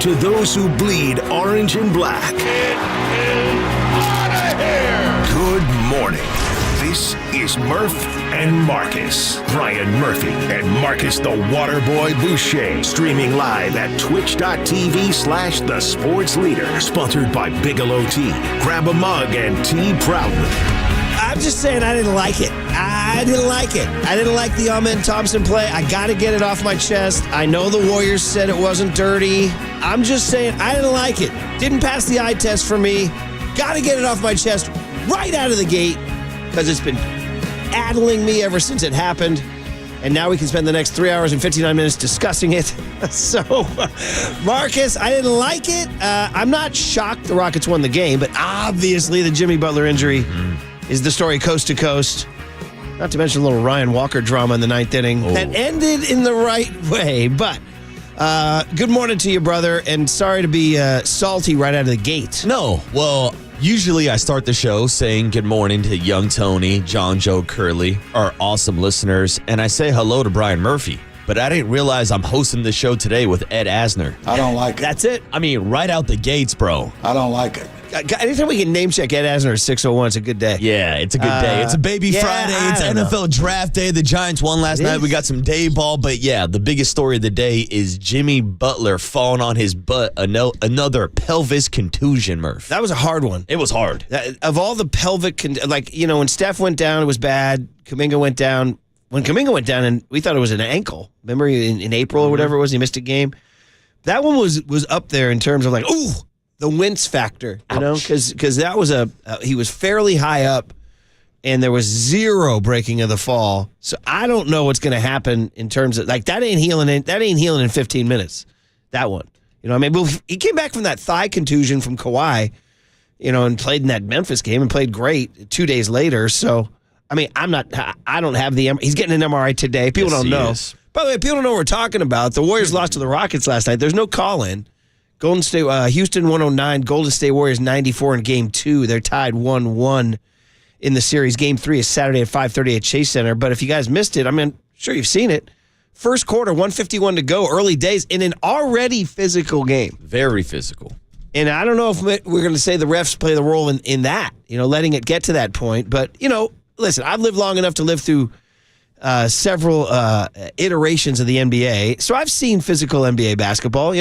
to those who bleed orange and black. It is out of here! Good morning. This is Murph and Marcus. Brian Murphy and Marcus the Waterboy Boucher. Streaming live at twitch.tv/The Sports Leader. Sponsored by Bigelow Tea. Grab a mug and tea proudly. I'm just saying I didn't like it. I didn't like it. I didn't like the Amen Thompson play. I got to get it off my chest. I know the Warriors said it wasn't dirty. I'm just saying I didn't like it. Didn't pass the eye test for me. Got to get it off my chest right out of the gate because it's been addling me ever since it happened. And now we can spend the next 3 hours and 59 minutes discussing it. So, Marcus, I didn't like it. I'm not shocked the Rockets won the game, but obviously the Jimmy Butler injury is the story coast to coast. Not to mention a little Ryan Walker drama in the ninth inning that ended in the right way. But good morning to you, brother, and sorry to be salty right out of the gate. No, well, usually I start the show saying good morning to Young Tony, John Joe Curley, our awesome listeners, and I say hello to Brian Murphy. But I didn't realize I'm hosting the show today with Ed Asner. I don't like it. That's it. I mean, right out the gates, bro. I don't like it. Anytime we can name check Ed Asner at 6:01, it's a good day. Yeah, it's a good day. It's a baby Friday. It's NFL draft day. The Giants won last night. We got some day ball. But yeah, the biggest story of the day is Jimmy Butler falling on his butt. Another pelvis contusion, Murph. That was a hard one. It was hard. Of all the pelvic, when Steph went down, it was bad. Kuminga went down. When Kuminga went down, and we thought it was an ankle. Remember in April or whatever it was, he missed a game. That one was up there in terms of the wince factor, because that was he was fairly high up, and there was zero breaking of the fall. So I don't know what's going to happen in terms of that ain't healing. That ain't healing in 15 minutes. That one, he came back from that thigh contusion from Kawhi, and played in that Memphis game and played great 2 days later. So. I mean, I don't have he's getting an MRI today. People don't know. By the way, people don't know what we're talking about. The Warriors lost to the Rockets last night. There's no call-in. Golden State, Houston 109, Golden State Warriors 94 in Game 2. They're tied 1-1 in the series. Game 3 is Saturday at 5:30 at Chase Center. But if you guys missed it, I'm sure you've seen it. First quarter, 1:51 to go, early days, in an already physical game. Very physical. And I don't know if we're going to say the refs play the role in that, letting it get to that point. But, listen, I've lived long enough to live through several iterations of the NBA, so I've seen physical NBA basketball.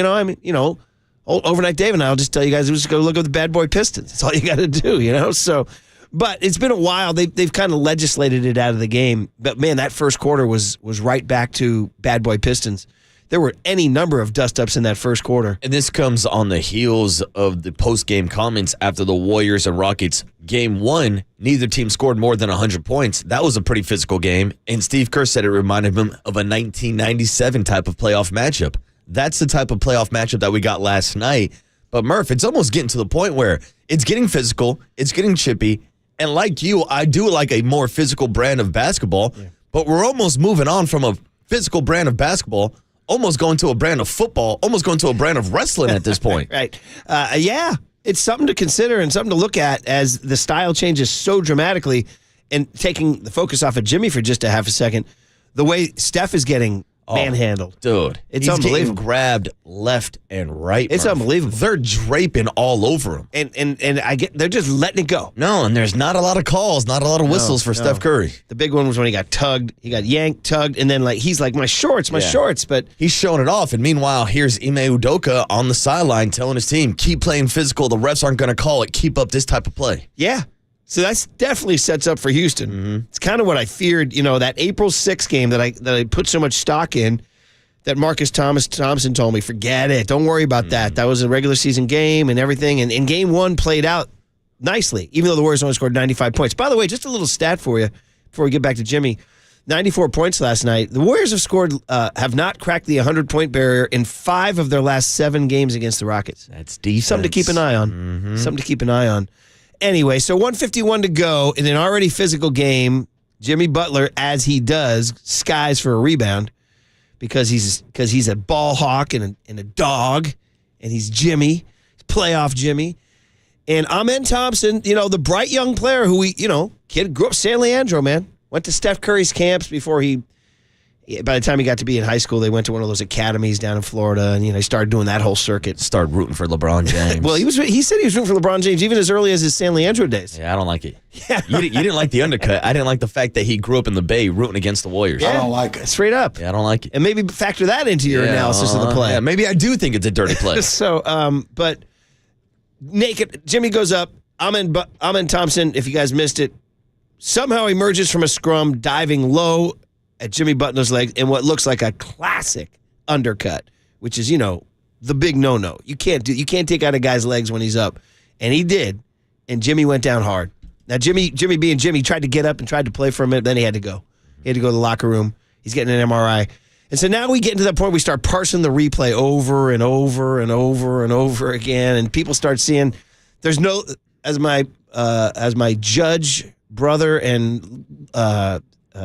Overnight Dave and I'll just tell you guys, just go look at the Bad Boy Pistons. That's all you got to do, So, but it's been a while. They've kind of legislated it out of the game. But man, that first quarter was right back to Bad Boy Pistons. There were any number of dust-ups in that first quarter. And this comes on the heels of the post-game comments after the Warriors and Rockets Game 1. Neither team scored more than 100 points. That was a pretty physical game. And Steve Kerr said it reminded him of a 1997 type of playoff matchup. That's the type of playoff matchup that we got last night. But, Murph, it's almost getting to the point where it's getting physical, it's getting chippy, and like you, I do like a more physical brand of basketball, but we're almost moving on from a physical brand of basketball almost going to a brand of football, almost going to a brand of wrestling at this point. Right. It's something to consider and something to look at as the style changes so dramatically. And taking the focus off of Jimmy for just a half a second, the way Steph is getting manhandled. Dude. It's unbelievable. He's grabbed left and right. It's unbelievable. They're draping all over him. And they're just letting it go. No, and there's not a lot of calls, not a lot of whistles for Steph Curry. The big one was when he got tugged. He got yanked, tugged, and then he's like, my shorts. But he's showing it off. And meanwhile, here's Ime Udoka on the sideline telling his team, keep playing physical. The refs aren't going to call it. Keep up this type of play. Yeah. So that definitely sets up for Houston. Mm-hmm. It's kind of what I feared, that April 6th game that I put so much stock in, that Marcus Thompson told me, forget it. Don't worry about that. That was a regular season game and everything. And Game 1 played out nicely, even though the Warriors only scored 95 points. By the way, just a little stat for you before we get back to Jimmy. 94 points last night. The Warriors have not cracked the 100-point barrier in 5 of their last 7 games against the Rockets. That's defense. Something to keep an eye on. Mm-hmm. Something to keep an eye on. Anyway, so 1:51 to go in an already physical game. Jimmy Butler, as he does, skies for a rebound because he's a ball hawk and a dog, and he's Jimmy, playoff Jimmy. And Amen Thompson, the bright young player who kid grew up San Leandro, man. Went to Steph Curry's camps before he by the time he got to be in high school, they went to one of those academies down in Florida, and he started doing that whole circuit. Started rooting for LeBron James. Well, he said he was rooting for LeBron James even as early as his San Leandro days. Yeah, I don't like it. Yeah. You didn't like the undercut. I didn't like the fact that he grew up in the Bay rooting against the Warriors. Yeah. I don't like it. Straight up. Yeah, I don't like it. And maybe factor that into your analysis of the play. Yeah, maybe I do think it's a dirty play. So, but naked, Jimmy goes up. Amen Thompson, if you guys missed it, somehow emerges from a scrum, diving low at Jimmy Butler's legs in what looks like a classic undercut, which is, the big no-no. You can't take out a guy's legs when he's up. And he did, and Jimmy went down hard. Now, Jimmy being Jimmy, tried to get up and tried to play for a minute, then he had to go. He had to go to the locker room. He's getting an MRI. And so now we get into that point where we start parsing the replay over and over and over and over again, and people start seeing there's no, as my judge brother and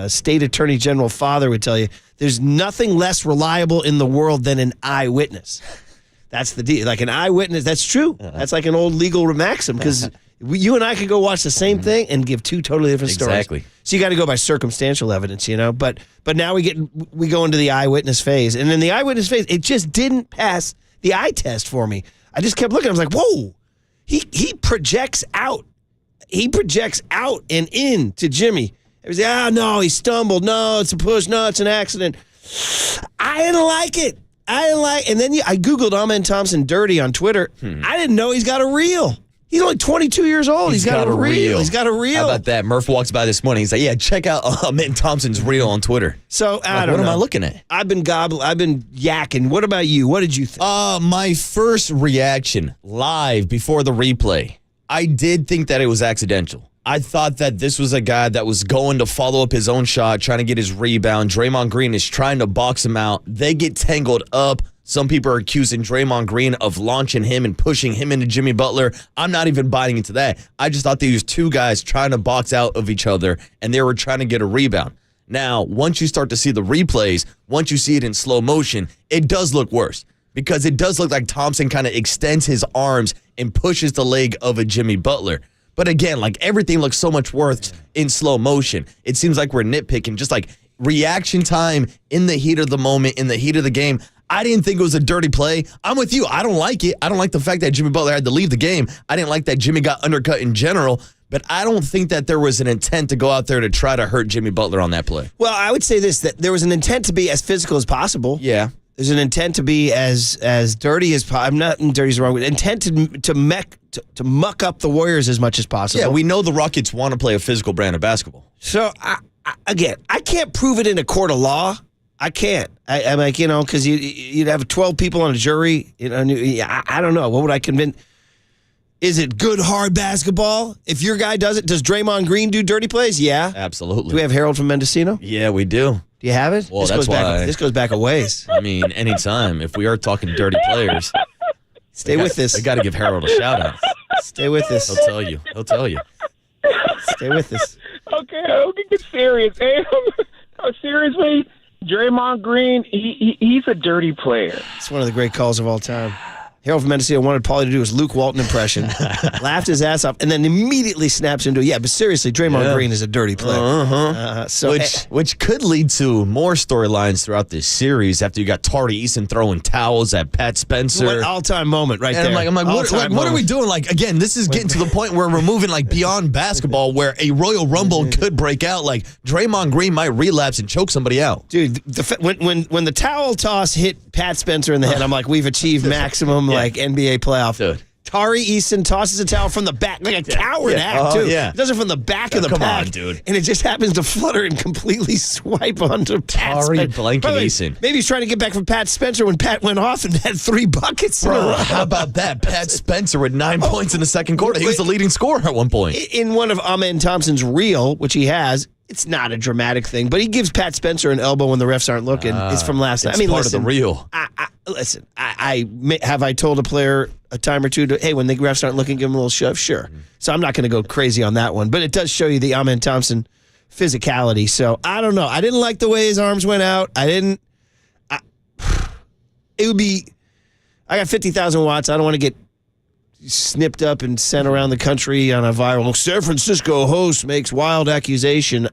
state attorney general father would tell you, there's nothing less reliable in the world than an eyewitness. That's the deal. Like an eyewitness, that's true. That's like an old legal maxim, because you and I could go watch the same thing and give two totally different stories. Exactly. So you got to go by circumstantial evidence, But now we go into the eyewitness phase, and in the eyewitness phase, it just didn't pass the eye test for me. I just kept looking. I was like, whoa, he projects out. He projects out and in to Jimmy. It was, no, he stumbled. No, it's a push. No, it's an accident. I didn't like it. And then I Googled Amen Thompson dirty on Twitter. I didn't know he's got a reel. He's only 22 years old. He's got a reel. He's got a reel. How about that? Murph walks by this morning. He's like, check out Amen Thompson's reel on Twitter. So, I don't know. What am I looking at? I've been yakking. What about you? What did you think? My first reaction live before the replay, I did think that it was accidental. I thought that this was a guy that was going to follow up his own shot, trying to get his rebound. Draymond Green is trying to box him out. They get tangled up. Some people are accusing Draymond Green of launching him and pushing him into Jimmy Butler. I'm not even biting into that. I just thought these two guys trying to box out of each other, and they were trying to get a rebound. Now, once you start to see the replays, once you see it in slow motion, it does look worse, because it does look like Thompson kind of extends his arms and pushes the leg of a Jimmy Butler. But again, like, everything looks so much worse in slow motion. It seems like we're nitpicking, just like reaction time in the heat of the moment, in the heat of the game. I didn't think it was a dirty play. I'm with you. I don't like it. I don't like the fact that Jimmy Butler had to leave the game. I didn't like that Jimmy got undercut in general. But I don't think that there was an intent to go out there to try to hurt Jimmy Butler on that play. Well, I would say this, that there was an intent to be as physical as possible. Yeah. There's an intent to be as dirty as possible. I'm not, dirty is the wrong word. Intent to muck up the Warriors as much as possible. Yeah, we know the Rockets want to play a physical brand of basketball. So, again, I can't prove it in a court of law. I can't. I'm like, because you'd have 12 people on a jury. I don't know. What would I convince? Is it good, hard basketball? If your guy does it, does Draymond Green do dirty plays? Yeah. Absolutely. Do we have Harold from Mendocino? Yeah, we do. Do you have it? Well, that's why. This goes back a ways. I mean, anytime. If we are talking dirty players. Stay with this. I got to give Harold a shout out. Stay with this. He'll tell you. Stay with this. Okay, get serious. Hey, seriously, Draymond Green, he's a dirty player. It's one of the great calls of all time. Harold from Mendocino wanted Paulie to do his Luke Walton impression, laughed his ass off, and then immediately snaps into, but seriously, Draymond Green is a dirty player. Which could lead to more storylines throughout this series after you got Tari Eason throwing towels at Pat Spencer. What all-time moment right and there. I'm like, what are we doing? Like, again, this is getting to the point where we're moving like beyond basketball, where a Royal Rumble could break out. Like, Draymond Green might relapse and choke somebody out. Dude, when the towel toss hit Pat Spencer in the head, I'm like, we've achieved maximum like NBA playoff. Dude. Tari Eason tosses a towel from the back, like a coward act, too. Yeah. It does it from the back of the come pack. on, dude. And it just happens to flutter and completely swipe onto Pat Tari Spencer. blanket By the way, Eason. Maybe he's trying to get back from Pat Spencer when Pat went off and had 3 buckets in a row. How about that? Pat Spencer with 9 points in the second quarter. He was the leading scorer at one point. In one of Amen Thompson's reel, which he has, it's not a dramatic thing, but he gives Pat Spencer an elbow when the refs aren't looking. It's from last night. It's part of the reel. Have I told a player a time or two hey, when the refs aren't looking, give him a little shove? Sure. So I'm not going to go crazy on that one, but it does show you the Amen Thompson physicality. So I don't know. I didn't like the way his arms went out. It would be, I got 50,000 watts. I don't want to get snipped up and sent around the country on a viral San Francisco host makes wild accusation.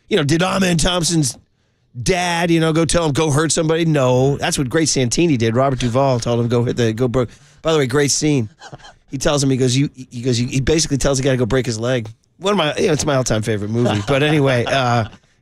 Did Amen Thompson's dad, go tell him, go hurt somebody. No, that's what Great Santini did. Robert Duvall told him, go broke. By the way, great scene. He tells him, he basically tells the guy to go break his leg. One of my, it's my all-time favorite movie. But anyway,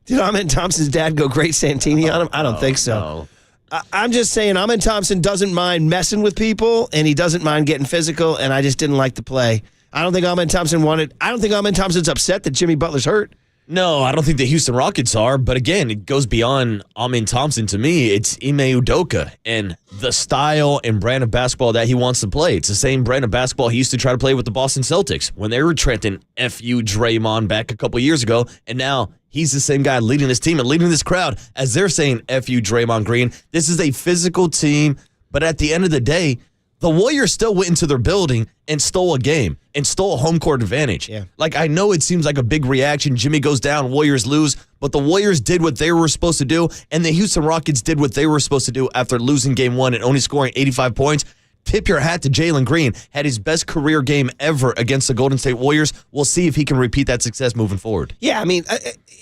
did Ahmed Thompson's dad go Great Santini on him? I don't think so. No. I'm just saying, Ahmed Thompson doesn't mind messing with people, and he doesn't mind getting physical, and I just didn't like the play. I don't think Ahmed Thompson's upset that Jimmy Butler's hurt. No, I don't think the Houston Rockets are. But again, it goes beyond Ahmed Thompson to me. It's Ime Udoka and the style and brand of basketball that he wants to play. It's the same brand of basketball he used to try to play with the Boston Celtics when they were chanting F.U. Draymond back a couple years ago. And now he's the same guy leading this team and leading this crowd as they're saying F.U. Draymond Green. This is a physical team. But at the end of the day, the Warriors still went into their building and stole a game and stole a home court advantage. Yeah. Like, I know it seems like a big reaction. Jimmy goes down, Warriors lose, but the Warriors did what they were supposed to do, and the Houston Rockets did what they were supposed to do after losing game one and only scoring 85 points. Tip your hat to Jalen Green. Had his best career game ever against the Golden State Warriors. We'll see if he can repeat that success moving forward. Yeah, I mean,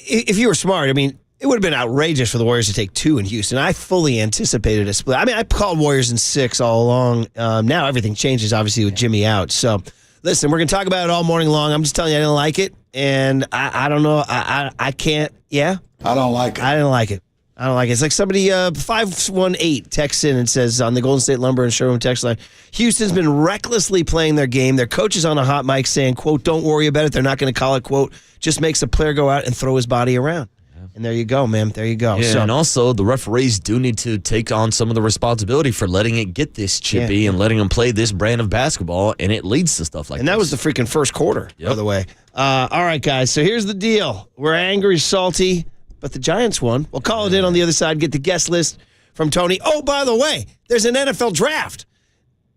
if you were smart, it would have been outrageous for the Warriors to take 2 in Houston. I fully anticipated a split. I called Warriors in 6 all along. Now everything changes, obviously, with Jimmy out. So, listen, we're going to talk about it all morning long. I'm just telling you I didn't like it, and I don't know. I can't. Yeah? I don't like it. I didn't like it. I don't like it. It's like somebody, 518 texts in and says on the Golden State Lumber and Showroom text line, Houston's been recklessly playing their game. Their coach is on a hot mic saying, quote, don't worry about it. They're not going to call it, quote, just makes a player go out and throw his body around. And there you go, man. There you go. Yeah, and also the referees do need to take on some of the responsibility for letting it get this chippy and letting them play this brand of basketball, and it leads to stuff like that. And that was the freaking first quarter, by the way. All right, guys, so here's the deal. We're angry, salty, but the Giants won. We'll call it in on the other side, get the guest list from Tony. Oh, by the way, there's an NFL draft.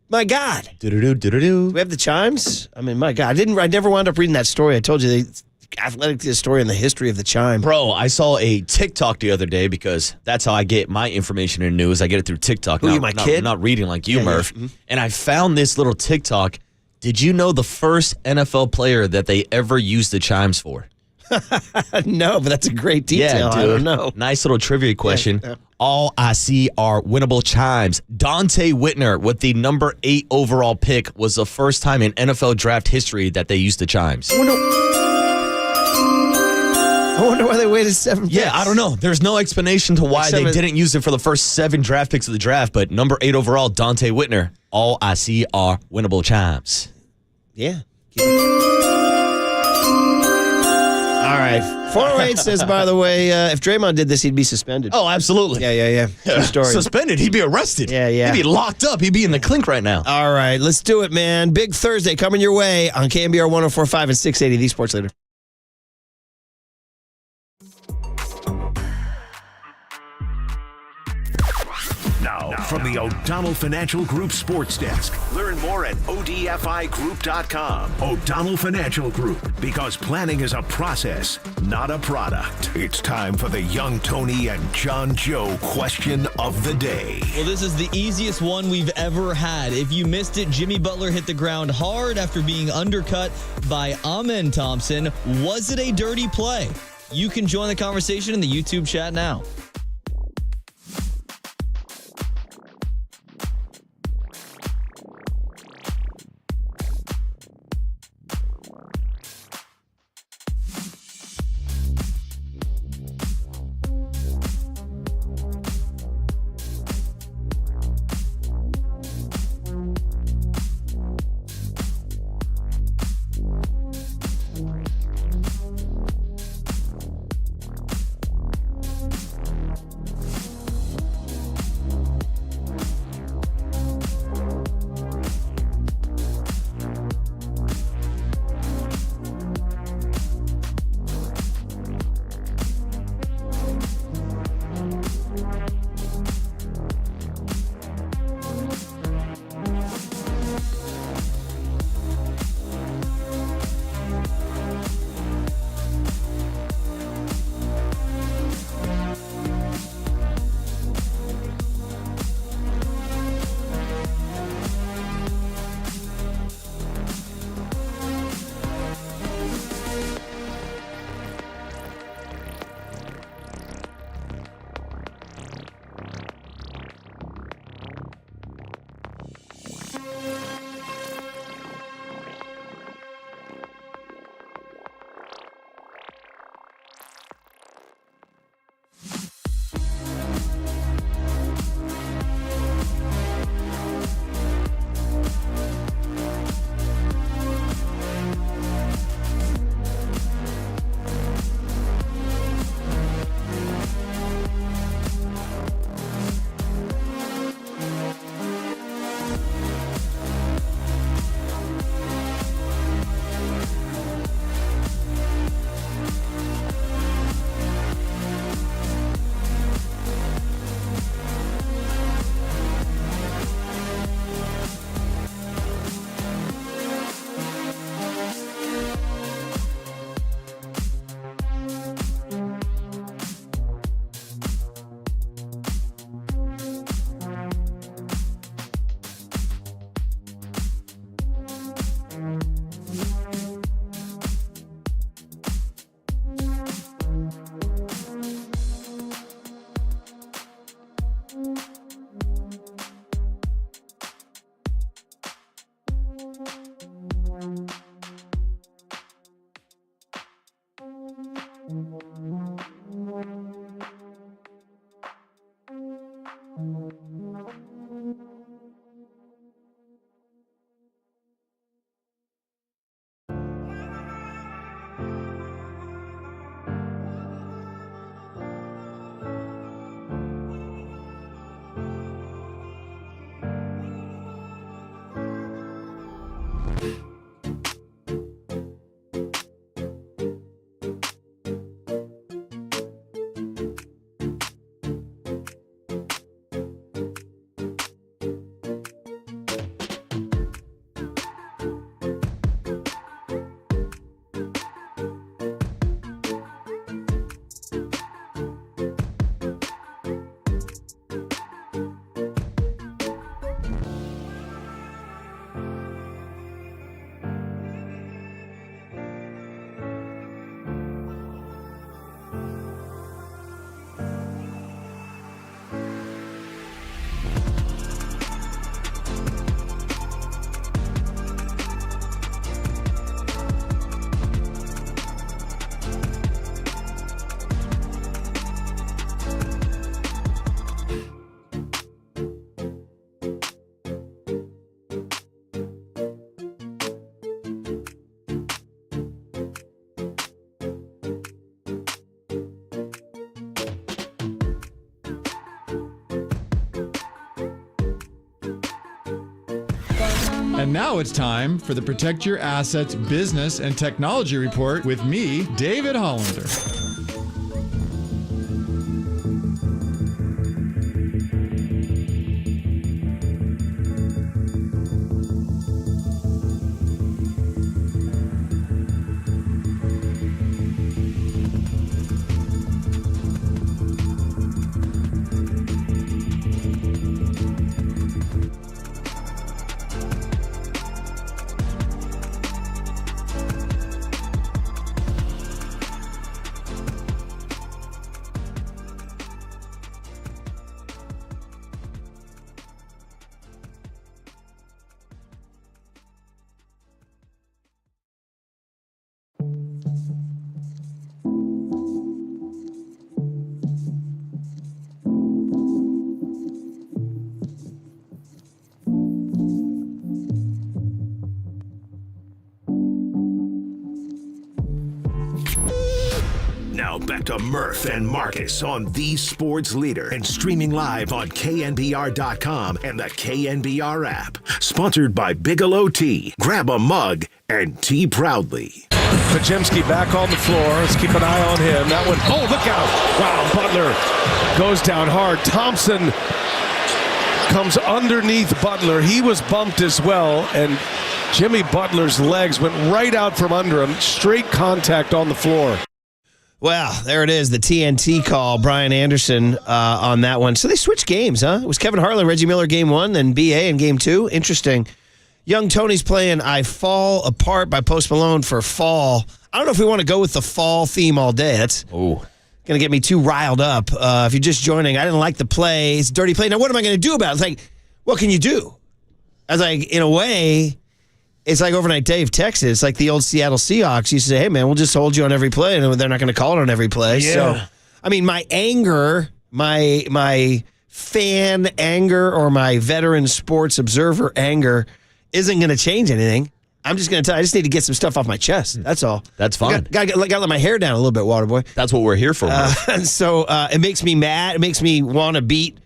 My God. Do-do-do-do-do-do. We have the chimes? My God. I never wound up reading that story. I told you athletic story in the history of the chime. Bro, I saw a TikTok the other day because that's how I get my information and news. I get it through TikTok. Who, my kid? Not reading like you, Murph. Yeah. And I found this little TikTok. Did you know the first NFL player that they ever used the chimes for? No, but that's a great detail. Yeah, dude. I don't know. Nice little trivia question. Yeah. All I see are winnable chimes. Dante Whitner with the number 8 overall pick was the first time in NFL draft history that they used the chimes. I wonder why they waited 7 picks. Yeah, I don't know. There's no explanation to why they didn't use it for the first 7 draft picks of the draft, but number 8 overall, Dante Whitner. All I see are winnable chimes. Yeah. All right. 408 says, by the way, if Draymond did this, he'd be suspended. Oh, absolutely. Yeah. True story. Suspended. He'd be arrested. Yeah. He'd be locked up. He'd be in the clink right now. All right. Let's do it, man. Big Thursday coming your way on KNBR 104.5 and 680, the Sports Leader. Now, from the O'Donnell Financial Group Sports Desk. Learn more at odfigroup.com. O'Donnell Financial Group, because planning is a process, not a product. It's time for the Young Tony and John Joe question of the day. Well, this is the easiest one we've ever had. If you missed it, Jimmy Butler hit the ground hard after being undercut by Ahmed Thompson. Was it a dirty play? You can join the conversation in the YouTube chat now. And now it's time for the Protect Your Assets Business and Technology Report with me, David Hollander. Now back to Murph and Marcus on the Sports Leader and streaming live on KNBR.com and the KNBR app. Sponsored by Bigelow Tea. Grab a mug and tea proudly. Pajemski back on the floor. Let's keep an eye on him. That one, oh, look out. Wow, Butler goes down hard. Thompson comes underneath Butler. He was bumped as well, and Jimmy Butler's legs went right out from under him. Straight contact on the floor. Well, there it is, the TNT call, Brian Anderson on that one. So they switched games, huh? It was Kevin Harlan, Reggie Miller game 1, then BA in game 2. Interesting. Young Tony's playing I Fall Apart by Post Malone for Fall. I don't know if we want to go with the fall theme all day. That's going to get me too riled up. If you're just joining, I didn't like the play. It's a dirty play. Now, what am I going to do about it? It's like, what can you do? I was like, in a way, it's like Overnight Dave texted. It's like the old Seattle Seahawks used to say, hey, man, we'll just hold you on every play, and they're not going to call it on every play. Yeah. So, I mean, my anger, my fan anger or my veteran sports observer anger isn't going to change anything. I'm just going to tell you, I just need to get some stuff off my chest. That's all. That's fine. Got to let my hair down a little bit, Waterboy. That's what we're here for. And so it makes me mad. It makes me want to beat.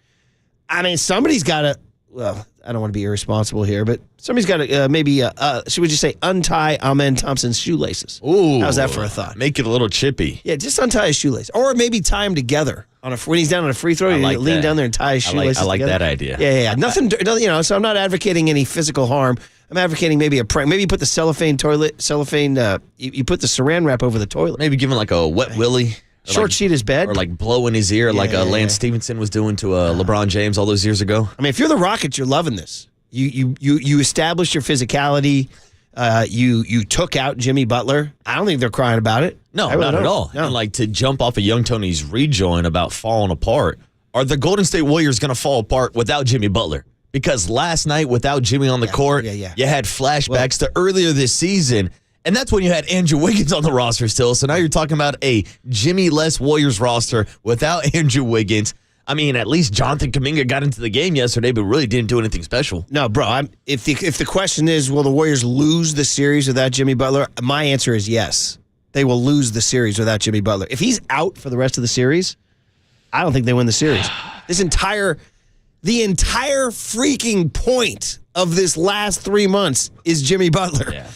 I mean, somebody's got to, well, I don't want to be irresponsible here, but somebody's got to maybe, should we just say, untie Amen Thompson's shoelaces? Ooh. How's that for a thought? Make it a little chippy. Yeah, just untie his shoelaces. Or maybe tie them together. When he's down on a free throw, like you lean that. down there and tie his shoelaces I like together. that idea. Yeah. Nothing, so I'm not advocating any physical harm. I'm advocating maybe a prank. Maybe you put the cellophane, you put the saran wrap over the toilet. Maybe give him like a wet willy. Short sheet his bed. Or like blow in his ear Lance Stevenson was doing to LeBron James all those years ago. I mean, if you're the Rockets, you're loving this. You established your physicality. You took out Jimmy Butler. I don't think they're crying about it. No, really not at all. No. And like to jump off of Young Tony's rejoin about falling apart. Are the Golden State Warriors going to fall apart without Jimmy Butler? Because last night, without Jimmy on the court, you had flashbacks to earlier this season. And that's when you had Andrew Wiggins on the roster still. So now you're talking about a Jimmy-less Warriors roster without Andrew Wiggins. I mean, at least Jonathan Kuminga got into the game yesterday, but really didn't do anything special. No, bro. If the question is, will the Warriors lose the series without Jimmy Butler? My answer is yes. They will lose the series without Jimmy Butler. If he's out for the rest of the series, I don't think they win the series. The entire freaking point of this last 3 months is Jimmy Butler. Yeah.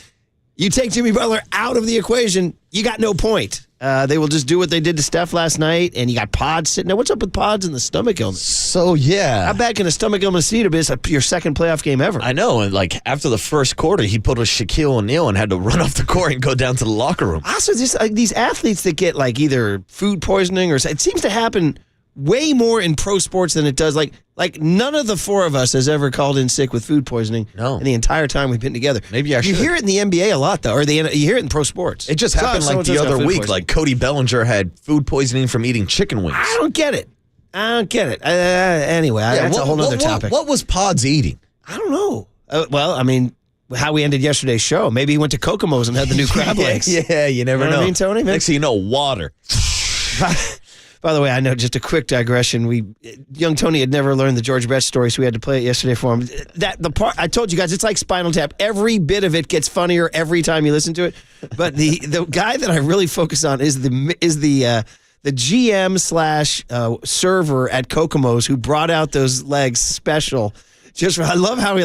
You take Jimmy Butler out of the equation, you got no point. They will just do what they did to Steph last night, and you got Pods sitting there. What's up with Pods and the stomach illness? So, yeah. How bad can a stomach illness be to be your second playoff game ever? I know, and like after the first quarter, he put a Shaquille O'Neal and had to run off the court and go down to the locker room. Also, just these athletes that get like either food poisoning or it seems to happen way more in pro sports than it does. Like none of the four of us has ever called in sick with food poisoning. No. In the entire time we've been together. Maybe I should. You hear it in the NBA a lot though, or you hear it in pro sports. It just happened like the other week. Like Cody Bellinger had food poisoning from eating chicken wings. I don't get it. Anyway, that's a whole other topic. What was Pods eating? I don't know. Well, I mean, how we ended yesterday's show. Maybe he went to Kokomo's and had the new crab legs. Yeah, you never know. What I mean, Tony? Next thing you know, water. By the way, I know just a quick digression. Young Tony had never learned the George Best story, so we had to play it yesterday for him. The part I told you guys, it's like Spinal Tap. Every bit of it gets funnier every time you listen to it. But the guy that I really focus on is the GM / server at Kokomo's who brought out those legs special. I love how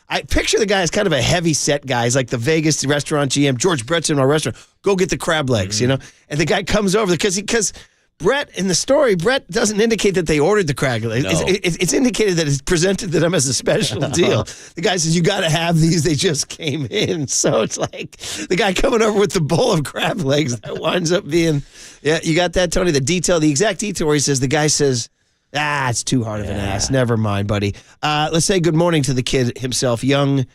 I picture the guy as kind of a heavy set guy. He's like the Vegas restaurant GM, George Brett's in our restaurant. Go get the crab legs, you know? And the guy comes over because Brett, in the story, Brett doesn't indicate that they ordered the crab legs. No. It's indicated that it's presented to them as a special deal. The guy says, you got to have these. They just came in. So it's like the guy coming over with the bowl of crab legs that winds up being, yeah, you got that, Tony? The exact detail where he says, the guy says, it's too hard of an ass. Never mind, buddy. Let's say good morning to the kid himself, young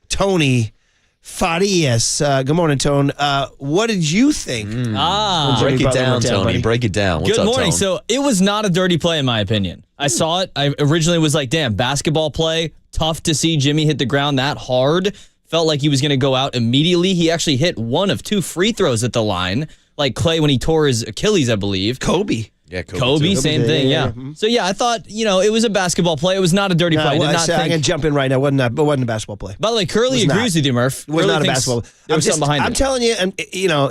Tony Farias. Good morning, Tone. What did you think? Break it down, Tony. Buddy? Break it down. What's Good up, morning. Tone? So it was not a dirty play, in my opinion. I saw it. I originally was like, damn, basketball play. Tough to see Jimmy hit the ground that hard. Felt like he was going to go out immediately. He actually hit one of 2 free throws at the line, like Clay when he tore his Achilles, I believe. Kobe. Yeah, Kobe, same thing, yeah. So, yeah, I thought, it was a basketball play. It was not a dirty play. I did not I'm going think. to jump in right now. It wasn't a basketball play. By the way, Curly Was not. agrees with you, Murph. It was Curly not a thinks basketball. There was something behind it. I'm telling you, and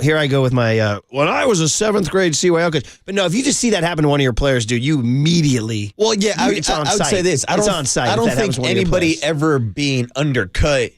here I go with my, when I was a 7th grade CYO coach. But no, if you just see that happen to one of your players, dude, you immediately. Well, yeah, I would say this. It's on site. I don't if that happens think to one of your anybody players. ever being undercut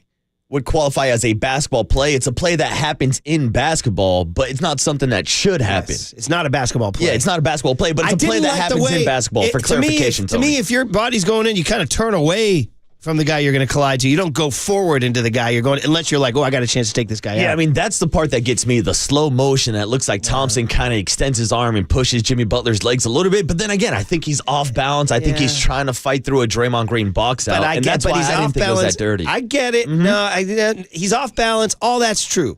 would qualify as a basketball play. It's a play that happens in basketball, but it's not something that should happen. Yes, it's not a basketball play. Yeah, it's not a basketball play, but it's a play that happens in basketball. For clarification, to me, if your body's going in, you kind of turn away from the guy you're going to collide to. You don't go forward into the guy you're going, unless you're like, I got a chance to take this guy out. Yeah, I mean, that's the part that gets me, the slow motion that looks like Thompson kind of extends his arm and pushes Jimmy Butler's legs a little bit. But then again, I think he's off balance. I think he's trying to fight through a Draymond Green box out. And that's why I didn't think it was that dirty. I get it. No, he's off balance. All that's true.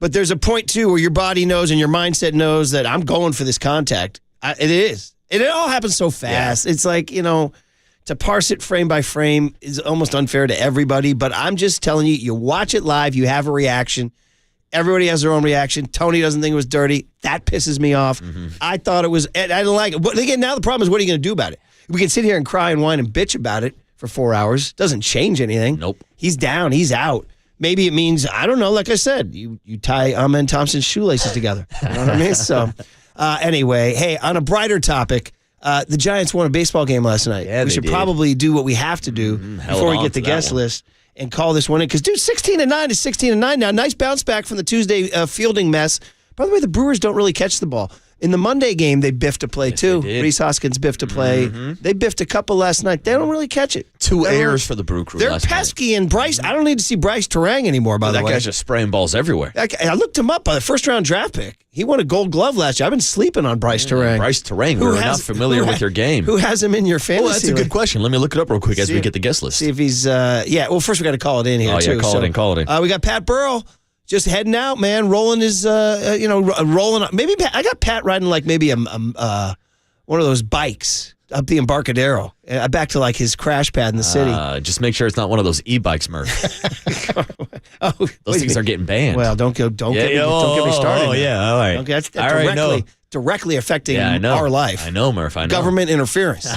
But there's a point, too, where your body knows and your mindset knows that I'm going for this contact. It is. It all happens so fast. Yeah. It's like, to parse it frame by frame is almost unfair to everybody, but I'm just telling you, you watch it live, you have a reaction. Everybody has their own reaction. Tony doesn't think it was dirty. That pisses me off. I thought it was, I didn't like it. But again, now the problem is, what are you going to do about it? We can sit here and cry and whine and bitch about it for 4 hours. Doesn't change anything. Nope. He's down. He's out. Maybe it means, I don't know, like I said, you tie Amen Thompson's shoelaces together. You know what I mean? So, anyway, hey, on a brighter topic, the Giants won a baseball game last night. Yeah, we should probably do what we have to do before we get the guest list and call this one in. Because, dude, 16-9 is 16-9 now. Nice bounce back from the Tuesday fielding mess. By the way, the Brewers don't really catch the ball. In the Monday game, they biffed a play, too. Reese Hoskins biffed a play. They biffed a couple last night. They don't really catch it. 2 errors for the Brew Crew They're last pesky, and Bryce, I don't need to see Bryce Terang anymore, by the way. That guy's just spraying balls everywhere. I looked him up by the first-round draft pick. He won a Gold Glove last year. I've been sleeping on Bryce Terang. Bryce Terang, we're not familiar with your game. Who has him in your fantasy? Oh, that's a good question. Let me look it up real quick as we get the guest list. See if he's, well, first we got to call it in here, too. Call it in. We got Pat Burrell. Just heading out, man. Rolling his, rolling. Maybe I got Pat riding like maybe one of those bikes up the Embarcadero, back to like his crash pad in the city. Just make sure it's not one of those e-bikes, Murph. Those things are getting banned. Well, don't get me started. Oh, yeah, all right. Okay, that's All directly affecting our life. I know, Murph. I know. Government interference.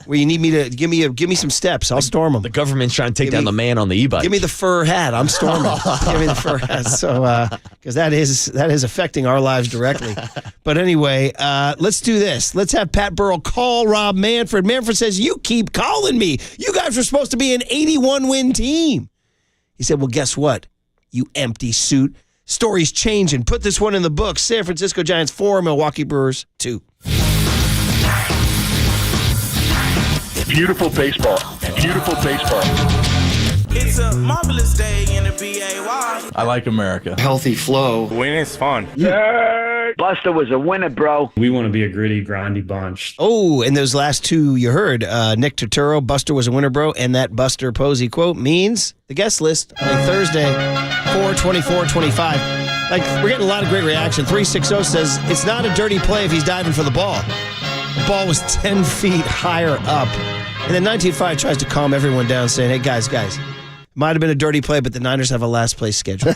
Where you need me to give me some steps. I'll storm them. The government's trying to take down the man on the e-bike. Give me the fur hat. I'm storming. Give me the fur hat. So, because that is affecting our lives directly. But anyway, let's do this. Let's have Pat Burrell call Rob Manfred. Manfred says, "You keep calling me. You guys were supposed to be an 81-win team." He said, "Well, guess what? You empty suit. Stories changing. Put this one in the books. San Francisco Giants 4, Milwaukee Brewers 2. Beautiful baseball. Beautiful baseball. It's a marvelous day in the BAY. I like America. Healthy flow. Winning is fun. Buster was a winner, bro. We want to be a gritty, grindy bunch. Oh, and those last two you heard, Nick Turturro, Buster was a winner, bro, and that Buster Posey quote means the guest list on a Thursday, 4/24/25. Like, we're getting a lot of great reaction. 360 says, it's not a dirty play if he's diving for the ball. The ball was 10 feet higher up. And then 19.5 tries to calm everyone down, saying, hey, guys, might have been a dirty play, but the Niners have a last place schedule.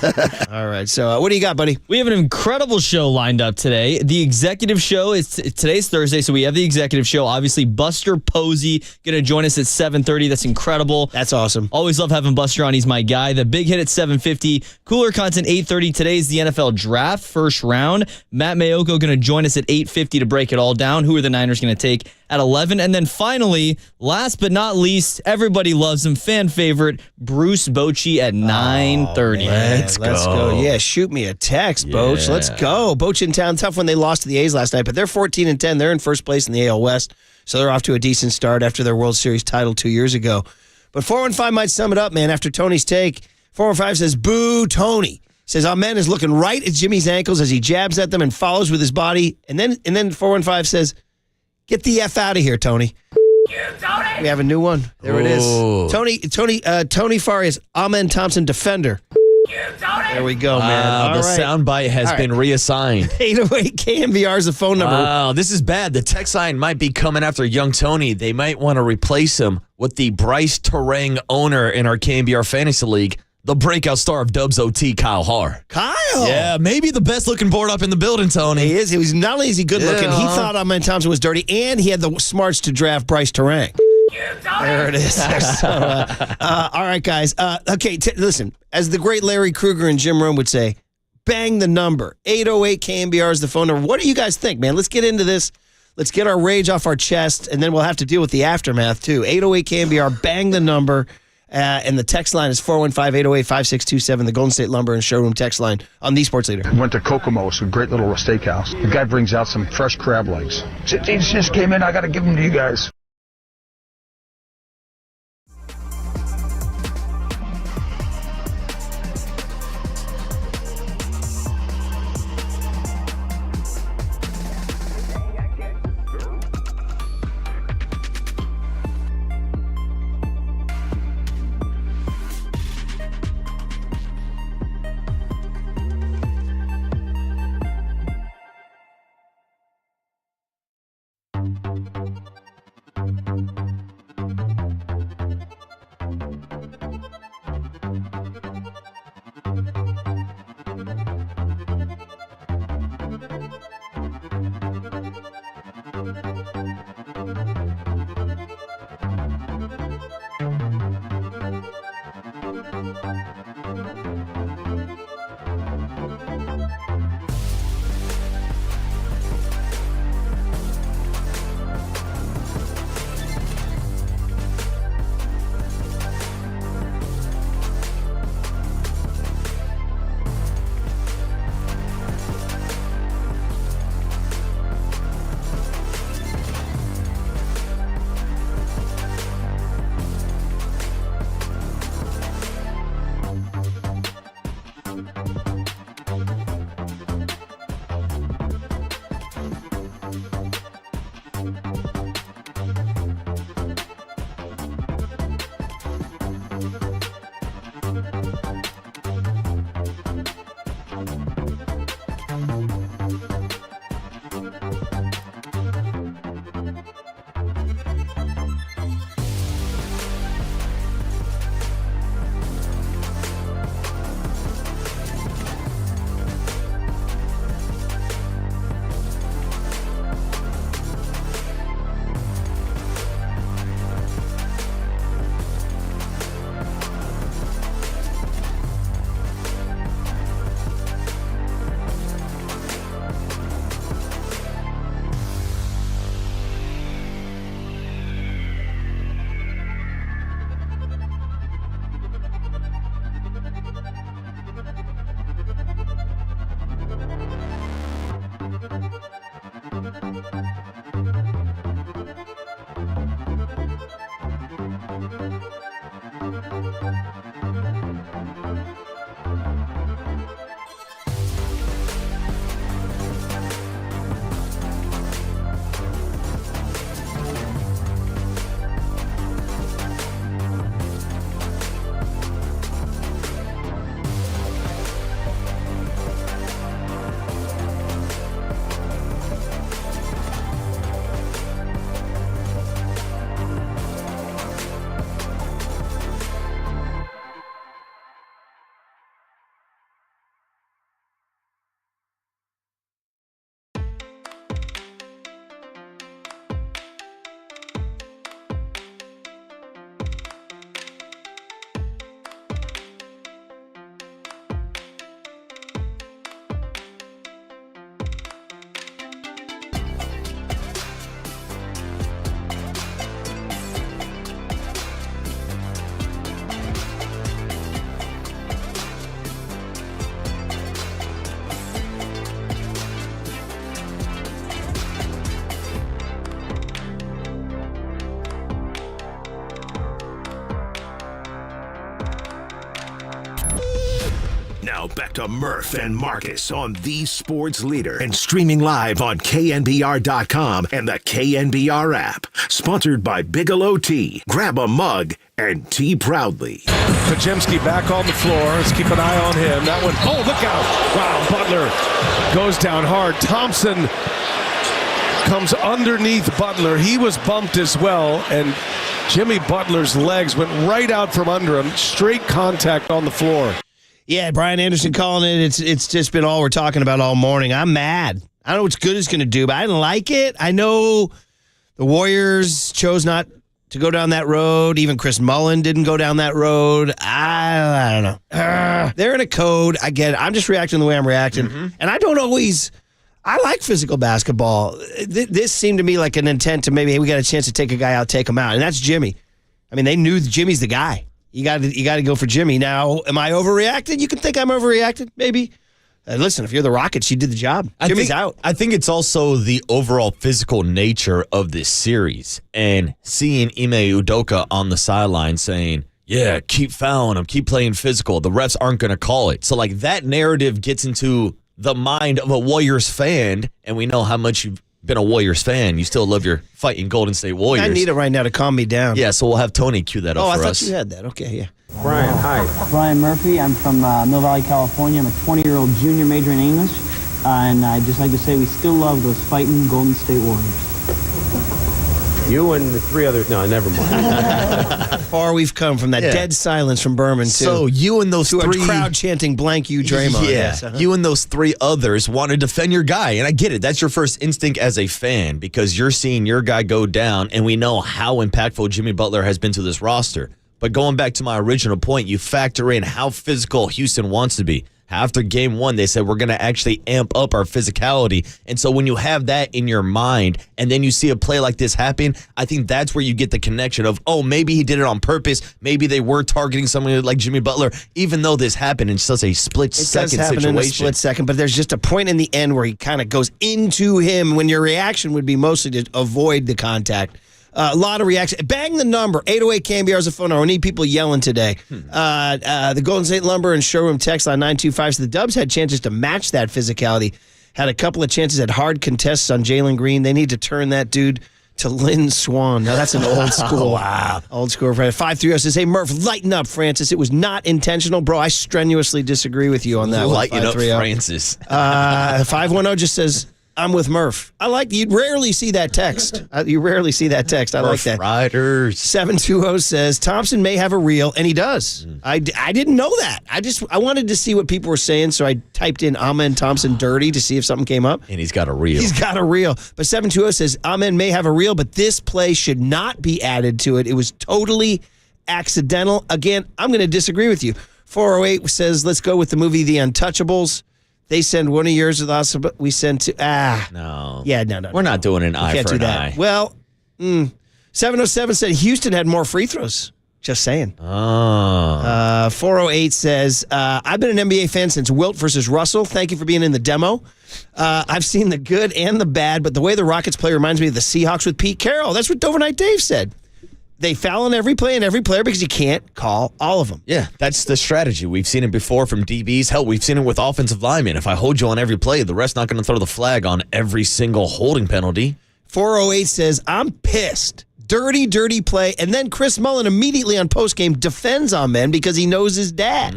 All right, so what do you got, buddy? We have an incredible show lined up today. The executive show is today's Thursday, so we have the executive show. Obviously, Buster Posey going to join us at 7:30. That's incredible. That's awesome. Always love having Buster on. He's my guy. The big hit at 7:50. Cooler content 8:30. Today's the NFL draft, first round. Matt Mayoko going to join us at 8:50 to break it all down. Who are the Niners going to take at 11. And then finally, last but not least, everybody loves him, fan favorite, Bruce Bochy at 9:30. Let's go. Yeah, shoot me a text, Boch. Yeah. Let's go. Boch in town. Tough when they lost to the A's last night, but they're 14-10. They're in first place in the AL West, so they're off to a decent start after their World Series title 2 years ago. But 415 might sum it up, man, after Tony's take. 415 says, boo, Tony. Says, Amen is looking right at Jimmy's ankles as he jabs at them and follows with his body. And then 415 says, get the F out of here, Tony. We have a new one. There it is. Tony Farias, Amen Thompson defender. There we go, man. The soundbite has been reassigned. 808 KNBR is the phone number. Wow, this is bad. The text line might be coming after young Tony. They might want to replace him with the Bryce Terang owner in our KNBR Fantasy League, the breakout star of Dubs OT, Kyle Haar. Kyle? Yeah, maybe the best looking board up in the building, Tony. He is. He was not only is he good looking, he thought Amen Thompson was dirty, and he had the smarts to draft Bryce Terang. There it is. So, all right, guys. Okay, listen. As the great Larry Krueger and Jim Rome would say, bang the number. 808 KNBR is the phone number. What do you guys think, man? Let's get into this. Let's get our rage off our chest, and then we'll have to deal with the aftermath, too. 808 KNBR, bang the number. And the text line is 415-808-5627, the Golden State Lumber and Showroom text line on the Sports Leader. Went to Kokomo's, a great little steakhouse. The guy brings out some fresh crab legs. These just came in. I got to give them to you guys. Now back to Murph and Marcus on the Sports Leader and streaming live on KNBR.com and the KNBR app. Sponsored by Bigelow Tea. Grab a mug and tea proudly. Pajemski back on the floor. Let's keep an eye on him. That one, oh, look out. Wow, Butler goes down hard. Thompson comes underneath Butler. He was bumped as well, and Jimmy Butler's legs went right out from under him. Straight contact on the floor. Yeah, Brian Anderson calling it. It's just been all we're talking about all morning. I'm mad. I don't know what good it's going to do, but I didn't like it. I know the Warriors chose not to go down that road. Even Chris Mullin didn't go down that road. I don't know. They're in a code. I get it. I'm just reacting the way I'm reacting. And I don't always... I like physical basketball. This seemed to me like an intent to maybe, hey, we got a chance to take a guy out, take him out. And that's Jimmy. I mean, they knew Jimmy's the guy. You got to go for Jimmy. Now, am I overreacting? You can think I'm overreacting, maybe. Listen, if you're the Rockets, you did the job. Jimmy's out. I think it's also the overall physical nature of this series. And seeing Ime Udoka on the sideline saying, yeah, keep fouling him, keep playing physical. The refs aren't going to call it. So, like, that narrative gets into the mind of a Warriors fan, and we know how much you've been a Warriors fan. You still love your fighting Golden State Warriors. I need it right now to calm me down. Yeah, so we'll have Tony cue that up for us. Oh, I thought you had that. Okay, yeah. Brian, hi. Brian Murphy. I'm from Mill Valley, California. I'm a 20-year-old junior major in English. And I'd just like to say we still love those fighting Golden State Warriors. You and the three others. No, never mind. How far we've come from that dead silence from Berman to, so you and those to three, a crowd chanting blank you Draymond. Yeah, yes, you and those three others want to defend your guy. And I get it. That's your first instinct as a fan because you're seeing your guy go down, and we know how impactful Jimmy Butler has been to this roster. But going back to my original point, you factor in how physical Houston wants to be. After game one, they said, we're going to actually amp up our physicality. And so when you have that in your mind and then you see a play like this happen, I think that's where you get the connection of, oh, maybe he did it on purpose. Maybe they were targeting someone like Jimmy Butler, even though this happened in such a split-second situation. It does happen in a split second, but there's just a point in the end where he kind of goes into him when your reaction would be mostly to avoid the contact. A lot of reaction. Bang the number. 808 KNBR is a phone number. We need people yelling today. The Golden State Lumber and Showroom text line 925. So the Dubs had chances to match that physicality. Had a couple of chances at hard contests on Jalen Green. They need to turn that dude to Lynn Swan. Now that's an old school. Wow. Old school. 530 says, hey, Murph, lighten up, Francis. It was not intentional. Bro, I strenuously disagree with you on that one. Lighten up, Francis. 510 just says, I'm with Murph. I like you'd rarely see that text. You rarely see that text. I like that. Riders. 720 says Thompson may have a reel, and he does. I didn't know that. I wanted to see what people were saying, so I typed in Amen Thompson dirty to see if something came up. And he's got a reel. He's got a reel. But 720 says Amen may have a reel, but this play should not be added to it. It was totally accidental. Again, I'm going to disagree with you. 408 says let's go with the movie The Untouchables. They send one of yours with us, but we send to No. Yeah, no. We're not doing an eye for an eye. Well, 707 said Houston had more free throws. Just saying. 408 says, I've been an NBA fan since Wilt versus Russell. Thank you for being in the demo. I've seen the good and the bad, but the way the Rockets play reminds me of the Seahawks with Pete Carroll. That's what Overnight Dave said. They foul on every play and every player because you can't call all of them. Yeah, that's the strategy. We've seen it before from DBs. Hell, we've seen it with offensive linemen. If I hold you on every play, the ref's not going to throw the flag on every single holding penalty. 408 says, I'm pissed. Dirty, dirty play. And then Chris Mullin immediately on postgame defends Amen because he knows his dad.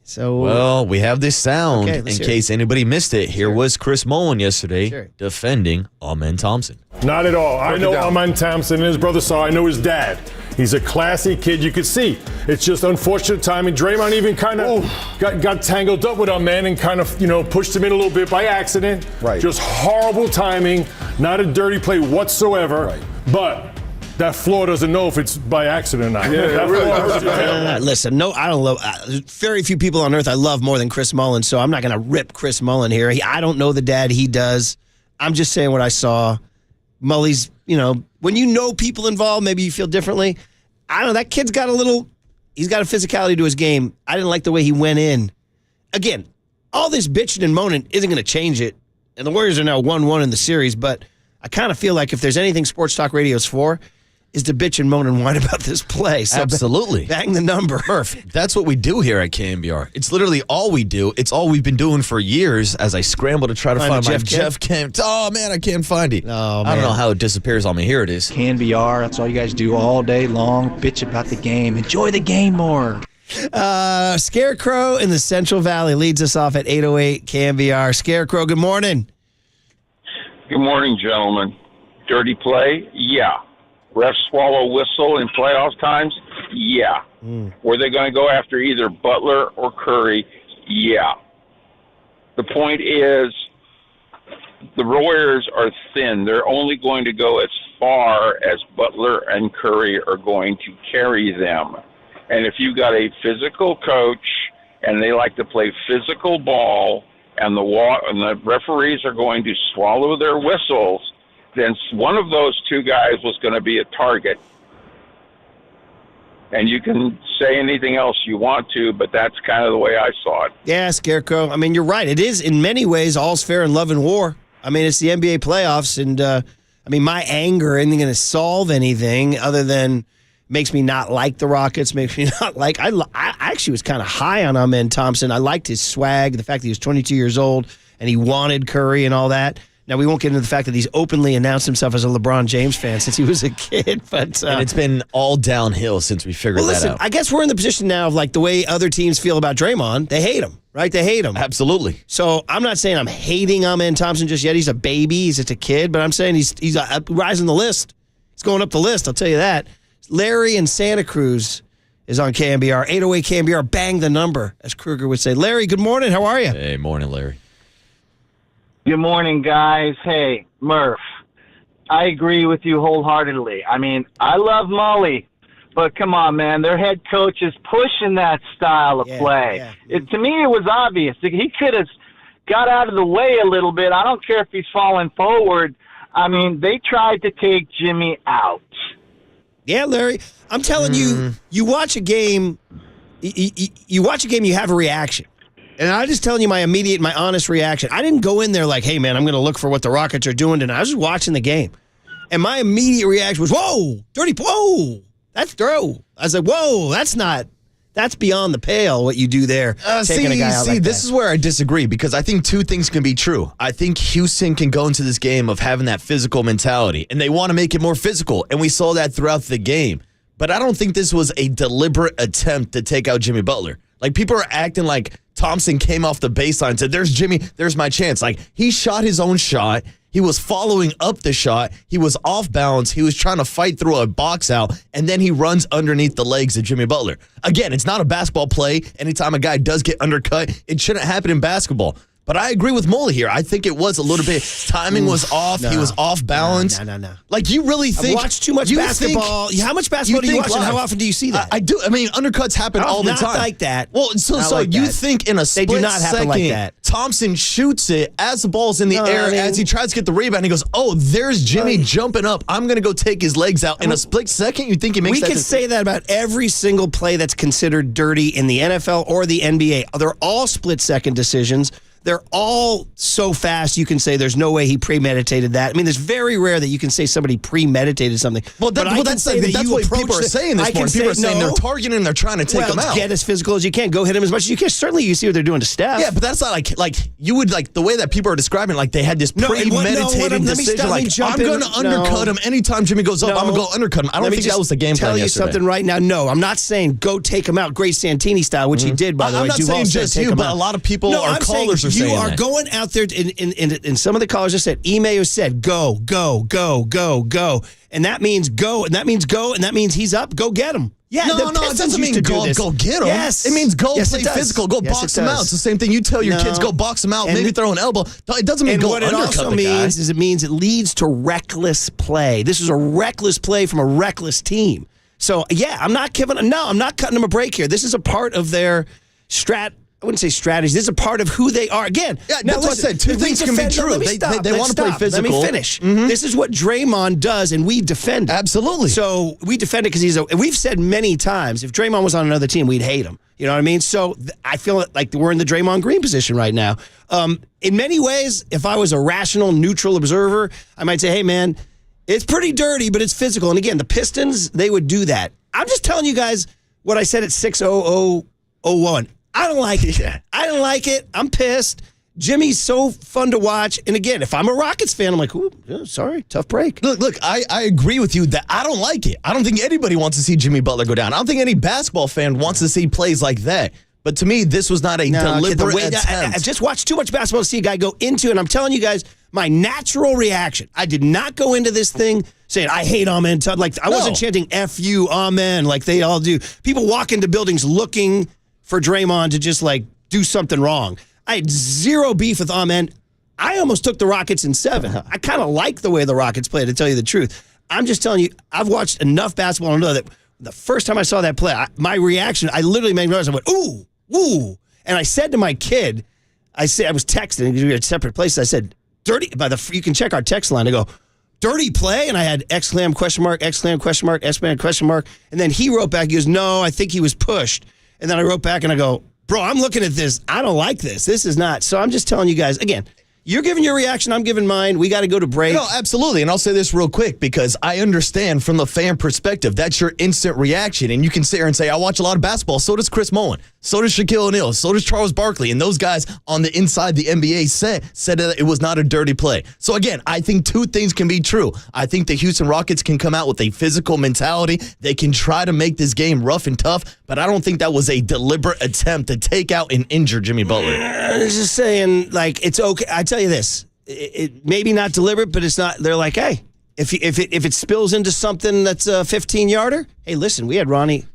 So, well, we have this sound in case anybody missed it. Here was Chris Mullin yesterday defending Amen Thompson. Not at all. I know Amen Thompson and his brother Saw. I know his dad. He's a classy kid. You could see. It's just unfortunate timing. Draymond even kind of got tangled up with Amen and kind of, pushed him in a little bit by accident. Right. Just horrible timing. Not a dirty play whatsoever. Right. But that floor doesn't know if it's by accident or not. Listen, no, I don't love. Very few people on earth I love more than Chris Mullin, so I'm not going to rip Chris Mullin here. I don't know the dad. He does. I'm just saying what I saw. Mully's, when you know people involved, maybe you feel differently. I don't know. That kid's got he's got a physicality to his game. I didn't like the way he went in. Again, all this bitching and moaning isn't going to change it. And the Warriors are now 1-1 in the series, but I kind of feel like if there's anything sports talk radio is for, is to bitch and moan and whine about this play. So Absolutely. Bang the number. Murph, that's what we do here at KNBR. It's literally all we do. It's all we've been doing for years as I scramble to try to find my Jeff Kemp. Oh, man, I can't find it. Oh, man. I don't know how it disappears on me. Here it is. KNBR, that's all you guys do all day long. Bitch about the game. Enjoy the game more. Scarecrow in the Central Valley leads us off at 808 KNBR. Scarecrow, good morning. Good morning, gentlemen. Dirty play? Yeah. Refs swallow whistle in playoff times? Yeah. Were they going to go after either Butler or Curry? Yeah. The point is, the Warriors are thin. They're only going to go as far as Butler and Curry are going to carry them. And if you've got a physical coach and they like to play physical ball and the referees are going to swallow their whistles, then one of those two guys was going to be a target. And you can say anything else you want to, but that's kind of the way I saw it. Yeah, Scarecrow. I mean, you're right. It is, in many ways, all's fair in love and war. I mean, it's the NBA playoffs, and, my anger isn't going to solve anything other than makes me not like the Rockets, makes me not like... I actually was kind of high on Amen Thompson. I liked his swag, the fact that he was 22 years old, and he wanted Curry and all that. Now, we won't get into the fact that he's openly announced himself as a LeBron James fan since he was a kid. But and it's been all downhill since we figured that out. I guess we're in the position now of like the way other teams feel about Draymond. They hate him, right? They hate him. Absolutely. So I'm not saying I'm hating Amen Thompson just yet. He's a baby. He's just a kid. But I'm saying he's rising the list. He's going up the list. I'll tell you that. Larry in Santa Cruz is on KNBR. 808 KNBR. Bang the number, as Kruger would say. Larry, good morning. How are you? Hey, morning, Larry. Good morning, guys. Hey, Murph, I agree with you wholeheartedly. I mean, I love Molly, but come on, man. Their head coach is pushing that style of play. Yeah. To me, it was obvious. He could have got out of the way a little bit. I don't care if he's falling forward. I mean, they tried to take Jimmy out. Yeah, Larry, I'm telling you, you watch a game, you have a reaction. And I'm just telling you my honest reaction. I didn't go in there like, hey, man, I'm going to look for what the Rockets are doing tonight. I was just watching the game. And my immediate reaction was, whoa, that's throw. I was like, whoa, that's beyond the pale what you do there, taking a guy out like this is where I disagree because I think two things can be true. I think Houston can go into this game of having that physical mentality, and they want to make it more physical, and we saw that throughout the game. But I don't think this was a deliberate attempt to take out Jimmy Butler. Like, people are acting like Thompson came off the baseline and said, there's Jimmy, there's my chance. Like, he shot his own shot. He was following up the shot. He was off balance. He was trying to fight through a box out, and then he runs underneath the legs of Jimmy Butler. Again, it's not a basketball play. Anytime a guy does get undercut, it shouldn't happen in basketball. But I agree with Moley here. I think it was a little bit. Timing was off. No. He was off balance. No. Like, you really think. I've watched too much basketball. How much basketball do you watch, and how often do you see that? I do. I mean, undercuts happen all the time. Not like that. Well, so you think in a split they do not happen like that. Thompson shoots it as the ball's in the air, as he tries to get the rebound. He goes, oh, there's Jimmy jumping up. I'm going to go take his legs out. In a split second, you think he makes that? We could say that about every single play that's considered dirty in the NFL or the NBA. They're all split-second decisions. They're all so fast you can say there's no way he premeditated that. I mean, it's very rare that you can say somebody premeditated something. Well, that's what people are saying this morning. People are saying they're targeting and they're trying to take him out. Get as physical as you can. Go hit him as much as you can. Certainly you see what they're doing to Steph. Yeah, but that's not like you would like the way that people are describing like they had this premeditated decision. Like, I'm going to undercut him anytime Jimmy goes up. I'm going to go undercut him. I don't think that was the game plan yesterday. Tell you something right now. No, I'm not saying go take him out Grace Santini style, which he did, by the way. I'm not saying just you, but a lot of people, our callers are saying that. You are going out there, and some of the callers just said, Emayo said, go. And that means go, and that means go, and that means he's up. Go get him. Yeah, no, it doesn't mean go get him. Yes. It means go play physical. Go box him out. It's the same thing you tell your kids, go box him out, maybe throw an elbow. It doesn't mean go undercut the guy. What it also means is it leads to reckless play. This is a reckless play from a reckless team. So, yeah, I'm not cutting them a break here. This is a part of their I wouldn't say strategy. This is a part of who they are. Again, yeah, that's what I said. Two things can be true. They want to play physical. Let me finish. Mm-hmm. This is what Draymond does, and we defend it. Absolutely. So we defend it because we've said many times, if Draymond was on another team, we'd hate him. You know what I mean? So I feel like we're in the Draymond Green position right now. In many ways, if I was a rational, neutral observer, I might say, hey, man, It's pretty dirty, but it's physical. And again, the Pistons, they would do that. I'm just telling you guys what I said at 6:00:01. I don't like it. I don't like it. I'm pissed. Jimmy's so fun to watch. And again, if I'm a Rockets fan, I'm like, ooh, sorry, tough break. Look, I agree with you that I don't like it. I don't think anybody wants to see Jimmy Butler go down. I don't think any basketball fan wants to see plays like that. But to me, this was not a deliberate attempt. I just watched too much basketball to see a guy go into, and I'm telling you guys, my natural reaction, I did not go into this thing saying, I hate Amen. Like, I wasn't chanting F you, Amen, like they all do. People walk into buildings looking for Draymond to just, like, do something wrong. I had zero beef with Amen. I almost took the Rockets in 7. I kind of like the way the Rockets play, to tell you the truth. I'm just telling you, I've watched enough basketball to know that the first time I saw that play, my reaction, I literally made noise. I went, ooh, ooh. And I said to my kid, I was texting, because we were at separate places. I said, dirty, you can check our text line. I go, dirty play? And I had exclam, question mark, exclam, question mark, exclam, question mark. And then he wrote back, he goes, no, I think he was pushed. And then I wrote back and I go, bro, I'm looking at this. I don't like this. This is not. So I'm just telling you guys, again, you're giving your reaction. I'm giving mine. We got to go to break. No, absolutely. And I'll say this real quick because I understand from the fan perspective, that's your instant reaction. And you can sit here and say, I watch a lot of basketball. So does Chris Mullin. So does Shaquille O'Neal. So does Charles Barkley. And those guys on the inside the NBA said that it was not a dirty play. So again, I think two things can be true. I think the Houston Rockets can come out with a physical mentality. They can try to make this game rough and tough. But I don't think that was a deliberate attempt to take out and injure Jimmy Butler. I was just saying, like, it's okay. I tell you this, it maybe not deliberate, but it's not. They're like, hey, if it spills into something that's a 15-yarder, hey, listen, we had Ronnie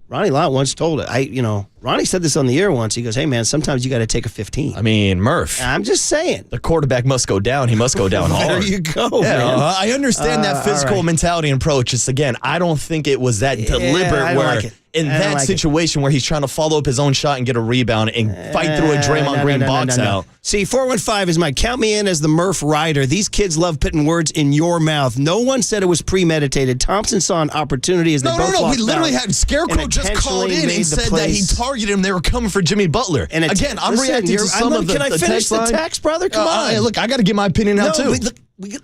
Lott once told it. Ronnie said this on the air once. He goes, hey, man, sometimes you got to take a 15. I mean, Murph. I'm just saying. The quarterback must go down. He must go down hard. There you go, yeah, man. I understand that physical mentality and approach. Just, again, I don't think it was that deliberate where in that situation where he's trying to follow up his own shot and get a rebound and fight through a Draymond Green box out. See, 415 is my count me in as the Murph rider. These kids love putting words in your mouth. No one said it was premeditated. Thompson saw an opportunity as they both lost. No. We literally had Scarecrow just called in and said that he targeted him. They were coming for Jimmy Butler. And again, I'm reacting to some of the text line. Can I finish the text, brother? Come on. Look, I got to get my opinion out too.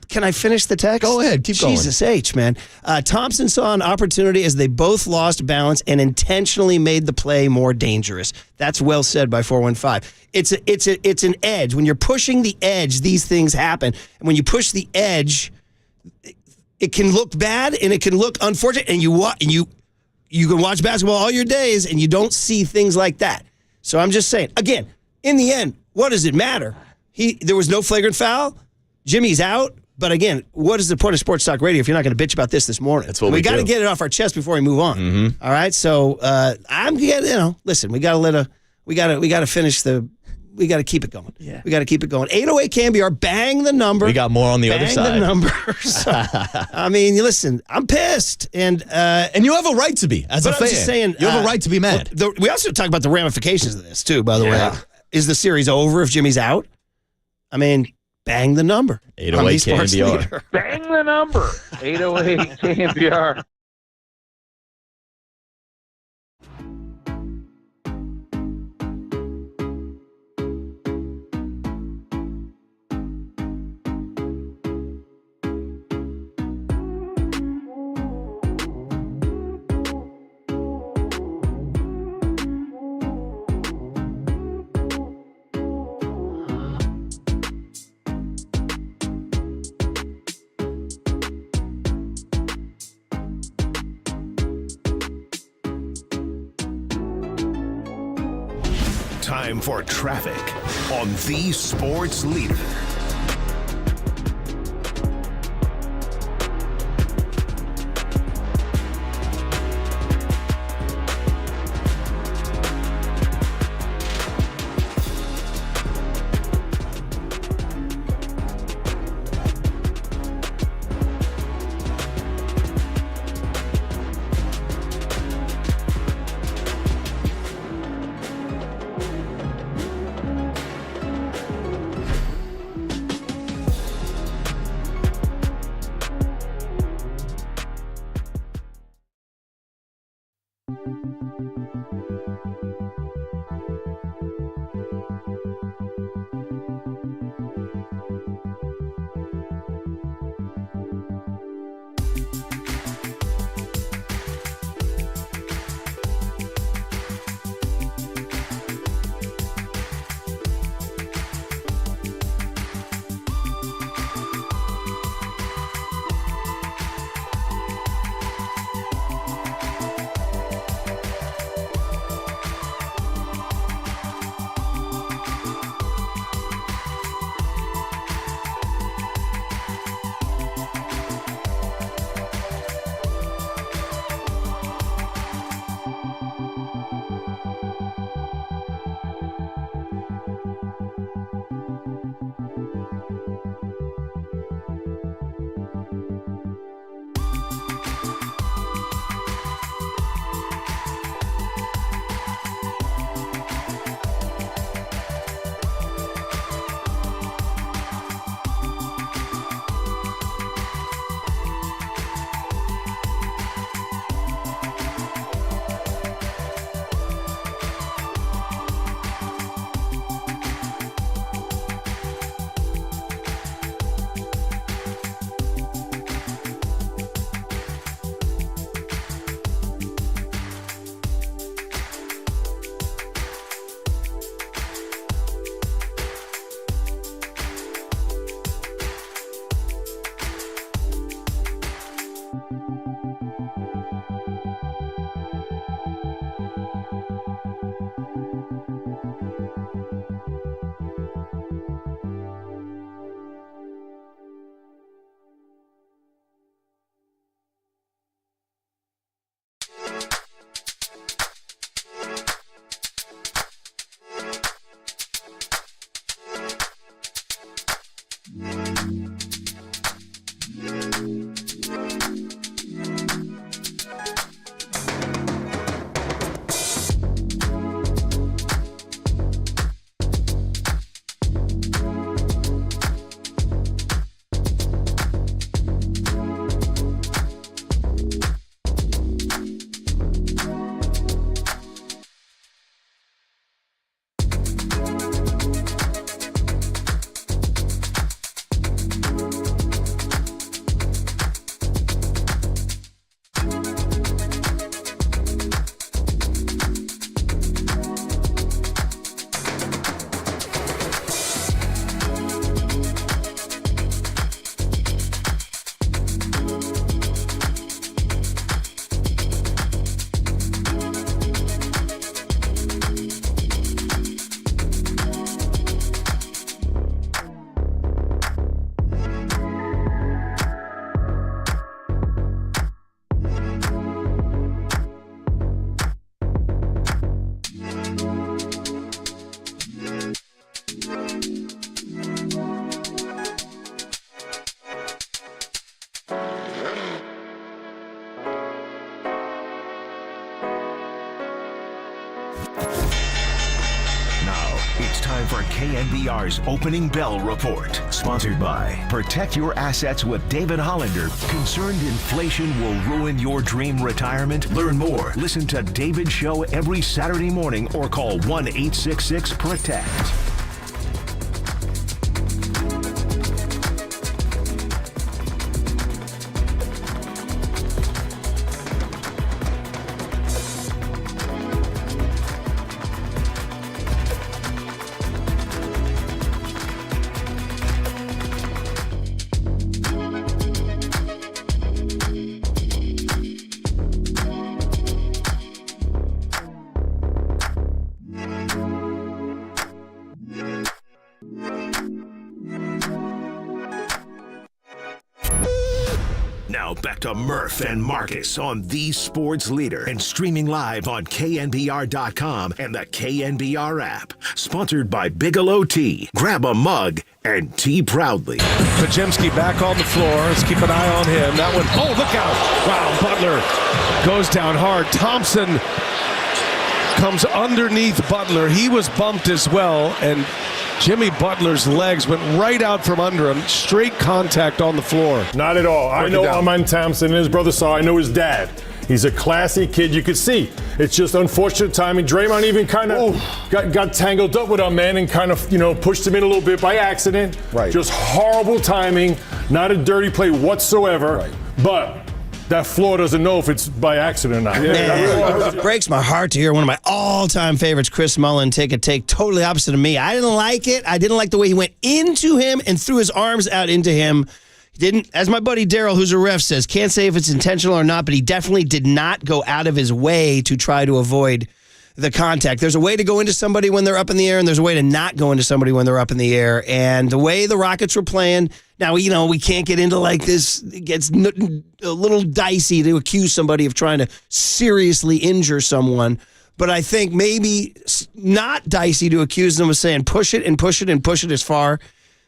Can I finish the text? Go ahead. Keep going. Jesus H, man. Thompson saw an opportunity as they both lost balance and intentionally made the play more dangerous. That's well said by 415. It's an edge. When you're pushing the edge, these things happen. And when you push the edge, it can look bad and it can look unfortunate. And you can watch basketball all your days and you don't see things like that. So I'm just saying, again, in the end, what does it matter? There was no flagrant foul. Jimmy's out. But again, what is the point of Sports Talk Radio if you're not going to bitch about this morning? That's what we got to get it off our chest before we move on. Mm-hmm. All right. So listen, we got to finish we got to keep it going. Yeah. We got to keep it going. 808 KNBR, bang the number. We got more on the other side. Bang the numbers. I mean, listen, I'm pissed. And you have a right to be as a fan. I'm just saying, you have a right to be mad. We also talk about the ramifications of this, too, by the way. Is the series over if Jimmy's out? I mean, bang the number. 808 KNBR. Bang the number. 808 KNBR. Time for traffic on the Sports Leader. Now, it's time for KNBR's Opening Bell Report. Sponsored by Protect Your Assets with David Hollander. Concerned inflation will ruin your dream retirement? Learn more. Listen to David's show every Saturday morning or call 1-866-PROTECT. Now back to Murph and Marcus on the sports leader and streaming live on KNBR.com and the KNBR app. Sponsored by Bigelow Tea. Grab a mug and tea proudly. Pajemski back on the floor. Let's keep an eye on him. That one, oh, look out. Wow, Butler goes down hard. Thompson comes underneath Butler. He was bumped as well, and Jimmy Butler's legs went right out from under him. Straight contact on the floor. Not at all. I know Aman Thompson and his brother saw. I know his dad. He's a classy kid. You could see. It's just unfortunate timing. Draymond even kind of got tangled up with our man and kind of, pushed him in a little bit by accident. Right. Just horrible timing. Not a dirty play whatsoever. Right. But that floor doesn't know if it's by accident or not. It breaks my heart to hear one of my all-time favorites, Chris Mullin, take a take totally opposite of me. I didn't like it. I didn't like the way he went into him and threw his arms out into him. He didn't, as my buddy Daryl, who's a ref, says, can't say if it's intentional or not, but he definitely did not go out of his way to try to avoid the contact. There's a way to go into somebody when they're up in the air, and there's a way to not go into somebody when they're up in the air. And the way the Rockets were playing, now, we can't get into like this. It gets a little dicey to accuse somebody of trying to seriously injure someone. But I think maybe not dicey to accuse them of saying push it and push it and push it as far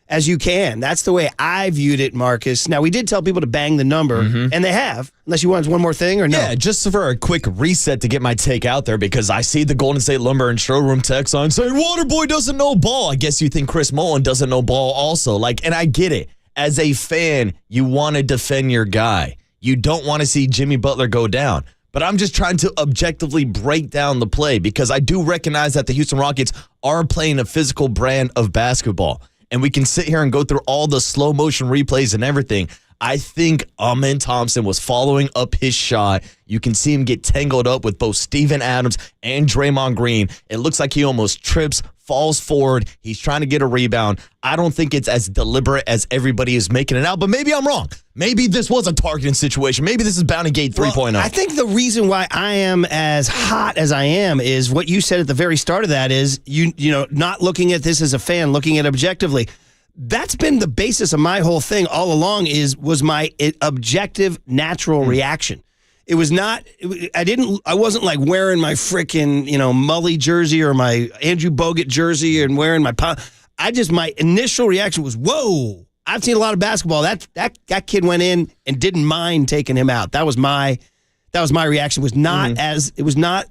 as you can. That's the way I viewed it, Marcus. Now, we did tell people to bang the number, and they have. Unless you want one more thing or no? Yeah, just for a quick reset to get my take out there, because I see the Golden State Lumber and Showroom text on saying, Waterboy doesn't know ball. I guess you think Chris Mullin doesn't know ball also. And I get it. As a fan, you want to defend your guy. You don't want to see Jimmy Butler go down. But I'm just trying to objectively break down the play, because I do recognize that the Houston Rockets are playing a physical brand of basketball. And we can sit here and go through all the slow motion replays and everything. I think Amen Thompson was following up his shot. You can see him get tangled up with both Steven Adams and Draymond Green. It looks like he almost trips, falls forward. He's trying to get a rebound. I don't think it's as deliberate as everybody is making it out, but maybe I'm wrong. Maybe this was a targeting situation. Maybe this is Bounty Gate 3.0. I think the reason why I am as hot as I am is what you said at the very start of that is, not looking at this as a fan, looking at it objectively. That's been the basis of my whole thing all along was my objective, natural reaction. It was not, I wasn't like wearing my frickin', Mully jersey or my Andrew Bogut jersey and wearing my my initial reaction was, whoa, I've seen a lot of basketball. That kid went in and didn't mind taking him out. That was my reaction. It was not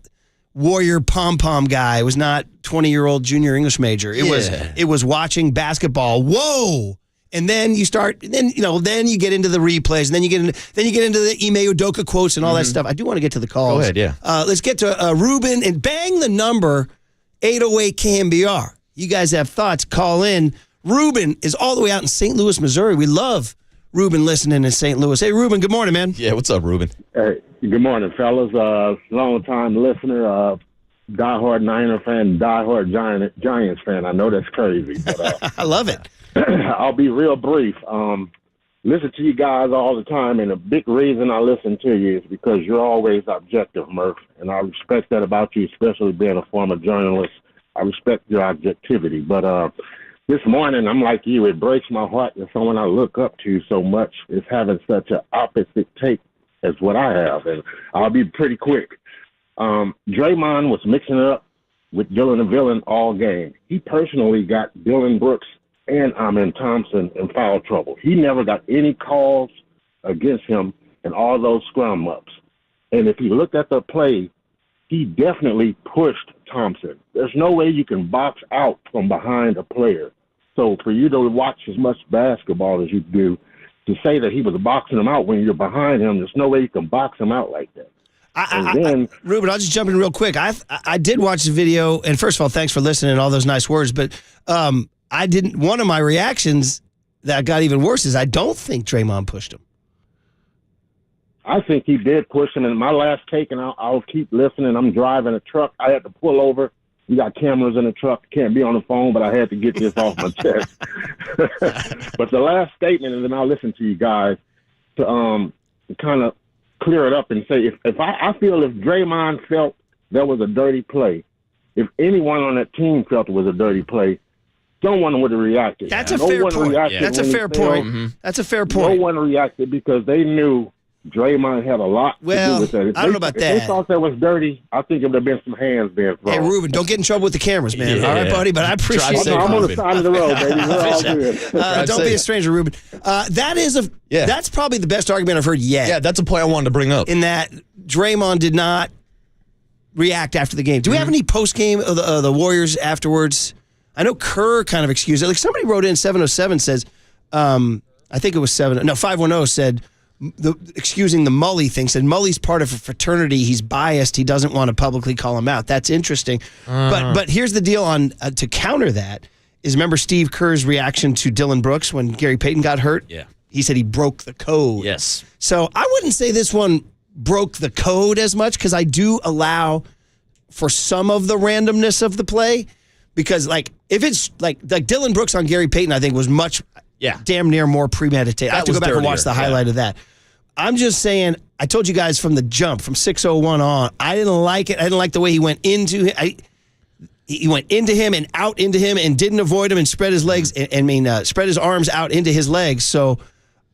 Warrior pom-pom guy. It was not 20-year-old junior English major. It was watching basketball. Whoa. And then you start, then you get into the replays, and then you get into the Ime Udoka quotes and all that stuff. I do want to get to the calls. Go ahead, yeah. Let's get to Ruben and bang the number 808 KNBR. You guys have thoughts? Call in. Ruben is all the way out in St. Louis, Missouri. We love Ruben listening in St. Louis. Hey, Ruben, good morning, man. Yeah, what's up, Ruben? Hey, good morning, fellas. Long-time listener, diehard Niner fan, diehard Giants fan. I know that's crazy, but I love it. I'll be real brief. Listen to you guys all the time, and a big reason I listen to you is because you're always objective, Murph, and I respect that about you, especially being a former journalist. I respect your objectivity, but this morning, I'm like you. It breaks my heart that someone I look up to so much is having such an opposite take as what I have, and I'll be pretty quick. Draymond was mixing it up with Dylan and Villain all game. He personally got Dylan Brooks and Amen Thompson in foul trouble. He never got any calls against him in all those scrum ups. And if you looked at the play, he definitely pushed Thompson. There's no way you can box out from behind a player. So for you to watch as much basketball as you do, to say that he was boxing him out when you're behind him, there's no way you can box him out like that. Ruben, I'll just jump in real quick. I did watch the video, and first of all, thanks for listening and all those nice words. But I didn't. One of my reactions that got even worse is I don't think Draymond pushed him. I think he did push him. And my last take, and I'll keep listening. I'm driving a truck. I had to pull over. We got cameras in the truck. Can't be on the phone, but I had to get this off my chest. But the last statement, and then I'll listen to you guys to kind of clear it up and say, if I feel if Draymond felt there was a dirty play, if anyone on that team felt it was a dirty play, someone would have reacted. That's a fair point. That's a fair point. That's a fair point. No one reacted because they knew Draymond had a lot to do with that. I don't know about that. If they thought that was dirty, I think it would have been some hands being thrown. Hey, Ruben, don't get in trouble with the cameras, man. All right, buddy, but I appreciate it. I'm on the side of the road, baby. We're all good. Don't be a stranger, Ruben. That's probably the best argument I've heard yet. Yeah, that's a point I wanted to bring up. In that Draymond did not react after the game. Do we have any post-game of the Warriors afterwards? I know Kerr kind of excused it. Like somebody wrote in 707 says, I think it was 510 said, excusing the Mully thing, said Mully's part of a fraternity. He's biased. He doesn't want to publicly call him out. That's interesting. But here's the deal on to counter that is remember Steve Kerr's reaction to Dylan Brooks when Gary Payton got hurt? Yeah. He said he broke the code. Yes. So I wouldn't say this one broke the code as much because I do allow for some of the randomness of the play because like if it's like Dylan Brooks on Gary Payton I think was much damn near more premeditated. I have to go back and watch the highlight of that. I'm just saying, I told you guys from the jump, from 6:01 on, I didn't like it. I didn't like the way he went into him. He went into him and out into him and didn't avoid him and spread his legs, spread his arms out into his legs. So,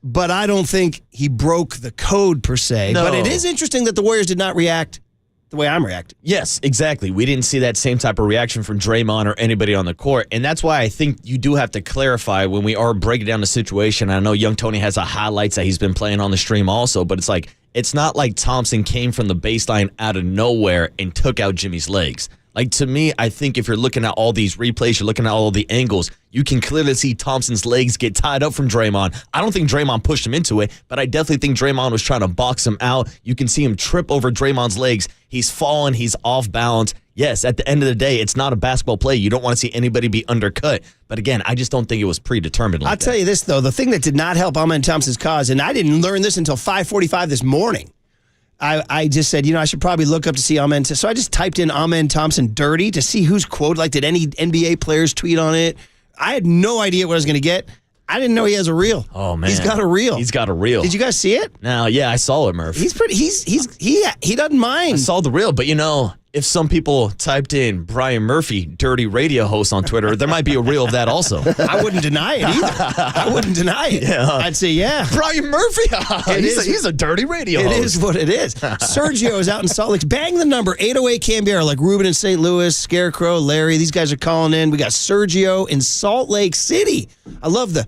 but I don't think he broke the code per se. No. But it is interesting that the Warriors did not react the way I'm reacting. Yes, exactly. We didn't see that same type of reaction from Draymond or anybody on the court. And that's why I think you do have to clarify when we are breaking down the situation. I know Young Tony has a highlights that he's been playing on the stream also, but it's like, it's not like Thompson came from the baseline out of nowhere and took out Jimmy's legs. Like, to me, I think if you're looking at all these replays, you're looking at all the angles, you can clearly see Thompson's legs get tied up from Draymond. I don't think Draymond pushed him into it, but I definitely think Draymond was trying to box him out. You can see him trip over Draymond's legs. He's fallen. He's off balance. Yes, at the end of the day, it's not a basketball play. You don't want to see anybody be undercut. But again, I just don't think it was predetermined like I'll tell you this, though. The thing that did not help Amen Thompson's cause, and I didn't learn this until 5:45 this morning, I just said, I should probably look up to see Amen. So I just typed in Amen Thompson dirty to see whose quote, like did any NBA players tweet on it? I had no idea what I was going to get. I didn't know he has a reel. Oh, man. He's got a reel. He's got a reel. Did you guys see it? No, yeah, I saw it, Murph. He doesn't mind. I saw the reel, but if some people typed in Brian Murphy, dirty radio host on Twitter, there might be a reel of that also. I wouldn't deny it either. I wouldn't deny it. Yeah. I'd say, yeah. Brian Murphy. He's a dirty radio host. It is what it is. Sergio is out in Salt Lake. Bang the number, 808 KNBR, like Ruben in St. Louis, Scarecrow, Larry. These guys are calling in. We got Sergio in Salt Lake City. I love the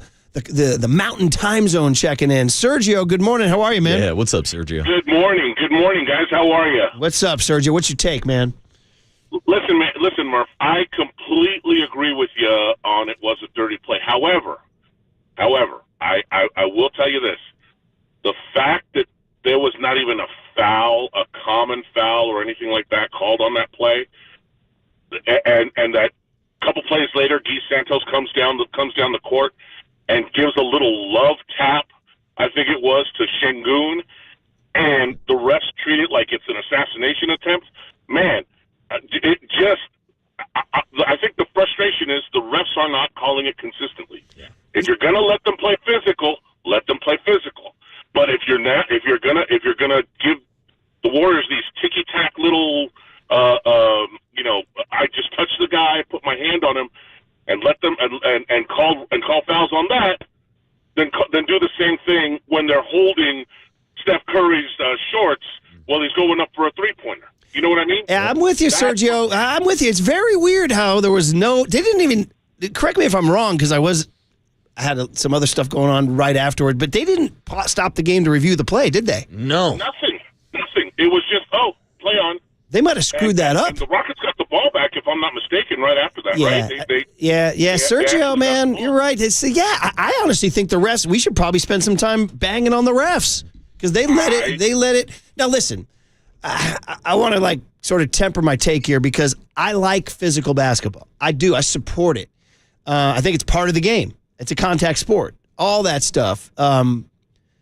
mountain time zone checking in. Sergio, good morning. How are you, man? Yeah, what's up, Sergio? Good morning. Good morning, guys. How are you? What's up, Sergio? What's your take, man? Listen, Murph. I completely agree with you on it was a dirty play. However, I will tell you this. The fact that there was not even a foul, a common foul or anything like that called on that play, and that a couple plays later, Guy Santos comes down the court and gives a little love tap, I think it was, to Şengün, and the refs treat it like it's an assassination attempt. Man, it just, I think the frustration is the refs are not calling it consistently. Yeah. If you're gonna let them play physical, let them play physical. But if you're gonna give the Warriors these ticky tack little, I just touched the guy, put my hand on him, and let them and call fouls on that, then do the same thing when they're holding Steph Curry's shorts while he's going up for a three-pointer. You know what I mean? Yeah, I'm with you, Sergio. I'm with you. It's very weird how there was they didn't even, correct me if I'm wrong, because I had some other stuff going on right afterward, but they didn't stop the game to review the play, did they? No. Nothing. It was just, play on. They might have screwed that up. And the Rockets got the ball back. I'm not mistaken, right after that, Yeah. right? Yeah. Sergio, man, you're right. I honestly think the refs, we should probably spend some time banging on the refs because they let it. Now, listen, I want to like sort of temper my take here because I like physical basketball. I do. I support it. I think it's part of the game. It's a contact sport. All that stuff.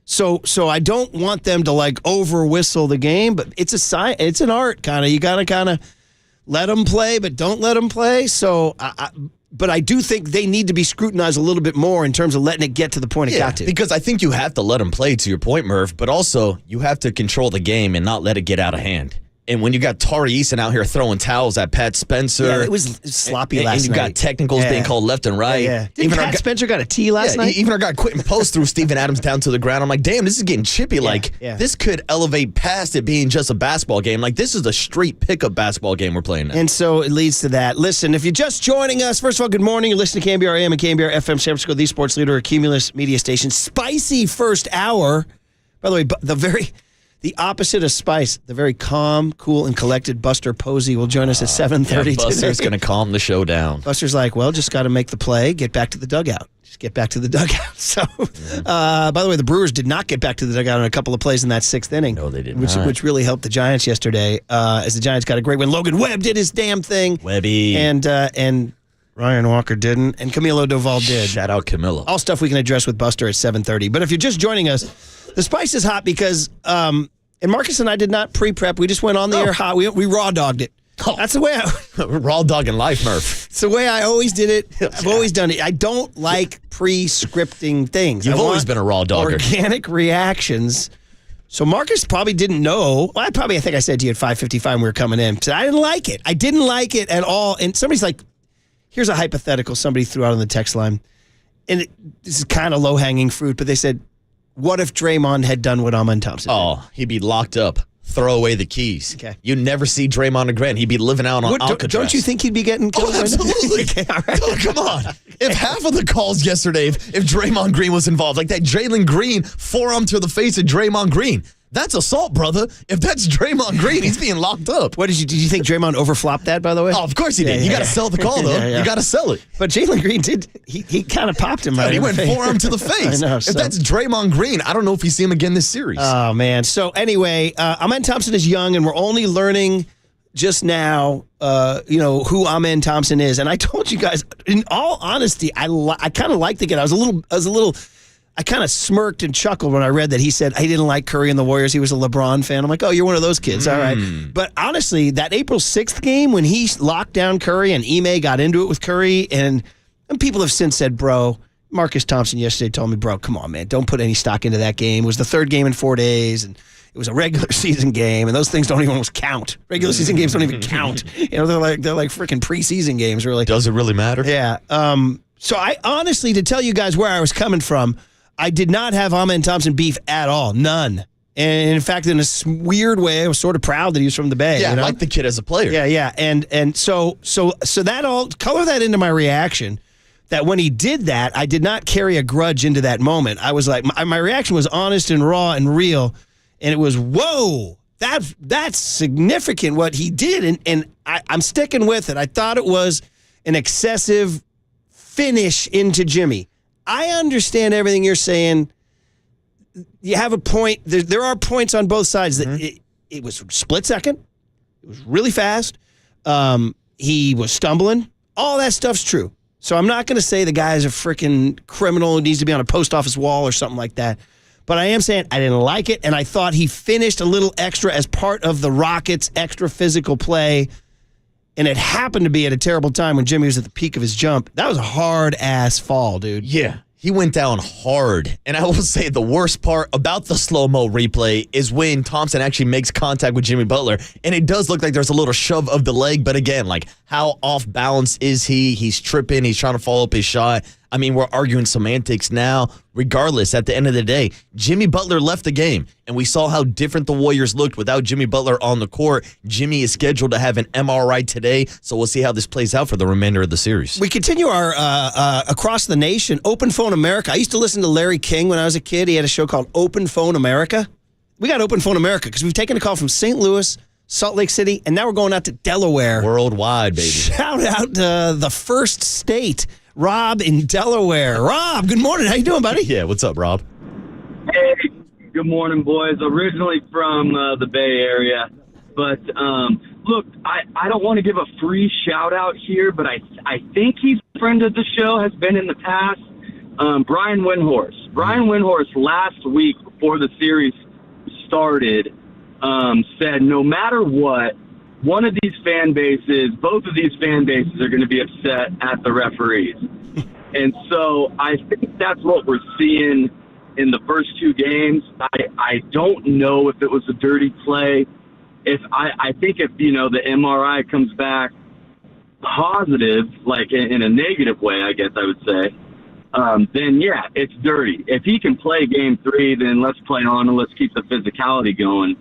So I don't want them to like over whistle the game, but it's it's an art kind of. You gotta kind of let them play, but don't let them play. So, but I do think they need to be scrutinized a little bit more in terms of letting it get to the point it got to. Because I think you have to let them play, to your point, Murph, but also you have to control the game and not let it get out of hand. And when you got Tari Eason out here throwing towels at Pat Spencer. Yeah, it was sloppy last night. And you got technicals being called left and right. Yeah. Even Pat Spencer got a T last night? Even our guy Quentin Post threw Steven Adams down to the ground. I'm like, damn, this is getting chippy. This could elevate past it being just a basketball game. Like, this is a straight pickup basketball game we're playing now. And so it leads to that. Listen, if you're just joining us, first of all, good morning. You're listening to KNBR AM and KNBR FM San Francisco, the sports leader, a Cumulus media station. Spicy first hour. By the way, the opposite of Spice, the very calm, cool, and collected Buster Posey will join us at 7:30 Buster's going to calm the show down. Buster's like, well, just got to make the play, get back to the dugout. Just get back to the dugout. So, by the way, the Brewers did not get back to the dugout on a couple of plays in that sixth inning. No, they did not. Which really helped the Giants yesterday, as the Giants got a great win. Logan Webb did his damn thing. Webby. And Ryan Walker didn't, and Camilo Doval did. Shout out Camilo. All stuff we can address with Buster at 7:30. But if you're just joining us, the Spice is hot because, and Marcus and I did not pre-prep. We just went on the air hot. We raw dogged it. That's the way raw dogging life, Murph. It's the way I always did it. I've always done it. I don't like pre-scripting things. You've always been a raw dogger. Organic reactions. So Marcus probably didn't know. Well, I think I said to you at 5:55 when we were coming in. So I didn't like it. I didn't like it at all. And somebody's like, here's a hypothetical somebody threw out on the text line. And this is kind of low-hanging fruit, but they said, what if Draymond had done what Amen Thompson did? Oh, he'd be locked up. Throw away the keys. Okay. You'd never see Draymond again. He'd be living out on Alcatraz. Don't you think he'd be getting killed? Oh, absolutely. Okay, all right. Oh, come on. If half of the calls yesterday, if Draymond Green was involved, like that Jalen Green forearm to the face of Draymond Green, that's assault, brother. If that's Draymond Green, he's being locked up. Did you think Draymond overflopped that, by the way? Oh, of course he did. You got to sell the call, though. You got to sell it. But Jalen Green did. He kind of popped him right. He went forearm to the face. I know. If that's Draymond Green, I don't know if we see him again this series. Oh, man. So anyway, Amen Thompson is young, and we're only learning just now, who Amen Thompson is. And I told you guys, in all honesty, I kind of liked the kid. I kind of smirked and chuckled when I read that he said he didn't like Curry and the Warriors. He was a LeBron fan. I'm like, oh, you're one of those kids. All right. But honestly, that April 6th game when he locked down Curry and Ime got into it with Curry, and people have since said, bro, Marcus Thompson yesterday told me, bro, come on, man, don't put any stock into that game. It was the third game in 4 days, and it was a regular season game, and those things don't even almost count. Regular season games don't even count. They're like freaking preseason games, really. Does it really matter? Yeah. So I honestly, to tell you guys where I was coming from, I did not have Amen Thompson beef at all. None. And in fact, in a weird way, I was sort of proud that he was from the Bay. Yeah, I like the kid as a player. Yeah. And so that all, color that into my reaction, that when he did that, I did not carry a grudge into that moment. I was like, my reaction was honest and raw and real. And it was, whoa, that's significant what he did. And I'm sticking with it. I thought it was an excessive finish into Jimmy. I understand everything you're saying. You have a point. There are points on both sides. That it was split second. It was really fast. He was stumbling. All that stuff's true. So I'm not going to say the guy's a freaking criminal who needs to be on a post office wall or something like that. But I am saying I didn't like it, and I thought he finished a little extra as part of the Rockets' extra physical play. And it happened to be at a terrible time when Jimmy was at the peak of his jump. That was a hard-ass fall, dude. Yeah, he went down hard. And I will say the worst part about the slow-mo replay is when Thompson actually makes contact with Jimmy Butler. And it does look like there's a little shove of the leg. But again, like, how off balance is he? He's tripping. He's trying to follow up his shot. I mean, we're arguing semantics now. Regardless, at the end of the day, Jimmy Butler left the game, and we saw how different the Warriors looked without Jimmy Butler on the court. Jimmy is scheduled to have an MRI today, so we'll see how this plays out for the remainder of the series. We continue our Across the Nation, Open Phone America. I used to listen to Larry King when I was a kid. He had a show called Open Phone America. We got Open Phone America because we've taken a call from St. Louis, Salt Lake City, and now we're going out to Delaware. Worldwide, baby. Shout out to the first state, Rob in Delaware. Rob, good morning. How you doing, buddy? Yeah, what's up, Rob? Hey, good morning, boys. Originally from the Bay Area, but look, I don't want to give a free shout out here, but I think he's a friend of the show, has been in the past. Brian Windhorst. Brian Windhorst last week before the series started said no matter what, one of these fan bases, both of these fan bases are going to be upset at the referees. And so I think that's what we're seeing in the first two games. I don't know if it was a dirty play. I think if, the MRI comes back positive, like in a negative way, I guess I would say, then yeah, it's dirty. If he can play game 3, then let's play on and let's keep the physicality going.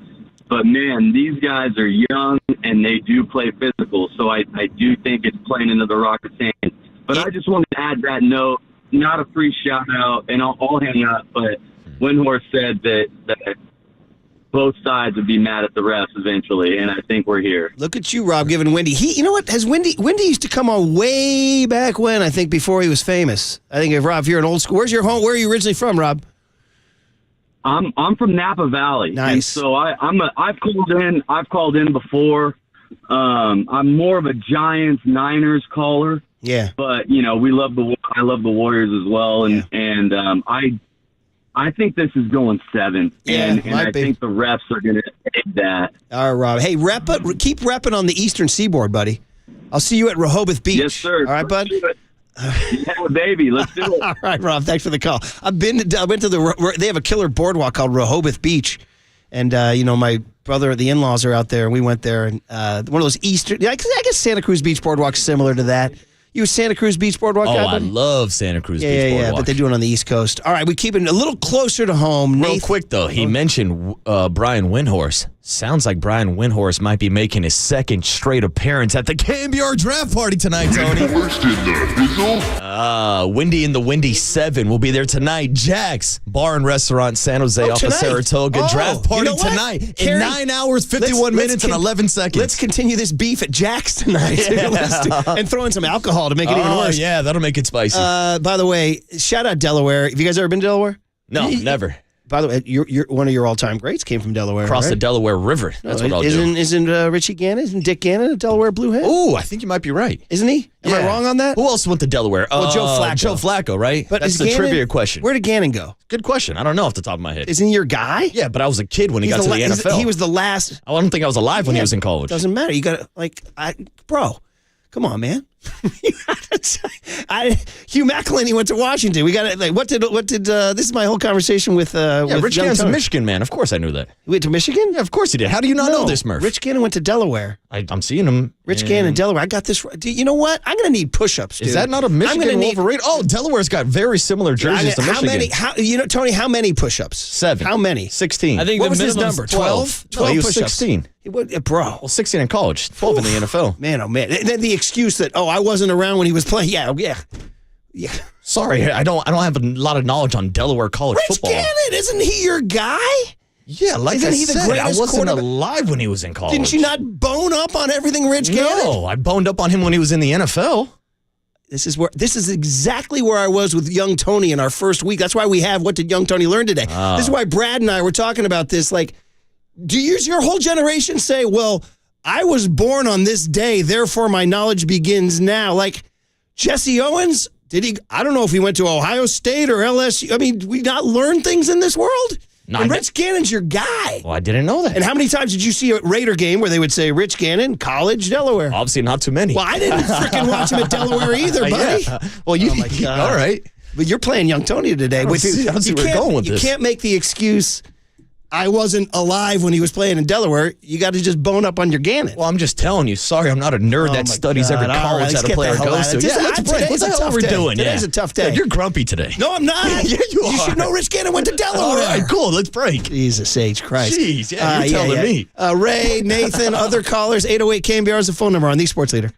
But man, these guys are young and they do play physical. So I do think it's playing into the Rockets' hands. But I just wanted to add that note, not a free shout out, and I'll hang up, but Windhorst said that both sides would be mad at the refs eventually, and I think we're here. Look at you, Rob, giving Wendy. You know what? Wendy used to come on way back when, I think, before he was famous. I think, Rob, if you're an old school, where's your home? Where are you originally from, Rob? I'm from Napa Valley. Nice. And so I've called in before. I'm more of a Giants Niners caller. Yeah. But I love the Warriors as well, and I think this is going 7. Yeah, and I think the refs are going to take that. All right, Rob. Hey, keep repping on the Eastern Seaboard, buddy. I'll see you at Rehoboth Beach. Yes, sir. All right, bud? Yeah, baby. Let's do it. All right, Rob. Thanks for the call. I went to they have a killer boardwalk called Rehoboth Beach. And, my brother, the in-laws are out there, and we went there. And one of those Eastern, I guess Santa Cruz Beach boardwalk's similar to that. You a Santa Cruz Beach boardwalk guy? I love Santa Cruz Beach boardwalk. Yeah, but they do it on the East Coast. All right, we keep it a little closer to home. Real quick, though, he mentioned Brian Windhorst. Sounds like Brian Windhorst might be making his second straight appearance at the KNBR draft party tonight, Tony. Windy in the Windy 7 will be there tonight. Jack's Bar and Restaurant, San Jose, off of Saratoga. Draft party tonight in 9 hours, 51 minutes, and 11 seconds. Let's continue this beef at Jack's tonight. And throw in some alcohol to make it even worse. Yeah, that'll make it spicy. By the way, shout out Delaware. Have you guys ever been to Delaware? No, never. By the way, you're one of your all-time greats came from Delaware. Across the Delaware River. That's what I'll do. Isn't Richie Gannon, isn't Dick Gannon a Delaware Bluehead? Oh, I think you might be right. Isn't he? Am I wrong on that? Who else went to Delaware? Well, Joe Flacco. Joe Flacco, right? But that's the trivia question. Where did Gannon go? Good question. I don't know off the top of my head. Isn't he your guy? Yeah, but I was a kid when he got to the NFL. He was the last. I don't think I was alive when he was in college. Doesn't matter. You got to, bro, come on, man. Hugh McElhinney went to Washington. We got to what did this is my whole conversation with Rich Gannon's a Michigan man. Of course I knew that. He went to Michigan? Yeah, of course he did. How do you not know this, Murph? Rich Gannon went to Delaware. I'm seeing him. Rich Gannon, Delaware. I got this. You know what? I'm going to need push-ups, dude. Is that not a Michigan Wolverine? Oh, Delaware's got very similar jerseys to Michigan. Tony, how many push-ups? 7. How many? 16. I think what was his number? 12? 12 he was push-ups. 16. Bro. Well, 16 in college, 12 in the NFL. Man, oh, man. And then the excuse that, I wasn't around when he was playing. Yeah. Sorry, I don't have a lot of knowledge on Delaware college football. Rich Gannon, isn't he your guy? Yeah, like I said, I wasn't alive when he was in college. Didn't you not bone up on everything Rich Gannon? No, I boned up on him when he was in the NFL. This is exactly where I was with young Tony in our first week. That's why we have What Did Young Tony Learn Today? This is why Brad and I were talking about this. Like, do your whole generation say, well, I was born on this day, therefore my knowledge begins now? Like, Jesse Owens, I don't know if he went to Ohio State or LSU. I mean, we not learn things in this world? No, and Rich Gannon's your guy. Well, I didn't know that. And how many times did you see a Raider game where they would say, Rich Gannon, college, Delaware? Obviously not too many. Well, I didn't freaking watch him at Delaware either, buddy. Yeah. Well, oh my God. All right. But you're playing young Tony today. I don't see where we're going with this. You can't make the excuse, I wasn't alive when he was playing in Delaware. You got to just bone up on your Gannon. Well, I'm just telling you. Sorry, I'm not a nerd that studies every college that a player goes to. Yeah, let's break. What the hell are we doing? Today's a tough day. You're grumpy today. No, I'm not. Yeah, you are. You should know Rich Gannon went to Delaware. All right, cool. Let's break. Jesus H. Christ. Jeez, yeah, you're telling me. Ray, Nathan, other callers, 808 KNBR is the phone number on the Sports Leader.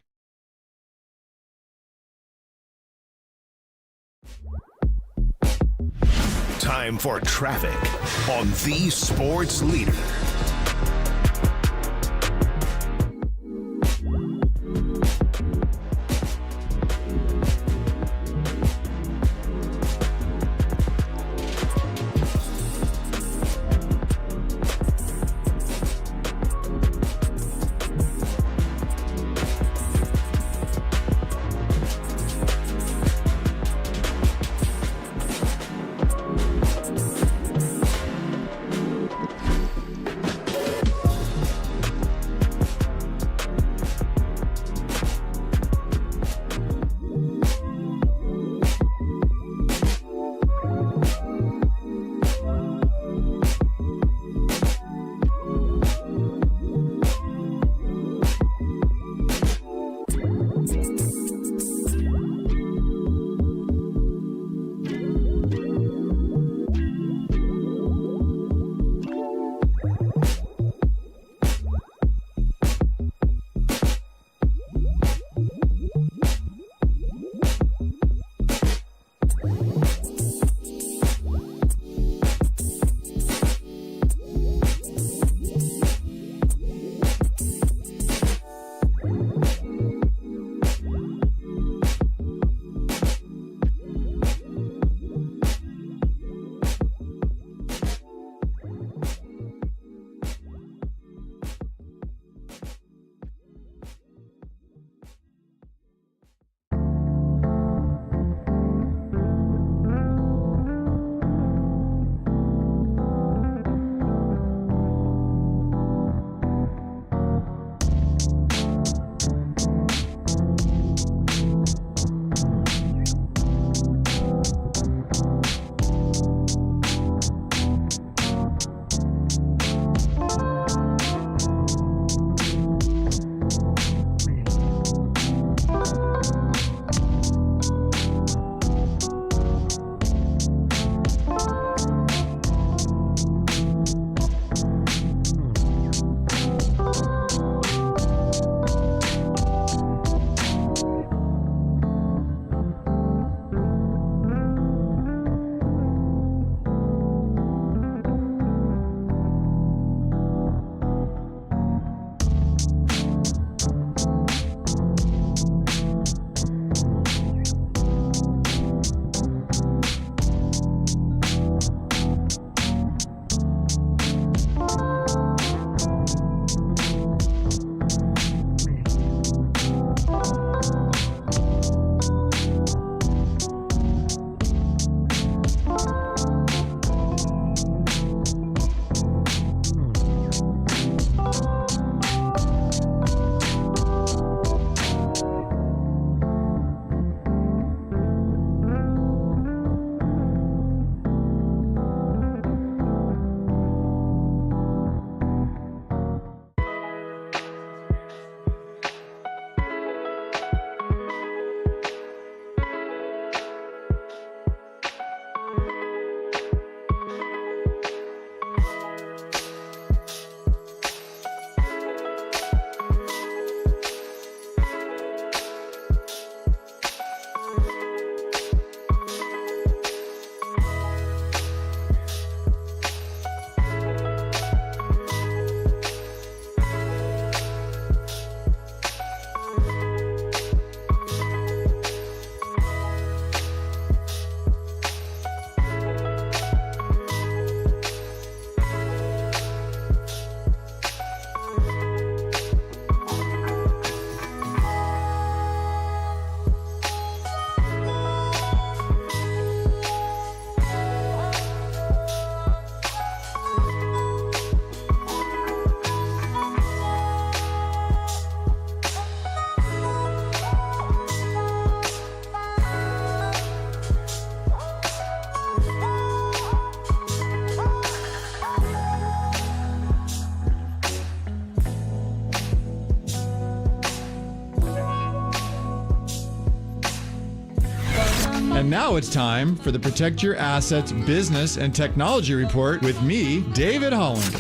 Time for traffic on the Sports Leader. And now it's time for the Protect Your Assets Business and Technology Report with me, David Hollander.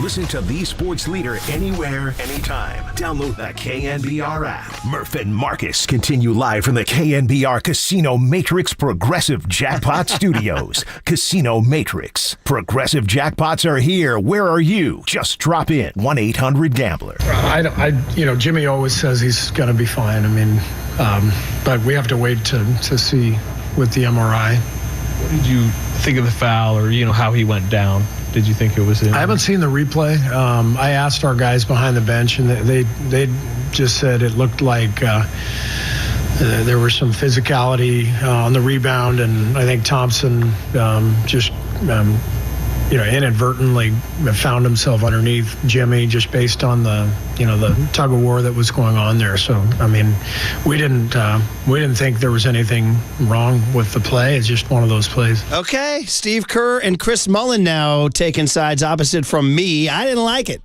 Listen to the sports leader anywhere, anytime. Download the KNBR app. Murph and Marcus continue live from the KNBR Casino Matrix Progressive Jackpot Studios. Casino Matrix. Progressive jackpots are here. Where are you? Just drop in. 1-800-GAMBLER. Jimmy always says he's going to be fine. I mean, but we have to wait to see with the MRI. What did you think of the foul, or how he went down? Did you think it was in? I haven't seen the replay. I asked our guys behind the bench, and they just said it looked like there was some physicality on the rebound, and I think Thompson inadvertently found himself underneath Jimmy just based on the tug of war that was going on there. So I mean, we didn't think there was anything wrong with the play. It's just one of those plays. Okay, Steve Kerr and Chris Mullen now taking sides opposite from me. I didn't like it.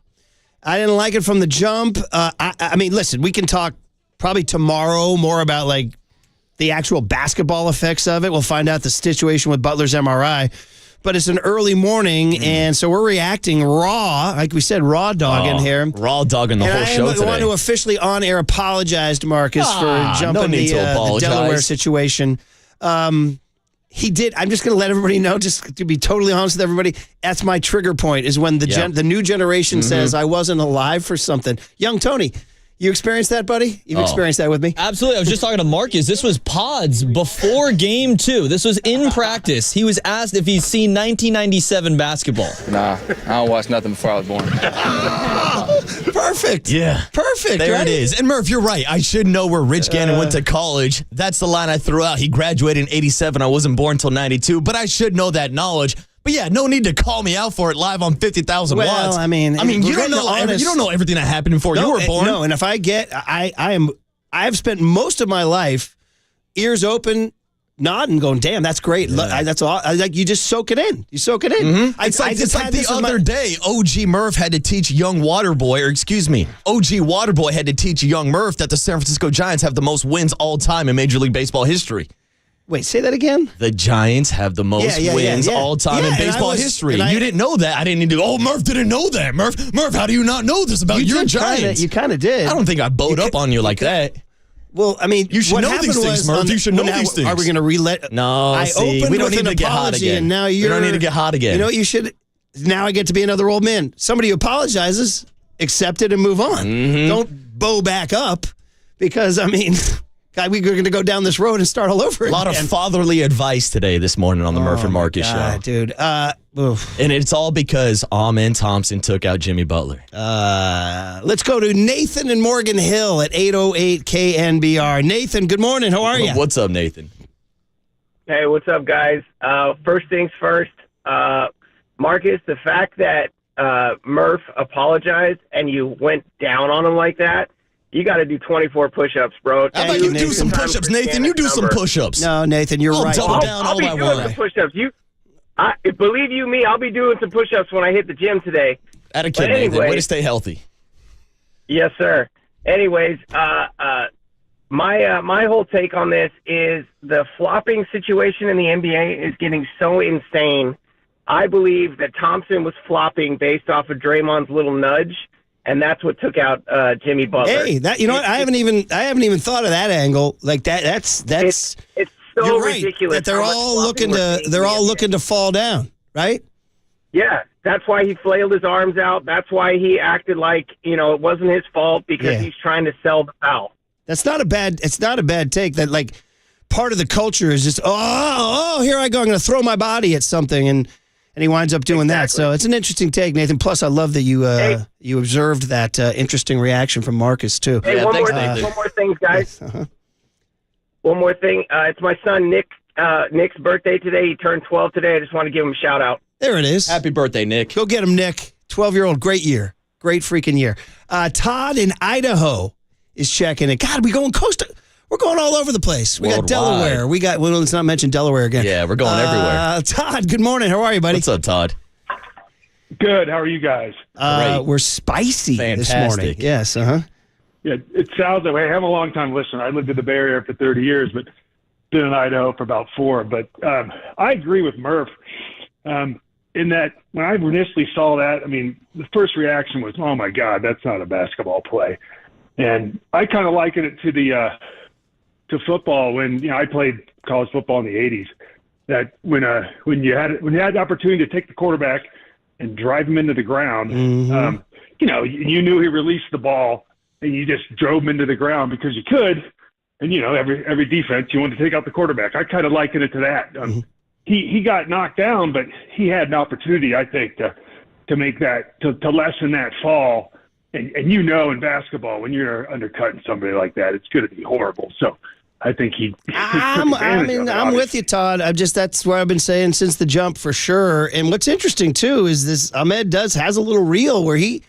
I didn't like it from the jump. I mean, listen, we can talk probably tomorrow more about like the actual basketball effects of it. We'll find out the situation with Butler's MRI. But it's an early morning, and so we're reacting raw, like we said, raw dogging here. Raw dogging the whole show today. I want to officially on air apologize to Marcus for jumping the Delaware situation. He did. I'm just going to let everybody know, just to be totally honest with everybody, that's my trigger point, is when the new generation says I wasn't alive for something. Young Tony, you experienced that, buddy? You've experienced that with me? Absolutely. I was just talking to Marcus. This was pods before game 2. This was in practice. He was asked if he's seen 1997 basketball. Nah, I don't watch nothing before I was born. Perfect. Yeah. Perfect. There right? it is. And Murph, you're right. I should know where Rich Gannon went to college. That's the line I threw out. He graduated in 87. I wasn't born until 92, but I should know that knowledge. But yeah, no need to call me out for it live on 50,000 watts. Well, I mean, you don't know everything that happened before you were born. No, and if I've spent most of my life ears open, nodding, going, "Damn, that's great." Yeah. That's all. Like you just soak it in. You soak it in. Mm-hmm. It's like the other day, OG Murph had to teach young Waterboy, OG Waterboy had to teach young Murph that the San Francisco Giants have the most wins all time in Major League Baseball history. Wait, say that again? The Giants have the most wins all time in baseball history. You didn't know that. I didn't need to Murph didn't know that. Murph, how do you not know this about your Giants? You kind of did. I don't think I bowed up on you like that. Well, I mean, you should know these things, Murph. You should know these things. Are we going to relet? No, we don't need to get hot again. And now we don't need to get hot again. You know what you should? Now I get to be another old man. Somebody who apologizes, accept it, and move on. Mm-hmm. Don't bow back up, because, I mean... God, we're going to go down this road and start all over again. A lot of fatherly advice today, this morning on the Murph and Marcus show. Dude. And it's all because Amen Thompson took out Jimmy Butler. Let's go to Nathan in Morgan Hill at 808 KNBR. Nathan, good morning. How are you? What's up, Nathan? Hey, what's up, guys? First things first, Marcus, the fact that Murph apologized and you went down on him like that, you got to do 24 push-ups, bro. How about you do some push-ups, Nathan? You do some push-ups. No, Nathan, you're right. I'll be doing some push-ups. Believe you me, I'll be doing some push-ups when I hit the gym today. Atta kid, Nathan. Way to stay healthy. Yes, sir. Anyways, my whole take on this is the flopping situation in the NBA is getting so insane. I believe that Thompson was flopping based off of Draymond's little nudge. And that's what took out Jimmy Butler. Hey, I haven't even thought of that angle. Like that. That's it's so you're right. ridiculous. That they're all looking to fall down, right? Yeah, that's why he flailed his arms out. That's why he acted like, it wasn't his fault because he's trying to sell the foul. It's not a bad take that, like, part of the culture is just, here I go. I'm going to throw my body at something. And he winds up doing that. So it's an interesting take, Nathan. Plus, I love that you observed that interesting reaction from Marcus, too. Hey, one more thing, guys. One more thing. It's my son, Nick's birthday today. He turned 12 today. I just want to give him a shout-out. There it is. Happy birthday, Nick. Go get him, Nick. 12-year-old, great year. Great freaking year. Todd in Idaho is checking it. God, we're going all over the place. We got Delaware. Let's not mention Delaware again. Yeah, we're going everywhere. Todd, good morning. How are you, buddy? What's up, Todd? Good. How are you guys? We're spicy this morning. Yes, Yeah, it sounds that way. I'm a long-time listener. I lived in the Bay Area for 30 years, but been in Idaho for about 4. But I agree with Murph in that when I initially saw that, the first reaction was, oh, my God, that's not a basketball play. And I kind of liken it to football when I played college football in the 80s. That when you had the opportunity to take the quarterback and drive him into the ground, you knew he released the ball and you just drove him into the ground because you could. And every defense you want to take out the quarterback. I kind of liken it to that. He got knocked down, but he had an opportunity, I think, to make that to lessen that fall. And in basketball, when you're undercutting somebody like that, it's going to be horrible. So I think I'm with you, Todd. That's where I've been saying since the jump for sure. And what's interesting too is this Ahmed has a little reel where he,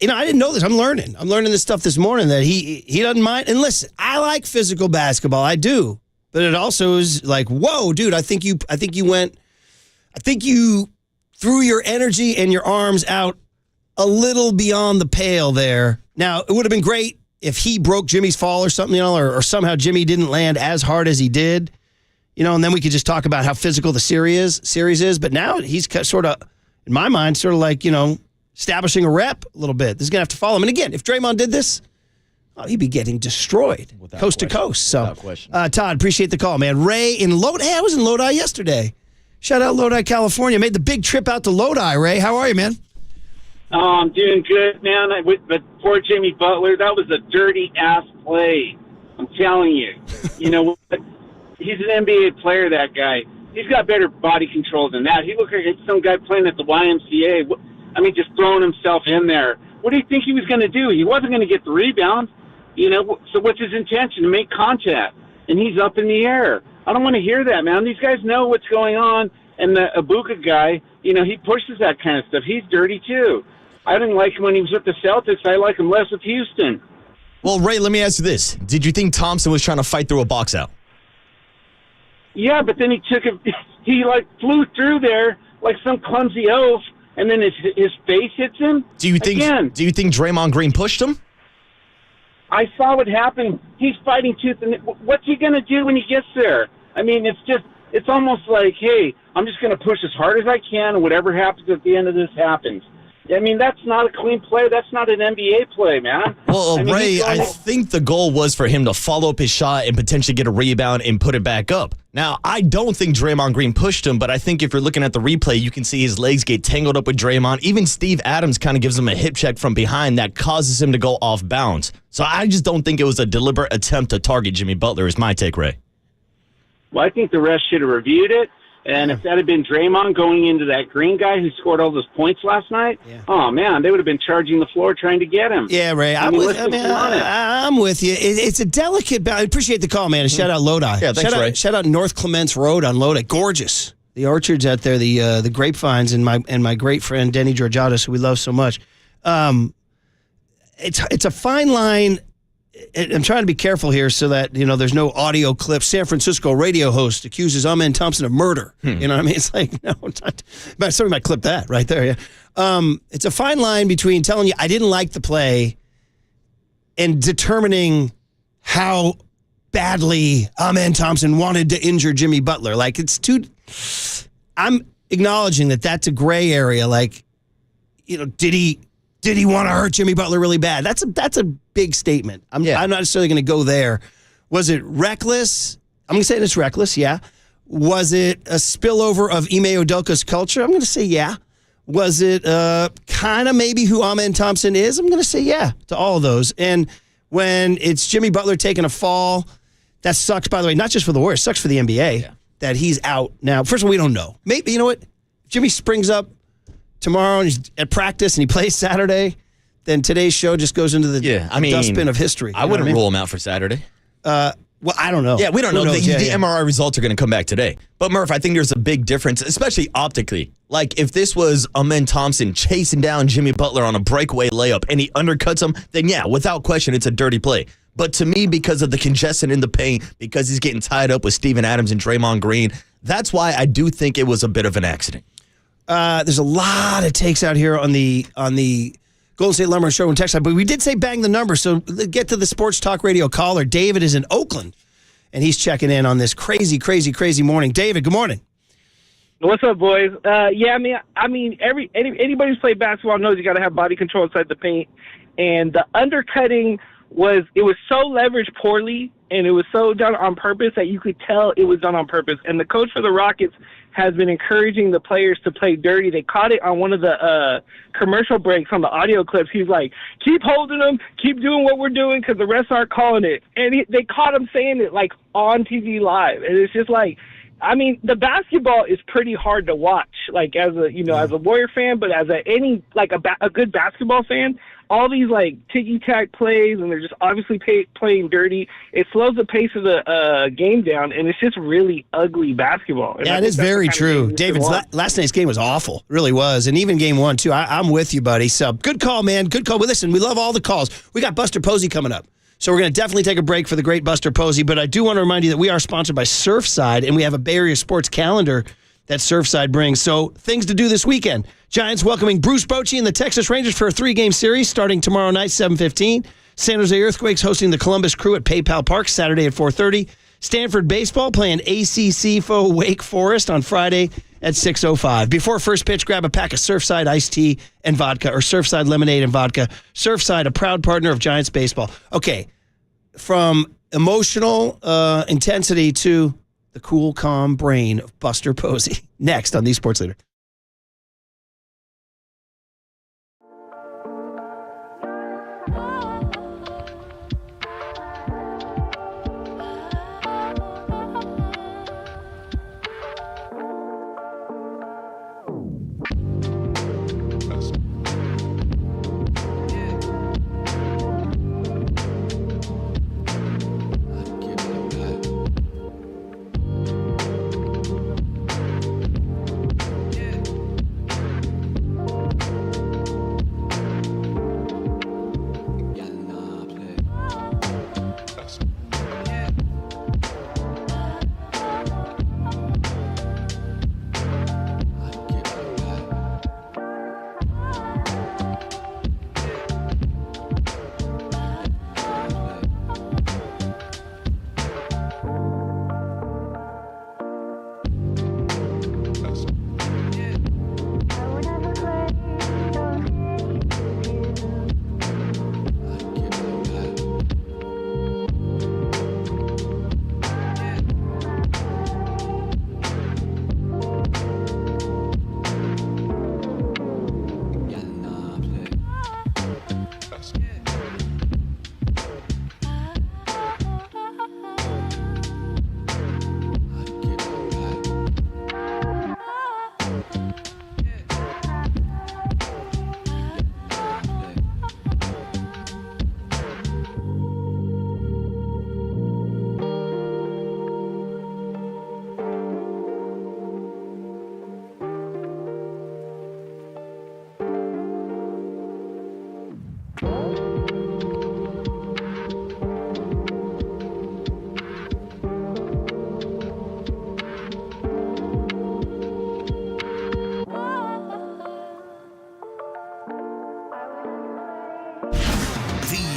I didn't know this. I'm learning this stuff this morning that he doesn't mind. And listen, I like physical basketball. I do, but it also is like, whoa, dude. I think you threw your energy and your arms out a little beyond the pale there. Now, it would have been great if he broke Jimmy's fall or something, or somehow Jimmy didn't land as hard as he did, and then we could just talk about how physical the series is. But now he's sort of, in my mind, sort of like, establishing a rep a little bit. This is going to have to follow him. And again, if Draymond did this, he'd be getting destroyed coast to coast. So, Todd, appreciate the call, man. Ray in Lodi. Hey, I was in Lodi yesterday. Shout out Lodi, California. Made the big trip out to Lodi, Ray. How are you, man? I'm doing good, man. But poor Jimmy Butler, that was a dirty-ass play. I'm telling you. You know what? He's an NBA player, that guy. He's got better body control than that. He looked like some guy playing at the YMCA. Just throwing himself in there. What do you think he was going to do? He wasn't going to get the rebound. So what's his intention? To make contact. And he's up in the air. I don't want to hear that, man. These guys know what's going on. And the Ibuka guy, he pushes that kind of stuff. He's dirty, too. I didn't like him when he was with the Celtics. I like him less with Houston. Well, Ray, let me ask you this. Did you think Thompson was trying to fight through a box out? Yeah, but then he flew through there like some clumsy oaf, and then his face hits him. Do you think Draymond Green pushed him? I saw what happened. He's fighting tooth and what's he going to do when he gets there? It's almost like, hey, I'm just going to push as hard as I can, and whatever happens at the end of this happens. That's not a clean play. That's not an NBA play, man. Well, Ray, I think the goal was for him to follow up his shot and potentially get a rebound and put it back up. Now, I don't think Draymond Green pushed him, but I think if you're looking at the replay, you can see his legs get tangled up with Draymond. Even Steve Adams kind of gives him a hip check from behind that causes him to go off bounds. So I just don't think it was a deliberate attempt to target Jimmy Butler is my take, Ray. Well, I think the refs should have reviewed it. And if that had been Draymond going into that Green guy who scored all those points last night, oh, man, they would have been charging the floor trying to get him. Yeah, Ray, I'm with you. It's a delicate balance. I appreciate the call, man. Shout out Lodi. Yeah, thanks, Ray. Shout out North Clements Road on Lodi. Gorgeous. The orchards out there, the grapevines, and my great friend Denny Georgiadis, who we love so much. It's a fine line. I'm trying to be careful here so that, there's no audio clips. San Francisco radio host accuses Ahmed Thompson of murder. You know what I mean? It's like, no, somebody might clip that right there. Yeah. It's a fine line between telling you I didn't like the play and determining how badly Ahmed Thompson wanted to injure Jimmy Butler. Like, I'm acknowledging that that's a gray area. Like, did he want to hurt Jimmy Butler really bad? That's a big statement. I'm not necessarily going to go there. Was it reckless? I'm going to say it's reckless, yeah. Was it a spillover of Ime Udoka's culture? I'm going to say yeah. Was it kind of maybe who Amen Thompson is? I'm going to say yeah to all of those. And when it's Jimmy Butler taking a fall, that sucks, by the way, not just for the Warriors, sucks for the NBA that he's out now. First of all, we don't know. Maybe, you know what? If Jimmy springs up tomorrow and he's at practice and he plays Saturday, then today's show just goes into the dustbin of history. I wouldn't rule him out for Saturday. Well, I don't know. Yeah, we don't know. Knows? The MRI results are going to come back today. But, Murph, I think there's a big difference, especially optically. Like, if this was Amen Thompson chasing down Jimmy Butler on a breakaway layup and he undercuts him, then, yeah, without question, it's a dirty play. But to me, because of the congestion in the paint, because he's getting tied up with Steven Adams and Draymond Green, that's why I do think it was a bit of an accident. There's a lot of takes out here on the Golden State Lumber Show and text line, but we did say bang the number, so get to the Sports Talk Radio caller. David is in Oakland, and he's checking in on this crazy morning. David, good morning. What's up, boys? Anybody who's played basketball knows you got to have body control inside the paint, and the undercutting was so leveraged poorly, and it was so done on purpose that you could tell it was done on purpose. And the coach for the Rockets has been encouraging the players to play dirty. They caught it on one of the commercial breaks on the audio clips. He's like, keep holding them, keep doing what we're doing because the refs aren't calling it. And they caught him saying it like on TV live. And it's just like, the basketball is pretty hard to watch, like as a Warrior fan, but as a good basketball fan, all these like ticky-tack plays, and they're just obviously playing dirty. It slows the pace of the game down, and it's just really ugly basketball. And yeah, it is very true. David's last night's game was awful. It really was. And even game one, too. I'm with you, buddy. So good call, man. Good call. But listen, we love all the calls. We got Buster Posey coming up. So we're going to definitely take a break for the great Buster Posey. But I do want to remind you that we are sponsored by Surfside, and we have a Bay Area sports calendar that Surfside brings. So things to do this weekend. Giants welcoming Bruce Bochy and the Texas Rangers for a 3-game series starting tomorrow night, 7:15. San Jose Earthquakes hosting the Columbus Crew at PayPal Park Saturday at 4:30. Stanford baseball playing ACC foe Wake Forest on Friday at 6:05. Before first pitch, grab a pack of Surfside iced tea and vodka or Surfside lemonade and vodka. Surfside, a proud partner of Giants baseball. Okay, from emotional intensity to the cool, calm brain of Buster Posey. Next on the Sports Leader.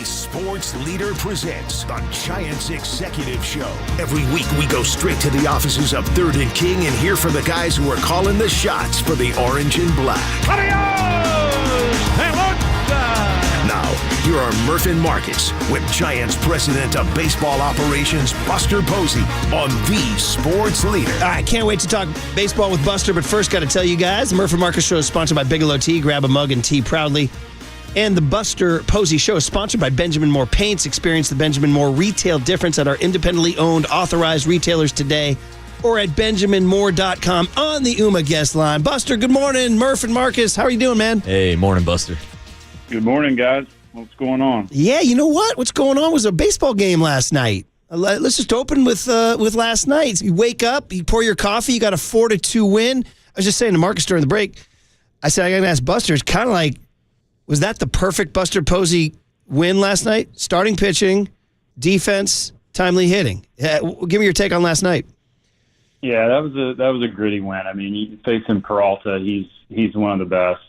Sports Leader presents the Giants Executive Show. Every week we go straight to the offices of 3rd and King and hear from the guys who are calling the shots for the orange and black. Adios! Hey, look! Now, here are Murph and Marcus with Giants President of Baseball Operations, Buster Posey, on the Sports Leader. All right, can't wait to talk baseball with Buster, but first got to tell you guys, the Murph and Marcus Show is sponsored by Bigelow Tea. Grab a mug and tea proudly. And the Buster Posey Show is sponsored by Benjamin Moore Paints. Experience the Benjamin Moore retail difference at our independently owned, authorized retailers today or at benjaminmoore.com on the UMA guest line. Buster, good morning. Murph and Marcus, how are you doing, man? Hey, morning, Buster. Good morning, guys. What's going on? Yeah, you know what? What's going on was a baseball game last night. Let's just open with last night. You wake up, you pour your coffee, you got a 4-2 win. I was just saying to Marcus during the break, I said, I got to ask Buster, it's kind of like, was that the perfect Buster Posey win last night? Starting pitching, defense, timely hitting. Give me your take on last night. Yeah, that was a gritty win. I mean, you facing Peralta, he's one of the best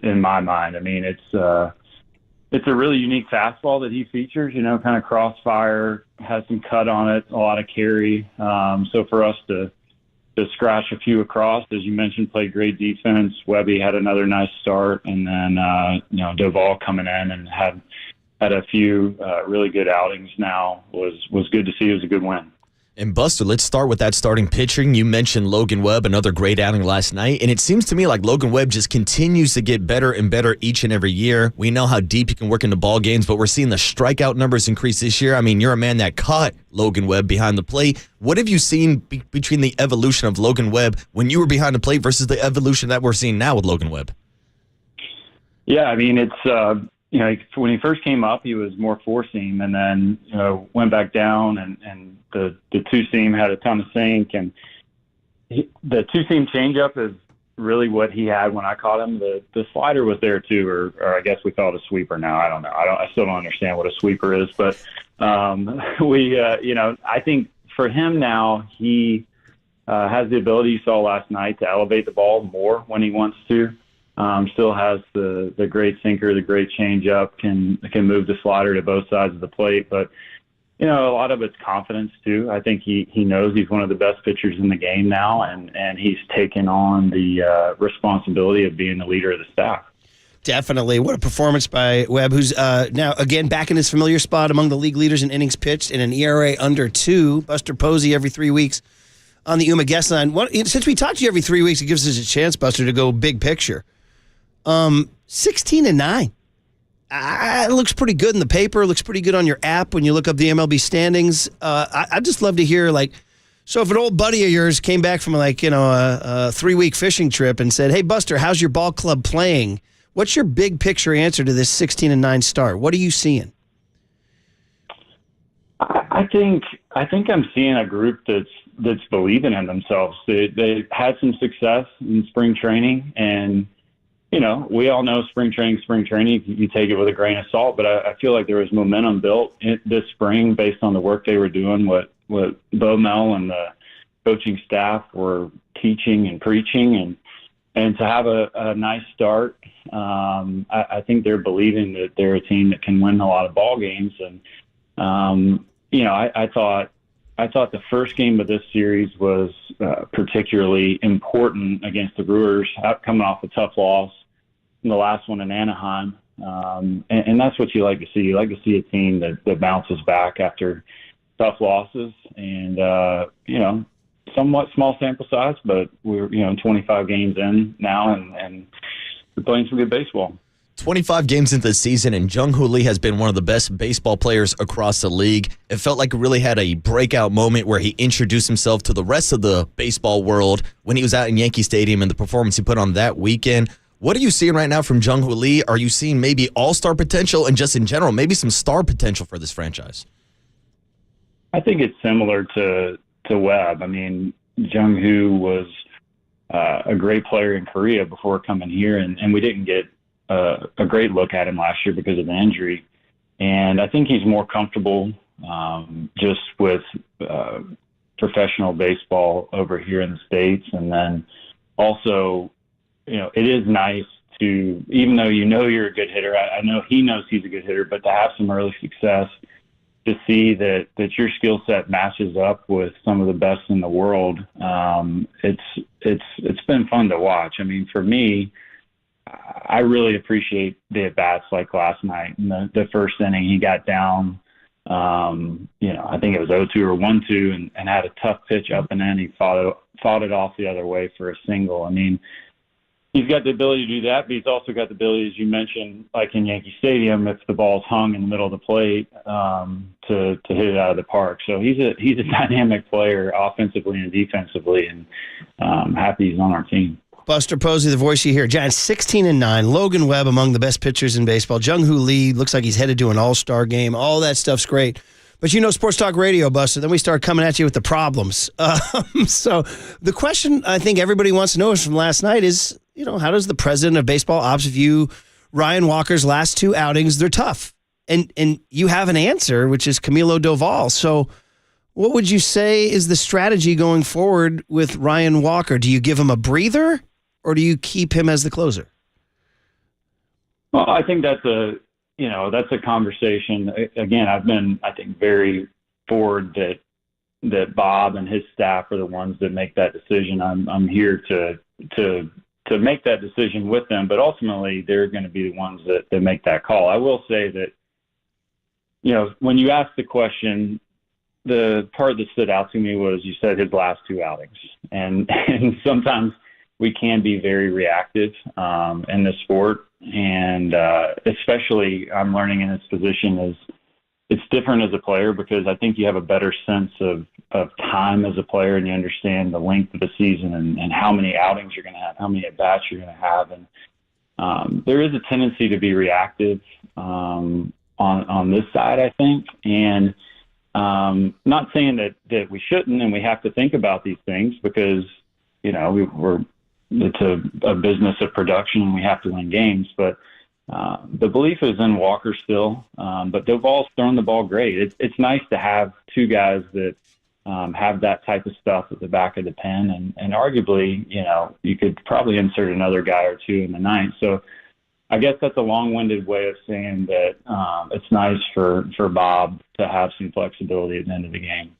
in my mind. I mean, it's a really unique fastball that he features. You know, kind of crossfire, has some cut on it, a lot of carry. So for us to scratch a few across, as you mentioned, played great defense. Webby had another nice start, and then Doval coming in and had a few really good outings. Now was good to see. It was a good win. And Buster, let's start with that starting pitching. You mentioned Logan Webb, another great outing last night, and it seems to me like Logan Webb just continues to get better and better each and every year. We know how deep he can work into ball games, but we're seeing the strikeout numbers increase this year. I mean, you're a man that caught Logan Webb behind the plate. What have you seen between the evolution of Logan Webb when you were behind the plate versus the evolution that we're seeing now with Logan Webb? Yeah, I mean, it's when he first came up, he was more four-seam, and then went back down, and the two-seam had a ton of sink, and the two-seam changeup is really what he had when I caught him. The slider was there too, or I guess we call it a sweeper now. I don't know. I still don't understand what a sweeper is, but I think for him now, he has the ability you saw last night to elevate the ball more when he wants to. Still has the great sinker, the great changeup, can move the slider to both sides of the plate. But, a lot of it's confidence, too. I think he knows he's one of the best pitchers in the game now, and he's taken on the responsibility of being the leader of the staff. Definitely. What a performance by Webb, who's now, again, back in his familiar spot among the league leaders in innings pitched and an ERA under 2. Buster Posey every 3 weeks on the UMA guest line. Since we talk to you every 3 weeks, it gives us a chance, Buster, to go big picture. 16-9. It looks pretty good in the paper. It looks pretty good on your app when you look up the MLB standings. I'd just love to hear, so if an old buddy of yours came back from a 3-week fishing trip and said, "Hey, Buster, how's your ball club playing?" What's your big picture answer to this 16-9 start? What are you seeing? I think I'm seeing a group that's believing in themselves. They had some success in spring training, and we all know spring training, you take it with a grain of salt, but I feel like there was momentum built this spring based on the work they were doing, what Bo Mel and the coaching staff were teaching and preaching, and to have a nice start. I think they're believing that they're a team that can win a lot of ball games. And, I thought the first game of this series was particularly important against the Brewers, coming off a tough loss. In the last one in Anaheim. And that's what you like to see. You like to see a team that bounces back after tough losses. And, somewhat small sample size, but we're, 25 games in now, and we're playing some good baseball. 25 games into the season, and Jung-Hoo Lee has been one of the best baseball players across the league. It felt like he really had a breakout moment where he introduced himself to the rest of the baseball world when he was out in Yankee Stadium and the performance he put on that weekend. What are you seeing right now from Jung-Hoo Lee? Are you seeing maybe all-star potential and just in general, maybe some star potential for this franchise? I think it's similar to Webb. I mean, Jung-Hoo was a great player in Korea before coming here, and we didn't get a great look at him last year because of the injury. And I think he's more comfortable just with professional baseball over here in the States. And then also, it is nice to, even though you're a good hitter, I know he knows he's a good hitter, but to have some early success, to see that your skill set matches up with some of the best in the world, it's been fun to watch. I mean, for me, I really appreciate the at-bats like last night. In the first inning, he got down, I think it was 0-2 or 1-2 and had a tough pitch up and in. He fought it off the other way for a single. I mean, he's got the ability to do that, but he's also got the ability, as you mentioned, like in Yankee Stadium, if the ball's hung in the middle of the plate, to hit it out of the park. So he's a dynamic player offensively and defensively, and happy he's on our team. Buster Posey, the voice you hear. Giants 16-9. Logan Webb among the best pitchers in baseball. Jung-Hoo Lee looks like he's headed to an all-star game. All that stuff's great. But Sports Talk Radio, Buster, then we start coming at you with the problems. So the question I think everybody wants to know is from last night is, how does the president of baseball ops view Ryan Walker's last 2 outings? They're tough. And you have an answer, which is Camilo Doval. So what would you say is the strategy going forward with Ryan Walker? Do you give him a breather or do you keep him as the closer? Well, I think that's a conversation. Again, I've been, I think, very forward that Bob and his staff are the ones that make that decision. I'm here to make that decision with them, but ultimately they're going to be the ones that make that call. I will say that, when you ask the question, the part that stood out to me was you said his last 2 outings, and sometimes we can be very reactive in this sport, and especially I'm learning in this position is it's different as a player because I think you have a better sense of time as a player, and you understand the length of the season and how many outings you're going to have, how many at-bats you're going to have. And there is a tendency to be reactive on this side, I think. And not saying that we shouldn't and we have to think about these things because, it's a business of production and we have to win games. But the belief is in Walker still, but Doval's throwing the ball great. It's nice to have 2 guys that have that type of stuff at the back of the pen, and arguably, you could probably insert another guy or 2 in the ninth. So I guess that's a long-winded way of saying that it's nice for Bob to have some flexibility at the end of the game.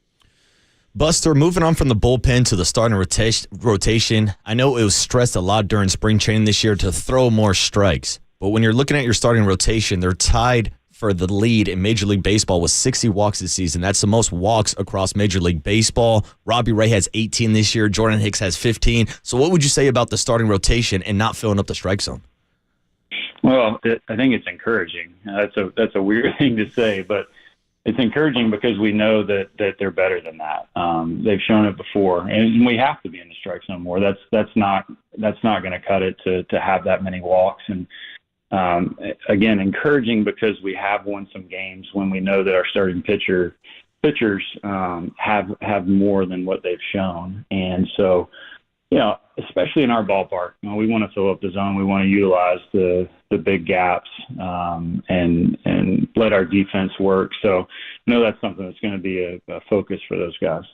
Buster, moving on from the bullpen to the starting rotation, I know it was stressed a lot during spring training this year to throw more strikes. But when you're looking at your starting rotation, they're tied for the lead in Major League Baseball with 60 walks this season. That's the most walks across Major League Baseball. Robbie Ray has 18 this year. Jordan Hicks has 15. So what would you say about the starting rotation and not filling up the strike zone? Well, I think it's encouraging. That's a weird thing to say, but it's encouraging because we know that they're better than that. They've shown it before, and we have to be in the strike zone more. That's not going to cut it to have that many walks. And again, encouraging because we have won some games when we know that our starting pitchers have more than what they've shown. And so, especially in our ballpark, we want to fill up the zone. We want to utilize the big gaps and let our defense work. So, that's something that's going to be a focus for those guys.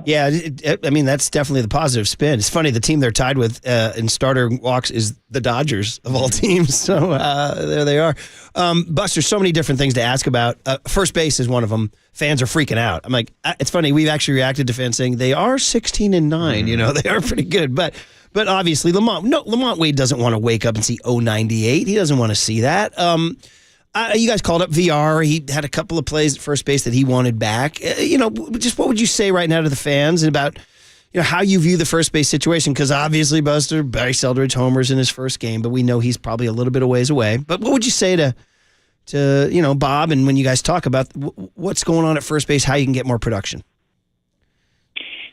Yeah, that's definitely the positive spin. It's funny, the team they're tied with in starter walks is the Dodgers of all teams. So there they are. Buster, so many different things to ask about. First base is one of them. Fans are freaking out. I'm like, it's funny. We've actually reacted to fans saying they are 16-9. They are pretty good. But obviously, Lamont Wade doesn't want to wake up and see 098. He doesn't want to see that. You guys called up VR. He had a couple of plays at first base that he wanted back. Just what would you say right now to the fans about how you view the first base situation? Because obviously, Buster, Barry Seldridge homers in his first game, but we know he's probably a little bit of ways away. But what would you say to Bob, and when you guys talk about what's going on at first base, how you can get more production?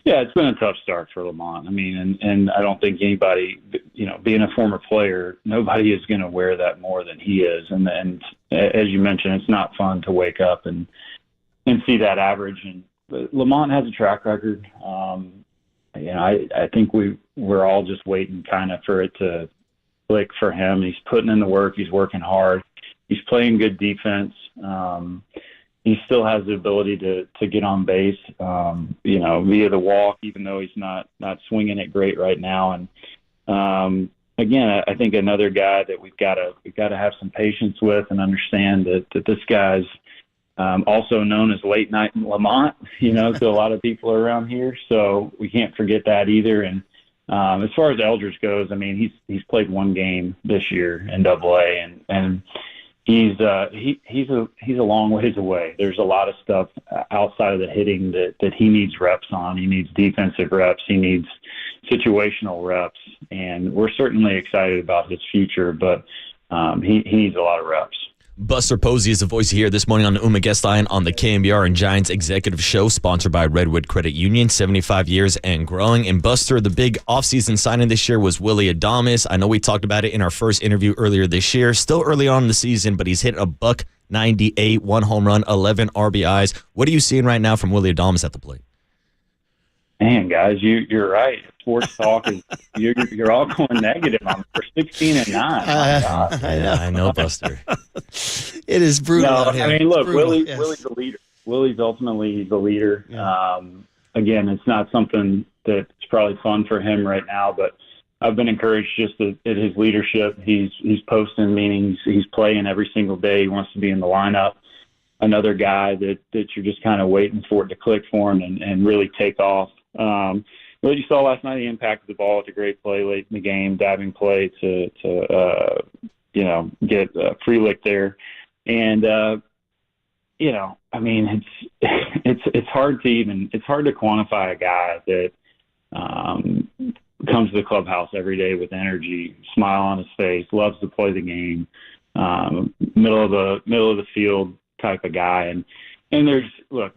Yeah, it's been a tough start for Lamont. I mean, and I don't think anybody, being a former player, nobody is going to wear that more than he is. And as you mentioned, it's not fun to wake up and see that average. And Lamont has a track record. I think we're all just waiting kind of for it to click for him. He's putting in the work. He's working hard. He's playing good defense. He still has the ability to get on base, via the walk, even though he's not swinging it great right now. And again, I think another guy that we've got to have some patience with and understand that this guy's also known as late night Lamont, to a lot of people around here. So we can't forget that either. And As far as Eldridge goes, I mean, he's played one game this year in AA, and he's a long ways away. There's a lot of stuff outside of the hitting that he needs reps on. He needs defensive reps. He needs situational reps, and we're certainly excited about his future, but he needs a lot of reps. Buster Posey is the voice here this morning on the Uma Guest Line on the KNBR and Giants Executive Show, sponsored by Redwood Credit Union, 75 years and growing. And Buster, the big offseason signing this year was Willie Adames. I know we talked about it in our first interview earlier this year. Still early on in the season, but he's hit a .198, 1 home run, 11 RBIs. What are you seeing right now from Willie Adames at the plate? Man, guys, you're right. Sports talk is you're all going negative on for 16-9. I know, Buster. It is brutal. No, out here. I mean, look, Brutal, yes. Willie's a leader. Willie's ultimately the leader. Yeah. Again, it's not something that's probably fun for him right now, but I've been encouraged just at his leadership. He's posting meetings. He's playing every single day. He wants to be in the lineup. Another guy that you're just kind of waiting for it to click for him and really take off. What you saw last night, he impacted the ball with a great play late in the game, diving play to get a free lick there. And, I mean, it's hard to quantify a guy that comes to the clubhouse every day with energy, smile on his face, loves to play the game, middle of the field type of guy. And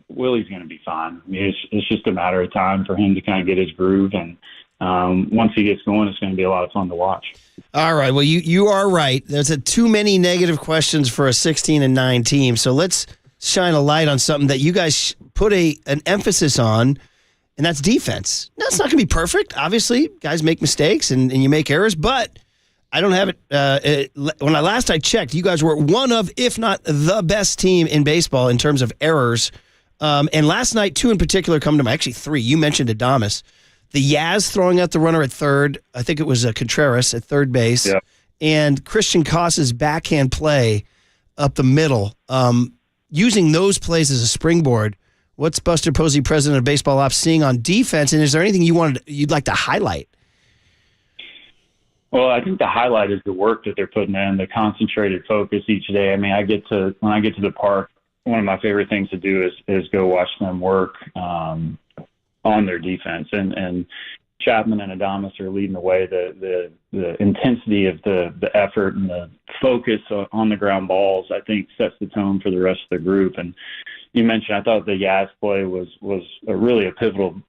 Willie's going to be fine. I mean, it's just a matter of time for him to kind of get his groove. And once he gets going, it's going to be a lot of fun to watch. All right. Well, you are right. There's too many negative questions for a 16-9 team. So let's shine a light on something that you guys put an emphasis on, and that's defense. Now, it's not going to be perfect. Obviously, guys make mistakes and you make errors, but I don't have it. When I checked, you guys were one of, if not the best team in baseball in terms of errors. And last night, two in particular come to mind. Actually, three. You mentioned Adames. The Yaz throwing out the runner at third. I think it was Contreras at third base. Yeah. And Christian Koss's backhand play up the middle. Using those plays as a springboard. What's Buster Posey, president of Baseball Ops, seeing on defense? And is there anything you'd like to highlight? Well, I think the highlight is the work that they're putting in, the concentrated focus each day. I mean, when I get to the park, one of my favorite things to do is go watch them work on their defense. And Chapman and Adames are leading the way. The intensity of the effort and the focus on the ground balls, I think, sets the tone for the rest of the group. And you mentioned, I thought the Yaz play was really a pivotal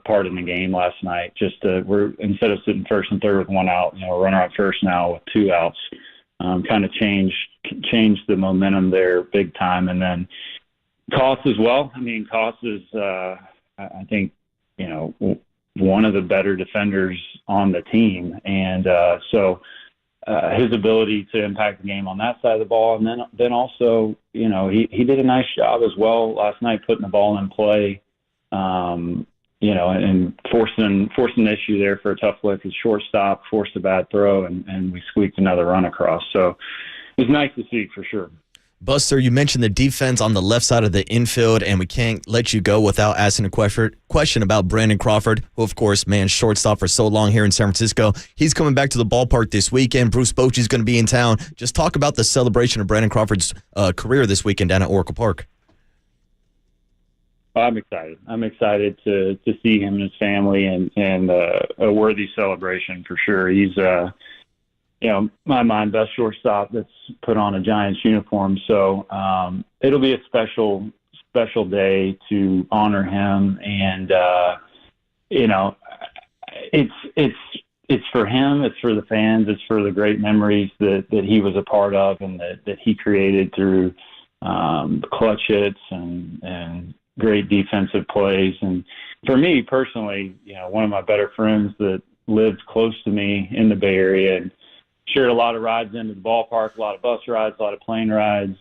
part in the game last night. Just we're, instead of sitting first and third with one out, runner on first now with two outs, kind of changed the momentum there big time. And then Koss as well. I mean, Koss is, I think, one of the better defenders on the team. And so his ability to impact the game on that side of the ball. And then also, he did a nice job as well last night, putting the ball in play, and forcing the issue there for a tough lick. His shortstop forced a bad throw, and we squeaked another run across. So it was nice to see for sure. Buster, you mentioned the defense on the left side of the infield, and we can't let you go without asking a question about Brandon Crawford, who, of course, shortstop for so long here in San Francisco. He's coming back to the ballpark this weekend. Bruce Bochy's going to be in town. Just talk about the celebration of Brandon Crawford's career this weekend down at Oracle Park. I'm excited. I'm excited to see him and his family, and a worthy celebration for sure. He's my mind, best shortstop that's put on a Giants uniform. So it'll be a special day to honor him. And, it's for him, it's for the fans, it's for the great memories that he was a part of and that he created through clutch hits and great defensive plays. And for me personally, one of my better friends that lived close to me in the Bay Area and shared a lot of rides into the ballpark, a lot of bus rides, a lot of plane rides.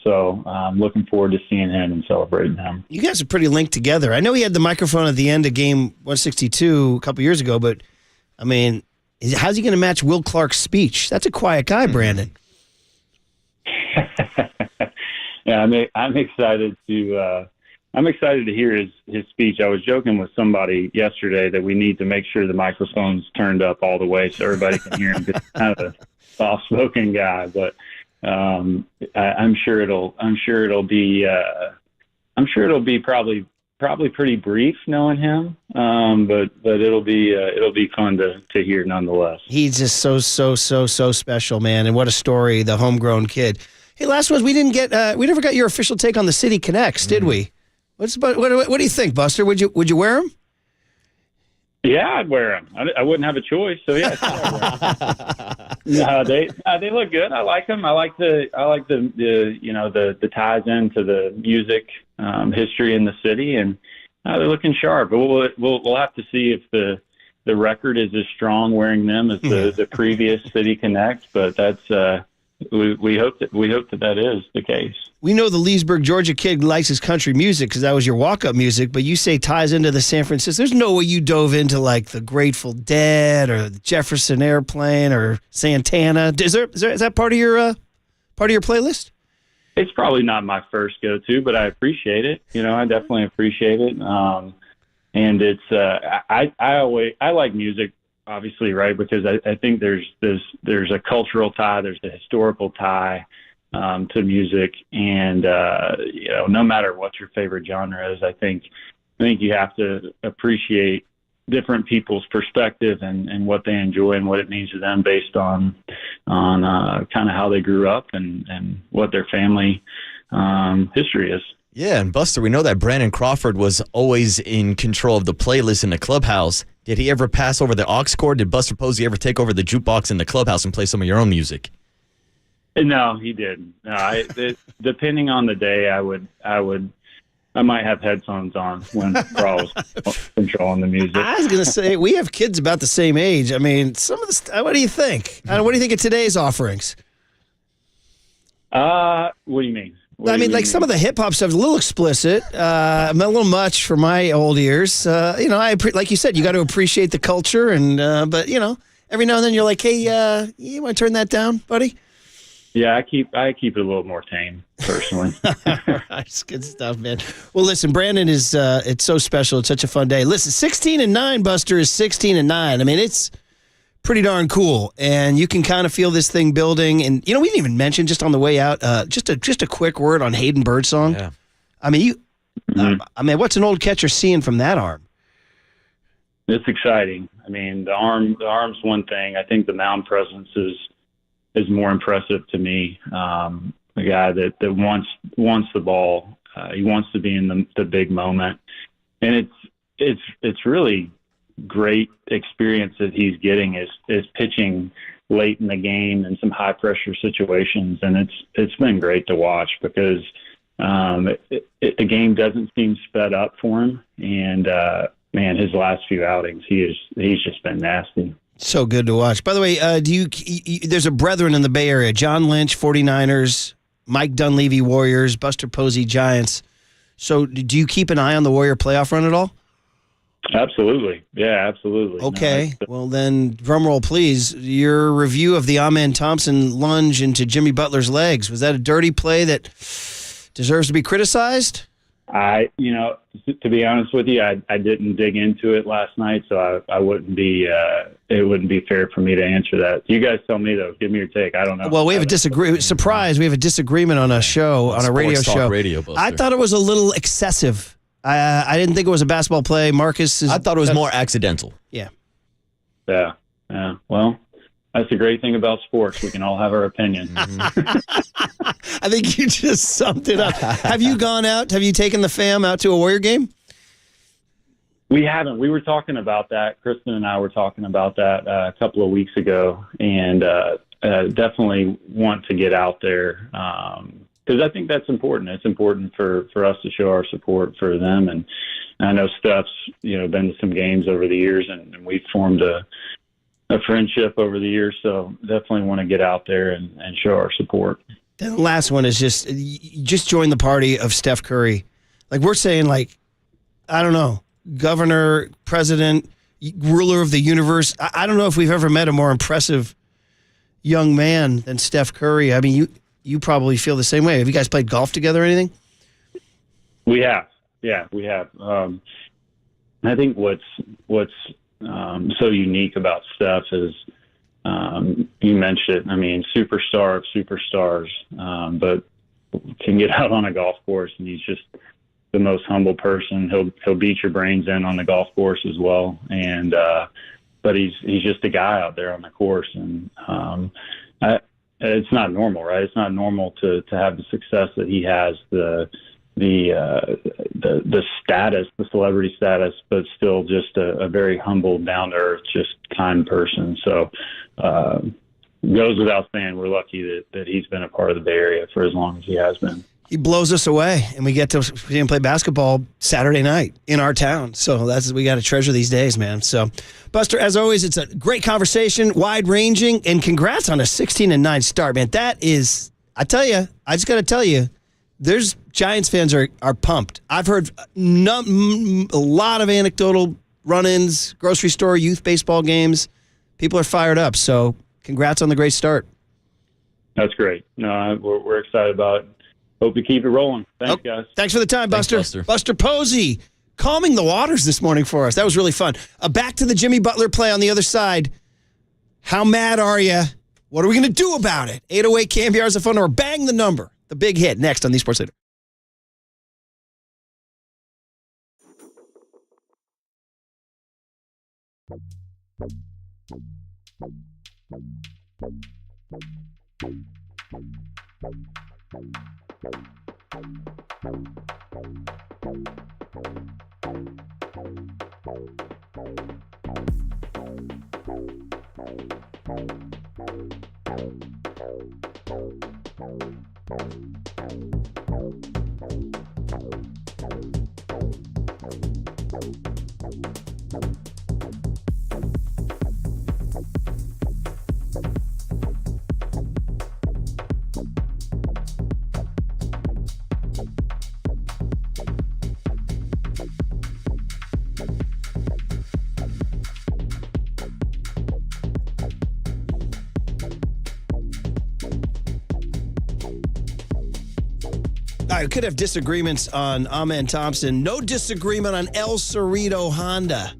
So I'm looking forward to seeing him and celebrating him. You guys are pretty linked together. I know he had the microphone at the end of game 162 a couple years ago, but, I mean, how's he going to match Will Clark's speech? That's a quiet guy, Brandon. Yeah, I'm excited to I'm excited to hear his speech. I was joking with somebody yesterday that we need to make sure the microphone's turned up all the way so everybody can hear him. He's kind of a soft-spoken guy, but I'm sure it'll be probably pretty brief knowing him. But it'll be fun to hear nonetheless. He's just so special, man. And what a story, the homegrown kid. Hey, last one, we never got your official take on the City Connects, did we? What do you think, Buster? Would you wear them? Yeah, I'd wear them. I wouldn't have a choice, so yeah. No, they look good. I like them. I like the ties into the music history in the city, and they're looking sharp. But we'll have to see if the record is as strong wearing them as the previous City Connect. But that's we hope that is the case. We know the Leesburg, Georgia kid likes his country music because that was your walk-up music, but you say ties into the San Francisco. There's no way you dove into like the Grateful Dead or the Jefferson Airplane or Santana. Is that part of your playlist? It's probably not my first go-to, but I appreciate it. I definitely appreciate it. And it's I like music, obviously, right? Because I think there's a cultural tie, there's a historical tie to music, and no matter what your favorite genre is, I think you have to appreciate different people's perspective and what they enjoy and what it means to them based on kind of how they grew up and what their family history is. Yeah, and Buster, we know that Brandon Crawford was always in control of the playlist in the clubhouse. Did he ever pass over the aux cord? Did Buster Posey ever take over the jukebox in the clubhouse and play some of your own music? No, he didn't. No, depending on the day, I might have headphones on when Carl was controlling the music. I was going to say, we have kids about the same age. I mean, some of the what do you think? What do you think of today's offerings? What do you mean? Some of the hip hop stuff is a little explicit, a little much for my old ears. Like you said, you got to appreciate the culture, and but every now and then you're like, hey, you want to turn that down, buddy? Yeah, I keep it a little more tame, personally. That's good stuff, man. Well, listen, Brandon is it's so special. It's such a fun day. Listen, 16-9, Buster, is 16-9. I mean, it's pretty darn cool, and you can kind of feel this thing building. And we didn't even mention just on the way out, just a quick word on Hayden Birdsong. Yeah. I mean, what's an old catcher seeing from that arm? It's exciting. I mean, the arm's one thing. I think the mound presence is more impressive to me. A guy that wants the ball. He wants to be in the big moment, and it's really great experience that he's getting is pitching late in the game in some high pressure situations, and it's been great to watch because the game doesn't seem sped up for him, and man, his last few outings he's just been nasty. So good to watch. By the way, there's a brethren in the Bay Area, John Lynch, 49ers, Mike Dunleavy, Warriors, Buster Posey, Giants. So do you keep an eye on the Warrior playoff run at all? Absolutely. Yeah, absolutely. Okay. Well, then, drum roll, please. Your review of the Amen Thompson lunge into Jimmy Butler's legs. Was that a dirty play that deserves to be criticized? To be honest with you, I didn't dig into it last night, so I wouldn't be. It wouldn't be fair for me to answer that. You guys tell me though. Give me your take. I don't know. Well, we have a disagreement. Surprise! We have a disagreement on a show, on a radio show. I thought it was a little excessive. I didn't think it was a basketball play. Marcus is. I thought it was more accidental. Yeah. Yeah. Well, that's the great thing about sports. We can all have our opinion. I think you just summed it up. Have you gone out? Have you taken the fam out to a Warrior game? We haven't. We were talking about that. Kristen and I were talking about that a couple of weeks ago, and definitely want to get out there because I think that's important. It's important for us to show our support for them. And I know Steph's been to some games over the years, and we've formed a friendship over the years. So definitely want to get out there and show our support. Then the last one is just join the party of Steph Curry. Like we're saying, I don't know, governor, president, ruler of the universe. I don't know if we've ever met a more impressive young man than Steph Curry. I mean, you probably feel the same way. Have you guys played golf together or anything? We have. Yeah, we have. I think what's so unique about Steph is you mentioned it. I mean, superstar of superstars, but can get out on a golf course, and he's just the most humble person. He'll beat your brains in on the golf course as well, and but he's just a guy out there on the course, and it's not normal, right? It's not normal to have the success that he has, the status, the celebrity status, but still just a very humble, down to earth, just kind person. So goes without saying, we're lucky that he's been a part of the Bay Area for as long as he has been. He blows us away, and we get to see him play basketball Saturday night in our town. So we got to treasure these days, man. So, Buster, as always, it's a great conversation, wide-ranging, and congrats on a 16-9 start, man. That is, I just got to tell you, there's Giants fans are pumped. I've heard a lot of anecdotal run-ins, grocery store, youth baseball games. People are fired up. So, congrats on the great start. That's great. No, we're excited about it. Hope you keep it rolling. Thanks, guys. Thanks for the time, Buster. Buster Posey, calming the waters this morning for us. That was really fun. Back to the Jimmy Butler play on the other side. How mad are you? What are we going to do about it? 808 KNBR is the phone number. Bang the number. The big hit next on the Sports Leader. I could have disagreements on Amen Thompson. No disagreement on El Cerrito Honda.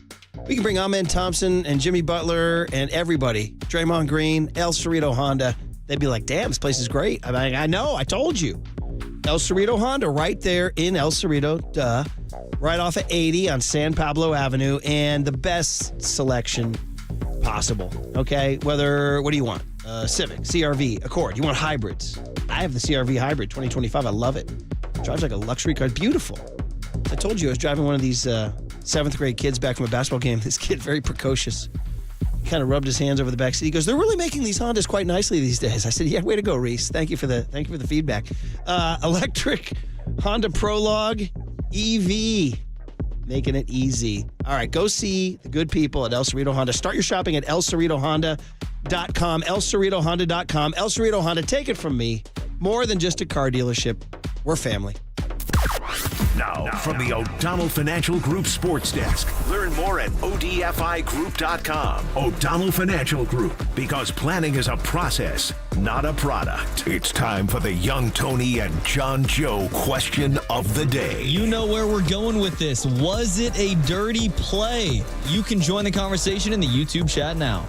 We can bring Amen Thompson and Jimmy Butler and everybody. Draymond Green, El Cerrito Honda. They'd be like, damn, this place is great. I know, I told you. El Cerrito Honda right there in El Cerrito, right off of 80 on San Pablo Avenue, and the best selection possible, okay? What do you want? Civic, CRV, Accord. You want hybrids? I have the CRV Hybrid 2025. I love it. Drives like a luxury car. Beautiful. I told you I was driving one of these 7th grade kids back from a basketball game. This kid, very precocious, kind of rubbed his hands over the back seat. He goes, "They're really making these Hondas quite nicely these days." I said, "Yeah, way to go, Reese. Thank you for the feedback." Electric Honda Prologue EV, making it easy. All right, go see the good people at El Cerrito Honda. Start your shopping at elcerritohonda.com. elcerritohonda.com. El Cerrito Honda. Take it from me. More than just a car dealership. We're family. Now, from the O'Donnell Financial Group Sports Desk. Learn more at odfigroup.com. O'Donnell Financial Group, because planning is a process, not a product. It's time for the Young Tony and John Joe question of the day. You know where we're going with this. Was it a dirty play? You can join the conversation in the YouTube chat now.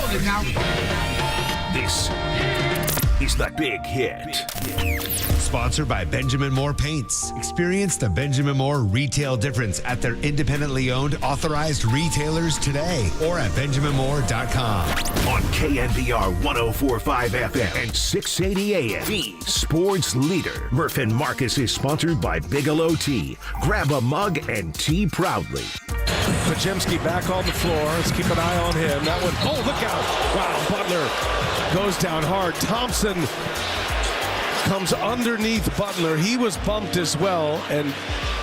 This is The Big Hit. Sponsored by Benjamin Moore Paints. Experience the Benjamin Moore retail difference at their independently owned authorized retailers today or at benjaminmoore.com. On KNBR 104.5 FM and 680 AM. The sports leader. Murph and Marcus is sponsored by Bigelow Tea. Grab a mug and tea proudly. Pajemski back on the floor. Let's keep an eye on him. That one, oh, look out. Wow, Butler goes down hard. Thompson comes underneath Butler. He was bumped as well, and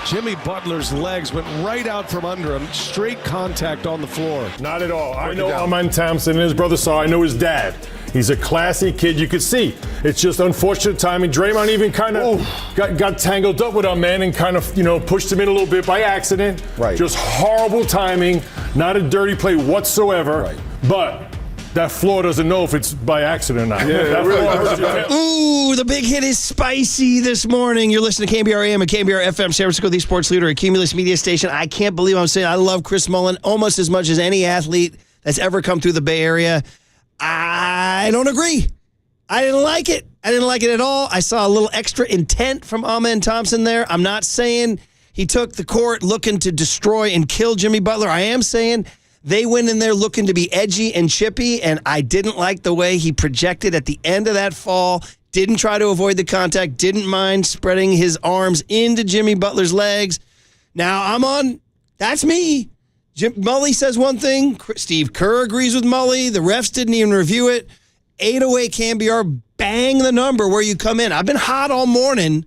Jimmy Butler's legs went right out from under him. Straight contact on the floor. Not at all. I know Amen Thompson and his brother saw. I know his dad. He's a classy kid. You could see. It's just unfortunate timing. Draymond even kind of got tangled up with our man and kind of, pushed him in a little bit by accident. Right. Just horrible timing. Not a dirty play whatsoever. Right. But that floor doesn't know if it's by accident or not. Yeah, Ooh, the big hit is spicy this morning. You're listening to KNBR AM and KNBR FM, San Francisco, the sports leader, a Cumulus media station. I can't believe I'm saying I love Chris Mullin almost as much as any athlete that's ever come through the Bay Area. I don't agree. I didn't like it. I didn't like it at all. I saw a little extra intent from Amen Thompson there. I'm not saying he took the court looking to destroy and kill Jimmy Butler. I am saying they went in there looking to be edgy and chippy, and I didn't like the way he projected at the end of that fall. Didn't try to avoid the contact. Didn't mind spreading his arms into Jimmy Butler's legs. Now, that's me. Mully says one thing. Steve Kerr agrees with Mully. The refs didn't even review it. 808 KNBR, bang the number where you come in. I've been hot all morning.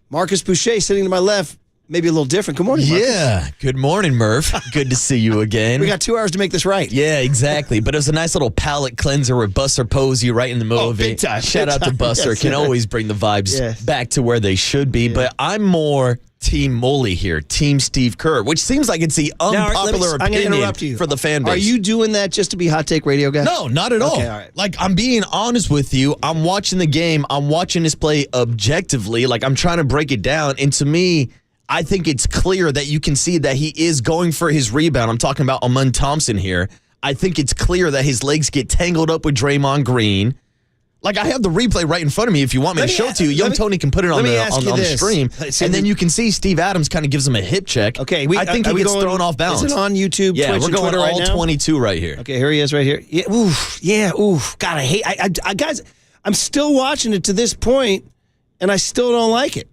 Marcus Boucher sitting to my left, maybe a little different. Good morning, Marcus. Yeah. Good morning, Murph. Good to see you again. We got 2 hours to make this right. Yeah, exactly. But it was a nice little palate cleanser with Buster Posey right in the middle of it. Time. Shout out to Buster. Can always bring the vibes back to where they should be. Yeah. But I'm more Team Mully here, Team Steve Kerr, which seems like it's the unpopular opinion for the fan base. Are you doing that just to be hot take radio guy? No, not at all. Okay, all right. Like, I'm being honest with you. I'm watching the game. I'm watching this play objectively. Like, I'm trying to break it down. And to me, I think it's clear that you can see that he is going for his rebound. I'm talking about Amen Thompson here. I think it's clear that his legs get tangled up with Draymond Green. Like, I have the replay right in front of me if you want me to show it to you. Young Tony can put it on the stream. And then you can see Steve Adams kind of gives him a hip check. Okay, I think he gets thrown off balance. Is it on YouTube, yeah, Twitch, we're going Twitter all right now? 22 right here. Okay, here he is right here. Yeah, oof. God, I hate guys, I'm still watching it to this point, and I still don't like it.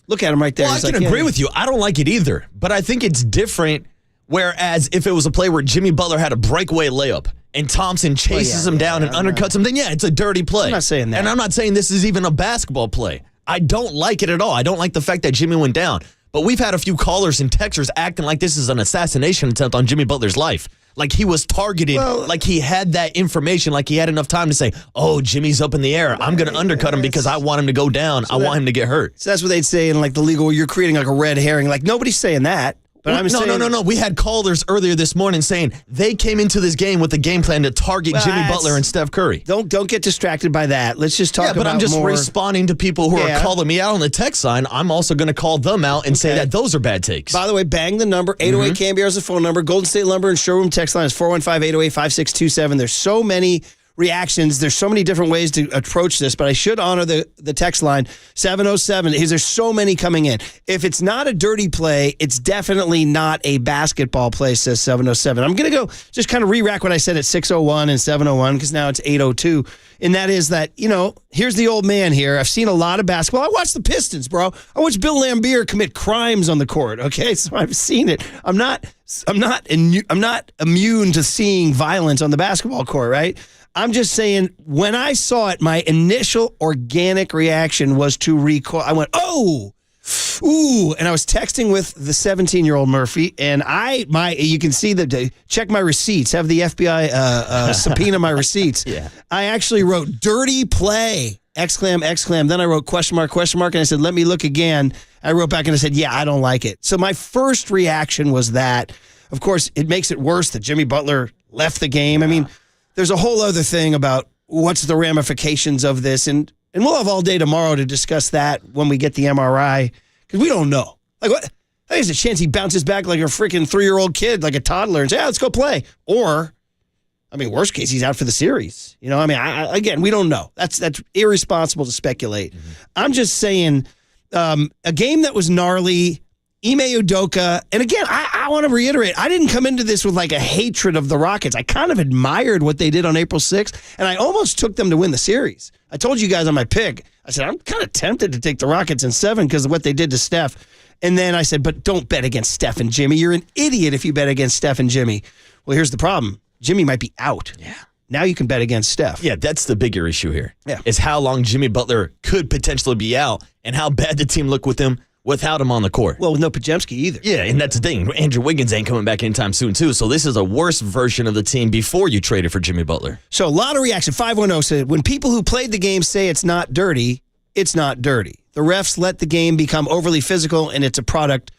Look at him right there. Well, I can agree with you. I don't like it either. But I think it's different, whereas if it was a play where Jimmy Butler had a breakaway layup, and Thompson chases him down and undercuts him, then it's a dirty play. I'm not saying that. And I'm not saying this is even a basketball play. I don't like it at all. I don't like the fact that Jimmy went down. But we've had a few callers and texters acting like this is an assassination attempt on Jimmy Butler's life. Like he was targeted, like he had that information, like he had enough time to say, oh, Jimmy's up in the air. I'm going to undercut him because I want him to go down. I want him to get hurt. So that's what they'd say in like the legal, you're creating like a red herring. Like nobody's saying that. But No. We had callers earlier this morning saying they came into this game with a game plan to target Jimmy Butler and Steph Curry. Don't get distracted by that. Let's just talk about more. But I'm just responding to people who are calling me out on the text line. I'm also going to call them out and say that those are bad takes. By the way, bang the number. 808 KNBR is the phone number. Golden State Lumber and Showroom text line is 415-808-5627. There's so many reactions. There's so many different ways to approach this, but I should honor the text line 707. There's so many coming in. If it's not a dirty play, it's definitely not a basketball play, says 707. I'm going to go just kind of re-rack what I said at 601 and 701 because now it's 802. And that is that, here's the old man here. I've seen a lot of basketball. I watched the Pistons, bro. I watched Bill Laimbeer commit crimes on the court. Okay, so I've seen it. I'm not immune to seeing violence on the basketball court, right? I'm just saying, when I saw it, my initial organic reaction was to recoil. I went, oh, ooh, and I was texting with the 17-year-old Murphy, and you can see check my receipts, have the FBI subpoena my receipts. Yeah. I actually wrote dirty play, exclam, exclam. Then I wrote question mark, and I said, let me look again. I wrote back and I said, yeah, I don't like it. So my first reaction was that. Of course, it makes it worse that Jimmy Butler left the game. I mean, there's a whole other thing about what's the ramifications of this, and we'll have all day tomorrow to discuss that when we get the MRI, because we don't know. Like, what? I think there's a chance he bounces back like a freaking 3-year-old kid, like a toddler, and say, let's go play. Or I mean, worst case, he's out for the series. You know, I mean, again, we don't know. That's irresponsible to speculate. I'm just saying, a game that was gnarly, Ime Udoka, and again, I want to reiterate, I didn't come into this with like a hatred of the Rockets. I kind of admired what they did on April 6th, and I almost took them to win the series. I told you guys on my pick, I said, I'm kind of tempted to take the Rockets in 7 because of what they did to Steph. And then I said, but don't bet against Steph and Jimmy. You're an idiot if you bet against Steph and Jimmy. Well, here's the problem. Jimmy might be out. Yeah. Now you can bet against Steph. Yeah, that's the bigger issue here. Yeah. Is how long Jimmy Butler could potentially be out and how bad the team look with him without him on the court. Well, with no Pajemski either. Yeah, and that's the thing. Andrew Wiggins ain't coming back anytime soon, too. So this is a worse version of the team before you traded for Jimmy Butler. So a lot of reaction. 510 said, when people who played the game say it's not dirty, it's not dirty. The refs let the game become overly physical, and it's a product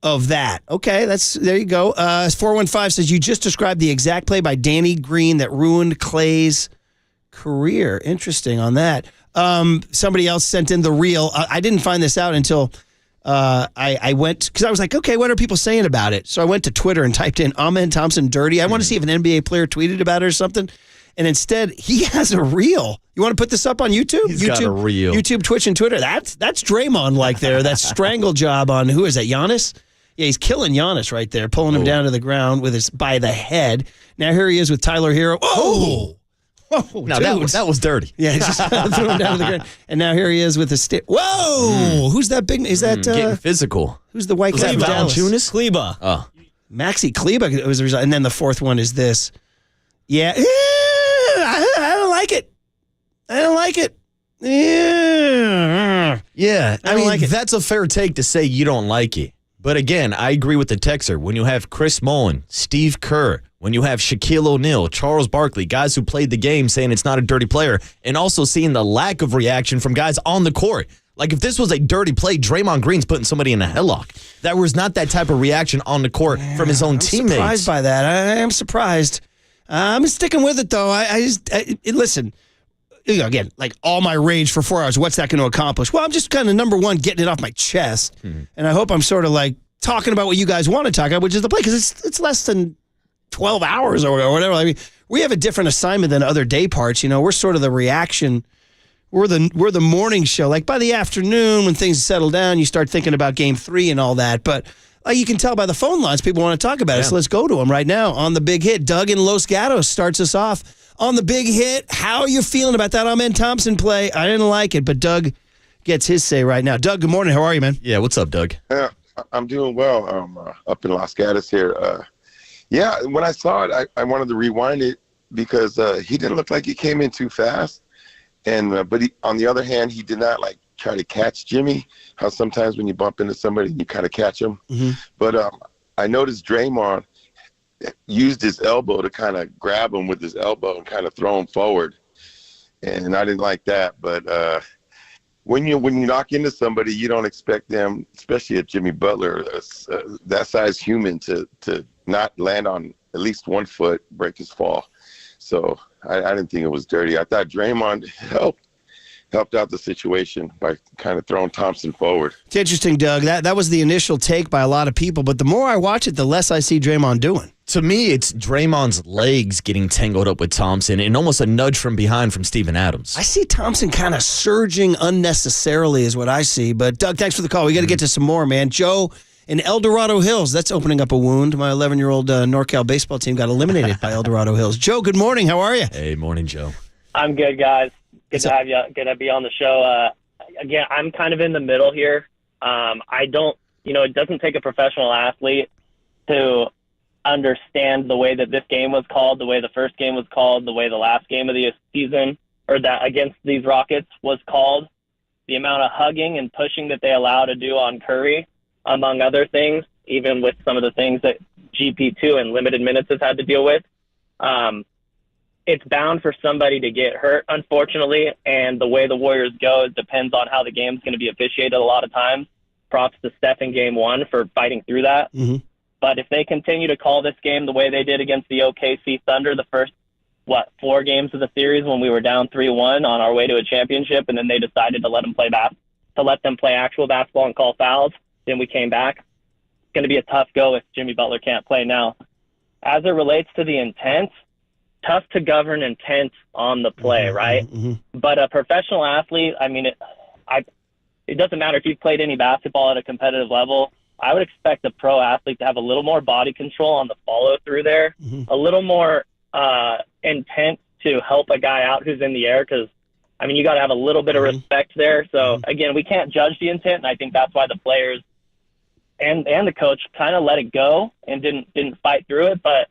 of that. Okay, there you go. 415 says, you just described the exact play by Danny Green that ruined Clay's career. Interesting on that. Somebody else sent in the reel. I didn't find this out until I went, because I was like, okay, what are people saying about it? So I went to Twitter and typed in Amen Thompson dirty. I want to see if an NBA player tweeted about it or something. And instead, he has a reel. You want to put this up on YouTube? He's got a reel. YouTube, Twitch, and Twitter. That's Draymond there. That strangle job on, who is that, Giannis? Yeah, he's killing Giannis right there, pulling him down to the ground by the head. Now here he is with Tyler Hero. Oh! No, that was dirty. Yeah, he just threw him down to the ground. And now here he is with his stick. Whoa! Who's that big? Is that getting physical? Who's the white guy? Valanciunas? Kleba. Oh, Maxi Kleba was the result. And then the fourth one is this. Yeah, I don't like it. I don't like it. Yeah, I mean, like it. that's a fair take to say you don't like it. But again, I agree with the texter. When you have Chris Mullin, Steve Kerr, when you have Shaquille O'Neal, Charles Barkley, guys who played the game saying it's not a dirty player, and also seeing the lack of reaction from guys on the court. Like, if this was a dirty play, Draymond Green's putting somebody in a headlock. That was not that type of reaction on the court from his own teammates. I'm surprised by that. I am surprised. I'm sticking with it, though. Listen, again, like all my rage for 4 hours, what's that going to accomplish? Well, I'm just kind of, number one, getting it off my chest. And I hope I'm sort of like talking about what you guys want to talk about, which is the play, because it's less than 12 hours or whatever. I mean, we have a different assignment than other day parts. You know, we're sort of the reaction. We're the morning show. Like by the afternoon, when things settle down, you start thinking about Game 3 and all that. But you can tell by the phone lines, people want to talk about it. So let's go to them right now on the big hit. Doug in Los Gatos starts us off on the big hit. How are you feeling about that Amen Thompson play? I didn't like it, but Doug gets his say right now. Doug, good morning. How are you, man? Yeah, what's up, Doug? Yeah, I'm doing well. Up in Los Gatos here. Yeah, when I saw it, I wanted to rewind it because he didn't look like he came in too fast. And but on the other hand, he did not like try to catch Jimmy. How sometimes when you bump into somebody, you kind of catch them. But I noticed Draymond used his elbow to kind of grab him with his elbow and kind of throw him forward. And I didn't like that. But when you knock into somebody, you don't expect them, especially at Jimmy Butler, that size human, to not land on at least 1 foot, break his fall. So I didn't think it was dirty. I thought Draymond helped out the situation by kind of throwing Thompson forward. It's interesting, Doug. That was the initial take by a lot of people, but the more I watch it, the less I see Draymond doing. To me, it's Draymond's legs getting tangled up with Thompson and almost a nudge from behind from Steven Adams. I see Thompson kind of surging unnecessarily is what I see. But, Doug, thanks for the call. We got to get to some more, man. Joe in El Dorado Hills. That's opening up a wound. My 11-year-old NorCal baseball team got eliminated by El Dorado Hills. Joe, good morning. How are you? Hey, morning, Joe. I'm good, guys. Good to have you. Good to be on the show. Again, I'm kind of in the middle here. I don't, it doesn't take a professional athlete to understand the way that this game was called, the way the first game was called, the way the last game of the season or that against these Rockets was called, the amount of hugging and pushing that they allow to do on Curry, among other things, even with some of the things that GP2 and limited minutes has had to deal with. It's bound for somebody to get hurt, unfortunately, and the way the Warriors go, it depends on how the game's going to be officiated a lot of times. Props to Steph in Game 1 for fighting through that. But if they continue to call this game the way they did against the OKC Thunder the first, 4 games of the series when we were down 3-1 on our way to a championship, and then they decided to let them play actual basketball and call fouls, then we came back. It's going to be a tough go if Jimmy Butler can't play now. As it relates to the intent, tough to govern intent on the play, right? Mm-hmm. But a professional athlete, I mean, it doesn't matter if you've played any basketball at a competitive level. I would expect a pro athlete to have a little more body control on the follow through there, a little more intent to help a guy out who's in the air, because I mean, you got to have a little bit of respect there. So again, we can't judge the intent, and I think that's why the players and the coach kind of let it go and didn't fight through it. But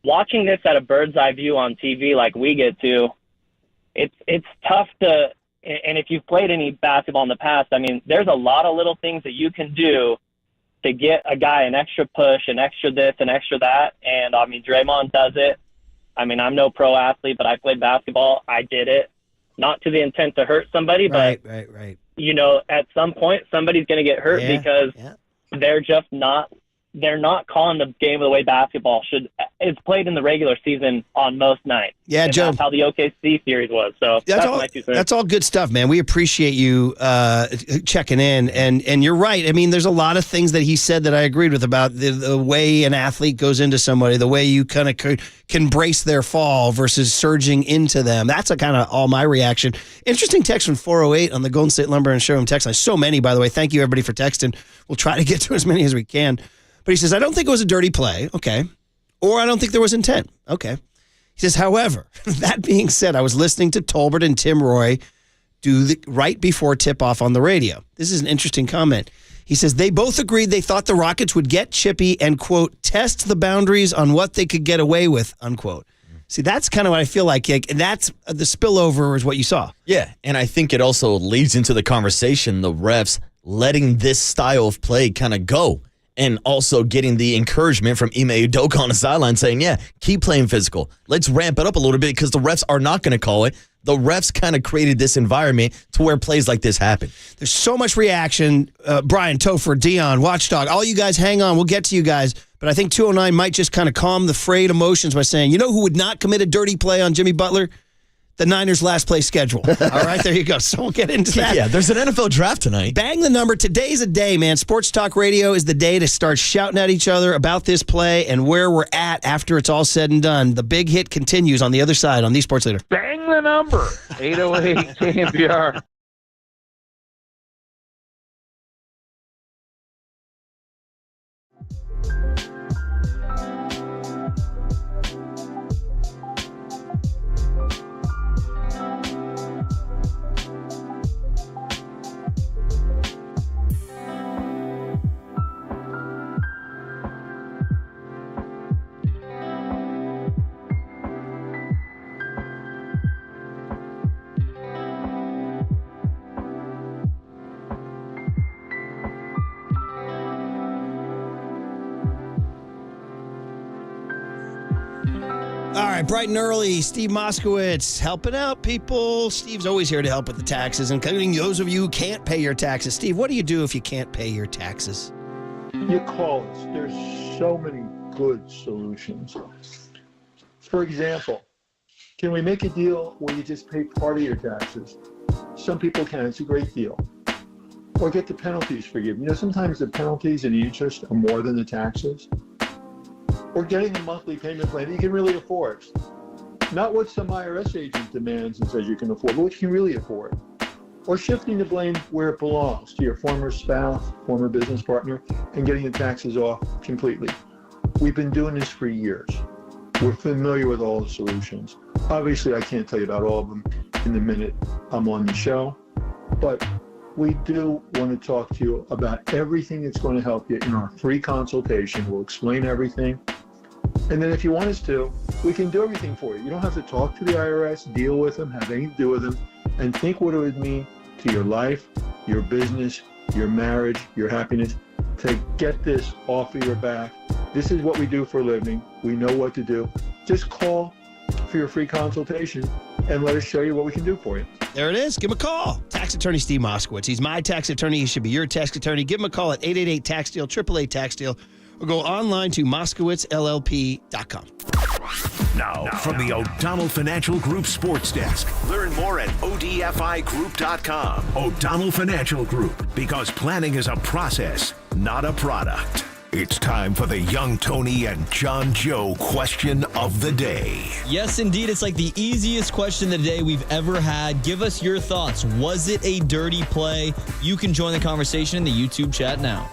watching this at a bird's eye view on TV like we get to, it's tough to. And if you've played any basketball in the past, I mean, there's a lot of little things that you can do to get a guy an extra push, an extra this, an extra that. And I mean, Draymond does it. I mean, I'm no pro athlete, but I played basketball. I did it. Not to the intent to hurt somebody, but right. You know, at some point somebody's going to get hurt because they're just not. They're not calling the game the way basketball is played in the regular season on most nights. Yeah, and Joe. That's how the OKC series was. So that's my 2 cents. That's all good stuff, man. We appreciate you checking in, and you're right. I mean, there's a lot of things that he said that I agreed with about the way an athlete goes into somebody, the way you kind of can brace their fall versus surging into them. That's a kind of all my reaction. Interesting text from 408 on the Golden State Lumber and Showroom text line. So many, by the way. Thank you, everybody, for texting. We'll try to get to as many as we can. But he says, I don't think it was a dirty play. Okay. Or I don't think there was intent. Okay. He says, however, that being said, I was listening to Tolbert and Tim Roy right before tip-off on the radio. This is an interesting comment. He says, they both agreed they thought the Rockets would get chippy and, quote, test the boundaries on what they could get away with, unquote. See, that's kind of what I feel like. And that's the spillover is what you saw. Yeah, and I think it also leads into the conversation, the refs letting this style of play kind of go. And also getting the encouragement from Ime Udoka on the sideline saying, yeah, keep playing physical. Let's ramp it up a little bit because the refs are not going to call it. The refs kind of created this environment to where plays like this happen. There's so much reaction. Brian, Topher, Dion, Watchdog, all you guys hang on. We'll get to you guys. But I think 209 might just kind of calm the frayed emotions by saying, you know who would not commit a dirty play on Jimmy Butler? The Niners' last place schedule. All right, there you go. So we'll get into that. Yeah, there's an NFL draft tonight. Bang the number. Today's a day, man. Sports Talk Radio is the day to start shouting at each other about this play and where we're at after it's all said and done. The big hit continues on the other side on the Sports Leader. Bang the number. 808 KNBR. All right, bright and early, Steve Moskowitz helping out people. Steve's always here to help with the taxes, including those of you who can't pay your taxes. Steve, what do you do if you can't pay your taxes? You call us. There's so many good solutions. For example, can we make a deal where you just pay part of your taxes? Some people can. It's a great deal. Or get the penalties forgiven. You know, sometimes the penalties and the interest are more than the taxes. Or getting a monthly payment plan that you can really afford. Not what some IRS agent demands and says you can afford, but what you can really afford. Or shifting the blame where it belongs, to your former spouse, former business partner, and getting the taxes off completely. We've been doing this for years. We're familiar with all the solutions. Obviously, I can't tell you about all of them in the minute I'm on the show, but we do want to talk to you about everything that's going to help you in our free consultation. We'll explain everything. And then if you want us to, we can do everything for you. You don't have to talk to the IRS, deal with them, have anything to do with them, and think what it would mean to your life, your business, your marriage, your happiness, to get this off of your back. This is what we do for a living. We know what to do. Just call for your free consultation and let us show you what we can do for you. There it is. Give him a call. Tax attorney Steve Moskowitz. He's my tax attorney. He should be your tax attorney. Give him a call at 888-TAX-DEAL, 888-TAX-DEAL, or go online to MoskowitzLLP.com. Now, from the O'Donnell Financial Group Sports Desk. Learn more at ODFIGroup.com. O'Donnell Financial Group, because planning is a process, not a product. It's time for the Young Tony and John Joe question of the day. Yes, indeed. It's like the easiest question of the day we've ever had. Give us your thoughts. Was it a dirty play? You can join the conversation in the YouTube chat now.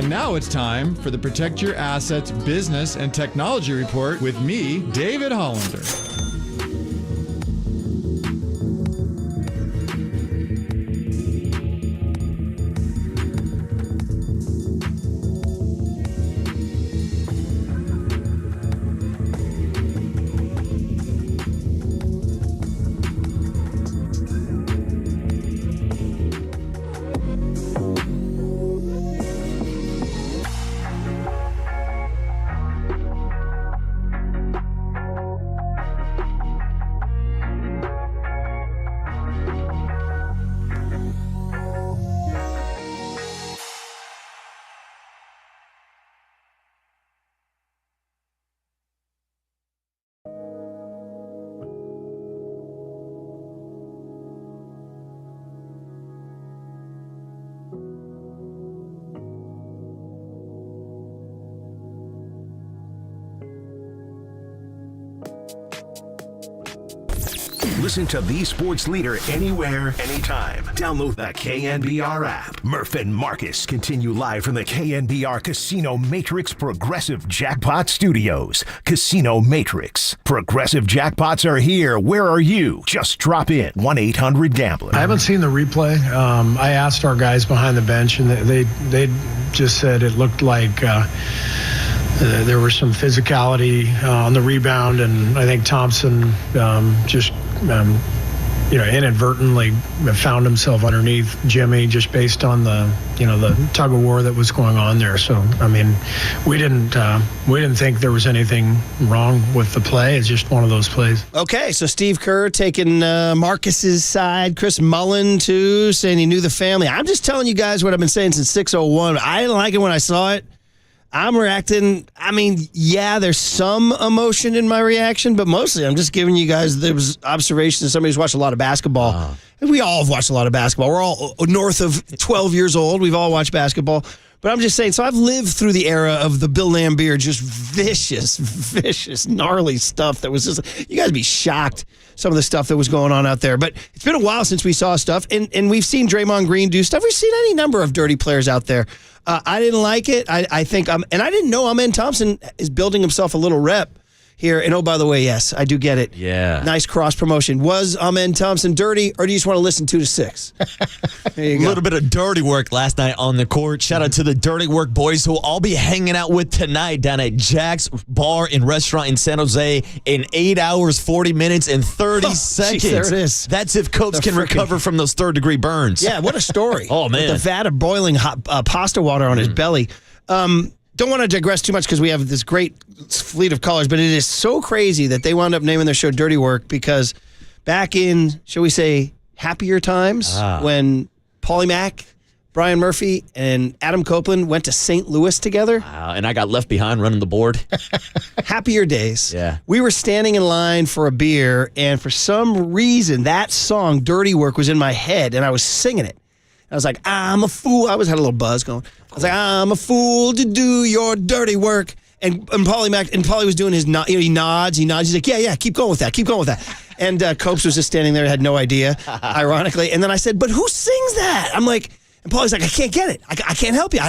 And now it's time for the Protect Your Assets Business and Technology Report with me, David Hollander. Listen to the sports leader anywhere, anytime. Download the KNBR app. Murph and Marcus continue live from the KNBR Casino Matrix Progressive Jackpot Studios. Casino Matrix. Progressive jackpots are here. Where are you? Just drop in. 1-800-GAMBLER. I haven't seen the replay. I asked our guys behind the bench, and they just said it looked like there was some physicality on the rebound, and I think Thompson just inadvertently found himself underneath Jimmy just based on the tug of war that was going on there. So I mean, we didn't think there was anything wrong with the play. It's just one of those plays. Okay, so Steve Kerr taking Marcus's side, Chris Mullen too, saying he knew the family. I'm just telling you guys what I've been saying since 6:01. I didn't like it when I saw it. I'm reacting. I mean, yeah, there's some emotion in my reaction, but mostly I'm just giving you guys those observations of somebody who's watched a lot of basketball. And we all have watched a lot of basketball. We're all north of 12 years old. We've all watched basketball. But I'm just saying, so I've lived through the era of the Bill Laimbeer, just vicious, gnarly stuff that was just, you guys would be shocked, some of the stuff that was going on out there. But it's been a while since we saw stuff, and we've seen Draymond Green do stuff. We've seen any number of dirty players out there. I didn't like it. I think, and I didn't know Amen Thompson is building himself a little rep here. And oh, by the way, yes, I do get it. Yeah. Nice cross promotion. Was Amen Thompson dirty, or do you just want to listen 2 to 6? There you go. A little bit of dirty work last night on the court. Shout out to the Dirty Work boys who I'll be hanging out with tonight down at Jack's Bar and Restaurant in San Jose in 8 hours, 40 minutes, and 30 seconds. Geez, there it is. That's if Copes can recover from those third-degree burns. Yeah, what a story. Oh, man. With the vat of boiling hot pasta water on his belly. Don't want to digress too much because we have this great fleet of callers, but it is so crazy that they wound up naming their show Dirty Work because back in, shall we say, happier times when Paulie Mack, Brian Murphy, and Adam Copeland went to St. Louis together. And I got left behind running the board. Happier days. Yeah. We were standing in line for a beer, and for some reason, that song, Dirty Work, was in my head, and I was singing it. I was like, I'm a fool. I had a little buzz going. I was like, I'm a fool to do your dirty work. And Paulie was doing his nod. He nods. He's like, yeah, keep going with that. And Copes was just standing there, had no idea, ironically. And then I said, but who sings that? I'm like, and Paulie's like, I can't get it. I can't help you.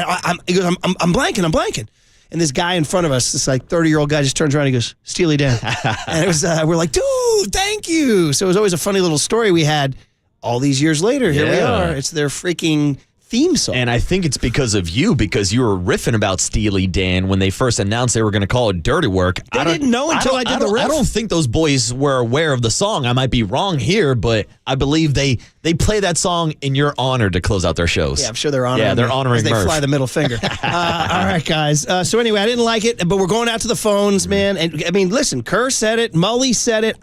He goes, I'm blanking. And this guy in front of us, this like 30-year-old guy, just turns around and he goes, Steely Dan. And it was, we're like, dude, thank you. So it was always a funny little story we had. All these years later, here we are. It's their freaking theme song. And I think it's because of you, because you were riffing about Steely Dan when they first announced they were going to call it Dirty Work. I didn't know until I did the riff. I don't think those boys were aware of the song. I might be wrong here, but I believe they play that song in your honor to close out their shows. Yeah, I'm sure they're honoring. Yeah, they're honoring They Murph. fly the middle finger. All right, guys. So anyway, I didn't like it, but we're going out to the phones, man. And I mean, listen, Kerr said it, Mully said it.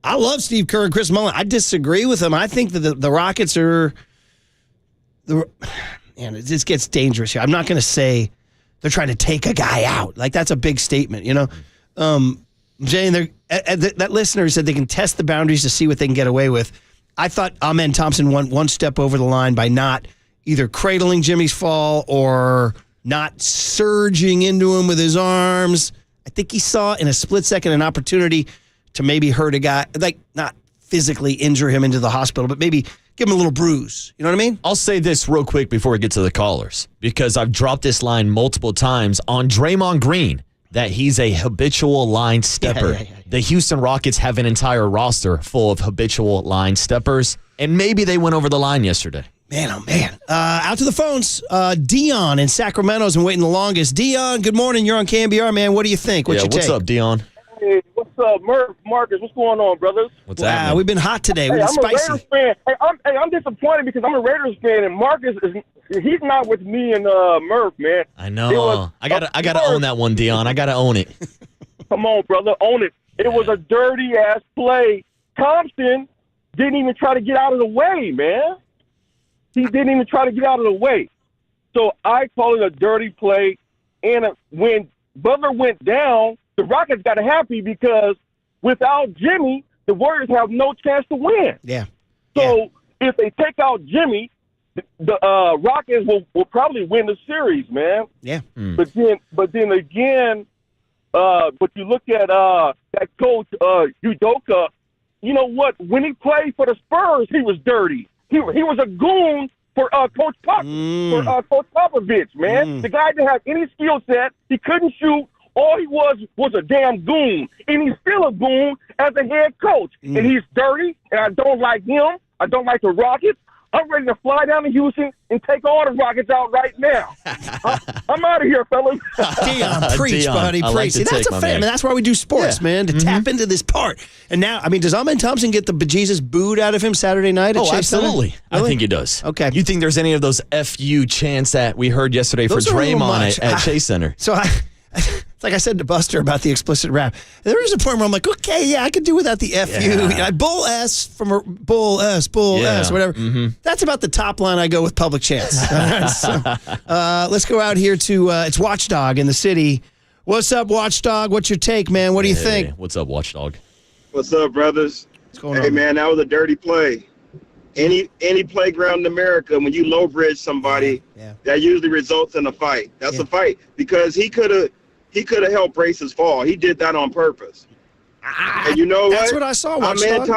I love Steve Kerr and Chris Mullen. I disagree with them. I think that the Rockets are man, this gets dangerous here. I'm not going to say they're trying to take a guy out. Like, that's a big statement, you know? Jay, that listener said they can test the boundaries to see what they can get away with. I thought Amen Thompson went one step over the line by not either cradling Jimmy's fall or not surging into him with his arms. I think he saw in a split second an opportunity to maybe hurt a guy, like not physically injure him into the hospital, but maybe give him a little bruise. You know what I mean? I'll say this real quick before we get to the callers, because I've dropped this line multiple times on Draymond Green, that he's a habitual line stepper. Yeah. The Houston Rockets have an entire roster full of habitual line steppers, and maybe they went over the line yesterday. Man, oh man. Out to the phones. Dion in Sacramento's been waiting the longest. Dion, good morning. You're on KNBR, man. What do you think? What's your take? What's up, Dion? Hey, what's up, Murph, Marcus? What's going on, brothers? What's happening? We've been hot today. We've been I'm spicy. a Raiders fan. I'm disappointed because I'm a Raiders fan, and Marcus he's not with me and Murph, man. I know. I gotta own that one, Dion. I gotta own it. Come on, brother, own it. It was a dirty ass play. Thompson didn't even try to get out of the way, man. He didn't even try to get out of the way. So I call it a dirty play. And when Butler went down, the Rockets got happy because without Jimmy, the Warriors have no chance to win. Yeah. So if they take out Jimmy, the Rockets will probably win the series, man. Yeah. But then again, but you look at that coach Udoka. you know what? When he played for the Spurs, he was dirty. He was a goon for Coach Coach Popovich, man. The guy didn't have any skill set. He couldn't shoot. All he was a damn goon, and he's still a goon as a head coach. And he's dirty, and I don't like him. I don't like the Rockets. I'm ready to fly down to Houston and take all the Rockets out right now. I'm out of here, fellas. Dion, preach, Dion, buddy, I like preach. the That's take, a my fan, man. man. That's why we do sports, man, to tap into this part. And now, I mean, does Amen Thompson get the bejesus booed out of him Saturday night at Chase absolutely. Center? I think he does. Okay. You think there's any of those FU chants that we heard yesterday Those for are a little Draymond much. at Chase Center? So it's like I said to Buster about the explicit rap. There is a point where I'm like, okay, yeah, I could do without the FU. Yeah. Bull S from a Bull S, whatever. That's about the top line I go with public chants. So, let's go out here to, it's Watchdog in the city. What's up, Watchdog? What's your take, man? What do you think? What's up, Watchdog? What's up, brothers? What's going Hey, on? man, that was a dirty play. Any playground in America, when you low bridge somebody, that usually results in a fight. That's a fight because he could have helped Brace's fall. He did that on purpose. And you know That's what I saw, Watchdog.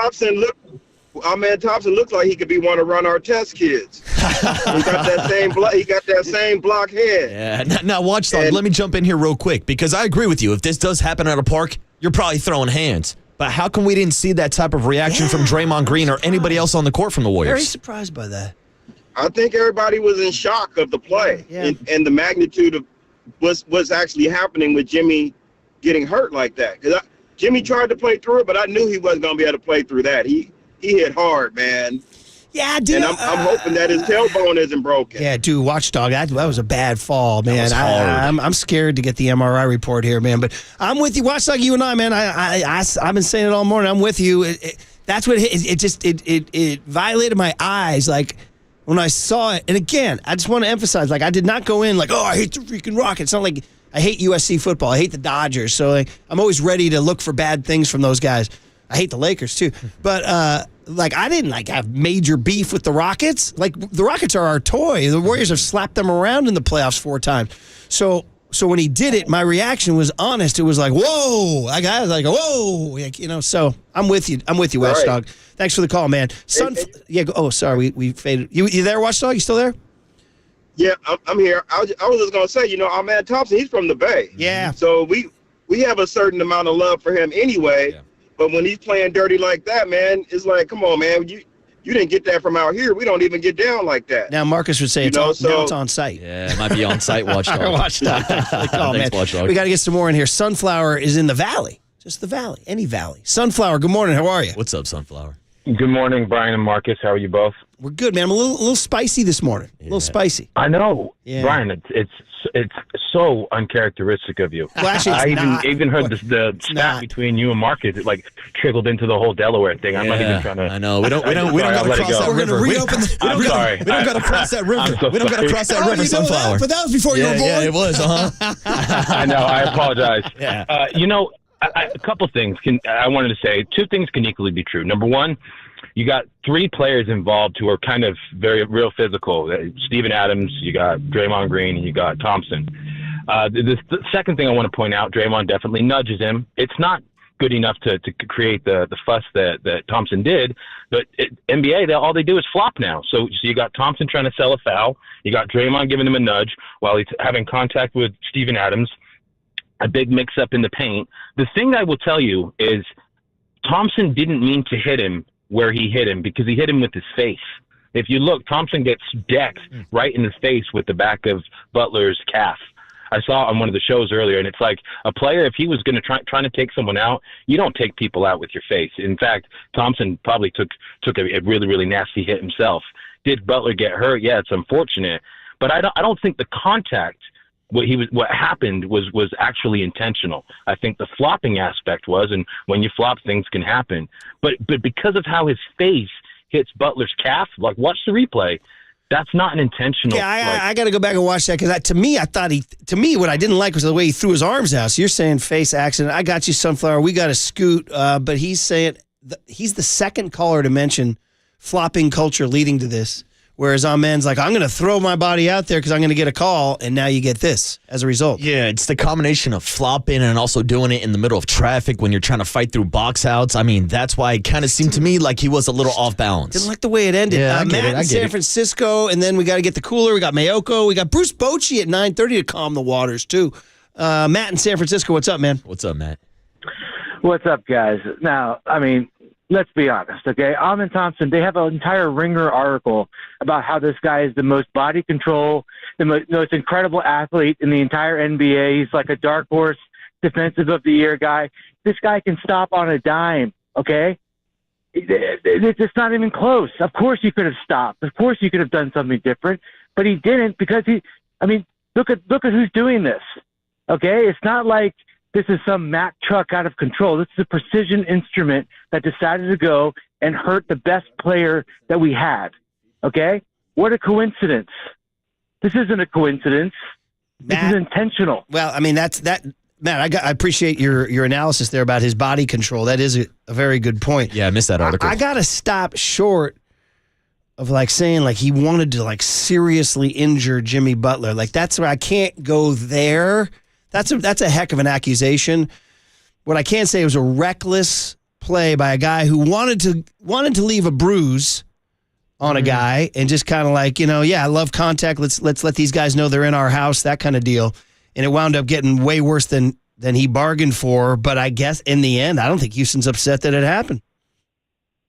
Amen Thompson looks like he could be one to run our test kids. He got that same block head. Yeah. Now, Watchdog, let me jump in here real quick because I agree with you. If this does happen at a park, you're probably throwing hands. But how come we didn't see that type of reaction from Draymond Green or anybody else on the court from the Warriors? Very surprised by that. I think everybody was in shock of the play and the magnitude of what's actually happening with Jimmy getting hurt like that. Because Jimmy tried to play through it, but I knew he wasn't going to be able to play through that. He hit hard, man. Yeah, dude. And I'm hoping that his tailbone isn't broken. Yeah, dude, Watchdog, that was a bad fall, man. was hard. I'm scared to get the MRI report here, man. But I'm with you, Watchdog. You and I, man. I've been saying it all morning. I'm with you. That's what it violated my eyes, like when I saw it. And again, I just want to emphasize, like I did not go in like, oh, I hate the freaking Rockets. It's not like I hate USC football. I hate the Dodgers. So like, I'm always ready to look for bad things from those guys. I hate the Lakers too, but like I didn't like have major beef with the Rockets. Like the Rockets are our toy. The Warriors have slapped them around in the playoffs 4 times. So when he did it, my reaction was honest. It was like, whoa! Like I was like, whoa! Like, you know. So I'm with you. I'm with you, Watchdog. Right. Thanks for the call, man. Sorry, we faded. You there, Watchdog? You still there? Yeah, I'm here. I was just gonna say, Amen Thompson, he's from the Bay. Yeah. So we have a certain amount of love for him anyway. Yeah. But when he's playing dirty like that, man, it's like, come on, man, you didn't get that from out here. We don't even get down like that. Now Marcus would say now it's on site. Yeah, it might be on site, Watchdog. Watchdog. Thanks for the call, Thanks, man. Watchdog. We got to get some more in here. Sunflower is in the valley. Just the valley. Any valley. Sunflower, good morning. How are you? What's up, Sunflower? Good morning, Brian and Marcus. How are you both? We're good, man. I'm a little spicy this morning. A little spicy. I know, Yeah. Brian. It's so uncharacteristic of you. Well, actually, I even heard the stat between you and Marcus. It like trickled into the whole Delaware thing. I'm not even trying to. I know. We don't got to cross that river. We're going to reopen the. I'm sorry. We don't got to cross that river. So we don't got to cross that river, Sunflower. But that was before you were born. Yeah, it was. I know. I apologize. Yeah. A couple things I wanted to say. 2 things can equally be true. Number one, you got 3 players involved who are kind of real physical. Steven Adams, you got Draymond Green, and you got Thompson. The second thing I want to point out, Draymond definitely nudges him. It's not good enough to create the fuss that Thompson did, but NBA, all they do is flop now. So you got Thompson trying to sell a foul. You got Draymond giving him a nudge while he's having contact with Steven Adams. A big mix-up in the paint. The thing I will tell you is Thompson didn't mean to hit him where he hit him because he hit him with his face. If you look, Thompson gets decked right in the face with the back of Butler's calf. I saw on one of the shows earlier, and it's like a player, if he was going to trying to take someone out, you don't take people out with your face. In fact, Thompson probably took a really, really nasty hit himself. Did Butler get hurt? Yeah, it's unfortunate. But I don't think the contact, what happened was actually intentional. I think the flopping aspect was, and when you flop, things can happen. But because of how his face hits Butler's calf, like watch the replay, that's not an intentional. Yeah, I got to go back and watch that because to me, what I didn't like was the way he threw his arms out. So you're saying face accident. I got you, Sunflower. We got to scoot. But he's saying he's the second caller to mention flopping culture leading to this. Whereas Amen's like, I'm going to throw my body out there because I'm going to get a call, and now you get this as a result. Yeah, it's the combination of flopping and also doing it in the middle of traffic when you're trying to fight through box outs. I mean, that's why it kind of seemed to me like he was a little off balance. Didn't like the way it ended. Yeah, I get Matt it, I in get San it. Francisco, and then we got to get the cooler. We got Mayoko. We got Bruce Bochy at 9:30 to calm the waters, too. Matt in San Francisco, what's up, man? What's up, Matt? What's up, guys? Now, I mean, let's be honest, okay? Amen Thompson, they have an entire Ringer article about how this guy is the most body control, the most incredible athlete in the entire NBA. He's like a dark horse defensive of the year guy. This guy can stop on a dime, okay? It's not even close. Of course you could have stopped. Of course you could have done something different, but he didn't because look at who's doing this, okay? It's not like this is some Mack truck out of control. This is a precision instrument that decided to go and hurt the best player that we had. Okay? What a coincidence. This isn't a coincidence. This is intentional. Well, I mean, Matt, I appreciate your analysis there about his body control. That is a very good point. Yeah, I missed that article. I got to stop short of like saying like he wanted to like seriously injure Jimmy Butler. Like that's where I can't go there. That's a heck of an accusation. What I can say was a reckless play by a guy who wanted to leave a bruise on a guy and just kind of like, I love contact. Let's let these guys know they're in our house, that kind of deal. And it wound up getting way worse than he bargained for. But I guess in the end, I don't think Houston's upset that it happened.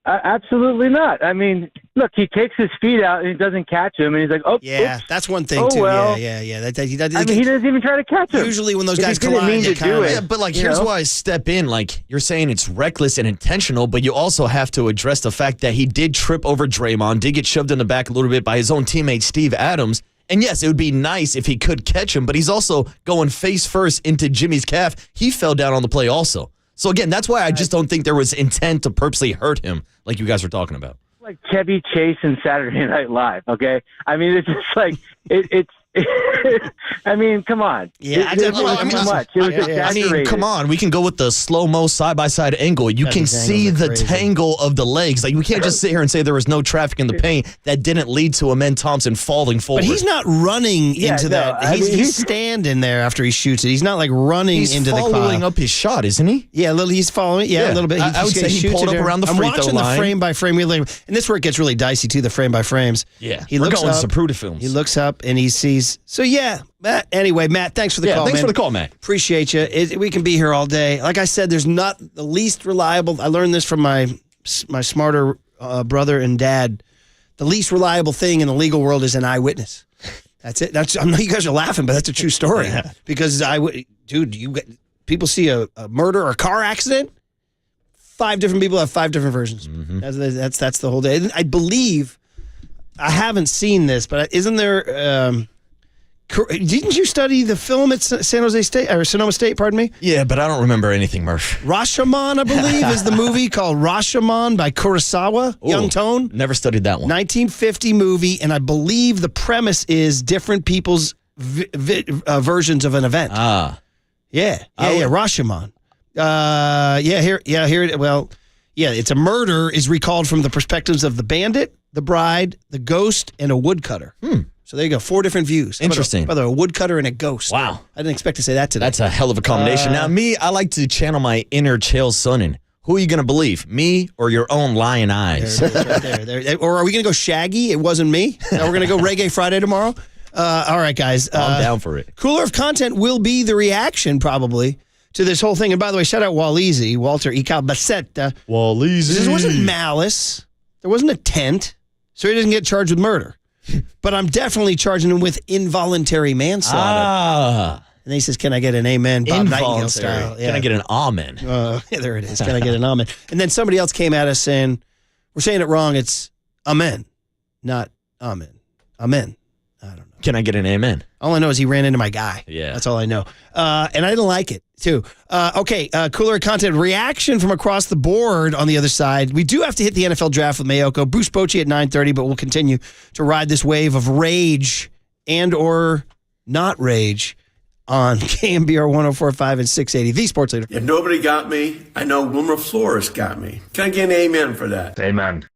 Absolutely not. I mean, look, he takes his feet out and he doesn't catch him, and he's like, "Oh, yeah, oops. That's one thing Oh, too." well. Yeah. He doesn't even try to catch him. Usually, when those If guys he didn't collide, mean they to do it. Yeah, but here's why I step in. Like, you're saying it's reckless and intentional, but you also have to address the fact that he did trip over Draymond, did get shoved in the back a little bit by his own teammate Steve Adams. And yes, it would be nice if he could catch him, but he's also going face first into Jimmy's calf. He fell down on the play also. So again, that's why I just don't think there was intent to purposely hurt him, like you guys were talking about. Like Chevy Chase in Saturday Night Live, okay? I mean, it's just like it's. I mean, come on. Yeah, it was too much. It was exaggerated. Come on. We can go with the slow-mo side-by-side angle. You can see the tangle of the legs. Like, we can't just sit here and say there was no traffic in the paint that didn't lead to Amen Thompson falling forward. But he's not running into that. He's standing there after he shoots it. He's not like running into the cloud. He's following up his shot, isn't he? Yeah, he's following it. Yeah, a little bit. I would say he pulled up around the free throw line. I'm watching the frame by frame. And this is where it gets really dicey, too, the frame by frames. Yeah, we're going to Zapruder films. He looks up and he sees. So, yeah. Matt, anyway, Matt, thanks for the call, thanks for the call, Matt. Appreciate you. We can be here all day. Like I said, there's not the least reliable. I learned this from my smarter brother and dad. The least reliable thing in the legal world is an eyewitness. That's it. I know you guys are laughing, but that's a true story. Yeah. Because people see a murder or a car accident. 5 different people have 5 different versions. Mm-hmm. That's the whole day. I believe I haven't seen this, but isn't there? Didn't you study the film at Sonoma State? Pardon me. Yeah, but I don't remember anything, Murph. Rashomon, I believe, is the movie called Rashomon by Kurosawa. Young Tone. Never studied that one. 1950 movie, and I believe the premise is different people's versions of an event. Yeah, Rashomon. Here it. Well, yeah, it's a murder is recalled from the perspectives of the bandit, the bride, the ghost, and a woodcutter. So there you go. 4 different views. Interesting. By the way, a woodcutter and a ghost. Wow. I didn't expect to say that today. That's a hell of a combination. Now, I like to channel my inner Chael Sonnen. Who are you going to believe, me or your own lion eyes? There. Or are we going to go Shaggy? It wasn't me. Now we're going to go Reggae Friday tomorrow. All right, guys. I'm down for it. Cooler of content will be the reaction probably to this whole thing. And by the way, shout out Walleezy, Walter Icalbaceta. Walleezy. This wasn't malice. There wasn't intent. So he doesn't get charged with murder. But I'm definitely charging him with involuntary manslaughter. And he says, can I get an amen? Bob Nightingale style. Yeah. Can I get an amen? There it is. Can I get an amen? And then somebody else came at us saying, we're saying it wrong. It's amen, not amen. Amen. I don't know. Can I get an amen? All I know is he ran into my guy. Yeah. That's all I know. And I didn't like it, too. Cooler content reaction from across the board on the other side. We do have to hit the NFL draft with Mayoko. Bruce Bochy at 9:30, but we'll continue to ride this wave of rage and or not rage on KNBR 104.5 and 680, the sports leader. If nobody got me, I know Wilmer Flores got me. Can I get an amen for that? Amen.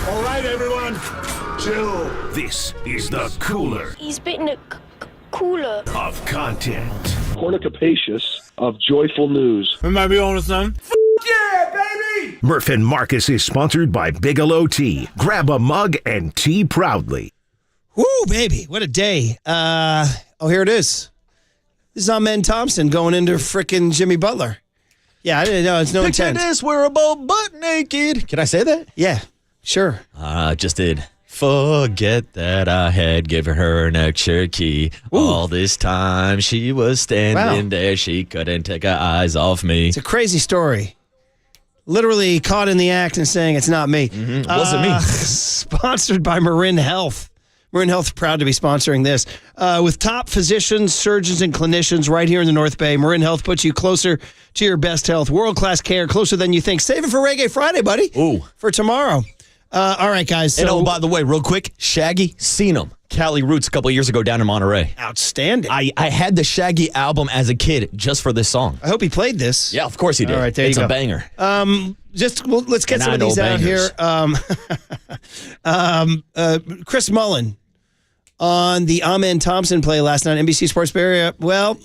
All right, everyone, chill. This is the cooler He's bitten a cooler of content. Cornucapacious of joyful news. Might be on to something. Yeah, baby! Murph and Marcus is sponsored by Bigelow Tea. Grab a mug and tea proudly. Woo, baby, what a day. Here it is. This is Amen Thompson going into frickin' Jimmy Butler. Yeah, I didn't know. It's no Picture intent. this, we're about butt naked. Can I say that? Yeah, sure. I just did. Forget that I had given her an extra key. All this time she was standing there. She couldn't take her eyes off me. It's a crazy story. Literally caught in the act and saying it's not me. It wasn't me. Sponsored by Marin Health. Marin Health proud to be sponsoring this. With top physicians, surgeons, and clinicians right here in the North Bay, Marin Health puts you closer to your best health. World-class care, closer than you think. Save it for Reggae Friday, buddy. Ooh. For tomorrow. All right, guys. And by the way, real quick, Shaggy, seen him. Cali Roots a couple years ago down in Monterey. Outstanding. I had the Shaggy album as a kid just for this song. I hope he played this. Yeah, of course he did. All right, there it's you go. a banger. Let's get And some I of these know out here. Chris Mullen on the Amen Thompson play last night, NBC Sports Bay Area. Well,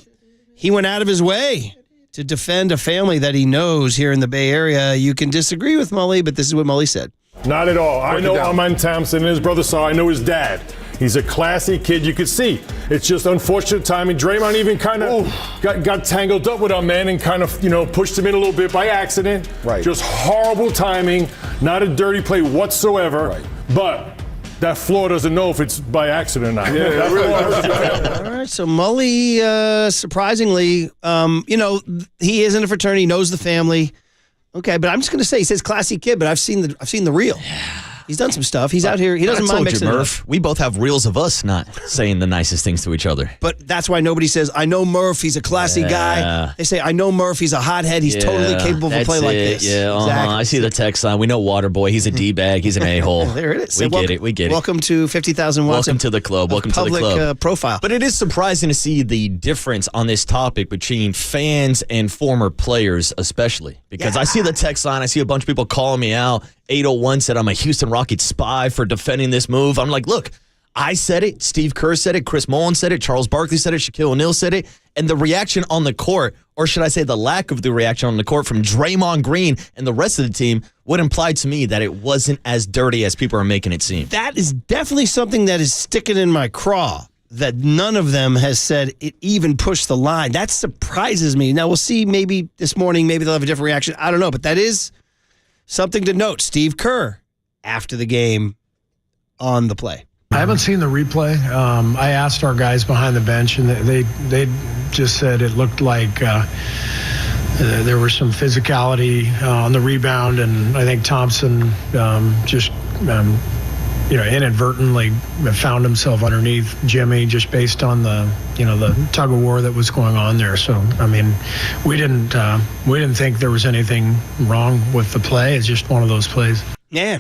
he went out of his way to defend a family that he knows here in the Bay Area. You can disagree with Mully, but this is what Mully said. Not at all. I know Amen Thompson and his brother Saw. I know his dad. He's a classy kid. You could see. It's just unfortunate timing. Draymond even kind of got tangled up with Amen and kind of, pushed him in a little bit by accident. Right. Just horrible timing. Not a dirty play whatsoever. Right. But that floor doesn't know if it's by accident or not. Yeah, that really All right, so Mully, surprisingly, he is in a fraternity, knows the family. Okay, but I'm just going to say, he says classy kid, but I've seen the real. He's done some stuff. He's out here. He doesn't mind mixing it up. Murph, we both have reels of us not saying the nicest things to each other. But that's why nobody says, I know Murph, he's a classy guy. They say, I know Murph, he's a hothead. He's totally capable of a play like this. Yeah, Exactly. I see the text line. We know Waterboy. He's a D-bag. He's an a-hole. There it is. We get it. Welcome to 50,000 watts. Welcome to the club. Welcome to the club. Public profile. But it is surprising to see the difference on this topic between fans and former players, especially. Because I see the text line. I see a bunch of people calling me out. 801 said I'm a Houston Rockets spy for defending this move. I'm like, look, I said it. Steve Kerr said it. Chris Mullen said it. Charles Barkley said it. Shaquille O'Neal said it. And the reaction on the court, or should I say the lack of the reaction on the court from Draymond Green and the rest of the team would imply to me that it wasn't as dirty as people are making it seem. That is definitely something that is sticking in my craw, that none of them has said it even pushed the line. That surprises me. Now, we'll see maybe this morning, maybe they'll have a different reaction. I don't know, but that is something to note. Steve Kerr, after the game, on the play. I haven't seen the replay. I asked our guys behind the bench, and they just said it looked like there was some physicality on the rebound, and I think Thompson inadvertently found himself underneath Jimmy just based on the tug of war that was going on there. So, I mean, we didn't think there was anything wrong with the play. It's just one of those plays. Yeah,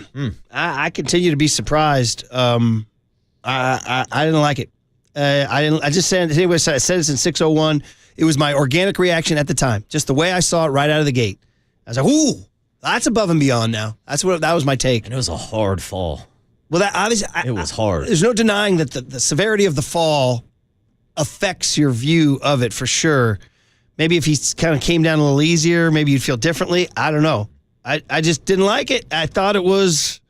I continue to be surprised. I didn't like it. I just said it. I said it's in 6:01. It was my organic reaction at the time, just the way I saw it right out of the gate. I was like, "Ooh, that's above and beyond." Now that was my take. And it was a hard fall. Well, that obviously it was hard. There's no denying that the severity of the fall affects your view of it for sure. Maybe if he kind of came down a little easier, maybe you'd feel differently. I don't know. I just didn't like it. I thought it was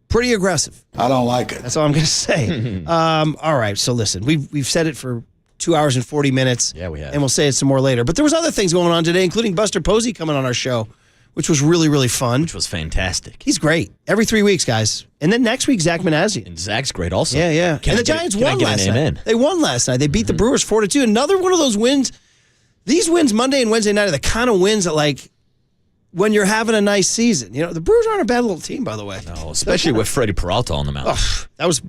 pretty aggressive. I don't like it. That's all I'm going to say. All right, so listen, we've said it for 2 hours and 40 minutes. Yeah, we have. And we'll say it some more later. But there was other things going on today, including Buster Posey coming on our show, which was really, really fun. Which was fantastic. He's great. Every 3 weeks, guys. And then next week, Zach Manassian. And Zach's great also. Yeah. And the Giants won last night. They won last night. They beat the Brewers 4-2. Another one of those wins. These wins Monday and Wednesday night are the kind of wins that, like, when you're having a nice season. You know, the Brewers aren't a bad little team, by the way. No, especially with Freddie Peralta on the mound. Oh, that was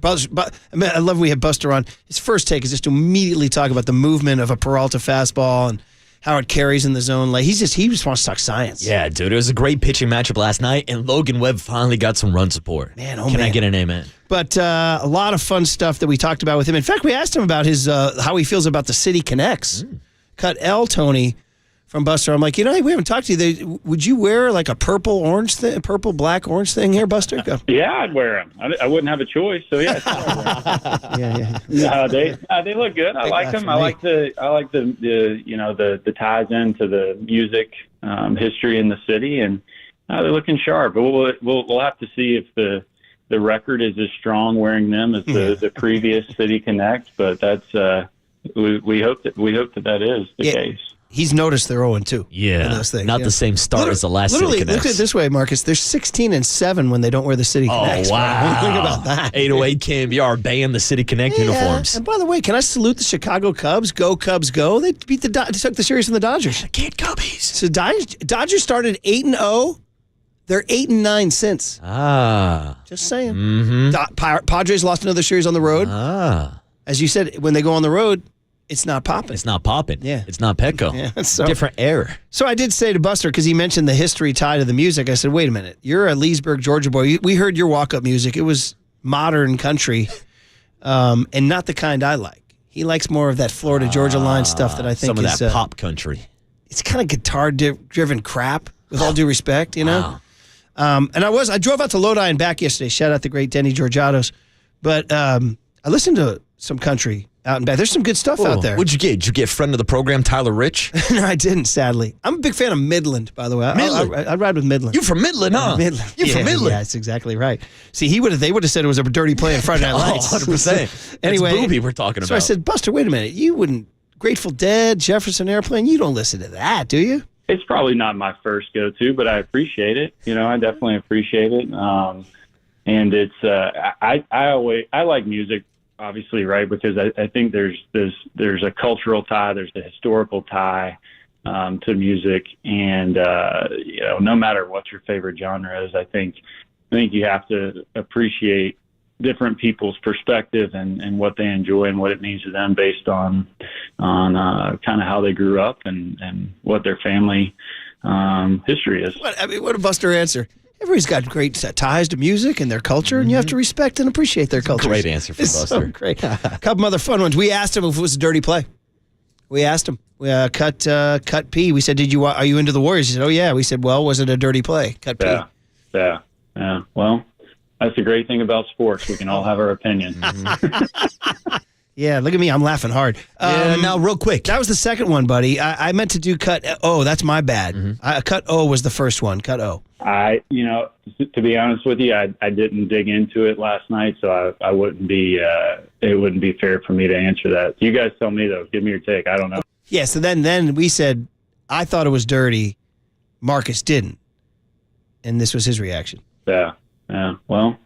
I love we had Buster on. His first take is just to immediately talk about the movement of a Peralta fastball and how it carries in the zone. Like he just wants to talk science. Yeah, dude, it was a great pitching matchup last night, and Logan Webb finally got some run support. Man, Can I get an amen? But a lot of fun stuff that we talked about with him. In fact, we asked him about his how he feels about the City Connects. Cut L, Tony, from Buster. I'm like, we haven't talked to you. Would you wear like a purple black orange thing here, Buster? Go. Yeah, I'd wear them. I wouldn't have a choice. So yeah. No, they look good. I like them. I like the ties into the music history in the city, and they're looking sharp. But we'll have to see if the record is as strong wearing them as the previous City Connect. But that's we hope that is the case. He's noticed they're 0-2. Yeah, those things. not the same start as the last literally, City Connects. Look at it this way, Marcus. They're 16-7 when they don't wear the City Connects. Oh, wow. Think about that. 808 KNBR banned the City Connect uniforms. And by the way, can I salute the Chicago Cubs? Go Cubs, go! They beat they took the series from the Dodgers. Can't Cubbies. So Dodgers started 8-0. They're 8-9 since. Just saying. Mm-hmm. Padres lost another series on the road. As you said, when they go on the road, it's not popping. It's not popping. Yeah. It's not Petco. Yeah, different air. So I did say to Buster, because he mentioned the history tied to the music, I said, wait a minute. You're a Leesburg, Georgia boy. We heard your walk-up music. It was modern country and not the kind I like. He likes more of that Florida, Georgia line stuff that I think some of is that pop country. It's kind of guitar-driven crap, with all due respect, you know? And I drove out to Lodi and back yesterday. Shout out the great Denny Georgiados. But I listened to some country out and back. There's some good stuff out there. What'd you get? Did you get friend of the program, Tyler Rich? No, I didn't, sadly. I'm a big fan of Midland, by the way. I ride with Midland. You from Midland, huh? Midland. You from Midland? Yeah, that's exactly right. See, they would have said it was a dirty play in Friday Night Lights. 100%. Anyway, That's Booby we're talking about. So I said, Buster, wait a minute. You wouldn't, Grateful Dead, Jefferson Airplane, you don't listen to that, do you? It's probably not my first go-to, but I appreciate it. I definitely appreciate it. And it's I like music, obviously, right? Because I think there's a cultural tie, there's a historical tie to music, and no matter what your favorite genre is, I think you have to appreciate different people's perspective and what they enjoy and what it means to them based on kind of how they grew up and what their family history is. What a Buster answer. Everybody's got great ties to music and their culture, and you have to respect and appreciate their culture. Great answer for Buster. So great. A couple other fun ones. We asked him if it was a dirty play. We asked him. We cut P. We said, are you into the Warriors? He said, oh, yeah. We said, well, was it a dirty play? Cut P. Yeah. Well, that's the great thing about sports. We can all have our opinion. Yeah, look at me. I'm laughing hard. Now, real quick. That was the second one, buddy. I meant to do cut O. That's my bad. Cut O was the first one. Cut O. To be honest with you, I didn't dig into it last night, so I wouldn't be. It wouldn't be fair for me to answer that. You guys tell me though. Give me your take. I don't know. Yeah. So then we said, I thought it was dirty. Marcus didn't, and this was his reaction. Yeah. Well,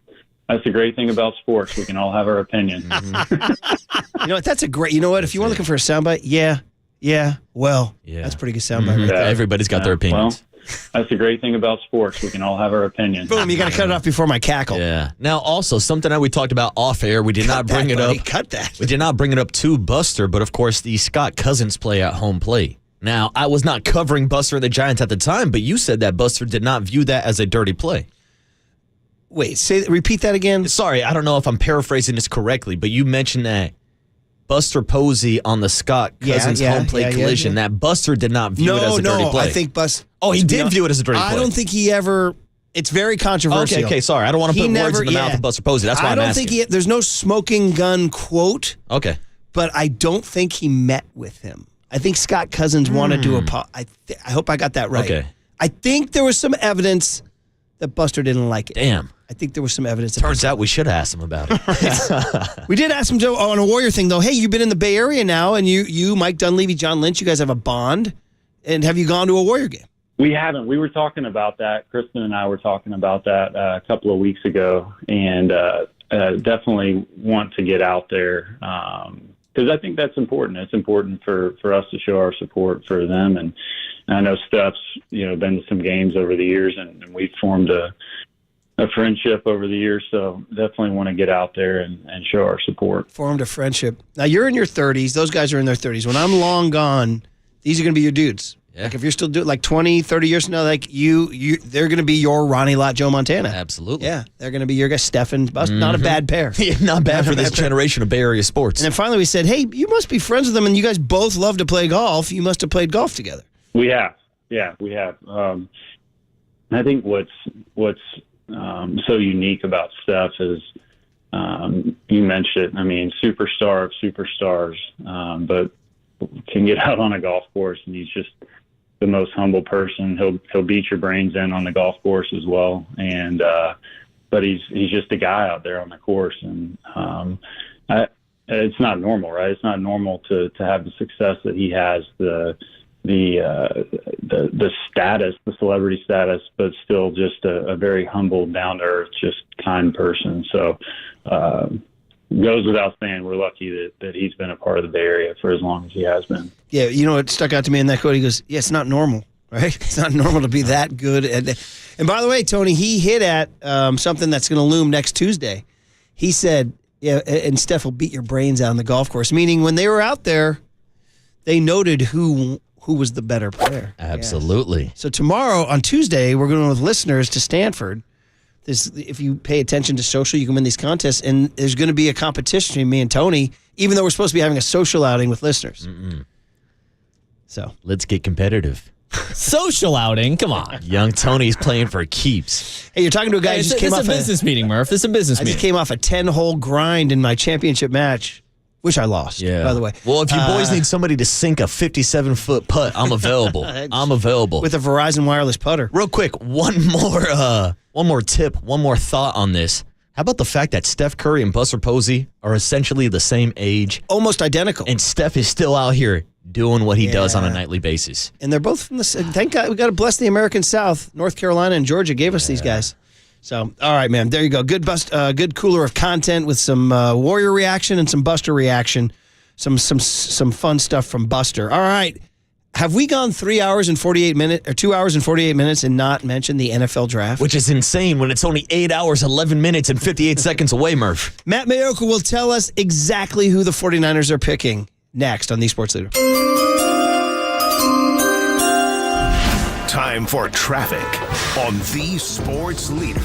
that's the great thing about sports. We can all have our opinion. You know what? That's a great. You know what? If you were looking for a soundbite, well, that's a pretty good soundbite. Right there. Everybody's got their opinions. Well, that's the great thing about sports. We can all have our opinions. Boom! You got to cut it off before my cackle. Yeah. Now, also something that we talked about off air. We did not bring it up. Cut that. We did not bring it up to Buster, but of course the Scott Cousins play at home plate. Now, I was not covering Buster and the Giants at the time, but you said that Buster did not view that as a dirty play. Wait, repeat that again? Sorry, I don't know if I'm paraphrasing this correctly, but you mentioned that Buster Posey on the Scott Cousins home plate collision, that Buster did not view it as a dirty play. I think Buster... Oh, he did view it as a dirty play. I don't think he ever... It's very controversial. Okay, sorry. I don't want to put words in the mouth of Buster Posey. That's why I'm asking. I don't think there's no smoking gun quote. Okay. But I don't think he met with him. I think Scott Cousins wanted to... I hope I got that right. Okay. I think there was some evidence that Buster didn't like it. Damn. I think there was some evidence. Turns out we should have asked him about it. We did ask him, Joe, on a Warrior thing, though. Hey, you've been in the Bay Area now, and you, Mike Dunleavy, John Lynch, you guys have a bond. And have you gone to a Warrior game? We haven't. We were talking about that. Kristen and I were talking about that a couple of weeks ago, and definitely want to get out there because I think that's important. It's important for us to show our support for them. And I know Steph's been to some games over the years, and we've formed a friendship over the years. So definitely want to get out there and show our support. Formed a friendship. Now you're in your 30s. Those guys are in their 30s. When I'm long gone, these are going to be your dudes. Yeah. Like if you're still doing like 20, 30 years from now, like they're going to be your Ronnie Lott, Joe Montana. Absolutely. Yeah, they're going to be your guys, Stephen. Not a bad pair. Yeah, not bad for this generation of Bay Area sports. And then finally we said, hey, you must be friends with them, and you guys both love to play golf. You must have played golf together. We have. Yeah, we have. I think what's so unique about Steph is you mentioned it. I mean, superstar of superstars, but can get out on a golf course, and he's just the most humble person. He'll beat your brains in on the golf course as well, and but he's just a guy out there on the course, and it's not normal, right? It's not normal to have the success that he has, the status, the celebrity status, but still just a very humble, down to earth, just kind person. So goes without saying, we're lucky that he's been a part of the Bay Area for as long as he has been. Yeah, you know what stuck out to me in that quote? He goes, yeah, it's not normal, right? It's not normal to be that good. And by the way, Tony, he hit at something that's going to loom next Tuesday. He said, yeah, and Steph will beat your brains out on the golf course, meaning when they were out there, they noted who was the better player. Absolutely. Yeah. So tomorrow, on Tuesday, we're going with listeners to Stanford. If you pay attention to social, you can win these contests, and there's going to be a competition between me and Tony, even though we're supposed to be having a social outing with listeners. So let's get competitive. Social outing? Come on. Young Tony's playing for keeps. Hey, you're talking to a guy who just came off a business meeting, Murph. This is a business meeting. I just came off a 10-hole grind in my championship match, which I lost, by the way. Well, if you boys need somebody to sink a 57-foot putt, I'm available. I'm available. With a Verizon wireless putter. Real quick, one more tip, one more thought on this. How about the fact that Steph Curry and Buster Posey are essentially the same age? Almost identical. And Steph is still out here doing what he does on a nightly basis. And they're both from thank God, we got to bless the American South. North Carolina and Georgia gave us these guys. So, all right, man, there you go. Good good cooler of content with some Warrior reaction and some Buster reaction. Some fun stuff from Buster. All right. Have we gone 3 hours and 48 minutes or 2 hours and 48 minutes and not mentioned the NFL draft? Which is insane when it's only 8 hours, 11 minutes, and 58 seconds away, Murph. Matt Mayoko will tell us exactly who the 49ers are picking next on The Sports Leader. Time for traffic on The Sports Leader.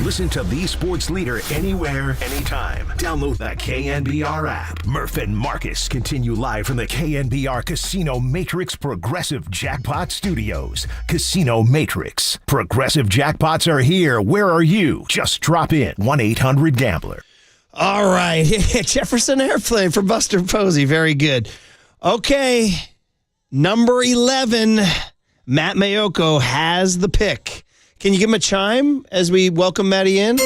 Listen to the sports leader anywhere, anytime. Download the KNBR app. Murph and Marcus continue live from the KNBR Casino Matrix Progressive Jackpot Studios. Casino Matrix. Progressive jackpots are here. Where are you? Just drop in. 1-800-GAMBLER. All right. Jefferson Airplane for Buster Posey. Very good. Okay. Number 11, Matt Mayoko has the pick. Can you give him a chime as we welcome Matty in?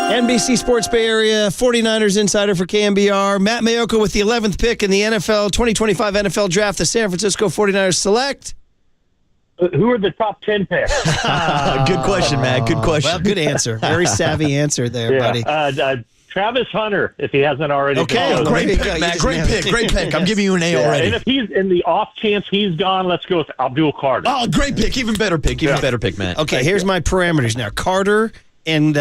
NBC Sports Bay Area 49ers insider for KNBR. Matt Mayoko with the 11th pick in the NFL 2025 NFL Draft. The San Francisco 49ers select. Who are the top 10 picks? Good question, Matt. Good question. Well, good answer. Very savvy answer there, buddy. Travis Hunter, if he hasn't already. Okay, great pick, Matt. Great pick. I'm giving you an A already. And if he's in the off chance he's gone, let's go with Abdul Carter. Oh, great pick. Even better pick. Better pick, Matt. Okay, here's my parameters now. Carter and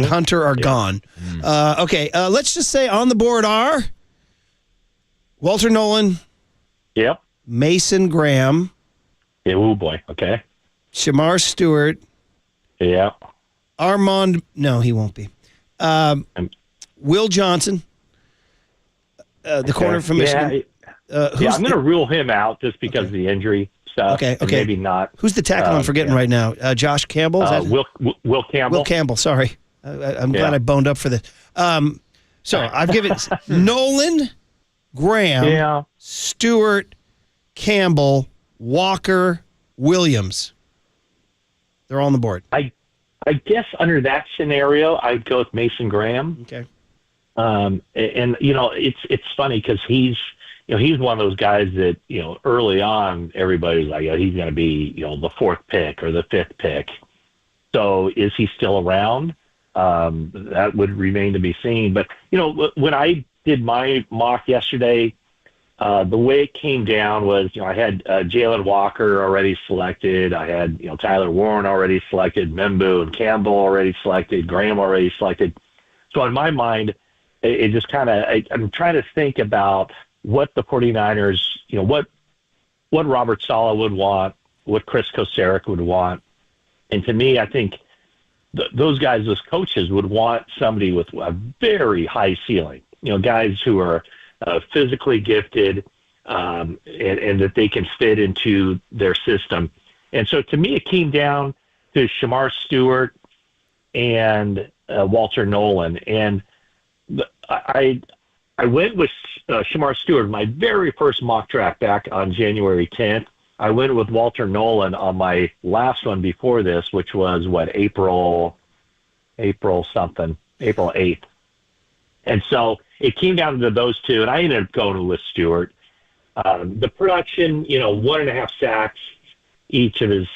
Hunter are gone. Okay, let's just say on the board are Walter Nolan. Yep. Mason Graham. Yeah, oh, boy. Okay. Shamar Stewart. Yeah. Armand. No, he won't be. Will Johnson, the corner from Michigan. I'm going to rule him out just because of the injury stuff. Okay. Maybe not. Who's the tackle I'm forgetting right now? Josh Campbell? Will Campbell. Will Campbell, sorry. I'm glad I boned up for this. So I've given Nolan, Graham, Stewart, Campbell, Walker, Williams. They're all on the board. I guess under that scenario, I'd go with Mason Graham. Okay. And it's funny because he's one of those guys that, early on, everybody's like, he's going to be, the fourth pick or the fifth pick. So is he still around? That would remain to be seen. But, when I did my mock yesterday, the way it came down was, I had Jalen Walker already selected. I had, Tyler Warren already selected, Membu and Campbell already selected, Graham already selected. So in my mind, it just kind of, I'm trying to think about what the 49ers, what Robert Saleh would want, what Chris Kocurek would want. And to me, I think those guys, those coaches would want somebody with a very high ceiling, guys who are physically gifted, and that they can fit into their system. And so to me, it came down to Shamar Stewart and Walter Nolan. And I went with Shamar Stewart, my very first mock draft back on January 10th. I went with Walter Nolan on my last one before this, which was April 8th. And so it came down to those two, and I ended up going with Stewart. The production, 1.5 sacks each of his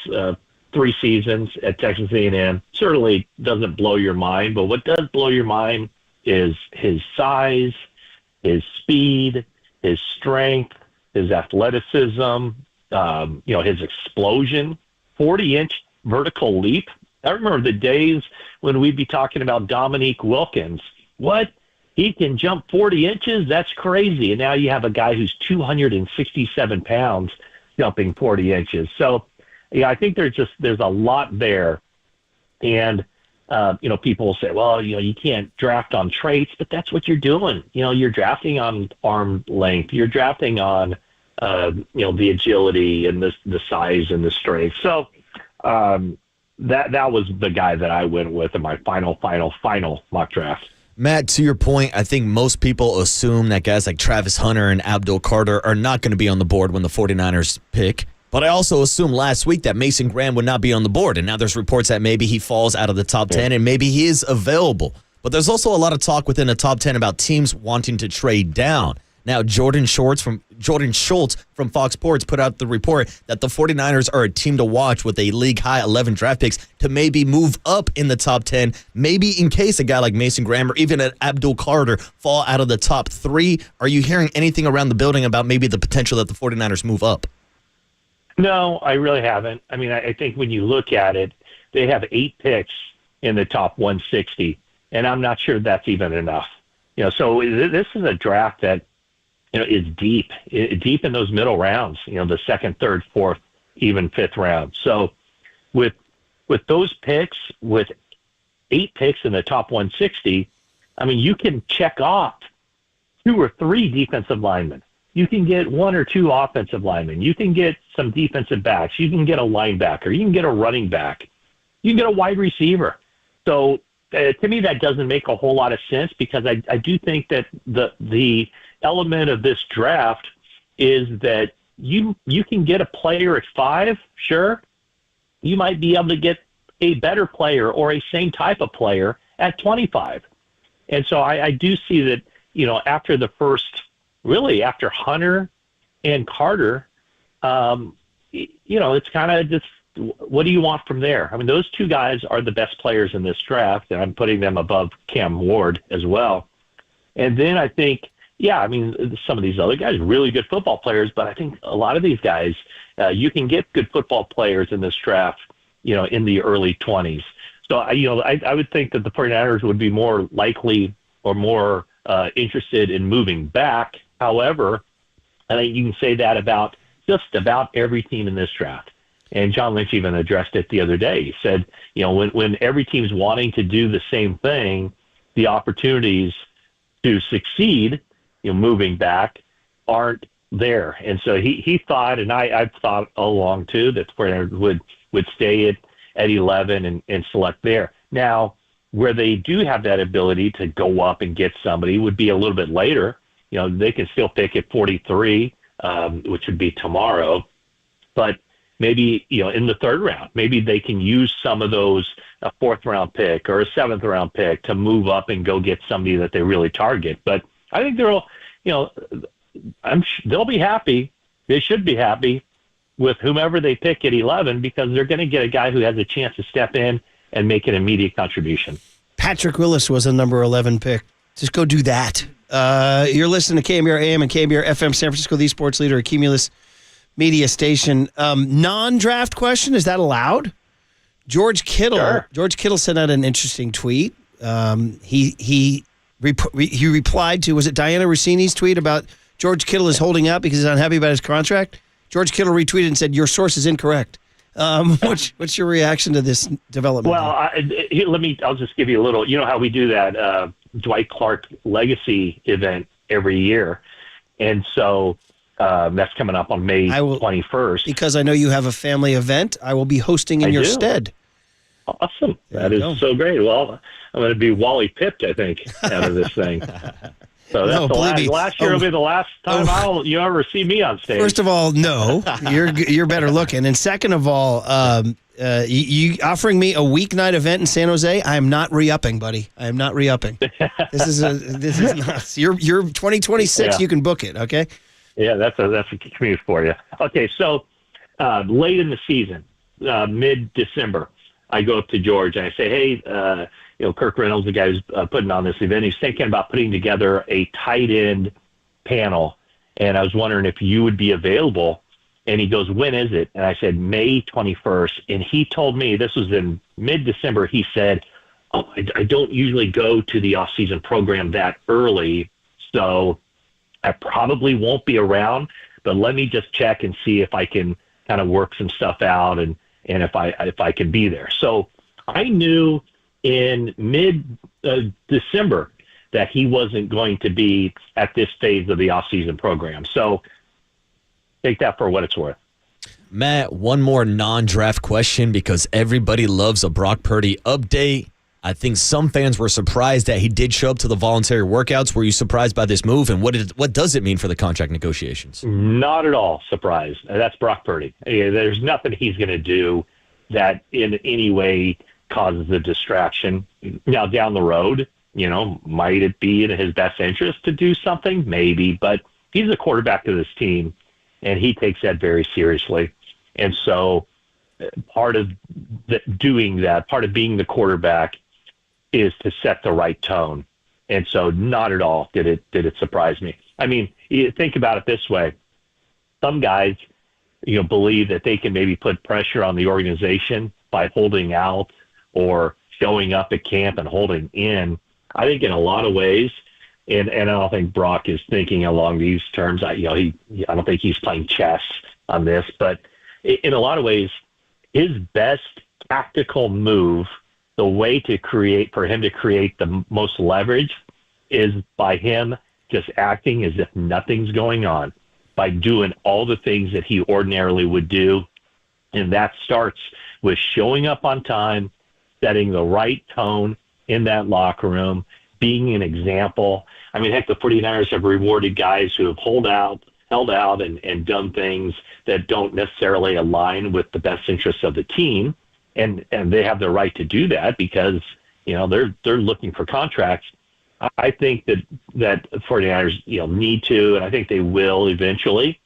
3 seasons at Texas A&M certainly doesn't blow your mind, but what does blow your mind is his size, his speed, his strength, his athleticism, his explosion, 40-inch vertical leap. I remember the days when we'd be talking about Dominique Wilkins. What? He can jump 40 inches? That's crazy. And now you have a guy who's 267 pounds jumping 40 inches. So, I think there's a lot there. And, people will say, well, you can't draft on traits, but that's what you're doing. You're drafting on arm length. You're drafting on, the agility and the size and the strength. So that was the guy that I went with in my final mock draft. Matt, to your point, I think most people assume that guys like Travis Hunter and Abdul Carter are not going to be on the board when the 49ers pick. But I also assumed last week that Mason Graham would not be on the board. And now there's reports that maybe he falls out of the top 10 and maybe he is available. But there's also a lot of talk within the top 10 about teams wanting to trade down. Now, Jordan Schultz from Fox Sports put out the report that the 49ers are a team to watch with a league-high 11 draft picks to maybe move up in the top 10, maybe in case a guy like Mason Graham or even an Abdul Carter fall out of the top 3. Are you hearing anything around the building about maybe the potential that the 49ers move up? No, I really haven't. I mean, I think when you look at it, they have 8 picks in the top 160, and I'm not sure that's even enough. So this is a draft that is deep in those middle rounds, the second, third, fourth, even fifth round. So with with those picks, with 8 picks in the top 160, I mean, you can check off 2 or 3 defensive linemen. You can get 1 or 2 offensive linemen. You can get some defensive backs. You can get a linebacker. You can get a running back. You can get a wide receiver. So to me, that doesn't make a whole lot of sense, because I do think that the element of this draft is that you can get a player at 5, sure. You might be able to get a better player or a same type of player at 25. And so I do see that, after the first, really after Hunter and Carter, it's kind of just, what do you want from there? I mean, those 2 guys are the best players in this draft, and I'm putting them above Cam Ward as well. And then I think, some of these other guys, really good football players, but I think a lot of these guys, you can get good football players in this draft, in the early 20s. So, I would think that the 49ers would be more likely or more interested in moving back. However, I think you can say that about just about every team in this draft. And John Lynch even addressed it the other day. He said, when every team's wanting to do the same thing, the opportunities to succeed, moving back, aren't there. And so he thought, and I've thought all along too, that the 49ers would stay at 11 and select there. Now, where they do have that ability to go up and get somebody would be a little bit later. They can still pick at 43, which would be tomorrow. But maybe, in the 3rd round, maybe they can use some of those, a 4th round pick or a 7th round pick, to move up and go get somebody that they really target. But I think they'll be happy. They should be happy with whomever they pick at 11, because they're going to get a guy who has a chance to step in and make an immediate contribution. Patrick Willis was a number 11 pick. Just go do that. You're listening to KNBR AM and KNBR FM San Francisco, the sports leader, a Cumulus media station. Non-draft question, is that allowed? George Kittle. Sure. George Kittle sent out an interesting tweet. He replied to, was it Diana Rossini's tweet about George Kittle is holding out because he's unhappy about his contract? George Kittle retweeted and said, "Your source is incorrect." What's your reaction to this development? Well, I'll just give you a little, how we do that Dwight Clark Legacy event every year. And so that's coming up on May 21st. Because I know you have a family event, I will be hosting in your stead. Awesome. That is so great. Well, I'm going to be Wally pipped, I think, out of this thing. So that's last year will be the last time you ever see me on stage. First of all, no, you're better looking, and second of all, you offering me a weeknight event in San Jose, I am not re-upping, buddy. I am not re-upping. This is not. You're 2026. Yeah. You can book it. Okay. Yeah, that's a commute for you. Okay, so late in the season, mid-December, I go up to George and I say, hey. Kirk Reynolds, the guy who's putting on this event, he's thinking about putting together a tight end panel. And I was wondering if you would be available. And he goes, when is it? And I said, May 21st. And he told me, this was in mid-December, he said, I don't usually go to the off-season program that early, so I probably won't be around. But let me just check and see if I can kind of work some stuff out and if I can be there. So I knew in mid-December that he wasn't going to be at this phase of the off-season program. So take that for what it's worth. Matt, one more non-draft question, because everybody loves a Brock Purdy update. I think some fans were surprised that he did show up to the voluntary workouts. Were you surprised by this move, and what does it mean for the contract negotiations? Not at all surprised. That's Brock Purdy. There's nothing he's going to do that in any way causes a distraction. Now, down the road, might it be in his best interest to do something? Maybe, but he's the quarterback of this team, and he takes that very seriously. And so part of doing that, part of being the quarterback, is to set the right tone. And so not at all did it surprise me. I mean, you think about it this way. Some guys, believe that they can maybe put pressure on the organization by holding out or showing up at camp and holding in. I think in a lot of ways, and I don't think Brock is thinking along these terms. I don't think he's playing chess on this, but in a lot of ways, his best tactical move, the way for him to create the most leverage is by him just acting as if nothing's going on, by doing all the things that he ordinarily would do. And that starts with showing up on time, setting the right tone in that locker room, being an example. I mean, heck, the 49ers have rewarded guys who have held out and done things that don't necessarily align with the best interests of the team. And they have the right to do that because, they're looking for contracts. I think that 49ers, need to, and I think they will eventually,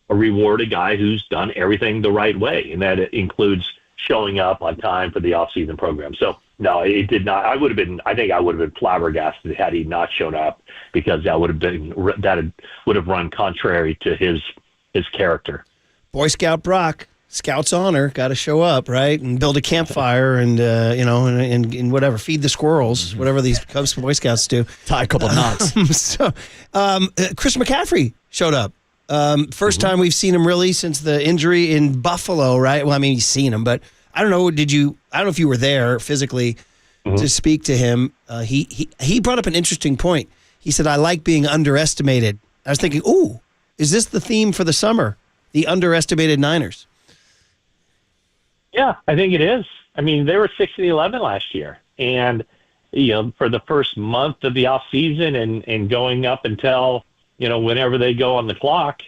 reward a guy who's done everything the right way. And that includes showing up on time for the off-season program. So no, it did not. I think I would have been flabbergasted had he not shown up, because that would have run contrary to his character. Boy Scout Brock, Scout's honor, got to show up, right? And build a campfire and, and whatever, feed the squirrels, whatever these Cubs Boy Scouts do. Tie a couple knots. Chris McCaffrey showed up. First time we've seen him really since the injury in Buffalo, right? Well, I mean, you've seen him, but I don't know. I don't know if you were there physically to speak to him. He brought up an interesting point. He said, I like being underestimated. I was thinking, ooh, is this the theme for the summer? The underestimated Niners? Yeah, I think it is. I mean, they were 6-11 last year. And, for the first month of the offseason and going up until, whenever they go on the clock,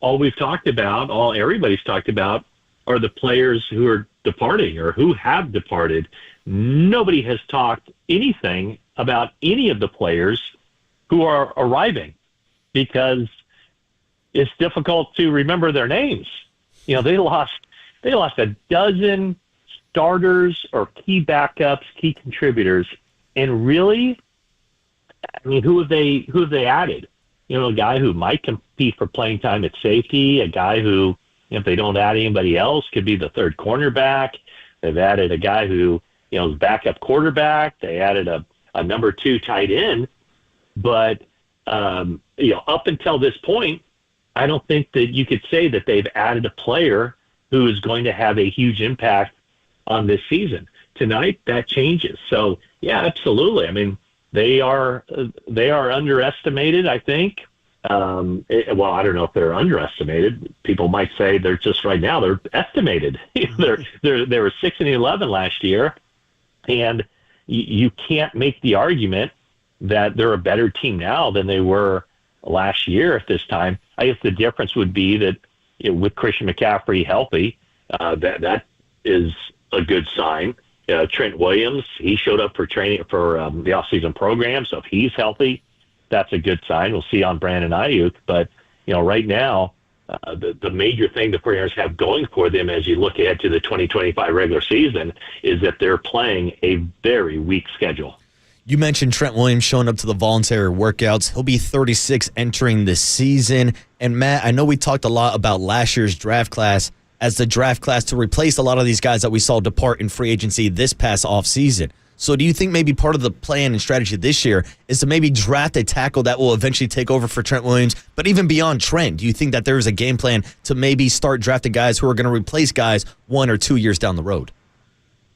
all everybody's talked about are the players who are departing or who have departed. Nobody has talked anything about any of the players who are arriving, because it's difficult to remember their names. They lost a dozen starters or key backups, key contributors, and really, I mean, who have they added? A guy who might compete for playing time at safety, a guy who, if they don't add anybody else, could be the third cornerback. They've added a guy who, is backup quarterback. They added a number 2 tight end. But, up until this point, I don't think that you could say that they've added a player who is going to have a huge impact on this season. Tonight, that changes. So, yeah, absolutely. I mean, they are underestimated, I think. Well, I don't know if they're underestimated. People might say they're just right now they're estimated. They were 6-11 last year, and you can't make the argument that they're a better team now than they were last year at this time. I guess the difference would be that with Christian McCaffrey healthy, that is a good sign. Trent Williams, he showed up for training for the offseason program, so if he's healthy, that's a good sign. We'll see on Brandon Ayuk. But, right now, the major thing the 49ers have going for them as you look ahead to the 2025 regular season is that they're playing a very weak schedule. You mentioned Trent Williams showing up to the voluntary workouts. He'll be 36 entering the season. And, Matt, I know we talked a lot about last year's draft class as the draft class to replace a lot of these guys that we saw depart in free agency this past offseason. So do you think maybe part of the plan and strategy this year is to maybe draft a tackle that will eventually take over for Trent Williams? But even beyond Trent, do you think that there is a game plan to maybe start drafting guys who are going to replace guys 1 or 2 years down the road?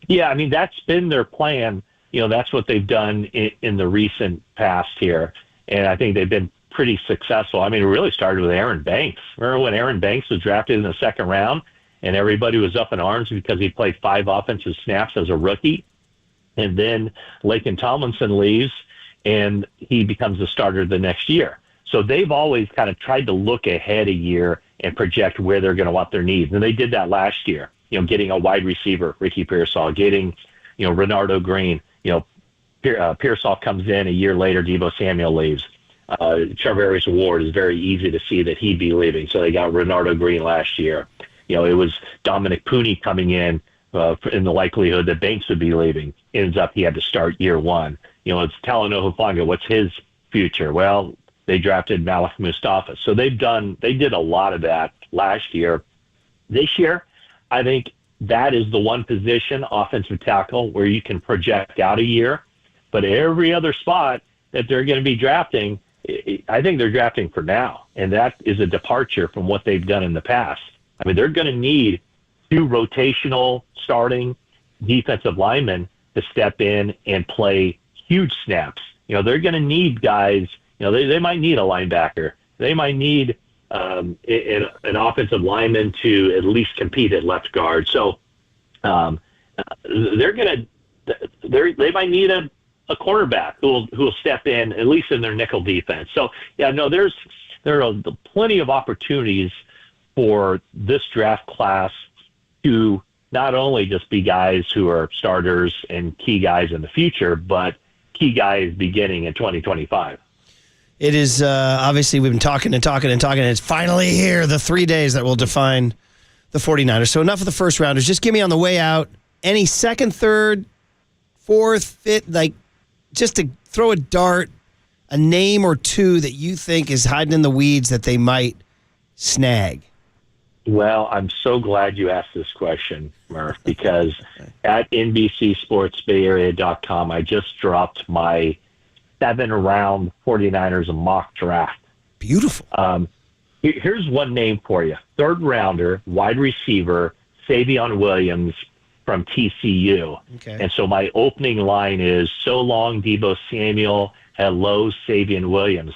Yeah, I mean, that's been their plan. That's what they've done in the recent past here. And I think they've been pretty successful. I mean, it really started with Aaron Banks. Remember when Aaron Banks was drafted in the second round and everybody was up in arms because he played 5 offensive snaps as a rookie? And then Laken Tomlinson leaves, and he becomes the starter the next year. So they've always kind of tried to look ahead a year and project where they're going to want their needs. And they did that last year, getting a wide receiver, Ricky Pearsall, getting, Renardo Green. Pearsall comes in a year later, Deebo Samuel leaves. Charvarius Ward is very easy to see that he'd be leaving. So they got Renardo Green last year. It was Dominic Pooney coming in the likelihood that Banks would be leaving. Ends up he had to start year 1. It's Talanoa Hufanga. What's his future? Well, they drafted Malik Mustafa. So they did a lot of that last year. This year, I think that is the one position, offensive tackle, where you can project out a year. But every other spot that they're going to be drafting, I think they're drafting for now. And that is a departure from what they've done in the past. I mean, they're going to need 2 rotational starting defensive linemen to step in and play huge snaps. They're going to need guys. They might need a linebacker. They might need an offensive lineman to at least compete at left guard. So they might need a cornerback who will step in at least in their nickel defense. So there are plenty of opportunities for this draft class to not only just be guys who are starters and key guys in the future, but key guys beginning in 2025. It is obviously we've been talking, and it's finally here, the 3 days that will define the 49ers. So enough of the first rounders. Just give me on the way out any second, third, fourth, fifth, just to throw a dart, a name or two that you think is hiding in the weeds that they might snag. Well, I'm so glad you asked this question, Murph, because at NBCSportsBayArea.com, I just dropped my 7-round 49ers mock draft. Beautiful. Here's one name for you. 3rd rounder, wide receiver, Savion Williams from TCU. Okay. And so my opening line is, so long, Deebo Samuel, hello, Savion Williams.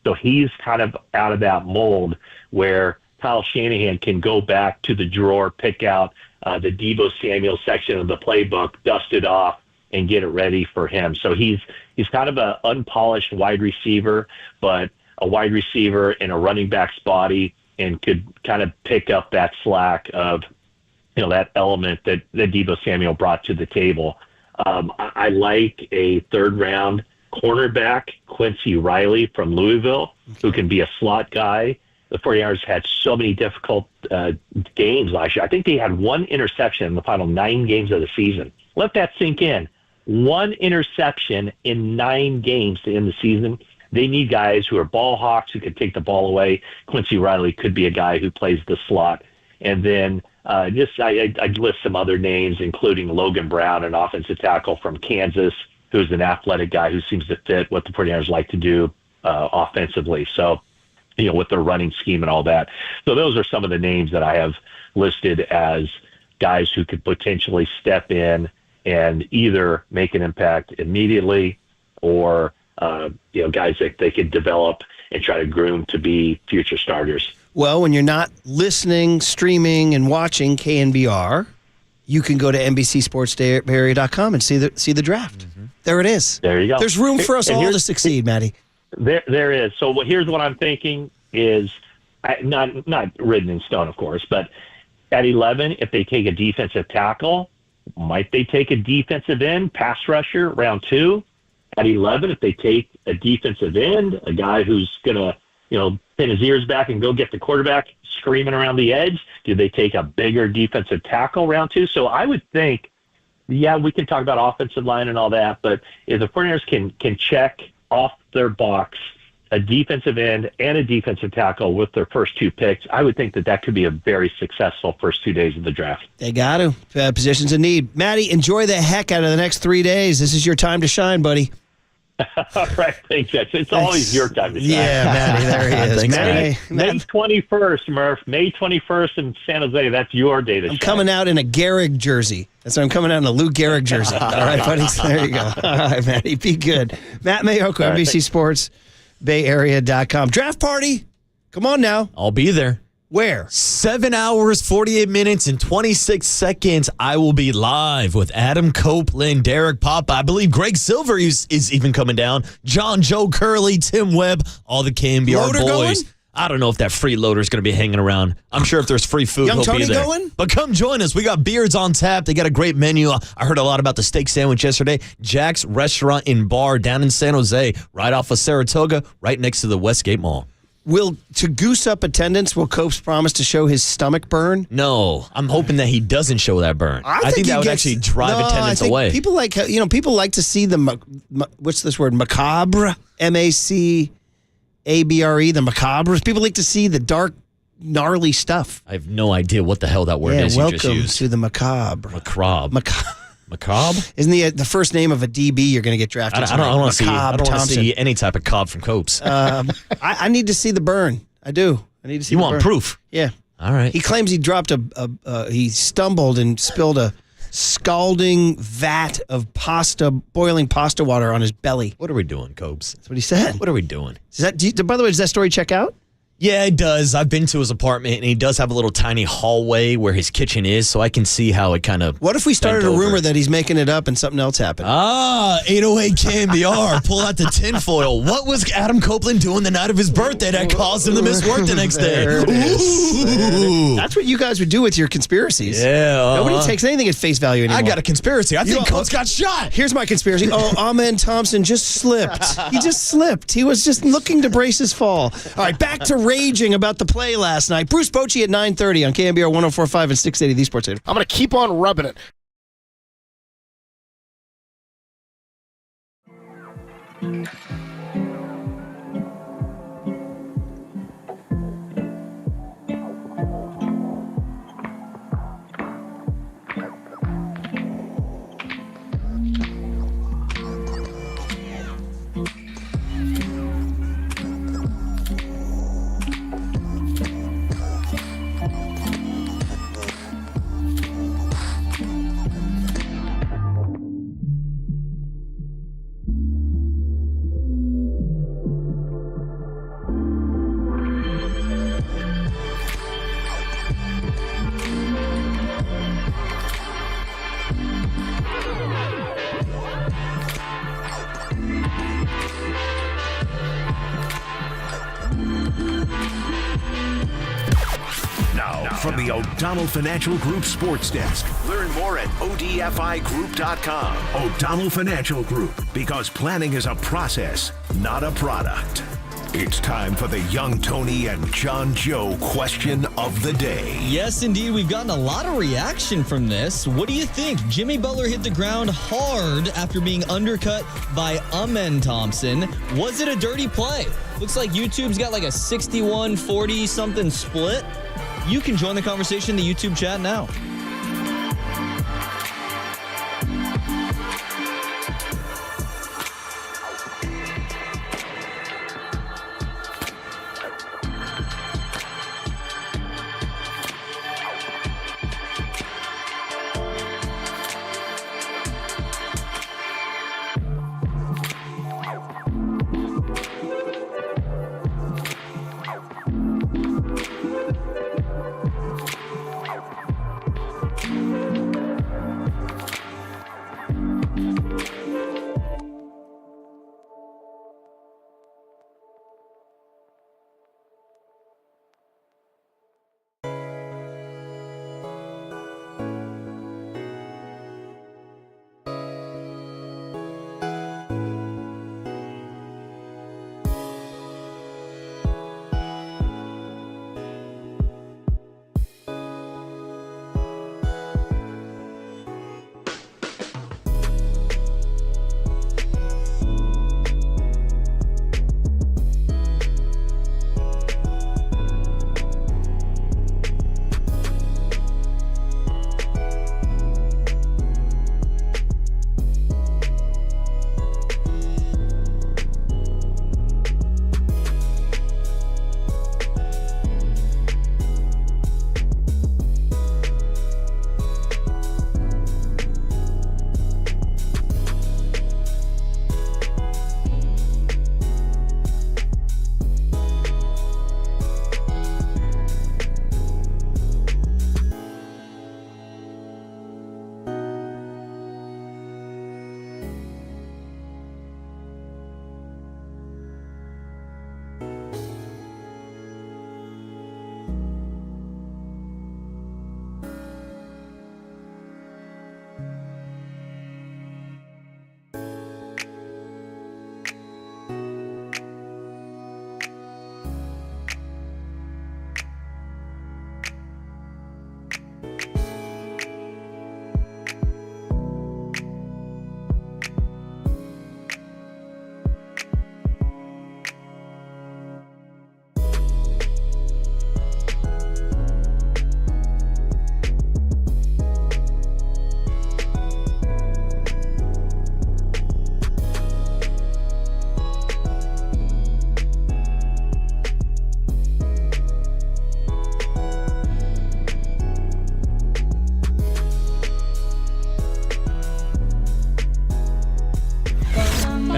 So he's kind of out of that mold where Kyle Shanahan can go back to the drawer, pick out the Deebo Samuel section of the playbook, dust it off, and get it ready for him. So he's kind of an unpolished wide receiver, but a wide receiver in a running back's body, and could kind of pick up that slack of that element that Deebo Samuel brought to the table. I like a 3rd round cornerback, Quincy Riley from Louisville, who can be a slot guy. The 49ers had so many difficult games last year. I think they had 1 interception in the final 9 games of the season. Let that sink in. 1 interception in 9 games to end the season. They need guys who are ball hawks, who can take the ball away. Quincy Riley could be a guy who plays the slot. And then I list some other names, including Logan Brown, an offensive tackle from Kansas, who's an athletic guy who seems to fit what the 49ers like to do offensively. So, with their running scheme and all that. So those are some of the names that I have listed as guys who could potentially step in and either make an impact immediately, or guys that they could develop and try to groom to be future starters. Well, when you're not listening, streaming, and watching KNBR, you can go to NBCSportsBayArea.com and see the draft. Mm-hmm. There it is. There you go. There's room for us all to succeed, Matty. There is. So here's what I'm thinking is, not written in stone, of course, but at 11, if they take a defensive tackle, might they take a defensive end, pass rusher, round 2? At 11, if they take a defensive end, a guy who's going to, pin his ears back and go get the quarterback screaming around the edge, do they take a bigger defensive tackle round 2? So I would think, yeah, we can talk about offensive line and all that, but if the 49ers can check off their box a defensive end and a defensive tackle with their first 2 picks, I would think that could be a very successful first 2 days of the draft. They got to. Positions in need. Matty, enjoy the heck out of the next 3 days. This is your time to shine, buddy. All right, thanks. It's always your time to shine. Yeah, Matty, there he is. Matty, May 21st, Murph. May 21st in San Jose. That's your day to shine. I'm coming out in a Gehrig jersey. That's why I'm coming out in a Lou Gehrig jersey. All right, buddy. There you go. All right, Matty, be good. Matt Mayoko, All right, NBC Sports, BayArea.com. Draft party. Come on now. I'll be there. Where? 7 hours, 48 minutes, and 26 seconds. I will be live with Adam Copeland, Derek Papa. I believe Greg Silver is even coming down. Joe Curley, Tim Webb, all the KNBR Loader boys. going? I don't know if that freeloader is going to be hanging around. I'm sure if there's free food, Young he'll Tony be there. going? But come join us. We got beards on tap. They got a great menu. I heard a lot about the steak sandwich yesterday. Jack's Restaurant and Bar down in San Jose, right off of Saratoga, right next to the Westgate Mall. To goose up attendance, will Copes promise to show his stomach burn? No, I'm hoping that he doesn't show that burn. I think that would actually drive attendance away. People like to see the what's this word? Macabre, MACABRE, the macabre. People like to see the dark, gnarly stuff. I have no idea what the hell that word is you just welcome used. to the macabre. Macabre? Isn't the first name of a DB you're going to get drafted? I don't want to see any type of cob from Copes. I need to see the burn. I do. I need to see. You the want burn. proof? Yeah. All right. He claims he dropped he stumbled and spilled a scalding vat of boiling pasta water on his belly. What are we doing, Cobes? That's what he said. What are we doing? By the way, does that story check out? Yeah, it does. I've been to his apartment, and he does have a little tiny hallway where his kitchen is, so I can see how it kind of. What if we started a rumor that he's making it up and something else happened? 808 KNBR. Pull out the tinfoil. What was Adam Copeland doing the night of his birthday that caused him to miss work the next day? Ooh. That's what you guys would do with your conspiracies. Yeah. Nobody takes anything at face value anymore. I got a conspiracy. I think Coach got shot. Here's my conspiracy. Amen Thompson just slipped. He just slipped. He was just looking to brace his fall. All right, back to raging about the play last night. Bruce Bochy at 9:30 on KNBR 104.5 and 680 The Sports Leader. I'm going to keep on rubbing it. From the O'Donnell Financial Group Sports Desk. Learn more at odfigroup.com. O'Donnell Financial Group, because planning is a process, not a product. It's time for the Young Tony and John Joe question of the day. Yes, indeed. We've gotten a lot of reaction from this. What do you think? Jimmy Butler hit the ground hard after being undercut by Amen Thompson. Was it a dirty play? Looks like YouTube's got like a 61-40 something split. You can join the conversation in the YouTube chat now.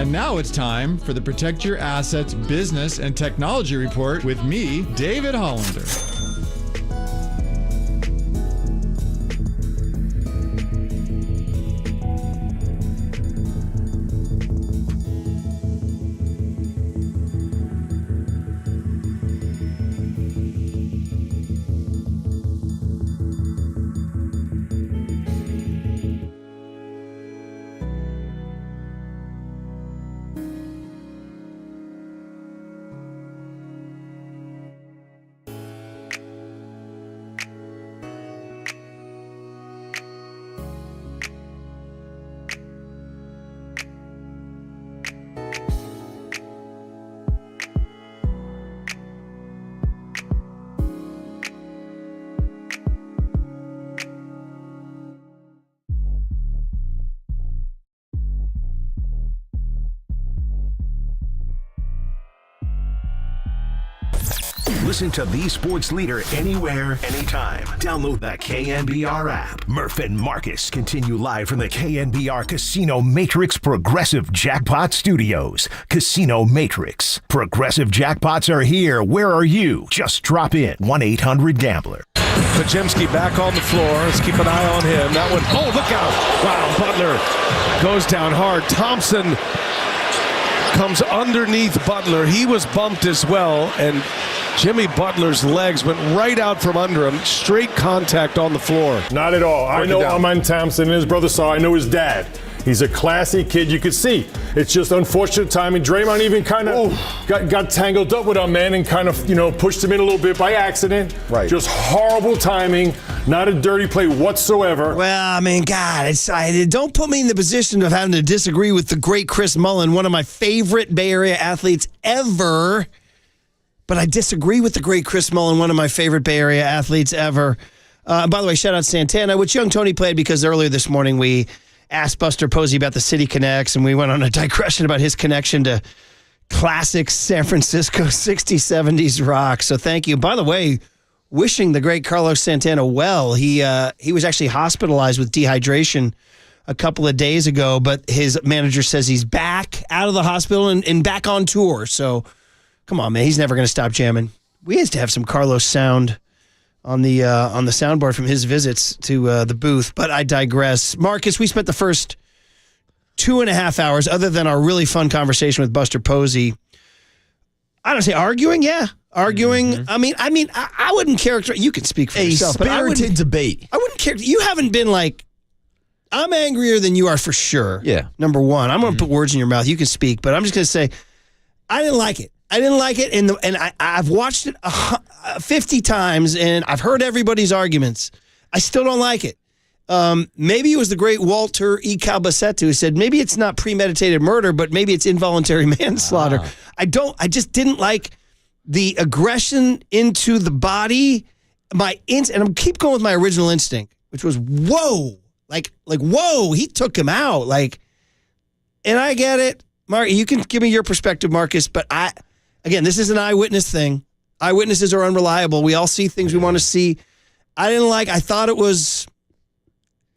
And now it's time for the Protect Your Assets Business and Technology Report with me, David Hollander. Listen to the sports leader anywhere, anytime. Download the KNBR app. Murph and Marcus continue live from the KNBR Casino Matrix Progressive Jackpot Studios. Casino Matrix. Progressive jackpots are here. Where are you? Just drop in. 1-800-GAMBLER. Pajemski back on the floor. Let's keep an eye on him. That one, oh, look out. Wow, Butler goes down hard. Thompson comes underneath Butler. He was bumped as well, and Jimmy Butler's legs went right out from under him. Straight contact on the floor. Not at all. I know Amen Thompson and his brother saw. I know his dad. He's a classy kid. You could see. It's just unfortunate timing. Draymond even kind of got tangled up with our man and kind of, pushed him in a little bit by accident. Right. Just horrible timing. Not a dirty play whatsoever. Well, I mean, God, don't put me in the position of having to disagree with the great Chris Mullin, one of my favorite Bay Area athletes ever. But I disagree with the great Chris Mullin, one of my favorite Bay Area athletes ever. By the way, shout out Santana, which Young Tony played because earlier this morning we asked Buster Posey about the City Connects, and we went on a digression about his connection to classic San Francisco 60s, 70s rock. So thank you. By the way, wishing the great Carlos Santana well. He was actually hospitalized with dehydration a couple of days ago, but his manager says he's back out of the hospital and back on tour. So come on, man. He's never going to stop jamming. We used to have some Carlos sound on the soundboard from his visits to the booth, but I digress. Marcus, we spent the first 2.5 hours, other than our really fun conversation with Buster Posey, I don't say arguing, arguing. Mm-hmm. I wouldn't characterize. You can speak for yourself. Spirited debate. I wouldn't characterize. You haven't been like, I'm angrier than you are for sure. Yeah. Number one, I'm going to put words in your mouth. You can speak, but I'm just going to say, I didn't like it. And I've watched it 50 times, and I've heard everybody's arguments. I still don't like it. Maybe it was the great Walter E. Calbacetti who said, maybe it's not premeditated murder, but maybe it's involuntary manslaughter. I just didn't like the aggression into the body. And I'm keep going with my original instinct, which was, whoa, like, whoa, he took him out. And I get it. Mark, you can give me your perspective, Marcus, but again, this is an eyewitness thing. Eyewitnesses are unreliable. We all see things we want to see. I thought it was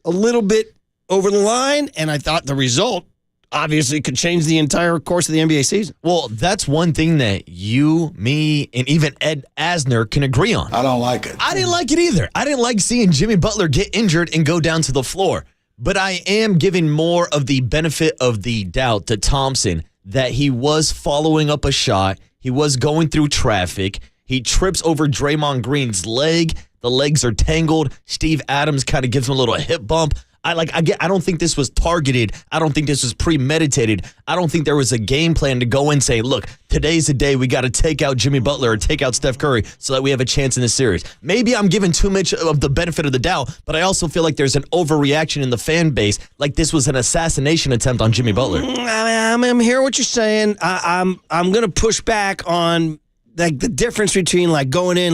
a little bit over the line, and I thought the result obviously could change the entire course of the NBA season. Well, that's one thing that you, me, and even Ed Asner can agree on. I don't like it. I didn't like it either. I didn't like seeing Jimmy Butler get injured and go down to the floor. But I am giving more of the benefit of the doubt to Thompson that he was following up a shot. He was going through traffic. He trips over Draymond Green's leg. The legs are tangled. Steve Adams kind of gives him a little hip bump. I don't think this was targeted. I don't think this was premeditated. I don't think there was a game plan to go and say, look, today's the day we got to take out Jimmy Butler or take out Steph Curry so that we have a chance in this series. Maybe I'm giving too much of the benefit of the doubt, but I also feel like there's an overreaction in the fan base, like this was an assassination attempt on Jimmy Butler. I'm hearing what you're saying. I'm going to push back on the difference between going in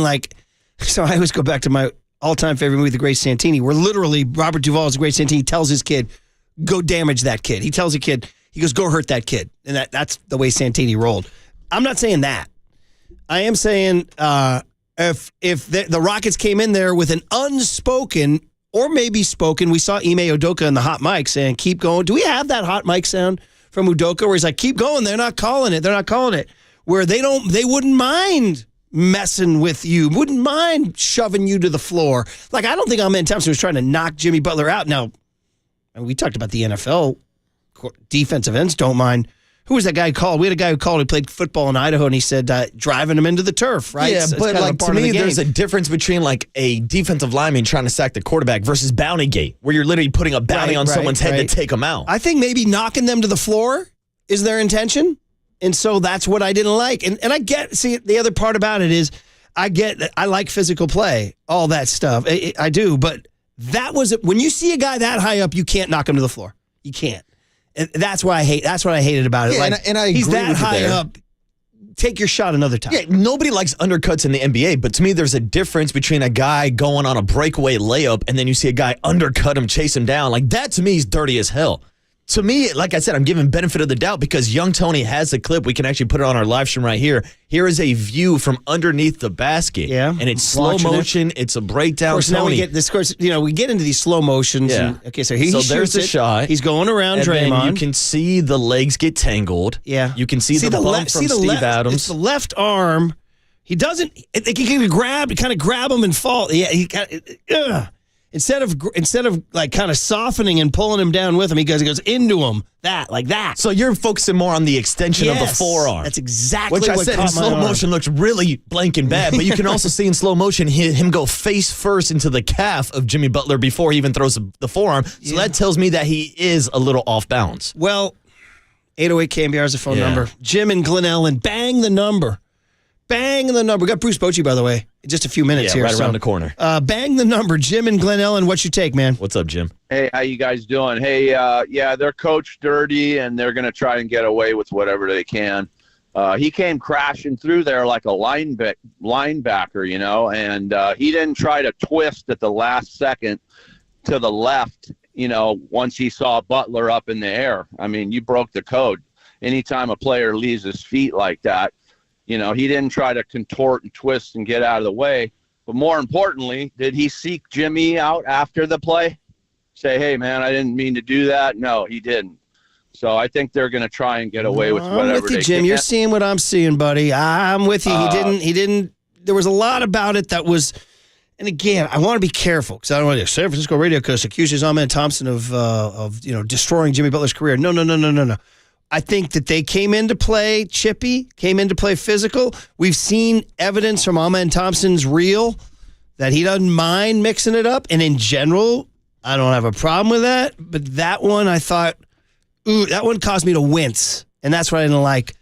so I always go back to my all-time favorite movie, The Great Santini, where literally Robert Duvall is The Great Santini, tells his kid, go damage that kid. He tells a kid, he goes, go hurt that kid. And that's the way Santini rolled. I'm not saying that. I am saying if the Rockets came in there with an unspoken or maybe spoken, we saw Ime Udoka in the hot mic saying, keep going. Do we have that hot mic sound from Udoka where he's like, keep going. They're not calling it. They're not calling it. Where they wouldn't mind messing with you, wouldn't mind shoving you to the floor. Like, I don't think Amen Thompson was trying to knock Jimmy Butler out. Now, we talked about the NFL defensive ends don't mind. Who was that guy called? We had a guy who called. He played football in Idaho, and he said driving him into the turf, right? Yeah, but like to me, there's a difference between like a defensive lineman trying to sack the quarterback versus bounty gate, where you're literally putting a bounty on someone's head to take them out. I think maybe knocking them to the floor is their intention, and so that's what I didn't like. And I get, see, the other part about it is I like physical play, all that stuff. I do, but that was when you see a guy that high up, you can't knock him to the floor. You can't. And that's why that's what I hated about it. Yeah, like, and I he's agree that with you high there. up. Take your shot another time. Yeah, nobody likes undercuts in the NBA, but to me, there's a difference between a guy going on a breakaway layup and then you see a guy undercut him, chase him down. Like, that to me is dirty as hell. To me, like I said, I'm giving benefit of the doubt because Young Tony has the clip. We can actually put it on our live stream right here. Here is a view from underneath the basket. Yeah, and it's slow motion. It's a breakdown. Of course, now we get this. Of course, we get into these slow motions. Yeah. And, okay, so he there's shoots the it. shot. He's going around and Draymond. Then you can see the legs get tangled. Yeah, you can see the bump from Steve Adams. It's the left arm. He doesn't. He can kind of grab him and fall. Yeah, he instead of like kind of softening and pulling him down with him, he goes into him like that. So you're focusing more on the extension of the forearm. That's exactly which I what said in slow motion looks really blank and bad. But you can also see in slow motion him go face first into the calf of Jimmy Butler before he even throws the forearm. So that tells me that he is a little off balance. Well, 808 KNBR is the phone number. Jim and Glen Ellen, bang the number. Bang the number. We got Bruce Bochy, by the way, in just a few minutes here. Right around the corner. Bang the number. Jim and Glen Ellen, what's your take, man? What's up, Jim? Hey, how you guys doing? Hey, they're coached dirty, and they're going to try and get away with whatever they can. He came crashing through there like a linebacker, and he didn't try to twist at the last second to the left, once he saw Butler up in the air. I mean, you broke the code. Anytime a player leaves his feet like that, he didn't try to contort and twist and get out of the way. But more importantly, did he seek Jimmy out after the play? Say, hey, man, I didn't mean to do that? No, he didn't. So I think they're going to try and get away with whatever I'm with you, they Jim. can. You're seeing what I'm seeing, buddy. I'm with you. He didn't. There was a lot about it that was. And again, I want to be careful because I don't want to. San Francisco radio coach accuses Amen Thompson of destroying Jimmy Butler's career. No. I think that they came into play chippy, came into play physical. We've seen evidence from Amen Thompson's reel that he doesn't mind mixing it up. And in general, I don't have a problem with that. But that one, I thought, that one caused me to wince. And that's what I didn't like.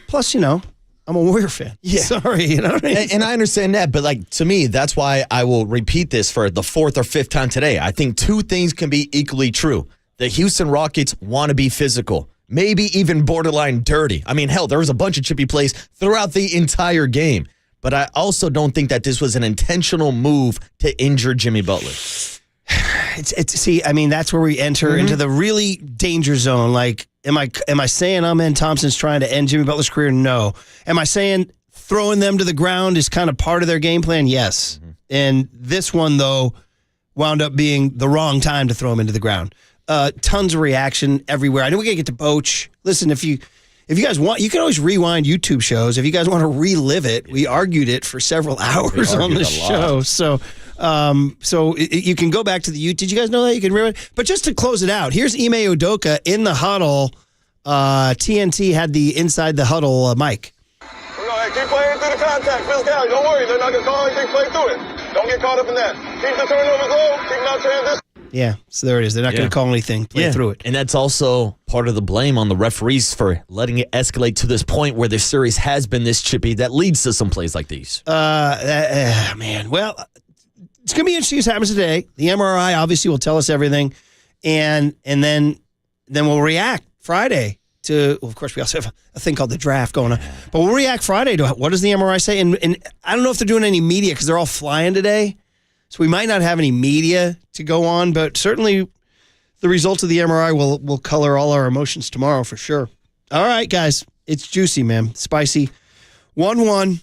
Plus, I'm a Warrior fan. Yeah. Sorry, you know what I mean? And I understand that, but like to me, that's why I will repeat this for the fourth or fifth time today. I think two things can be equally true. The Houston Rockets want to be physical. Maybe even borderline dirty. I mean, hell, there was a bunch of chippy plays throughout the entire game. But I also don't think that this was an intentional move to injure Jimmy Butler. See, I mean, that's where we enter into the really danger zone. Like, am I saying Amen Thompson's trying to end Jimmy Butler's career? No. Am I saying throwing them to the ground is kind of part of their game plan? Yes. And this one, though, wound up being the wrong time to throw him into the ground. Tons of reaction everywhere. I know we got to get to Boch. Listen, if you guys want, you can always rewind YouTube shows. If you guys want to relive it, we argued it for several hours on the show. So you can go back to the YouTube. Did you guys know that? You can rewind. But just to close it out, here's Ime Udoka in the huddle. TNT had the inside the huddle mic. Keep playing through the contact, physicality. Don't worry, they're not going to call anything. Play through it. Don't get caught up in that. Keep the turnovers low. Keep them out transition. Yeah, so there it is. They're not going to call anything. Play through it. And that's also part of the blame on the referees for letting it escalate to this point where the series has been this chippy that leads to some plays like these. Man. Well, it's going to be interesting what happens today. The MRI obviously will tell us everything. And then we'll react Friday to, well, of course, we also have a thing called the draft going on. But we'll react Friday to what does the MRI say. And I don't know if they're doing any media because they're all flying today. So we might not have any media to go on, but certainly the results of the MRI will color all our emotions tomorrow for sure. All right, guys. It's juicy, man. Spicy. 1-1.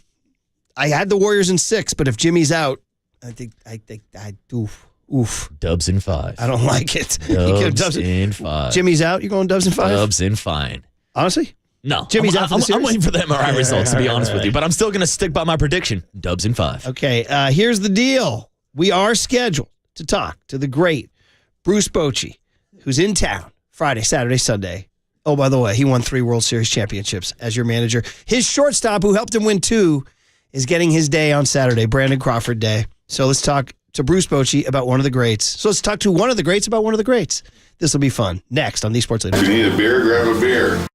I had the Warriors in 6, but if Jimmy's out, I think I do. Oof. Dubs in 5. I don't like it. Dubs in 5. Jimmy's out. You going Dubs in 5? Dubs in fine. Honestly? No. Jimmy's out for the series? I'm waiting for the MRI results, to be honest with you. But I'm still going to stick by my prediction. Dubs in 5. Okay, here's the deal. We are scheduled to talk to the great Bruce Bochy, who's in town Friday, Saturday, Sunday. Oh, by the way, he won 3 World Series championships as your manager. His shortstop, who helped him win 2, is getting his day on Saturday, Brandon Crawford Day. So let's talk to Bruce Bochy about one of the greats. So let's talk to one of the greats about one of the greats. This will be fun. Next on the Sports Leader. If you need a beer, grab a beer.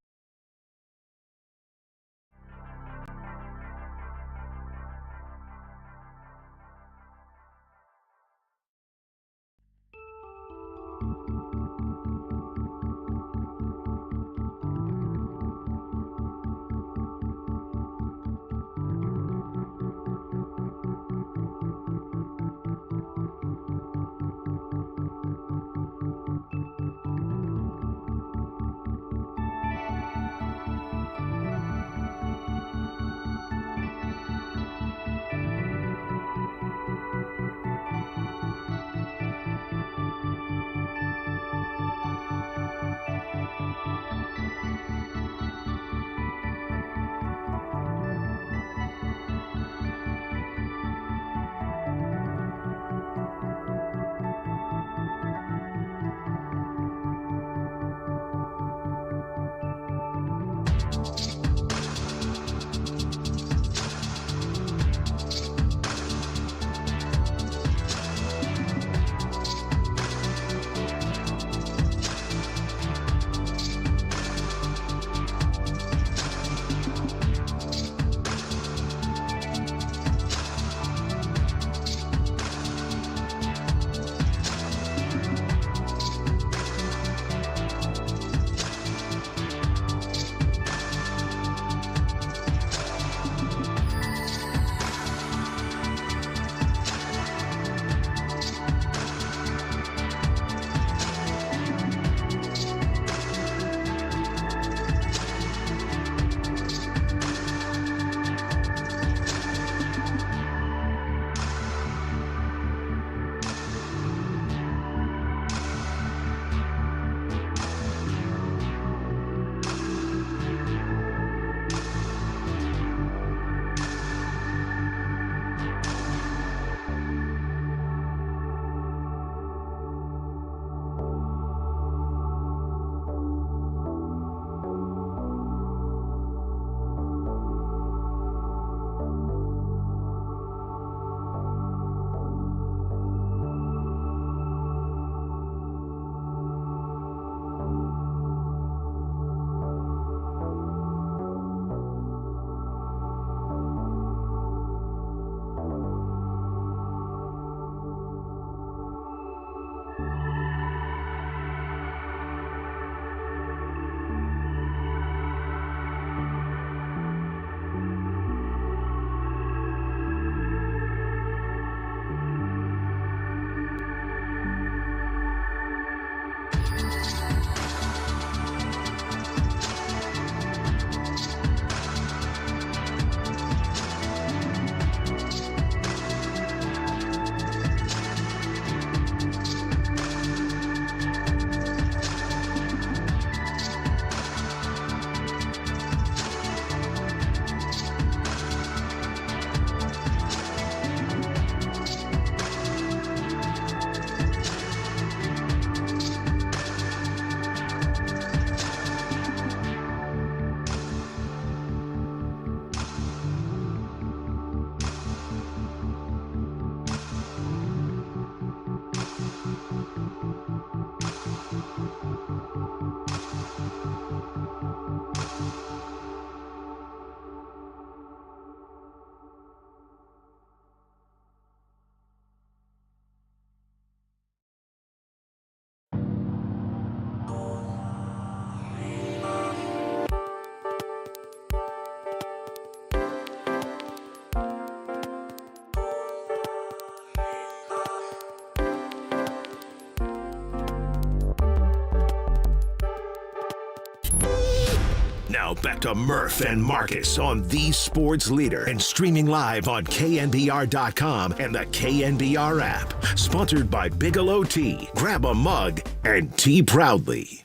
Now back to Murph and Marcus on the sports leader and streaming live on KNBR.com and the KNBR app. Sponsored by Bigelow Tea. Grab a mug and tea proudly.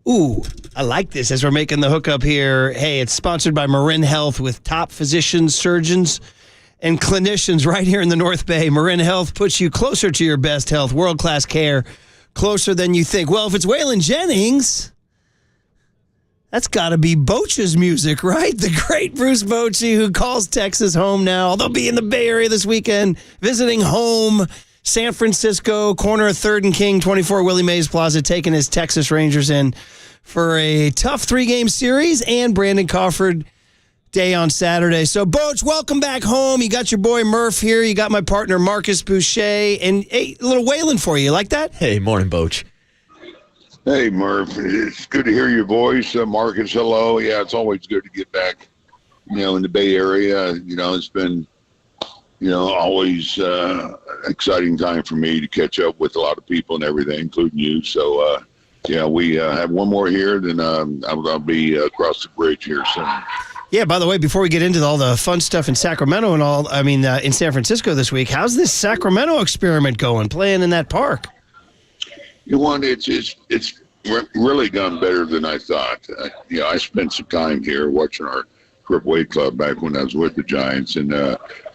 Ooh, I like this as we're making the hookup here. Hey, it's sponsored by Marin Health with top physicians, surgeons, and clinicians right here in the North Bay. Marin Health puts you closer to your best health, world-class care, closer than you think. Well, if it's Waylon Jennings, that's got to be Bocce's music, right? The great Bruce Bocce, who calls Texas home now. They'll be in the Bay Area this weekend, visiting home, San Francisco, corner of 3rd and King, 24 Willie Mays Plaza, taking his Texas Rangers in for a tough 3-game series, and Brandon Crawford Day on Saturday. So, Boch, welcome back home. You got your boy Murph here. You got my partner Marcus Boucher, and a little Waylon for you. Like that? Hey, morning, Boch. Hey, Murph. It's good to hear your voice. Marcus, hello. Yeah, it's always good to get back, in the Bay Area. It's been, always exciting time for me to catch up with a lot of people and everything, including you. So, we have one more here, then I'll be across the bridge here soon. Yeah, by the way, before we get into all the fun stuff in Sacramento and all, in San Francisco this week, how's this Sacramento experiment going, playing in that park? It's really gone better than I thought. I spent some time here watching our Crip Weight Club back when I was with the Giants, and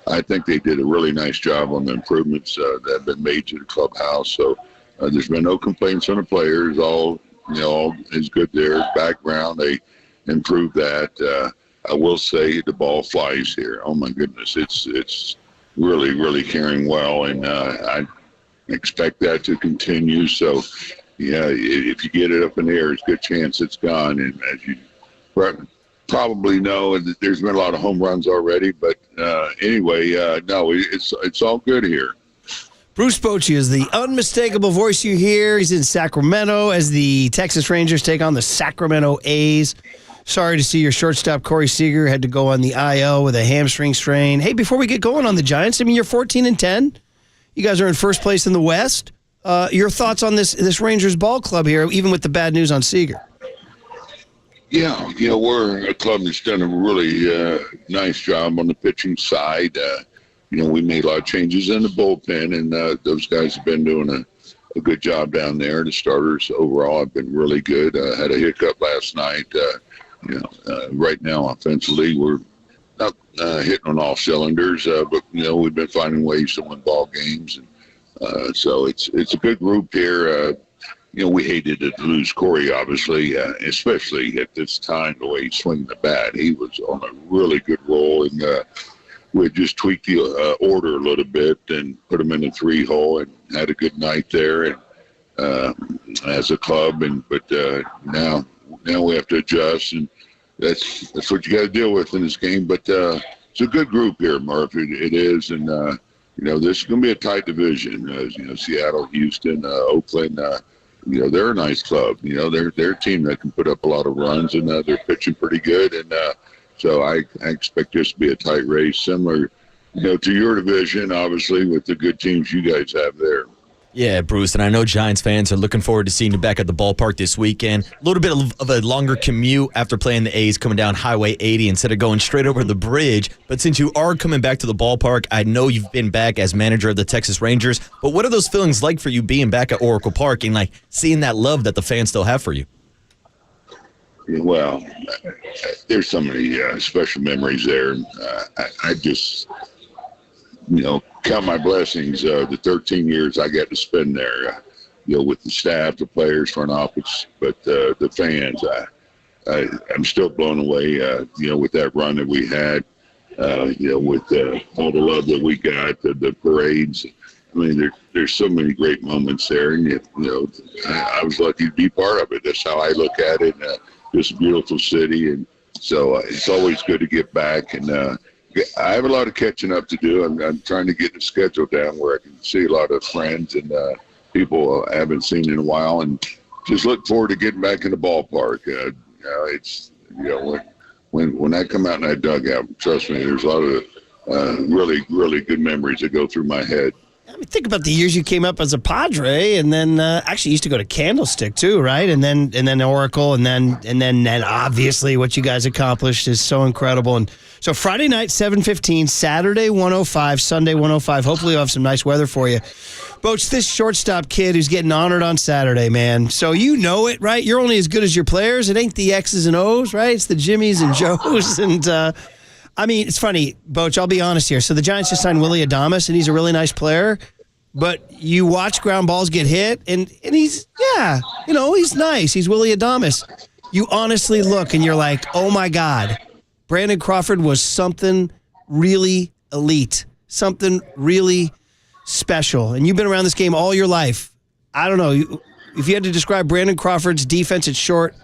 I think they did a really nice job on the improvements that have been made to the clubhouse. So there's been no complaints on the players. All is good there. Background, they improved that. I will say the ball flies here. Oh my goodness, it's really, really carrying well, and I expect that to continue. So, if you get it up in the air, there's a good chance it's gone. And as you probably know, there's been a lot of home runs already. But anyway, no, it's all good here. Bruce Bocce is the unmistakable voice you hear. He's in Sacramento as the Texas Rangers take on the Sacramento A's. Sorry to see your shortstop, Corey Seager, had to go on the IL with a hamstring strain. Hey, before we get going on the Giants, you're 14-10. You guys are in first place in the West. Your thoughts on this Rangers ball club here, even with the bad news on Seager? Yeah, we're a club that's done a really nice job on the pitching side. We made a lot of changes in the bullpen, and those guys have been doing a good job down there. The starters overall have been really good. Had a hiccup last night. Right now offensively, we're not hitting on all cylinders, but we've been finding ways to win ball games, and so it's a good group here. We hated to lose Corey, obviously, especially at this time the way he's swinging the bat. He was on a really good roll, and we just tweaked the order a little bit and put him in the 3-hole and had a good night there, and as a club, but now we have to adjust, and that's what you got to deal with in this game. But it's a good group here, Murph. It is, and this is going to be a tight division. Seattle, Houston, Oakland. They're a nice club. They're a team that can put up a lot of runs, and they're pitching pretty good. And so I expect this to be a tight race, similar, to your division, obviously, with the good teams you guys have there. Yeah, Bruce, and I know Giants fans are looking forward to seeing you back at the ballpark this weekend. A little bit of a longer commute after playing the A's, coming down Highway 80 instead of going straight over the bridge. But since you are coming back to the ballpark, I know you've been back as manager of the Texas Rangers. But what are those feelings like for you being back at Oracle Park and seeing that love that the fans still have for you? Well, there's so many special memories there. I just, count my blessings. The 13 years I got to spend there, with the staff, the players, front office, but the fans. I'm still blown away, with that run that we had, with all the love that we got, the parades. I mean, there's so many great moments there, and I was lucky to be part of it. That's how I look at it. Just a beautiful city, and so it's always good to get back. And I have a lot of catching up to do. I'm trying to get the schedule down where I can see a lot of friends and people I haven't seen in a while, and just look forward to getting back in the ballpark. It's when I come out in that dugout, trust me, there's a lot of really, really good memories that go through my head. I mean, think about the years you came up as a Padre, and then actually used to go to Candlestick too, right? And then Oracle, and then obviously what you guys accomplished is so incredible. And so Friday night 7:15, Saturday 105, Sunday 105. Hopefully we'll have some nice weather for you. Boach, this shortstop kid who's getting honored on Saturday, man. So you know it, right? You're only as good as your players. It ain't the X's and O's, right? It's the Jimmys and Joes. And I mean, it's funny, Boach, I'll be honest here. So the Giants just signed Willie Adames, and he's a really nice player. But you watch ground balls get hit, and he's, he's nice. He's Willie Adames. You honestly look, and you're like, oh, my God. Brandon Crawford was something really elite, something really special. And you've been around this game all your life. I don't know. If you had to describe Brandon Crawford's defense at short,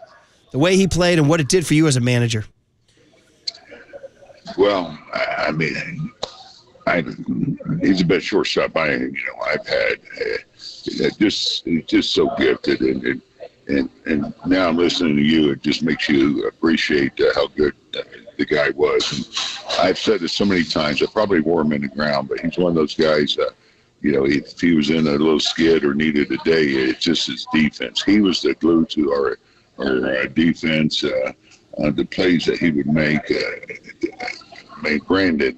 the way he played and what it did for you as a manager. Well, I mean, he's the best shortstop I've had. He's just so gifted, and now I'm listening to you. It just makes you appreciate how good the guy was. And I've said this so many times. I probably wore him in the ground, but he's one of those guys. If he was in a little skid or needed a day, it's just his defense. He was the glue to our defense. The plays that he would make. Brandon,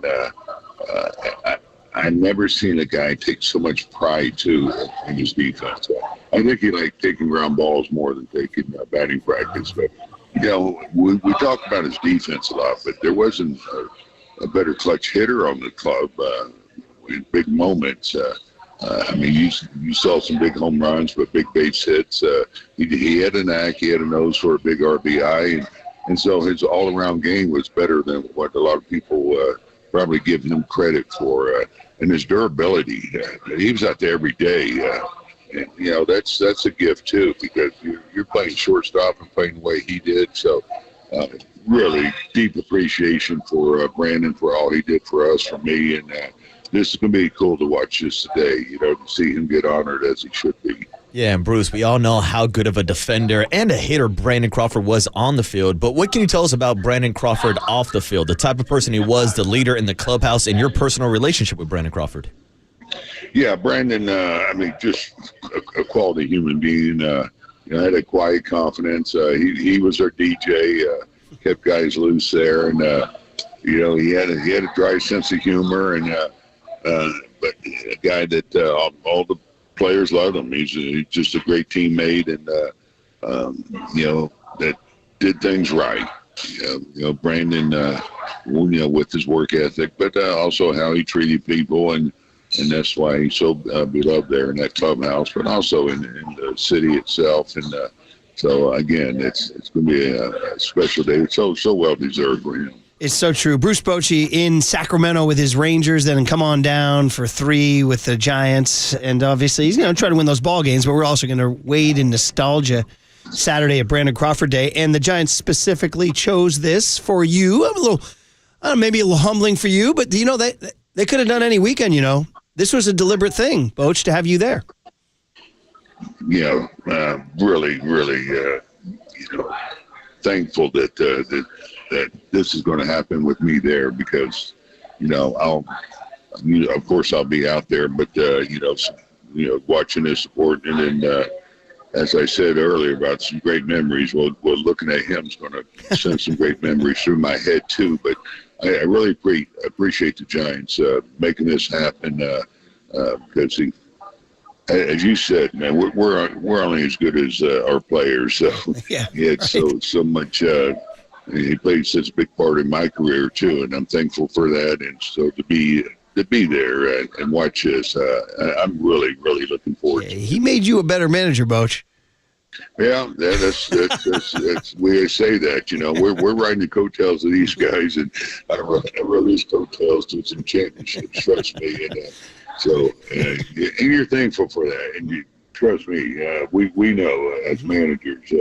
I never seen a guy take so much pride too in his defense. I think he liked taking ground balls more than taking batting practice. But we talk about his defense a lot, but there wasn't a better clutch hitter on the club in big moments. I mean, you saw some big home runs, but big base hits. He had a knack. He had a nose for a big RBI, and so his all-around game was better than what a lot of people probably give him credit for. And his durability, he was out there every day. And, that's a gift, too, because you're playing shortstop and playing the way he did. So really deep appreciation for Brandon for all he did for us, for me. And this is going to be cool to watch this today, to see him get honored as he should be. Yeah, and Bruce, we all know how good of a defender and a hitter Brandon Crawford was on the field, but what can you tell us about Brandon Crawford off the field, the type of person he was, the leader in the clubhouse, and your personal relationship with Brandon Crawford? Yeah, Brandon, just a quality human being, had a quiet confidence. He was our DJ, kept guys loose there, and, he had a dry sense of humor, and but a guy that all the players loved him. He's just a great teammate, and that did things right. Brandon, with his work ethic, but also how he treated people, and that's why he's so beloved there in that clubhouse, but also in the city itself. And so again, it's going to be a special day. It's so well deserved for him. It's so true. Bruce Bochy in Sacramento with his Rangers, then come on down for 3 with the Giants. And obviously he's going to try to win those ball games, but we're also going to wade in nostalgia Saturday at Brandon Crawford Day. And the Giants specifically chose this for you. Maybe a little humbling for you, but they could have done any weekend, This was a deliberate thing, Boch, to have you there. Really, really, thankful that this is going to happen with me there, because, of course I'll be out there, but, watching this, supporting, and as I said earlier about some great memories, well, looking at him is going to send some great memories through my head too. But I really appreciate the Giants making this happen because as you said, man, we're only as good as our players. So he had so much. He played such a big part in my career too, and I'm thankful for that. And so to be there and watch this, I'm really, really looking forward to it. He made you a better manager, Boch. Yeah, that's we say that. We're riding the coattails of these guys, and I rode these coattails to some championships. Trust me, and you're thankful for that. And trust me, we know as managers,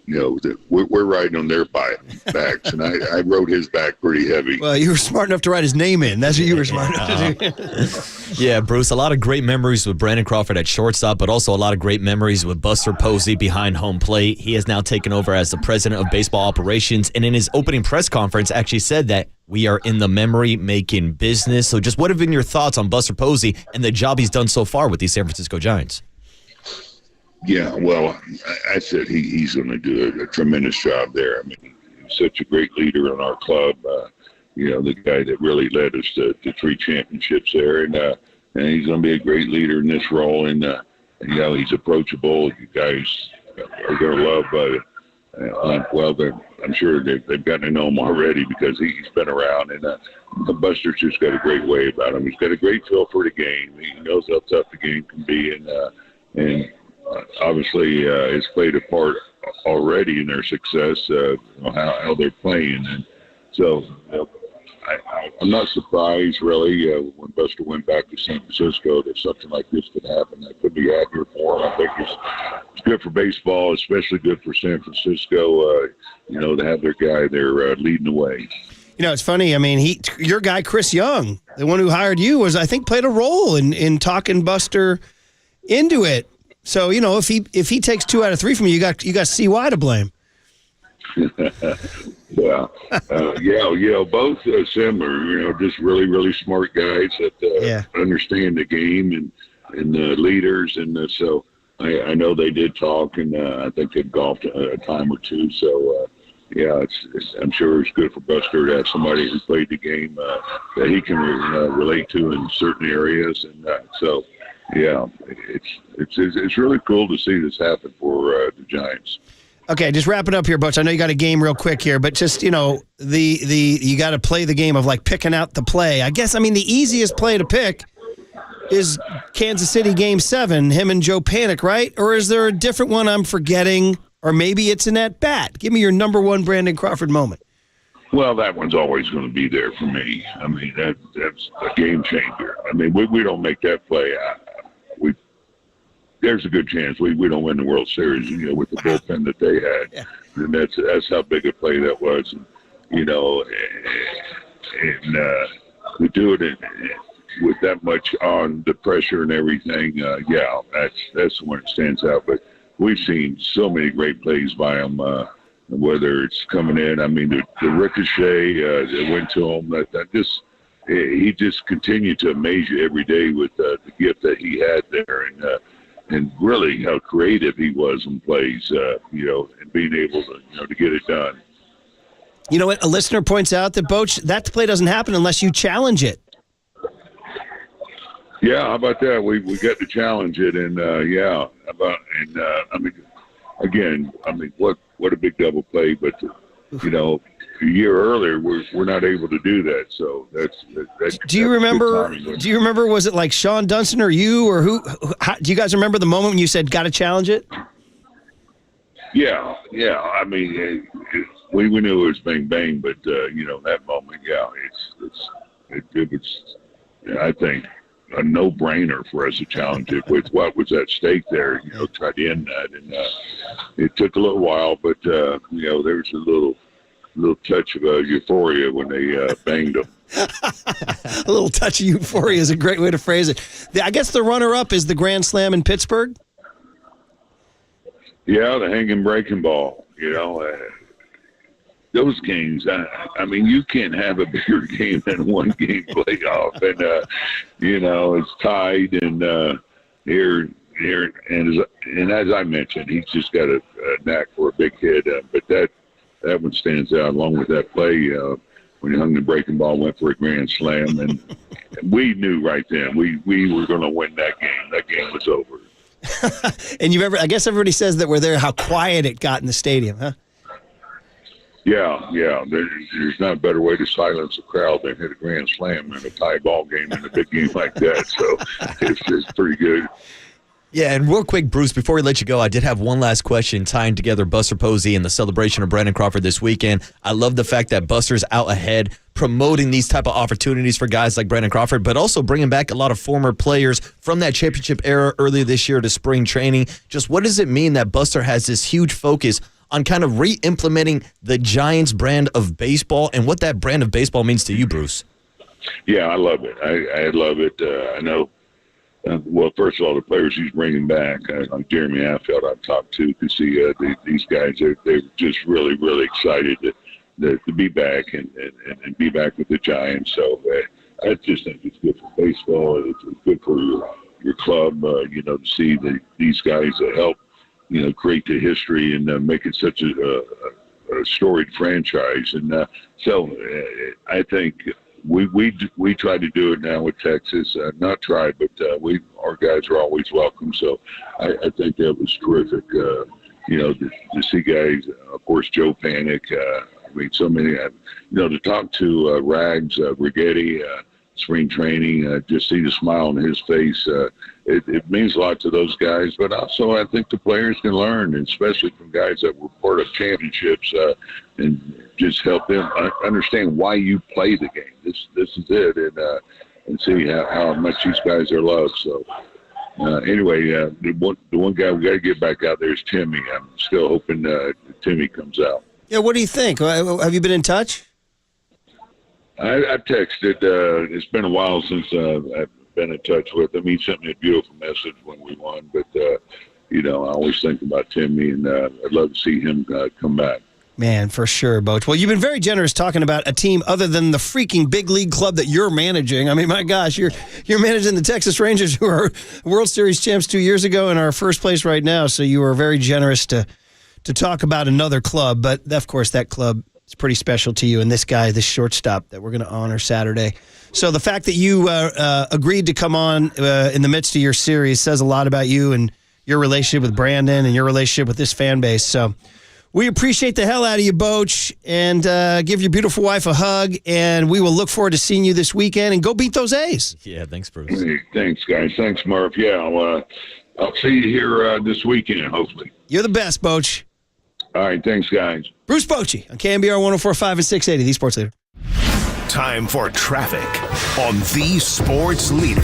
we're riding on their backs, and I rode his back pretty heavy. Well, you were smart enough to write his name in. That's what you were smart enough to do. Yeah, Bruce, a lot of great memories with Brandon Crawford at shortstop, but also a lot of great memories with Buster Posey behind home plate. He has now taken over as the president of baseball operations, and in his opening press conference actually said that we are in the memory-making business. So just what have been your thoughts on Buster Posey and the job he's done so far with the San Francisco Giants? Yeah, well, I said he's going to do a tremendous job there. I mean, he's such a great leader in our club. The guy that really led us to 3 championships there, and he's going to be a great leader in this role. And he's approachable. You guys are going to love. I'm sure they've gotten to know him already because he's been around. And Buster's just got a great way about him. He's got a great feel for the game. He knows how tough the game can be, and obviously has played a part already in their success, how they're playing. And so I'm not surprised, really, when Buster went back to San Francisco that something like this could happen. I couldn't be happier for him. I think it's good for baseball, especially good for San Francisco, to have their guy there leading the way. It's funny. I mean, your guy, Chris Young, the one who hired you, I think played a role in talking Buster into it. So, if he takes 2 out of 3 from you, you got CY to blame. Yeah, both similar. Just really, really smart guys that understand the game and the leaders, and so I know they did talk, and I think they golfed a time or two. So I'm sure it's good for Buster to have somebody who played the game that he can relate to in certain areas, and so. Yeah, it's really cool to see this happen for the Giants. Okay, just wrap it up here, Butch. I know you got a game real quick here, but just you got to play the game of like picking out the play. I guess the easiest play to pick is Kansas City Game 7, him and Joe Panic, right? Or is there a different one I'm forgetting? Or maybe it's an at bat. Give me your number one Brandon Crawford moment. Well, that one's always going to be there for me. I mean, that's a game changer. I mean, we don't make that play. There's a good chance we don't win the World Series, with the bullpen that they had. Yeah. And that's how big a play that was. And we do it with that much on the pressure and everything. That's the one that stands out. But we've seen so many great plays by him, whether it's coming in. I mean, the ricochet that went to him, he just continued to amaze you every day with the gift that he had there. And really how creative he was in plays, and being able to get it done. You know what? A listener points out that, Boach, that play doesn't happen unless you challenge it. Yeah, how about that? We got to challenge it, and what a big double play, but a year earlier we're not able to do that. So that's do you remember? Was it like Sean Dunston or you or who? Do you guys remember the moment when you said got to challenge it? Yeah. I mean, we knew it was bang bang, but that moment, it was I think a no-brainer for us to challenge it with what was at stake there. Try to end that, and it took a little while, but there was a little touch of euphoria when they banged them. A little touch of euphoria is a great way to phrase it. I guess the runner-up is the Grand Slam in Pittsburgh. Yeah, the hanging breaking ball. Those games. I mean, you can't have a bigger game than one game playoff, and it's tied. And here, and as I mentioned, he's just got a knack for a big hit. But that one stands out along with that play when he hung the breaking ball, went for a grand slam, and we knew right then we were going to win that game. That game was over. And I guess everybody says that we're there, how quiet it got in the stadium, huh? Yeah. There's not a better way to silence a crowd than hit a grand slam in a tie ball game in a big game like that. So it's pretty good. Yeah, and real quick, Bruce, before we let you go, I did have one last question tying together Buster Posey and the celebration of Brandon Crawford this weekend. I love the fact that Buster's out ahead promoting these type of opportunities for guys like Brandon Crawford, but also bringing back a lot of former players from that championship era earlier this year to spring training. Just what does it mean that Buster has this huge focus on kind of re-implementing the Giants brand of baseball and what that brand of baseball means to you, Bruce. Yeah, I love it. I love it. I know. Well, first of all, the players he's bringing back, like Jeremy Affield, I've talked to see these guys. They're just really, really excited to be back and be back with the Giants. So I just think it's good for baseball. It's good for your club. To see these guys help, create the history and make it such a storied franchise. And so I think. We try to do it now with Texas. Not try, but our guys are always welcome. So I think that was terrific. To see guys, of course, Joe Panic. So many. To talk to Rags, Rigetti, spring training, just see the smile on his face. It means a lot to those guys, but also I think the players can learn, and especially from guys that were part of championships, and just help them understand why you play the game. This is it, and see how much these guys are loved. So anyway, the one guy we got to get back out there is Timmy. I'm still hoping Timmy comes out. Yeah, what do you think? Have you been in touch? I texted. It's been a while since I've been in touch with him. He sent me a beautiful message when we won, but I always think about Timmy, and I'd love to see him come back. Man, for sure, Boach. Well, you've been very generous talking about a team other than the freaking big league club that you're managing. I mean, my gosh, you're managing the Texas Rangers, who are World Series champs 2 years ago and are first place right now. So you were very generous to talk about another club. But, of course, that club is pretty special to you. And this guy, this shortstop that we're going to honor Saturday. So the fact that you agreed to come on in the midst of your series says a lot about you and your relationship with Brandon and your relationship with this fan base. So we appreciate the hell out of you, Boach, and give your beautiful wife a hug, and we will look forward to seeing you this weekend, and go beat those A's. Yeah, thanks, Bruce. Hey, thanks, guys. Thanks, Murph. Yeah, I'll see you here this weekend, hopefully. You're the best, Boach. All right, thanks, guys. Bruce Bochy on KNBR 104.5 and 680, the Sports Leader. Time for traffic on the Sports Leader.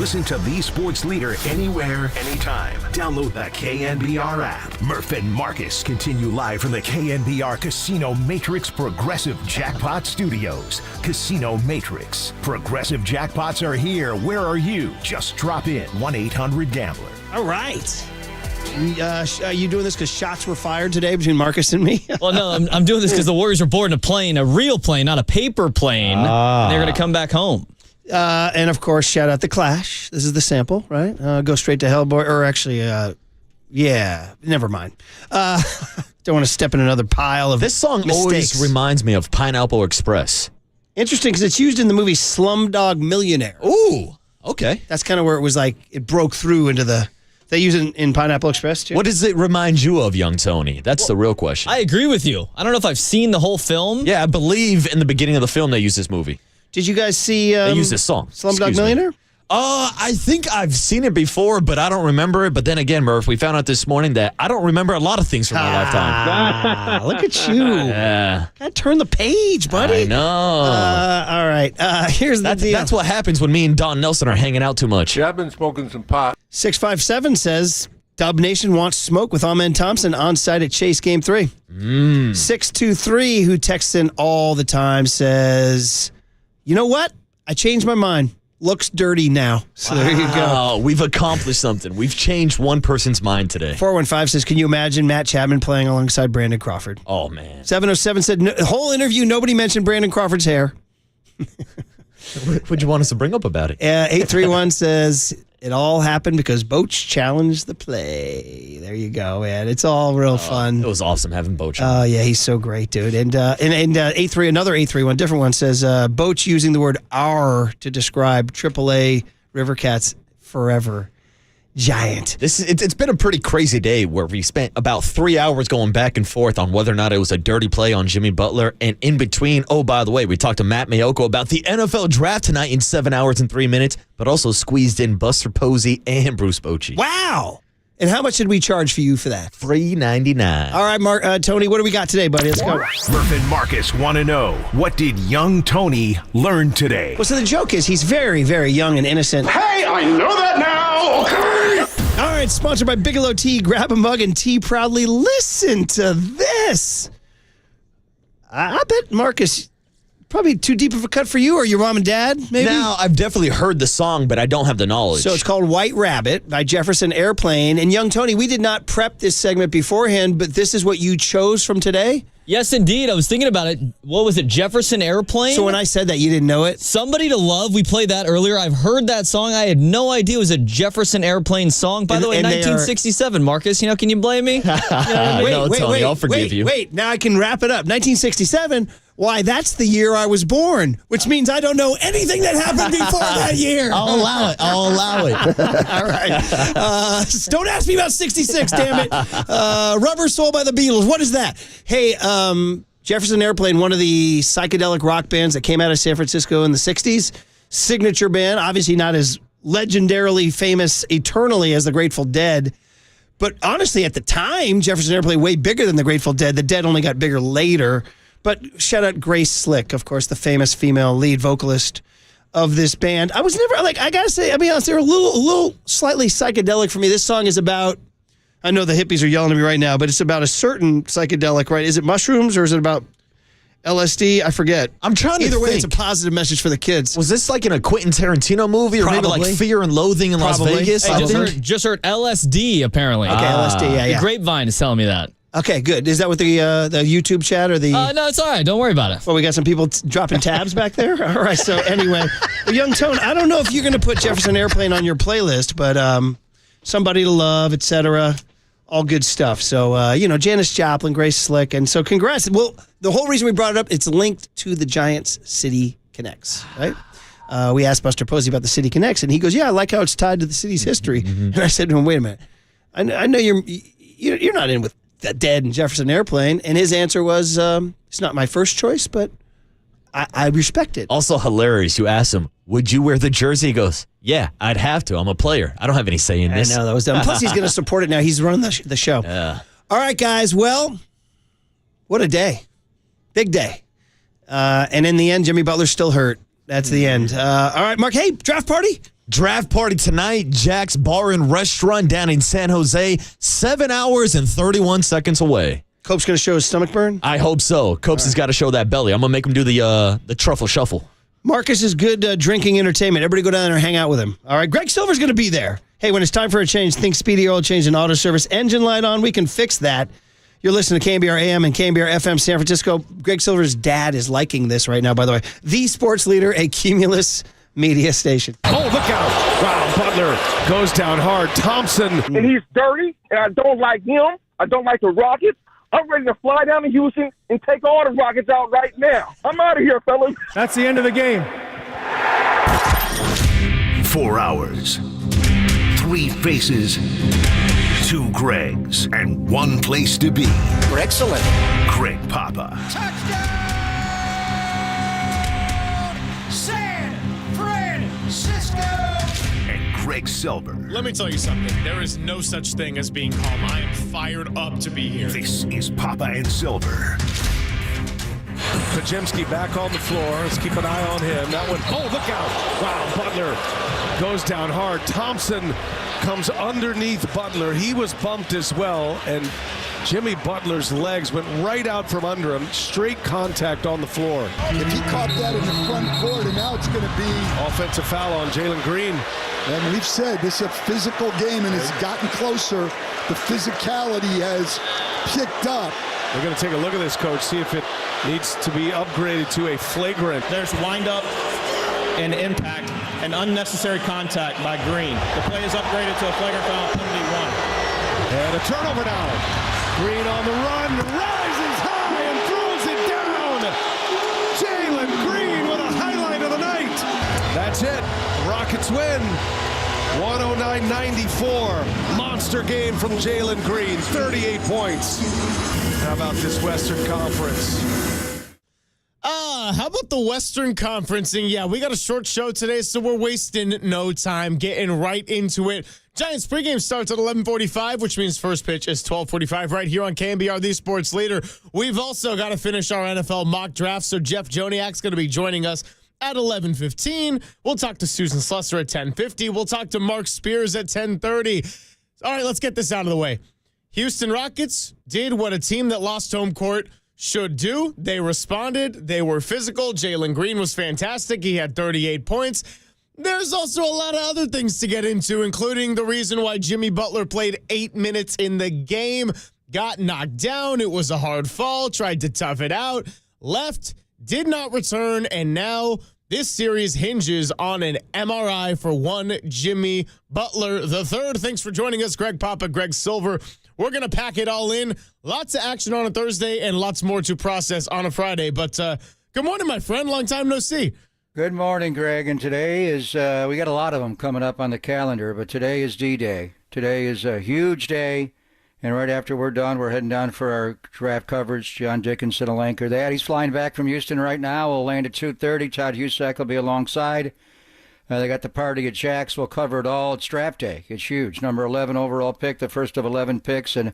Listen to the sports leader anywhere, anytime. Download the KNBR app. Murph and Marcus continue live from the KNBR Casino Matrix Progressive Jackpot Studios. Casino Matrix. Progressive jackpots are here. Where are you? Just drop in 1-800-GAMBLER. All right. Are you doing this because shots were fired today between Marcus and me? Well, no, I'm doing this because the Warriors were boarding a plane, a real plane, not a paper plane. And they're going to come back home. And, of course, shout out The Clash. This is the sample, right? Go straight to hell, boy. Or actually, never mind. Don't want to step in another pile of This song mistakes. always reminds me of Pineapple Express. Interesting, because it's used in the movie Slumdog Millionaire. Ooh, okay. That's kind of where it was like, it broke through into the... They use it in Pineapple Express, too? What does it remind you of, young Tony? That's the real question. I agree with you. I don't know if I've seen the whole film. Yeah, I believe in the beginning of the film they used this movie. Did you guys see... they used this song. Slumdog Millionaire? I think I've seen it before, but I don't remember it. But then again, Murph, we found out this morning that I don't remember a lot of things from my lifetime. Look at you. Yeah. Gotta turn the page, buddy. I know. All right. Here's the deal. That's what happens when me and Don Nelson are hanging out too much. Yeah, I've been smoking some pot. 657 says, Dub Nation wants smoke with Amen Thompson on site at Chase Game 3. 623, who texts in all the time, says, you know what? I changed my mind. Looks dirty now. So there you go. We've accomplished something. We've changed one person's mind today. 415 says, can you imagine Matt Chapman playing alongside Brandon Crawford? Oh, man. 707 said, the whole interview, nobody mentioned Brandon Crawford's hair. What'd you want us to bring up about it? 831 says, it all happened because Boach challenged the play. There you go, man. It's all real fun. It was awesome having Boach on. Oh, yeah, he's so great, dude. And 83, another 831, different one says, Boach using the word "our" to describe AAA River Cats forever. Giant. It's been a pretty crazy day where we spent about 3 hours going back and forth on whether or not it was a dirty play on Jimmy Butler. And in between, oh, by the way, we talked to Matt Mayoko about the NFL draft tonight in 7 hours and 3 minutes, but also squeezed in Buster Posey and Bruce Bochy. Wow. And how much did we charge for you for that? $3.99. All right, Tony, what do we got today, buddy? Let's go. Murph and Marcus want to know, what did young Tony learn today? Well, so the joke is he's very, very young and innocent. Hey, I know that now, okay? All right, sponsored by Bigelow Tea. Grab a mug and tea proudly. Listen to this. I bet, Marcus, probably too deep of a cut for you or your mom and dad, maybe? Now, I've definitely heard the song, but I don't have the knowledge. So it's called White Rabbit by Jefferson Airplane. And young Tony, we did not prep this segment beforehand, but this is what you chose from today? Yes, indeed. I was thinking about it. What was it, Jefferson Airplane? So when I said that, you didn't know it? Somebody to Love. We played that earlier. I've heard that song. I had no idea it was a Jefferson Airplane song. By the way, 1967, Marcus. Can you blame me? Tony, I'll forgive you. Wait, now I can wrap it up. 1967, why, that's the year I was born, which means I don't know anything that happened before that year. I'll allow it. All right. Don't ask me about 66, damn it. Rubber Soul by the Beatles. What is that? Hey, Jefferson Airplane, one of the psychedelic rock bands that came out of San Francisco in the 60s. Signature band, obviously not as legendarily famous eternally as the Grateful Dead. But honestly, at the time, Jefferson Airplane way bigger than the Grateful Dead. The Dead only got bigger later. But shout out Grace Slick, of course, the famous female lead vocalist of this band. I was never, I gotta say, I'll be honest, they're a little slightly psychedelic for me. This song is about, I know the hippies are yelling at me right now, but it's about a certain psychedelic, right? Is it mushrooms or is it about LSD? I forget. I'm trying to Either way, think. it's a positive message for the kids. Was this like in a Quentin Tarantino movie or maybe Probably. like Fear and Loathing in Las Vegas? Hey, just heard LSD, apparently. Okay, LSD, yeah. The Grapevine is telling me that. Okay, good. Is that what the YouTube chat or the... No, it's all right. Don't worry about it. Well, we got some people dropping tabs back there? All right, so anyway. Well, young Tone, I don't know if you're going to put Jefferson Airplane on your playlist, but Somebody to Love, etc., all good stuff. So, Janis Joplin, Grace Slick, and so congrats. Well, the whole reason we brought it up, it's linked to the Giants City Connects, right? We asked Buster Posey about the City Connects, and he goes, yeah, I like how it's tied to the city's history. And I said to him, wait a minute. I know you're not in with the Dead and Jefferson Airplane. And his answer was, it's not my first choice, but I respect it. Also hilarious. You asked him, would you wear the jersey? He goes, yeah, I'd have to. I'm a player. I don't have any say in this. I know, that was dumb. Plus, he's going to support it now. He's running the show. Yeah. All right, guys. Well, what a day. Big day. And in the end, Jimmy Butler's still hurt. That's the end. All right, Mark. Hey, draft party? Draft party tonight, Jack's Bar and Restaurant down in San Jose, 7 hours and 31 seconds away. Cope's going to show his stomach burn? I hope so. Copes has got to show that belly. I'm going to make him do the truffle shuffle. Marcus is good drinking entertainment. Everybody go down there and hang out with him. All right, Greg Silver's going to be there. Hey, when it's time for a change, think Speedy Oil Change and Auto Service. Engine light on, we can fix that. You're listening to KNBR AM and KNBR FM San Francisco. Greg Silver's dad is liking this right now, by the way. The sports leader, a Cumulus media station. Oh, look out. Wow, Butler goes down hard. Thompson. And he's dirty, and I don't like him. I don't like the Rockets. I'm ready to fly down to Houston and take all the Rockets out right now. I'm out of here, fellas. That's the end of the game. 4 hours, 3 faces, 2 Gregs, and 1 place to be. Excellent. Greg Papa. San Francisco. And Greg Silver. Let me tell you something. There is no such thing as being calm. I am fired up to be here. This is Papa and Silver. Pajemski back on the floor. Let's keep an eye on him. That one. Oh, look out. Wow, Butler goes down hard. Thompson comes underneath Butler. He was bumped as well, and Jimmy Butler's legs went right out from under him. Straight contact on the floor. If he caught that in the front court, and now it's going to be offensive foul on Jalen Green. And we've said this is a physical game, and it's gotten closer. The physicality has picked up. We're going to take a look at this, Coach, see if it needs to be upgraded to a flagrant. There's wind-up and impact and unnecessary contact by Green. The play is upgraded to a flagrant foul, penalty 1. And a turnover now. Green on the run, rises high and throws it down. Jalen Green with a highlight of the night. That's it. Rockets win. 109-94. Monster game from Jalen Green. 38 points. How about this Western Conference? How about the Western Conferencing? Yeah, we got a short show today, so we're wasting no time getting right into it. Giants pregame starts at 11:45, which means first pitch is 12:45 right here on KNBR, the sports leader. We've also got to finish our NFL mock draft, so Jeff Joniak's going to be joining us at 11:15. We'll talk to Susan Slusser at 10:50. We'll talk to Mark Spears at 10:30. All right, let's get this out of the way. Houston Rockets did what a team that lost home court should do. They responded. They were physical. Jalen Green was fantastic. He had 38 points. There's also a lot of other things to get into, including the reason why Jimmy Butler played 8 minutes in the game, got knocked down. It was a hard fall, tried to tough it out, left, did not return, and now this series hinges on an MRI for one Jimmy Butler III. Thanks for joining us, Greg Papa, Greg Silver. We're going to pack it all in. Lots of action on a Thursday and lots more to process on a Friday. But good morning, my friend. Long time no see. Good morning, Greg. And today is, we got a lot of them coming up on the calendar, but today is D-Day. Today is a huge day. And right after we're done, we're heading down for our draft coverage. John Dickinson will anchor that. He's flying back from Houston right now. We'll land at 2:30. Todd Husak will be alongside. They got the party at Jack's. We'll cover it all. It's draft day. It's huge. Number 11 overall pick, the first of 11 picks, and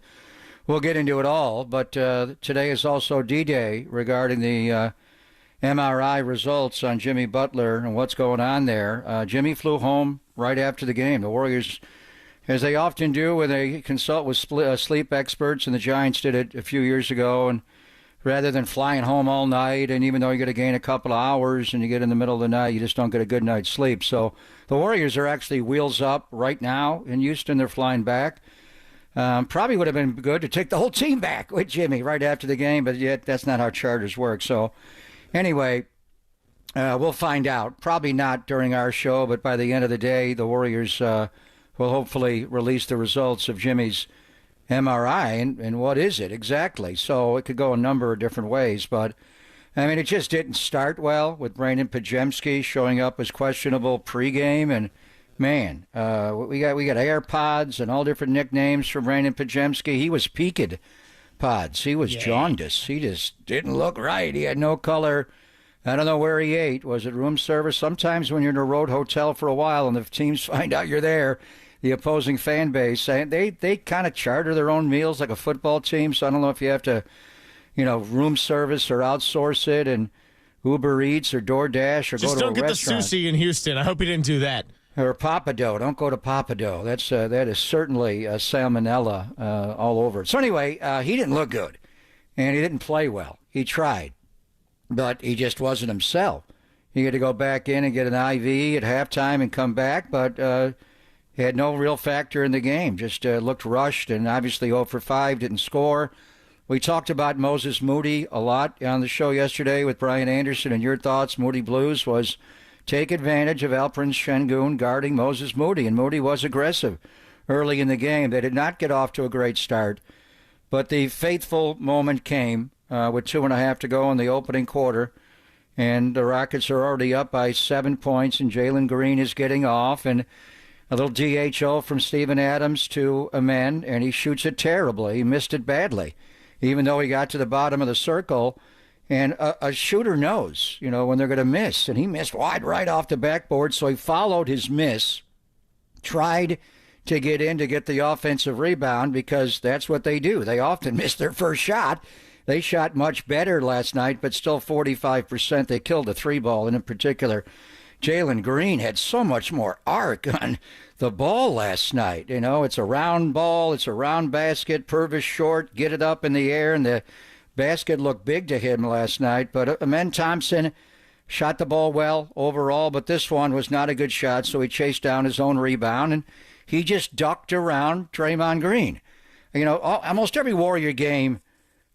we'll get into it all. But today is also D-Day regarding the MRI results on Jimmy Butler and what's going on there. Jimmy flew home right after the game. The Warriors, as they often do when they consult with sleep experts, and the Giants did it a few years ago, and rather than flying home all night, and even though you're going to gain a couple of hours and you get in the middle of the night, you just don't get a good night's sleep. So the Warriors are actually wheels up right now in Houston. They're flying back. Probably would have been good to take the whole team back with Jimmy right after the game, but yet that's not how charters work. So anyway, we'll find out. Probably not during our show, but by the end of the day, the Warriors will hopefully release the results of Jimmy's MRI, and what is it exactly? So it could go a number of different ways, but I mean, it just didn't start well with Brandon Pajemski showing up as questionable pregame, and man, we got AirPods and all different nicknames for Brandon Pajemski. He was peaked pods. He was jaundiced. He just didn't look right. He had no color. I don't know where he ate. Was it room service? Sometimes when you're in a road hotel for a while and the teams find out you're there, the opposing fan base, they kind of charter their own meals like a football team. So I don't know if you have to, room service or outsource it and Uber Eats or DoorDash or just go to a restaurant. Just don't get the sushi in Houston. I hope he didn't do that. Or Papado. Don't go to Papado. That is certainly salmonella all over it. So anyway, he didn't look good, and he didn't play well. He tried, but he just wasn't himself. He had to go back in and get an IV at halftime and come back, but he had no real factor in the game. Just looked rushed, and obviously 0 for 5, didn't score. We talked about Moses Moody a lot on the show yesterday with Brian Anderson, and your thoughts, Moody Blues, was take advantage of Alperen Şengün guarding Moses Moody, and Moody was aggressive early in the game. They did not get off to a great start, but the fateful moment came with 2.5 to go in the opening quarter, and the Rockets are already up by 7 points, and Jalen Green is getting off, and a little DHO from Steven Adams to Amen, and he shoots it terribly. He missed it badly, even though he got to the bottom of the circle. And a shooter knows, when they're going to miss. And he missed wide right off the backboard, so he followed his miss, tried to get in to get the offensive rebound, because that's what they do. They often miss their first shot. They shot much better last night, but still 45%. They killed the 3-ball, and in particular, Jalen Green had so much more arc on the ball last night. It's a round ball, it's a round basket, Purvis short, get it up in the air, and the basket looked big to him last night, but Amen Thompson shot the ball well overall, but this one was not a good shot, so he chased down his own rebound, and he just ducked around Draymond Green. Almost every Warrior game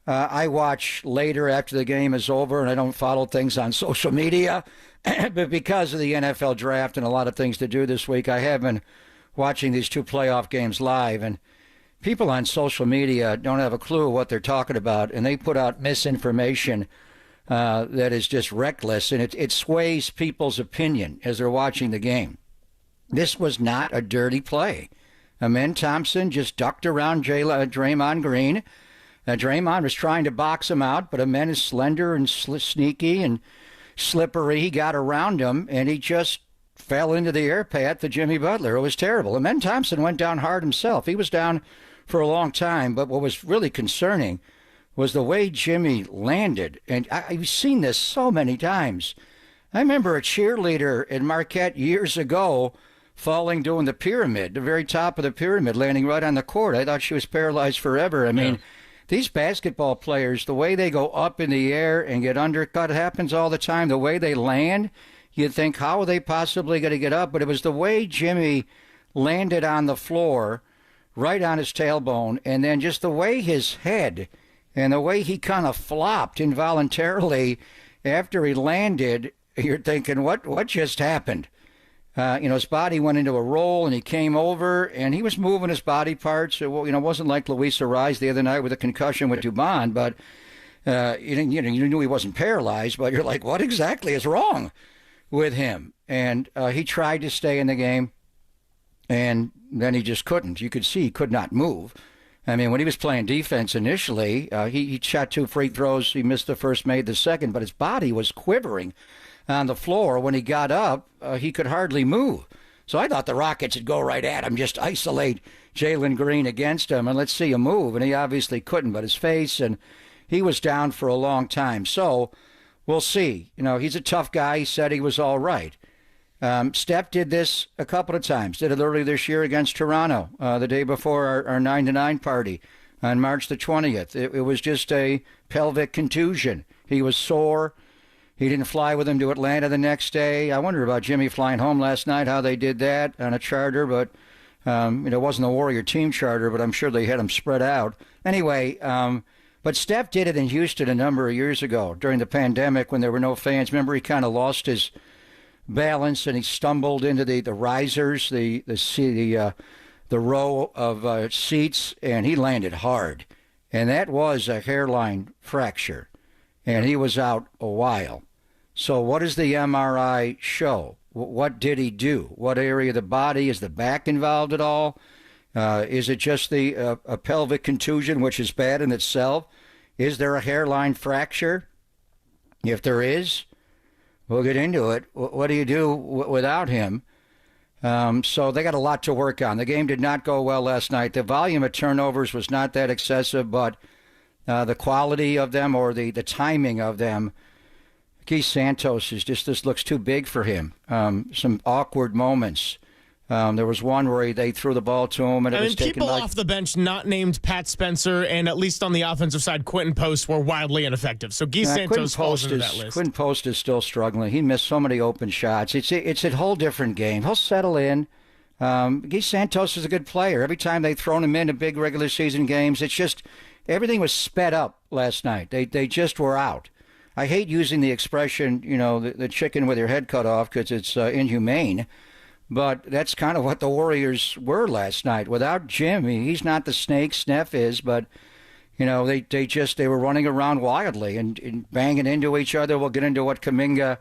I watch later after the game is over, and I don't follow things on social media, but because of the NFL draft and a lot of things to do this week, I have been watching these 2 playoff games live, and people on social media don't have a clue what they're talking about, and they put out misinformation that is just reckless, and it sways people's opinion as they're watching the game. This was not a dirty play. Amen Thompson just ducked around Draymond Green. Draymond was trying to box him out, but Amen is slender and sneaky and slippery. He got around him, and he just fell into the air path to Jimmy Butler. It was terrible. Amen Thompson went down hard himself. He was down for a long time, but what was really concerning was the way Jimmy landed. And I've seen this so many times. I remember a cheerleader in Marquette years ago falling doing the pyramid, the very top of the pyramid, landing right on the court. I thought she was paralyzed forever. I mean, these basketball players, the way they go up in the air and get undercut, happens all the time. The way they land, you'd think, how are they possibly going to get up? But it was the way Jimmy landed on the floor, right on his tailbone, and then just the way his head and the way he kind of flopped involuntarily after he landed, you're thinking, what just happened? His body went into a roll, and he came over, and he was moving his body parts. It wasn't like Luis Ariz the other night with a concussion with Dubon, but you knew he wasn't paralyzed, but you're like, what exactly is wrong with him? And he tried to stay in the game, and then he just couldn't. You could see he could not move. I mean, when he was playing defense initially, he shot 2 free throws. He missed the first, made the second, but his body was quivering on the floor. When he got up, he could hardly move. So I thought the Rockets would go right at him, just isolate Jalen Green against him, and let's see him move. And he obviously couldn't, but his face, and he was down for a long time. So we'll see. He's a tough guy. He said he was all right. Steph did this a couple of times. Did it earlier this year against Toronto, the day before our 9-9 party on March the 20th. It was just a pelvic contusion. He was sore. He didn't fly with him to Atlanta the next day. I wonder about Jimmy flying home last night, how they did that on a charter, but it wasn't the Warrior team charter, but I'm sure they had him spread out. Anyway, but Steph did it in Houston a number of years ago during the pandemic when there were no fans. Remember, he kind of lost his balance and he stumbled into the risers, the row of seats, and he landed hard. And that was a hairline fracture, and he was out a while. So what does the MRI show? What did he do? What area of the body? Is the back involved at all? Is it just a pelvic contusion, which is bad in itself? Is there a hairline fracture? If there is, we'll get into it. What do you do without him? So they got a lot to work on. The game did not go well last night. The volume of turnovers was not that excessive, but the quality of them or the timing of them, Keith Santos is just, this looks too big for him. Some awkward moments. There was one where they threw the ball to him, and it was taken people off the bench not named Pat Spencer, and at least on the offensive side, Quentin Post were wildly ineffective. So Guy Santos falls into that list. Quentin Post is still struggling. He missed so many open shots. It's a whole different game. He'll settle in. Guy Santos is a good player. Every time they've thrown him into big regular season games, it's just everything was sped up last night. They just were out. I hate using the expression, the chicken with your head cut off, because it's inhumane. But that's kind of what the Warriors were last night. Without Jim, he's not the snake Steph is, but they were running around wildly and banging into each other. We'll get into what Kuminga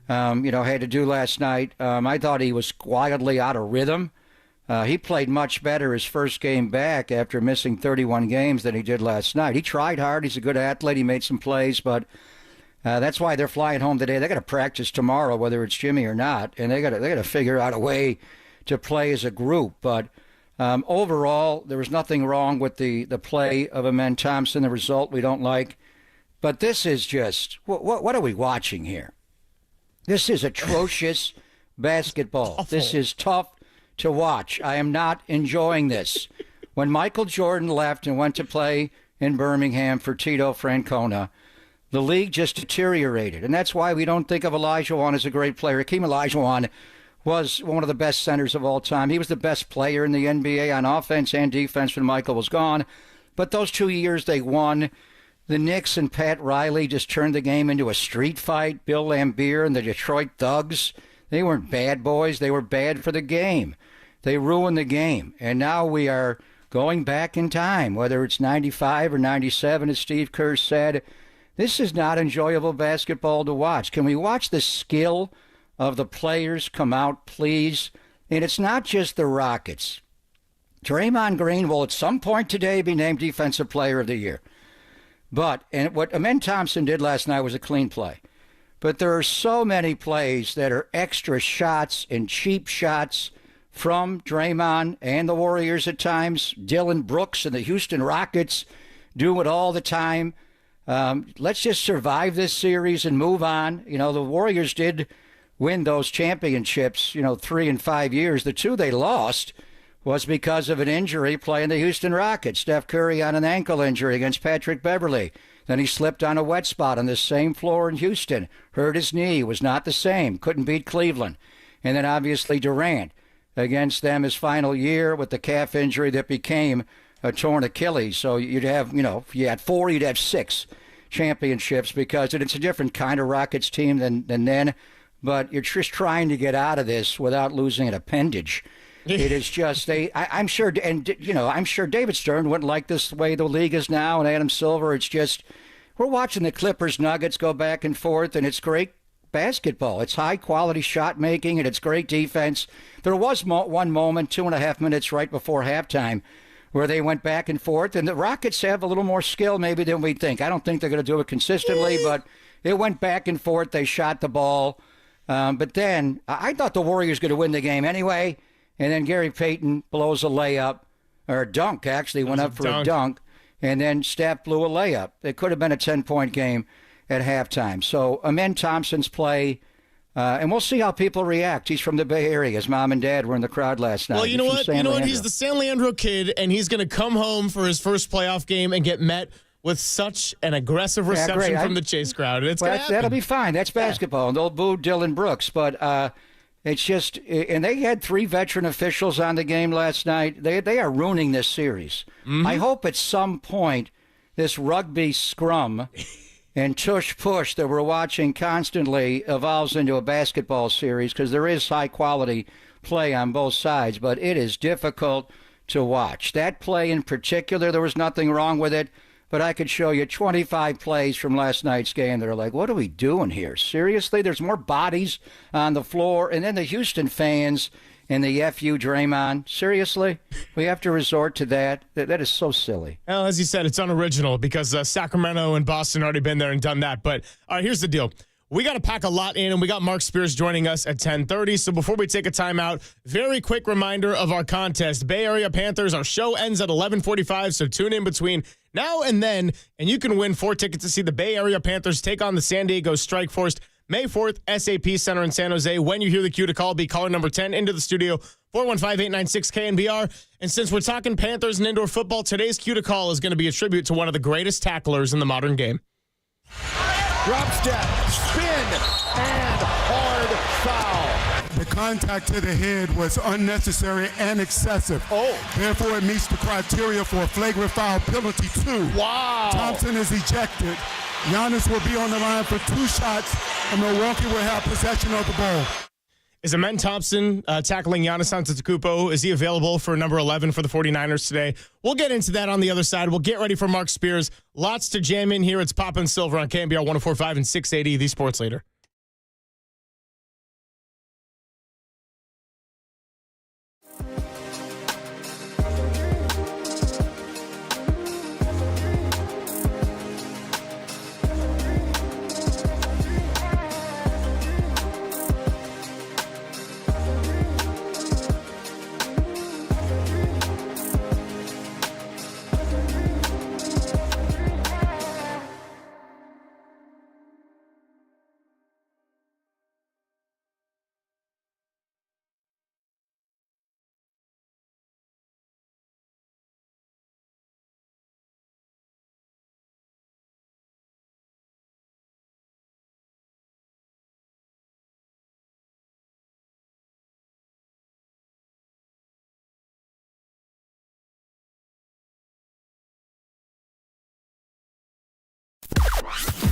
had to do last night. I thought he was wildly out of rhythm. He played much better his first game back after missing 31 games than he did last night. He tried hard. He's a good athlete. He made some plays, but that's why they're flying home today. They got to practice tomorrow, whether it's Jimmy or not, and they got to figure out a way to play as a group. But overall, there was nothing wrong with the play of Amen Thompson. The result we don't like, but this is just what are we watching here? This is atrocious basketball. Awful. This is tough to watch. I am not enjoying this. When Michael Jordan left and went to play in Birmingham for Tito Francona, the league just deteriorated, and that's why we don't think of Olajuwon as a great player. Hakeem Olajuwon was one of the best centers of all time. He was the best player in the NBA on offense and defense when Michael was gone. But those 2 years they won. The Knicks and Pat Riley just turned the game into a street fight. Bill Laimbeer and the Detroit Thugs, they weren't bad boys. They were bad for the game. They ruined the game. And now we are going back in time, whether it's 95 or 97, as Steve Kerr said. This is not enjoyable basketball to watch. Can we watch the skill of the players come out, please? And it's not just the Rockets. Draymond Green will at some point today be named Defensive Player of the Year. And what Amen Thompson did last night was a clean play. But there are so many plays that are extra shots and cheap shots from Draymond and the Warriors at times. Dylan Brooks and the Houston Rockets do it all the time. Let's just survive this series and move on. The Warriors did win those championships, 3 and 5 years. The 2 they lost was because of an injury playing the Houston Rockets. Steph Curry on an ankle injury against Patrick Beverley. Then he slipped on a wet spot on the same floor in Houston. Hurt his knee, was not the same. Couldn't beat Cleveland. And then obviously Durant against them his final year with the calf injury that became a torn Achilles. So you'd have, if you had 4, you'd have 6 championships because it's a different kind of Rockets team than then. But you're just trying to get out of this without losing an appendage. It is just I'm sure David Stern wouldn't like this the way the league is now, and Adam Silver. It's just we're watching the Clippers Nuggets go back and forth, and it's great basketball. It's high quality shot making, and it's great defense. There was one moment, 2.5 minutes right before halftime, where they went back and forth, and the Rockets have a little more skill maybe than we think. I don't think they're going to do it consistently, but it went back and forth. They shot the ball, but then I thought the Warriors were going to win the game anyway. And then Gary Payton blows a layup, or a dunk, actually, went up for a dunk. And then Steph blew a layup. It could have been a 10-point game at halftime. So Amen Thompson's play, and we'll see how people react. He's from the Bay Area. His mom and dad were in the crowd last night. Well, you know what? He's the San Leandro kid, and he's going to come home for his first playoff game and get met with such an aggressive reception from the Chase crowd. And that'll be fine. That's basketball. And they'll boo Dylan Brooks. But it's just, and they had 3 veteran officials on the game last night. They are ruining this series. Mm-hmm. I hope at some point this rugby scrum and tush push that we're watching constantly evolves into a basketball series, because there is high quality play on both sides, but it is difficult to watch. That play in particular, there was nothing wrong with it. But I could show you 25 plays from last night's game that are like, what are we doing here? Seriously? There's more bodies on the floor. And then the Houston fans and the FU Draymond. Seriously? We have to resort to that? That is so silly. Well, as you said, it's unoriginal because Sacramento and Boston already been there and done that. But all right, here's the deal. We got to pack a lot in, and we got Mark Spears joining us at 10:30. So before we take a timeout, very quick reminder of our contest. Bay Area Panthers, our show ends at 11:45, so tune in between now and then, and you can win 4 tickets to see the Bay Area Panthers take on the San Diego Strikeforce. May 4th, SAP Center in San Jose. When you hear the cue to call, be caller number 10 into the studio, 415-896-KNBR. And since we're talking Panthers and indoor football, today's cue to call is going to be a tribute to one of the greatest tacklers in the modern game. Drop step, spin, and hard foul. The contact to the head was unnecessary and excessive. Therefore, it meets the criteria for a flagrant foul penalty 2. Wow. Thompson is ejected. Giannis will be on the line for 2 shots, and Milwaukee will have possession of the ball. Is Amen Thompson tackling Giannis Antetokounmpo? Is he available for number 11 for the 49ers today? We'll get into that on the other side. We'll get ready for Mark Spears. Lots to jam in here. It's Pop and Silver on KNBR 104.5 and 680, the Sports Leader.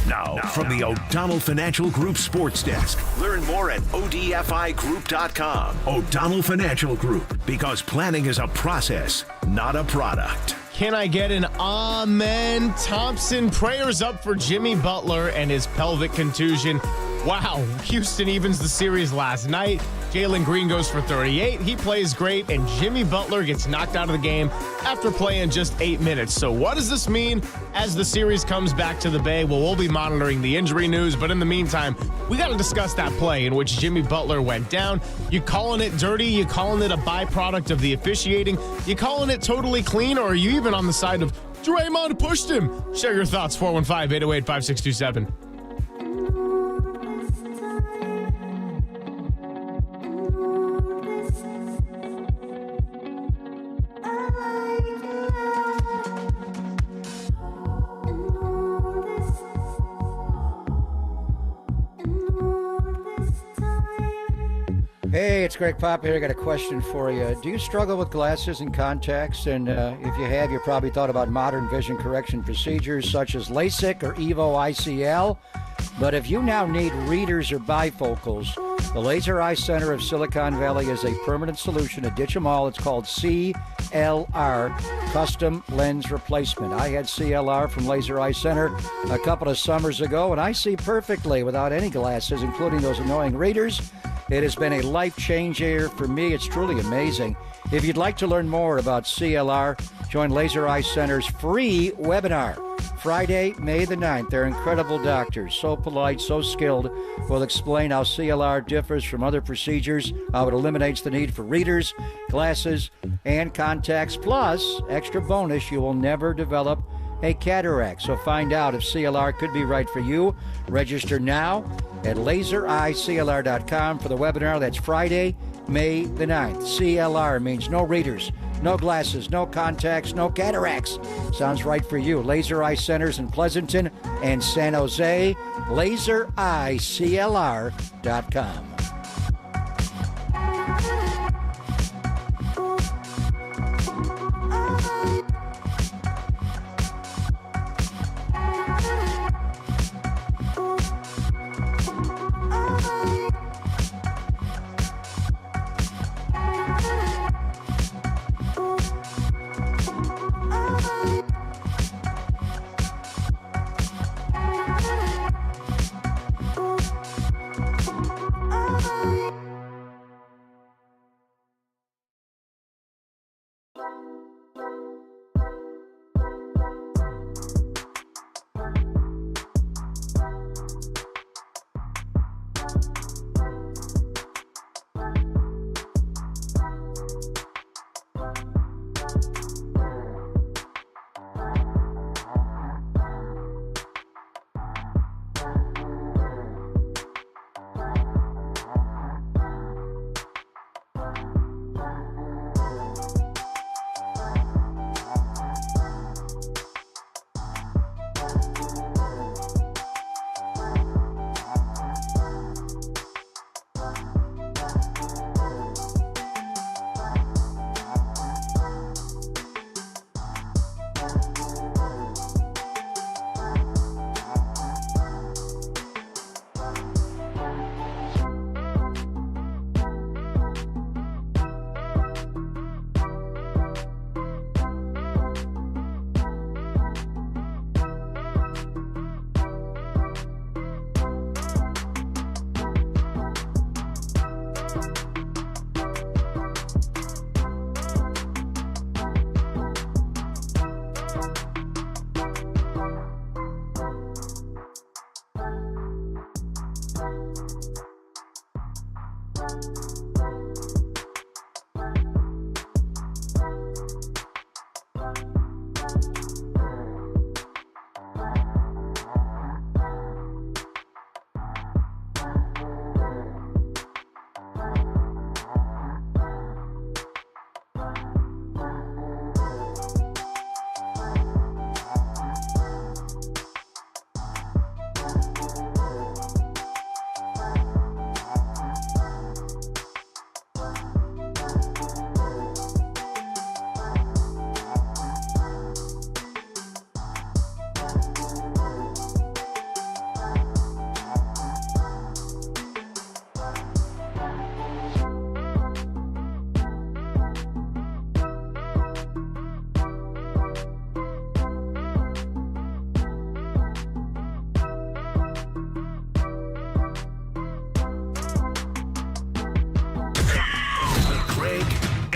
Now, from the O'Donnell Financial Group Sports Desk. Learn more at odfigroup.com. O'Donnell Financial Group, because planning is a process, not a product. Can I get an Amen Thompson? Prayers up for Jimmy Butler and his pelvic contusion. Wow, Houston evens the series last night. Jalen Green goes for 38. He plays great, and Jimmy Butler gets knocked out of the game after playing just 8 minutes. So what does this mean as the series comes back to the Bay? Well, we'll be monitoring the injury news, but in the meantime, we got to discuss that play in which Jimmy Butler went down. You calling it dirty? You calling it a byproduct of the officiating? You calling it totally clean, or are you even on the side of Draymond pushed him? Share your thoughts, 415-808-5627. Hey, it's Greg Pop here. I got a question for you. Do you struggle with glasses and contacts? And if you have, you probably thought about modern vision correction procedures such as LASIK or EVO ICL. But if you now need readers or bifocals, the Laser Eye Center of Silicon Valley is a permanent solution to ditch them all. It's called CLR, Custom Lens Replacement. I had CLR from Laser Eye Center a couple of summers ago, and I see perfectly without any glasses, including those annoying readers. It has been a life changer for me. It's truly amazing. If you'd like to learn more about CLR, join Laser Eye Center's free webinar. Friday, May the 9th. They're incredible doctors, so polite, so skilled. Will explain how CLR differs from other procedures, how it eliminates the need for readers, glasses, and contacts. Plus, extra bonus, you will never develop a cataract. So find out if CLR could be right for you. Register now at lasereyeclr.com for the webinar. That's Friday, May the 9th. CLR means no readers, no glasses, no contacts, no cataracts. Sounds right for you. Laser Eye Centers in Pleasanton and San Jose. lasereyeclr.com.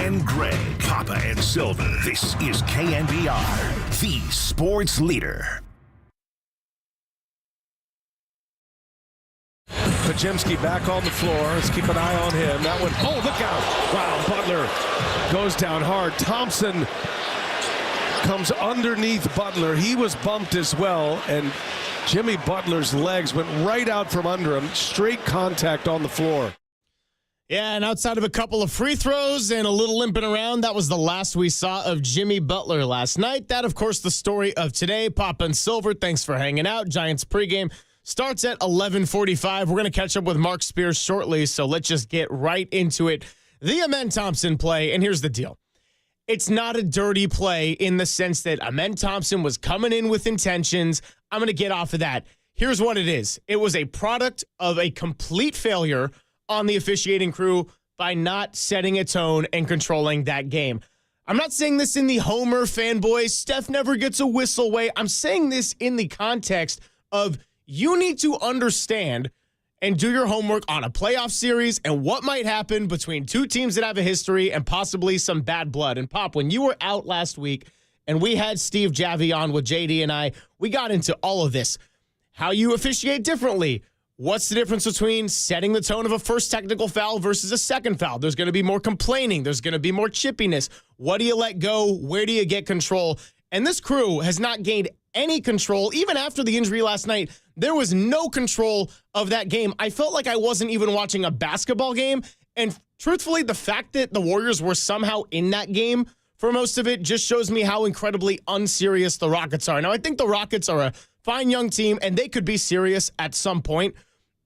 and Greg, Papa and Silver. This is KNBR, the sports leader. Pajemski back on the floor. Let's keep an eye on him. That one, oh, look out. Wow, Butler goes down hard. Thompson comes underneath Butler. He was bumped as well, and Jimmy Butler's legs went right out from under him. Straight contact on the floor. Yeah, and outside of a couple of free throws and a little limping around, that was the last we saw of Jimmy Butler last night. That, of course, the story of today. Papa and Silver, thanks for hanging out. Giants pregame starts at 11:45. We're going to catch up with Mark Spears shortly, so let's just get right into it. The Amen Thompson play, and here's the deal. It's not a dirty play in the sense that Amen Thompson was coming in with intentions. I'm going to get off of that. Here's what it is. It was a product of a complete failure on the officiating crew by not setting a tone and controlling that game. I'm not saying this in the Homer fanboy, Steph never gets a whistle way. I'm saying this in the context of you need to understand and do your homework on a playoff series and what might happen between two teams that have a history and possibly some bad blood. And Pop, when you were out last week and we had Steve Javy on with JD and I, we got into all of this. How you officiate differently. What's the difference between setting the tone of a first technical foul versus a second foul? There's going to be more complaining. There's going to be more chippiness. What do you let go? Where do you get control? And this crew has not gained any control. Even after the injury last night, there was no control of that game. I felt like I wasn't even watching a basketball game. And truthfully, the fact that the Warriors were somehow in that game for most of it just shows me how incredibly unserious the Rockets are. Now, I think the Rockets are a fine young team, and they could be serious at some point.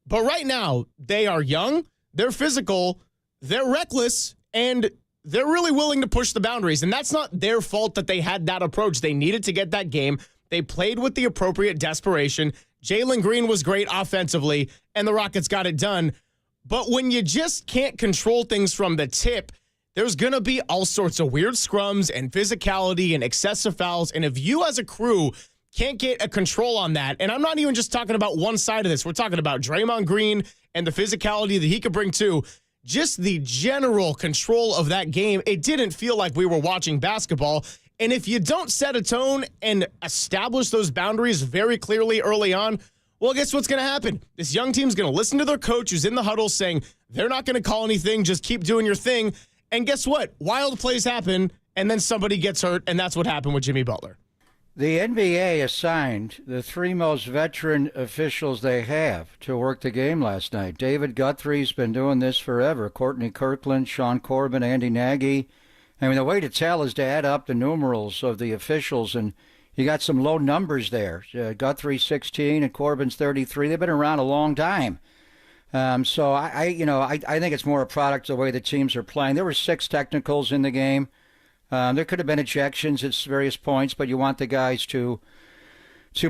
But right now, they are young, they're physical, they're reckless, and they're really willing to push the boundaries. And that's not their fault that they had that approach. They needed to get that game. They played with the appropriate desperation. Jalen Green was great offensively, and the Rockets got it done. But when you just can't control things from the tip, there's going to be all sorts of weird scrums and physicality and excessive fouls. And if you as a crew can't get a control on that, and I'm not even just talking about one side of this. We're talking about Draymond Green and the physicality that he could bring too. Just the general control of that game, it didn't feel like we were watching basketball. And if you don't set a tone and establish those boundaries very clearly early on, well, guess what's going to happen? This young team's going to listen to their coach who's in the huddle saying they're not going to call anything, just keep doing your thing. And guess what? Wild plays happen, and then somebody gets hurt, and that's what happened with Jimmy Butler. The NBA assigned the three most veteran officials they have to work the game last night. David Guthrie's been doing this forever. Courtney Kirkland, Sean Corbin, Andy Nagy. I mean, the way to tell is to add up the numerals of the officials, and you got some low numbers there. Guthrie's 16 and Corbin's 33. They've been around a long time. So I think it's more a product of the way the teams are playing. There were 6 technicals in the game. There could have been ejections at various points, but you want the guys to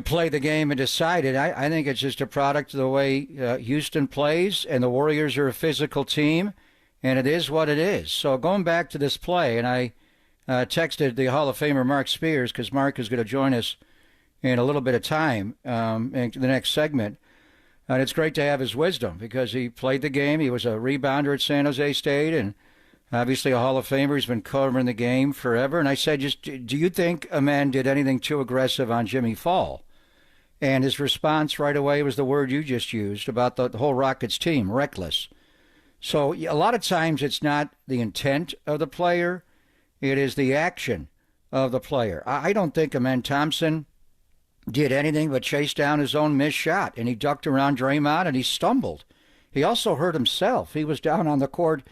play the game and decide it. I think it's just a product of the way Houston plays, and the Warriors are a physical team, and it is what it is. So going back to this play, and I texted the Hall of Famer Mark Spears, because Mark is going to join us in a little bit of time in the next segment. And it's great to have his wisdom because he played the game. He was a rebounder at San Jose State and obviously a Hall of Famer. He's been covering the game forever. And I said, just do you think a man did anything too aggressive on Jimmy Fall? And his response right away was the word you just used about the whole Rockets team, reckless. So a lot of times it's not the intent of the player, it is the action of the player. I don't think Amen Thompson did anything but chase down his own missed shot, and he ducked around Draymond and he stumbled. He also hurt himself. He was down on the court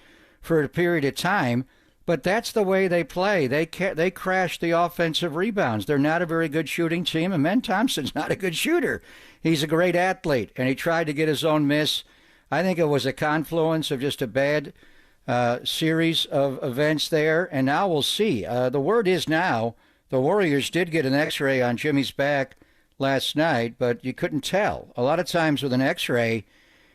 for a period of time, but that's the way they play. They crash the offensive rebounds. They're not a very good shooting team, and Amen Thompson's not a good shooter. He's a great athlete, and he tried to get his own miss. I think it was a confluence of just a bad series of events there, and now we'll see. The word is now the Warriors did get an X-ray on Jimmy's back last night, but you couldn't tell. A lot of times with an X-ray,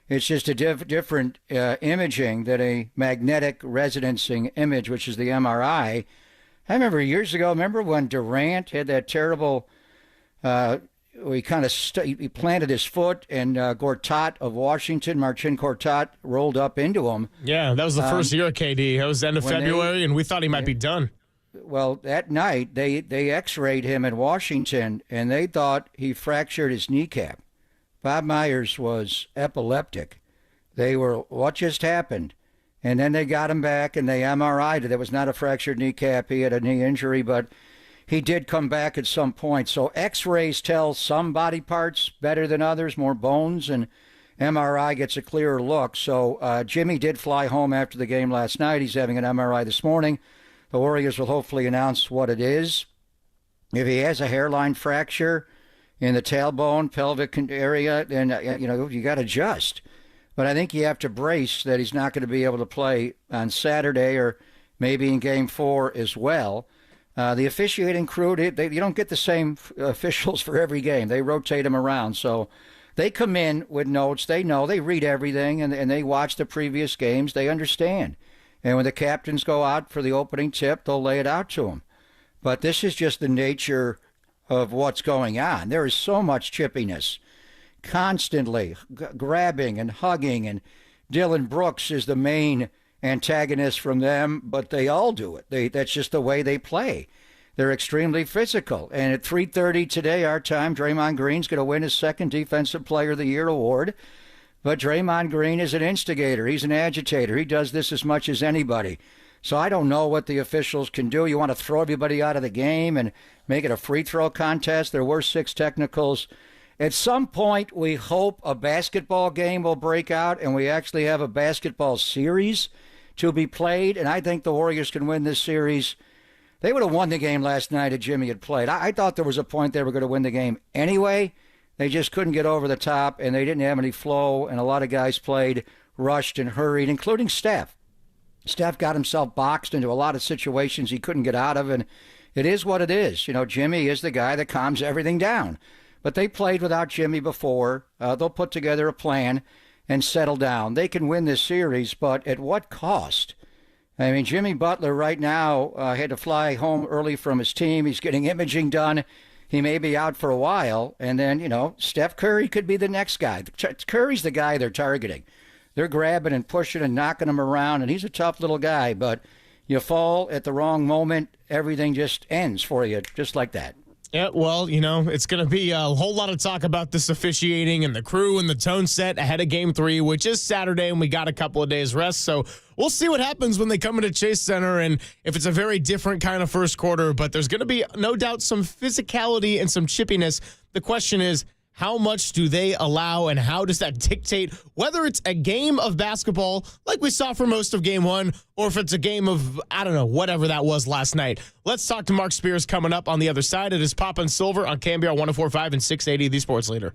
it's just a different imaging than a magnetic resonancing image, which is the MRI. I remember years ago, when Durant had that terrible, he planted his foot and Gortat of Washington, Marcin Gortat, rolled up into him. Yeah, that was the first year of KD. That was the end of February, and we thought he might be done. Well, that night, they X-rayed him in Washington, and they thought he fractured his kneecap. Bob Myers was epileptic. They were, what just happened? And then they got him back, and they MRI'd it. It was not a fractured kneecap. He had a knee injury, but he did come back at some point. So X-rays tell some body parts better than others, more bones, and MRI gets a clearer look. So Jimmy did fly home after the game last night. He's having an MRI this morning. The Warriors will hopefully announce what it is. If he has a hairline fracture in the tailbone, pelvic area, then you got to adjust. But I think you have to brace that he's not going to be able to play on Saturday or maybe in Game 4 as well. The officiating crew, you don't get the same officials for every game. They rotate them around. So they come in with notes. They know. They read everything, and they watch the previous games. They understand. And when the captains go out for the opening tip, they'll lay it out to them. But this is just the nature of what's going on. There is so much chippiness, constantly grabbing and hugging, and Dylan Brooks is the main antagonist from them, but they all do it. That's just the way they play. They're extremely physical. And at 3:30 today, our time, Draymond Green's going to win his second Defensive Player of the Year award. But Draymond Green is an instigator. He's an agitator. He does this as much as anybody. So I don't know what the officials can do. You want to throw everybody out of the game and make it a free throw contest? There were 6 technicals. At some point, we hope a basketball game will break out and we actually have a basketball series to be played. And I think the Warriors can win this series. They would have won the game last night if Jimmy had played. I thought there was a point they were going to win the game anyway. They just couldn't get over the top, and they didn't have any flow, and a lot of guys played rushed and hurried, including Steph. Steph got himself boxed into a lot of situations he couldn't get out of, and it is what it is. Jimmy is the guy that calms everything down. But they played without Jimmy before. They'll put together a plan and settle down. They can win this series, but at what cost? I mean, Jimmy Butler right now had to fly home early from his team. He's getting imaging done. He may be out for a while, and then, Steph Curry could be the next guy. Curry's the guy they're targeting. They're grabbing and pushing and knocking him around, and he's a tough little guy, but you fall at the wrong moment, everything just ends for you, just like that. Yeah, well, it's going to be a whole lot of talk about this officiating and the crew and the tone set ahead of Game 3, which is Saturday, and we got a couple of days rest. So we'll see what happens when they come into Chase Center and if it's a very different kind of first quarter. But there's going to be, no doubt, some physicality and some chippiness. The question is, how much do they allow, and how does that dictate whether it's a game of basketball like we saw for most of Game 1, or if it's a game of, whatever that was last night? Let's talk to Mark Spears coming up on the other side. It is Pop and Silver on KNBR 104.5 and 680, the Sports Leader.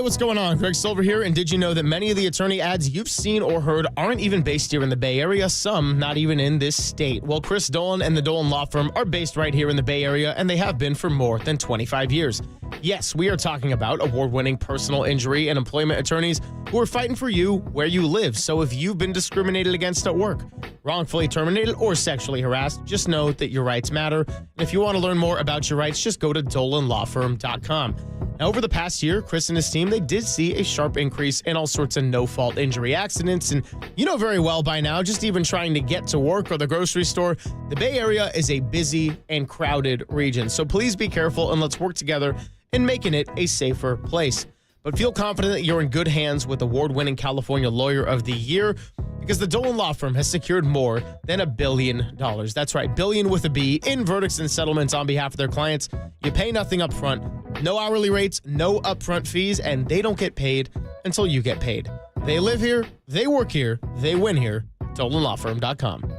what's going on? Greg Silver here, and did you know that many of the attorney ads you've seen or heard aren't even based here in the Bay Area, some not even in this state? Well, Chris Dolan and the Dolan Law Firm are based right here in the Bay Area, and they have been for more than 25 years. Yes, we are talking about award-winning personal injury and employment attorneys who are fighting for you where you live. So if you've been discriminated against at work, wrongfully terminated, or sexually harassed, just know that your rights matter. And if you want to learn more about your rights, just go to dolanlawfirm.com. Now, over the past year, Chris and his team, they did see a sharp increase in all sorts of no-fault injury accidents. And you know very well by now, just even trying to get to work or the grocery store, the Bay Area is a busy and crowded region. So please be careful and let's work together in making it a safer place. But feel confident that you're in good hands with award-winning California Lawyer of the Year, because the Dolan Law Firm has secured more than $1 billion. That's right, billion with a B, in verdicts and settlements on behalf of their clients. You pay nothing up front, no hourly rates, no upfront fees, and they don't get paid until you get paid. They live here, they work here, they win here. DolanLawFirm.com.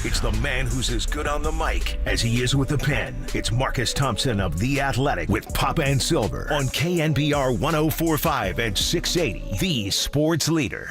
It's the man who's as good on the mic as he is with the pen. It's Marcus Thompson of The Athletic with Papa and Silver on KNBR 104.5 and 680, the sports leader.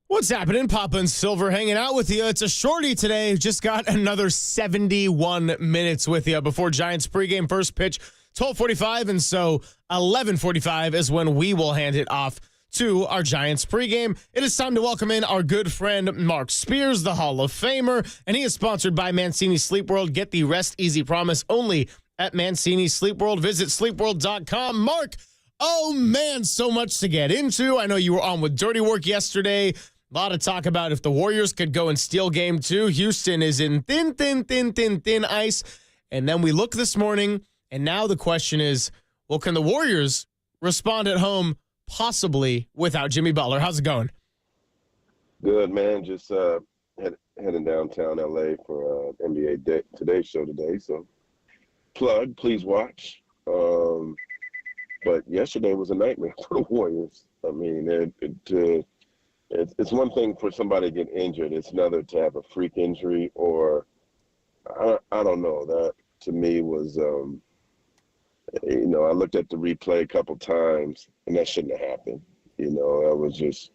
What's happening? Papa and Silver hanging out with you. It's a shorty today. Just got another 71 minutes with you before Giants pregame. First pitch, 12:45, and so 11:45 is when we will hand it off to our Giants pregame. It is time to welcome in our good friend Mark Spears, the Hall of Famer, and he is sponsored by Mancini Sleep World. Get the rest easy promise only at Mancini Sleep World. Visit sleepworld.com. Mark, oh man, so much to get into. I know you were on with Dirty Work yesterday. A lot of talk about if the Warriors could go and steal game 2. Houston is in thin ice. And then we look this morning, and now the question is, well, can the Warriors respond at home possibly without Jimmy Butler? How's it going? Good, man. Just heading downtown LA for NBA Today show today. So plug, please watch. But yesterday was a nightmare for the Warriors. I mean, it's one thing for somebody to get injured. It's another to have a freak injury or I don't know. That to me was I looked at the replay a couple times, and that shouldn't have happened. That was just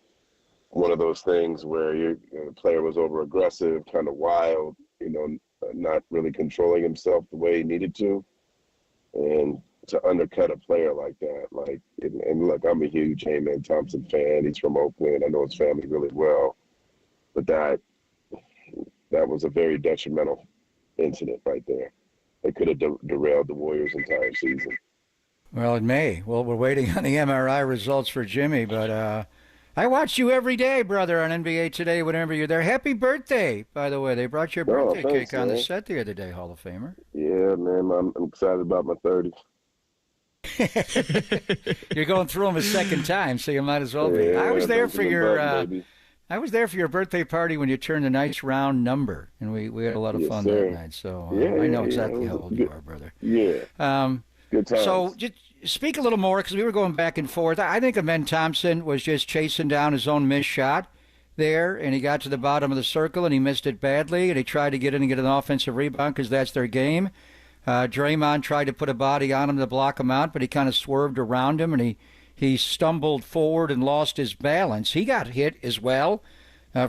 one of those things where the player was over-aggressive, kind of wild, not really controlling himself the way he needed to. And, to undercut a player like that. Like, and look, I'm a huge Amen Thompson fan. He's from Oakland. I know his family really well, but that was a very detrimental incident right there. It could have derailed the Warriors' entire season. Well, it may. Well, we're waiting on the MRI results for Jimmy, but I watch you every day, brother, on NBA Today whenever you're there. Happy birthday, by the way. They brought your birthday thanks, cake on the man. set the other day, Hall of Famer. Yeah, man, I'm excited about my 30s. You're going through them a second time, so you might as well be. Yeah, I was there for your baby. I was there for your birthday party when you turned a nice round number, and we had a lot of Yes, fun sir. that night. So Yeah, I know yeah, exactly yeah. how old you are, brother. Yeah. Good times. So just speak a little more, because we were going back and forth. I think Amen Thompson was just chasing down his own missed shot there, and he got to the bottom of the circle, and he missed it badly, and he tried to get in and get an offensive rebound because that's their game. Draymond tried to put a body on him to block him out, but he kind of swerved around him, and he stumbled forward and lost his balance. He got hit as well.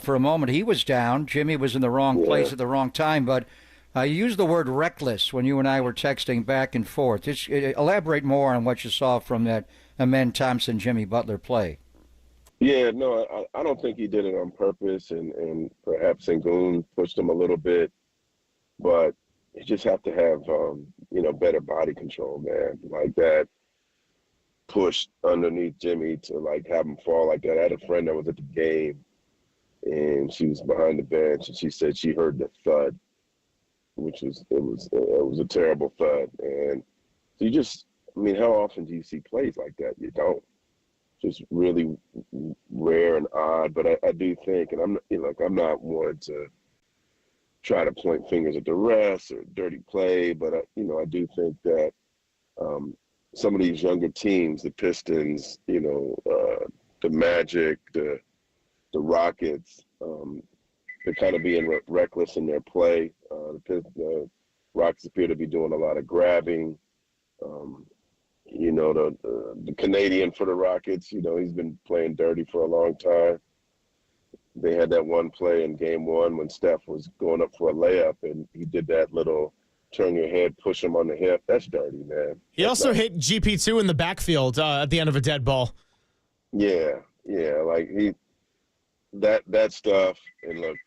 For a moment, he was down. Jimmy was in the wrong place at the wrong time, but you used the word reckless when you and I were texting back and forth. Just elaborate more on what you saw from that Amen Thompson, Jimmy Butler play. Yeah, no, I don't think he did it on purpose, and perhaps Sengun pushed him a little bit, but you just have to have, better body control, man. Like that push underneath Jimmy to, like, have him fall like that. I had a friend that was at the game, and she was behind the bench, and she said she heard the thud, which was a terrible thud. And so how often do you see plays like that? You don't. Just really rare and odd. But I do think, and I'm not one to try to point fingers at the refs or dirty play, but I do think that some of these younger teams, the Pistons, the Magic, the Rockets, they're kind of being reckless in their play. The Rockets appear to be doing a lot of grabbing. The Canadian for the Rockets, he's been playing dirty for a long time. They had that one play in game one when Steph was going up for a layup, and he did that little turn your head, push him on the hip. That's dirty, man. He also hit GP2 in the backfield at the end of a dead ball. Yeah, like that stuff. And look,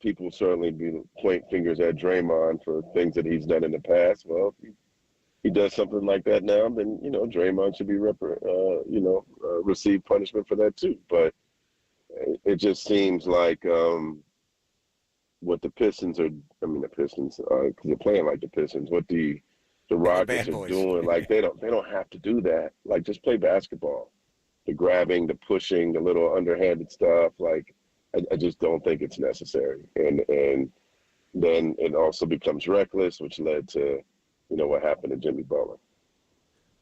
people certainly point fingers at Draymond for things that he's done in the past. Well, if he does something like that now, then Draymond should be receive punishment for that too. But it just seems like what the Pistons because they're playing like the Pistons. What the Rockets are doing, like they don't have to do that. Like, just play basketball. The grabbing, the pushing, the little underhanded stuff. Like, I just don't think it's necessary. And then it also becomes reckless, which led to what happened to Jimmy Butler.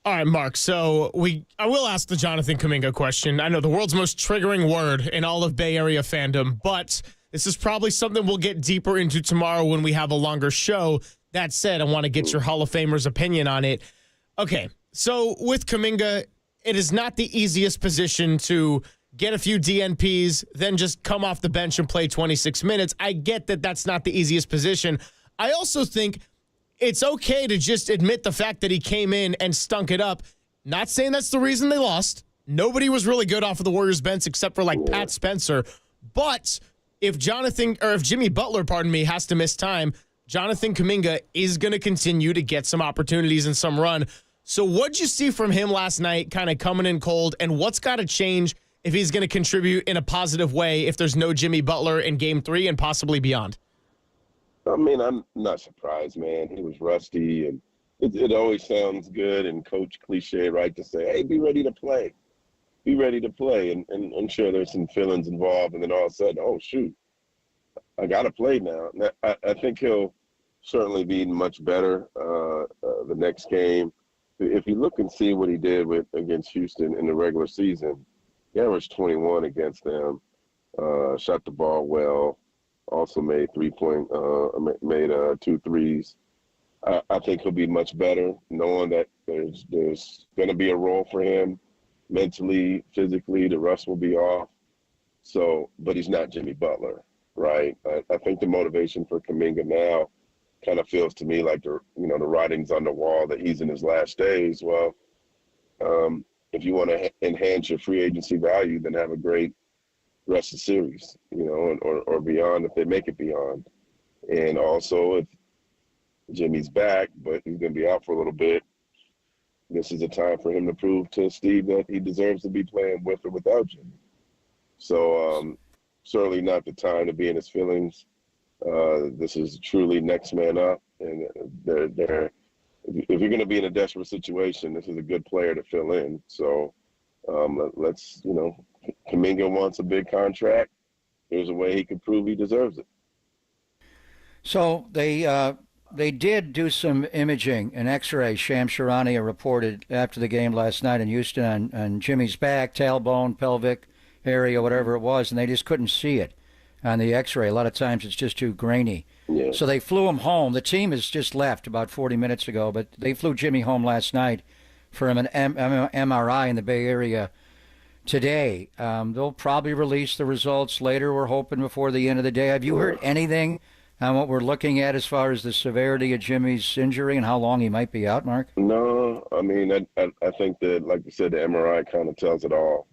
All right, Mark. So I will ask the Jonathan Kuminga question. I know the world's most triggering word in all of Bay Area fandom, but this is probably something we'll get deeper into tomorrow when we have a longer show. That said, I want to get your Hall of Famer's opinion on it. Okay, so with Kuminga, it is not the easiest position to get a few DNPs, then just come off the bench and play 26 minutes. I get that that's not the easiest position. I also think it's okay to just admit the fact that he came in and stunk it up. Not saying that's the reason they lost. Nobody was really good off of the Warriors bench except for like Pat Spencer. But if Jimmy Butler, has to miss time, Jonathan Kuminga is going to continue to get some opportunities and some run. So what'd you see from him last night, kind of coming in cold, and what's got to change if he's going to contribute in a positive way if there's no Jimmy Butler in Game 3 and possibly beyond? I mean, I'm not surprised, man. He was rusty, and it always sounds good and coach cliche, right, to say, hey, be ready to play. Be ready to play. And I'm sure there's some feelings involved, and then all of a sudden, oh, shoot, I got to play now. I think he'll certainly be much better the next game. If you look and see what he did against Houston in the regular season, he averaged 21 against them, shot the ball well, also made 2 threes. I think he'll be much better, knowing that there's going to be a role for him mentally, physically. The rust will be off. So, but he's not Jimmy Butler, right? I think the motivation for Kuminga now kind of feels to me like the writing's on the wall that he's in his last days. Well, if you want to enhance your free agency value, then have a great rest of the series, or beyond if they make it beyond. And also, if Jimmy's back, but he's going to be out for a little bit, this is a time for him to prove to Steve that he deserves to be playing with or without Jimmy. So certainly not the time to be in his feelings. This is truly next man up, and if you're going to be in a desperate situation, this is a good player to fill in. So let's, Kuminga wants a big contract. Here's a way he can prove he deserves it. So they did do some imaging, an X-ray. Shams Charania reported after the game last night in Houston on Jimmy's back, tailbone, pelvic area, whatever it was, and they just couldn't see it on the X-ray. A lot of times it's just too grainy. Yeah. So they flew him home. The team has just left about 40 minutes ago, but they flew Jimmy home last night for an MRI in the Bay Area today. They'll probably release the results later, we're hoping, before the end of the day. Have you heard anything on what we're looking at as far as the severity of Jimmy's injury and how long he might be out, Mark? No, I mean, I think that, like you said, the MRI kind of tells it all.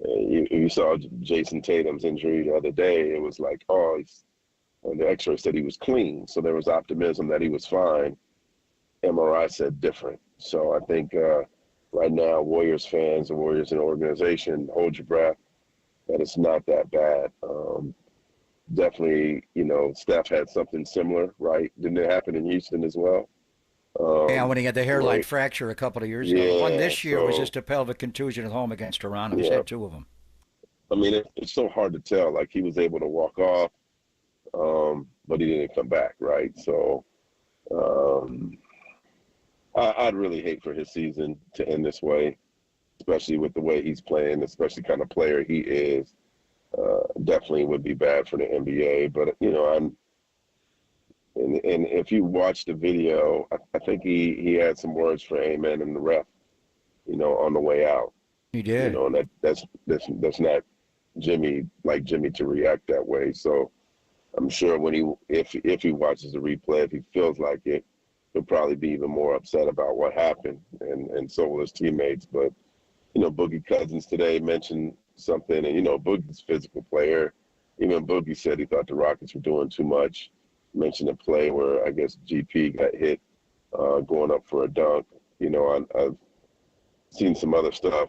You saw Jason Tatum's injury the other day. It was like, the X-ray said he was clean, so there was optimism that he was fine. MRI said different. So I think right now, Warriors fans and Warriors in the organization, hold your breath, that it's not that bad. Definitely, Steph had something similar, right? Didn't it happen in Houston as well? Yeah, when he had the hairline fracture a couple of years ago. Yeah, One this year was just a pelvic contusion at home against Toronto. He's had two of them. I mean, it's so hard to tell. Like, he was able to walk off, but he didn't come back, right? So I'd really hate for his season to end this way, especially with the way he's playing, especially kind of player he is. Definitely would be bad for the NBA. But, and if you watch the video, I think he had some words for Amen and the ref, on the way out. He did. And that's not Jimmy to react that way. So I'm sure if he watches the replay, if he feels like it, he'll probably be even more upset about what happened, and so will his teammates. But Boogie Cousins today mentioned something, and Boogie's a physical player. Even Boogie said he thought the Rockets were doing too much. Mentioned a play where I guess GP got hit going up for a dunk. I've seen some other stuff.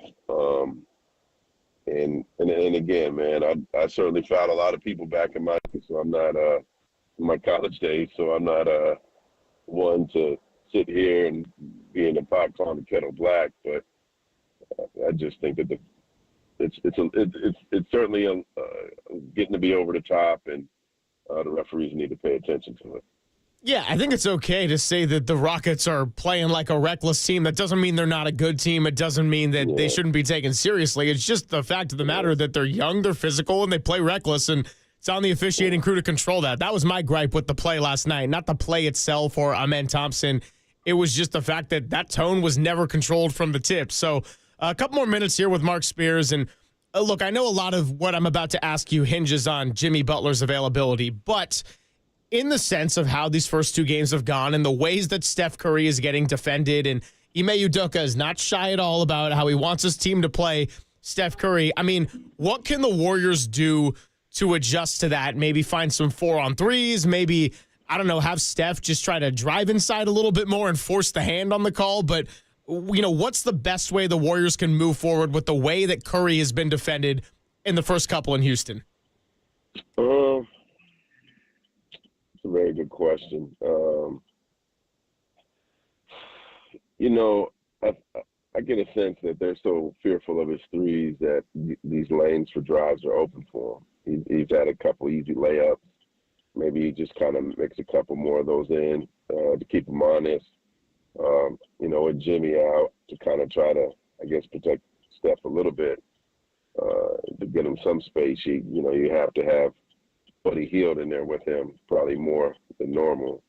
And again, man, I certainly found a lot of people back in my college days, so I'm not one to sit here and be in the pot calling the kettle black. But I just think that it's certainly getting to be over the top, and the referees need to pay attention to it. Yeah, I think it's okay to say that the Rockets are playing like a reckless team. That doesn't mean they're not a good team. It doesn't mean that they shouldn't be taken seriously. It's just the fact of the matter that they're young, they're physical, and they play reckless, and it's on the officiating crew to control that. That was my gripe with the play last night, not the play itself or Amen Thompson. It was just the fact that tone was never controlled from the tip. So a couple more minutes here with Mark Spears, and look, I know a lot of what I'm about to ask you hinges on Jimmy Butler's availability, but in the sense of how these first two games have gone and the ways that Steph Curry is getting defended, and Ime Udoka is not shy at all about how he wants his team to play Steph Curry. I mean, what can the Warriors do to adjust to that? Maybe find some 4-on-3s, maybe, I don't know, have Steph just try to drive inside a little bit more and force the hand on the call, but what's the best way the Warriors can move forward with the way that Curry has been defended in the first couple in Houston? It's a very good question. I get a sense that they're so fearful of his threes that these lanes for drives are open for him. He's had a couple easy layups. Maybe he just kind of makes a couple more of those in to keep him honest. With Jimmy out, to kind of try to, I guess, protect Steph a little bit, to get him some space, you have to have Buddy Hield in there with him, probably more than normal.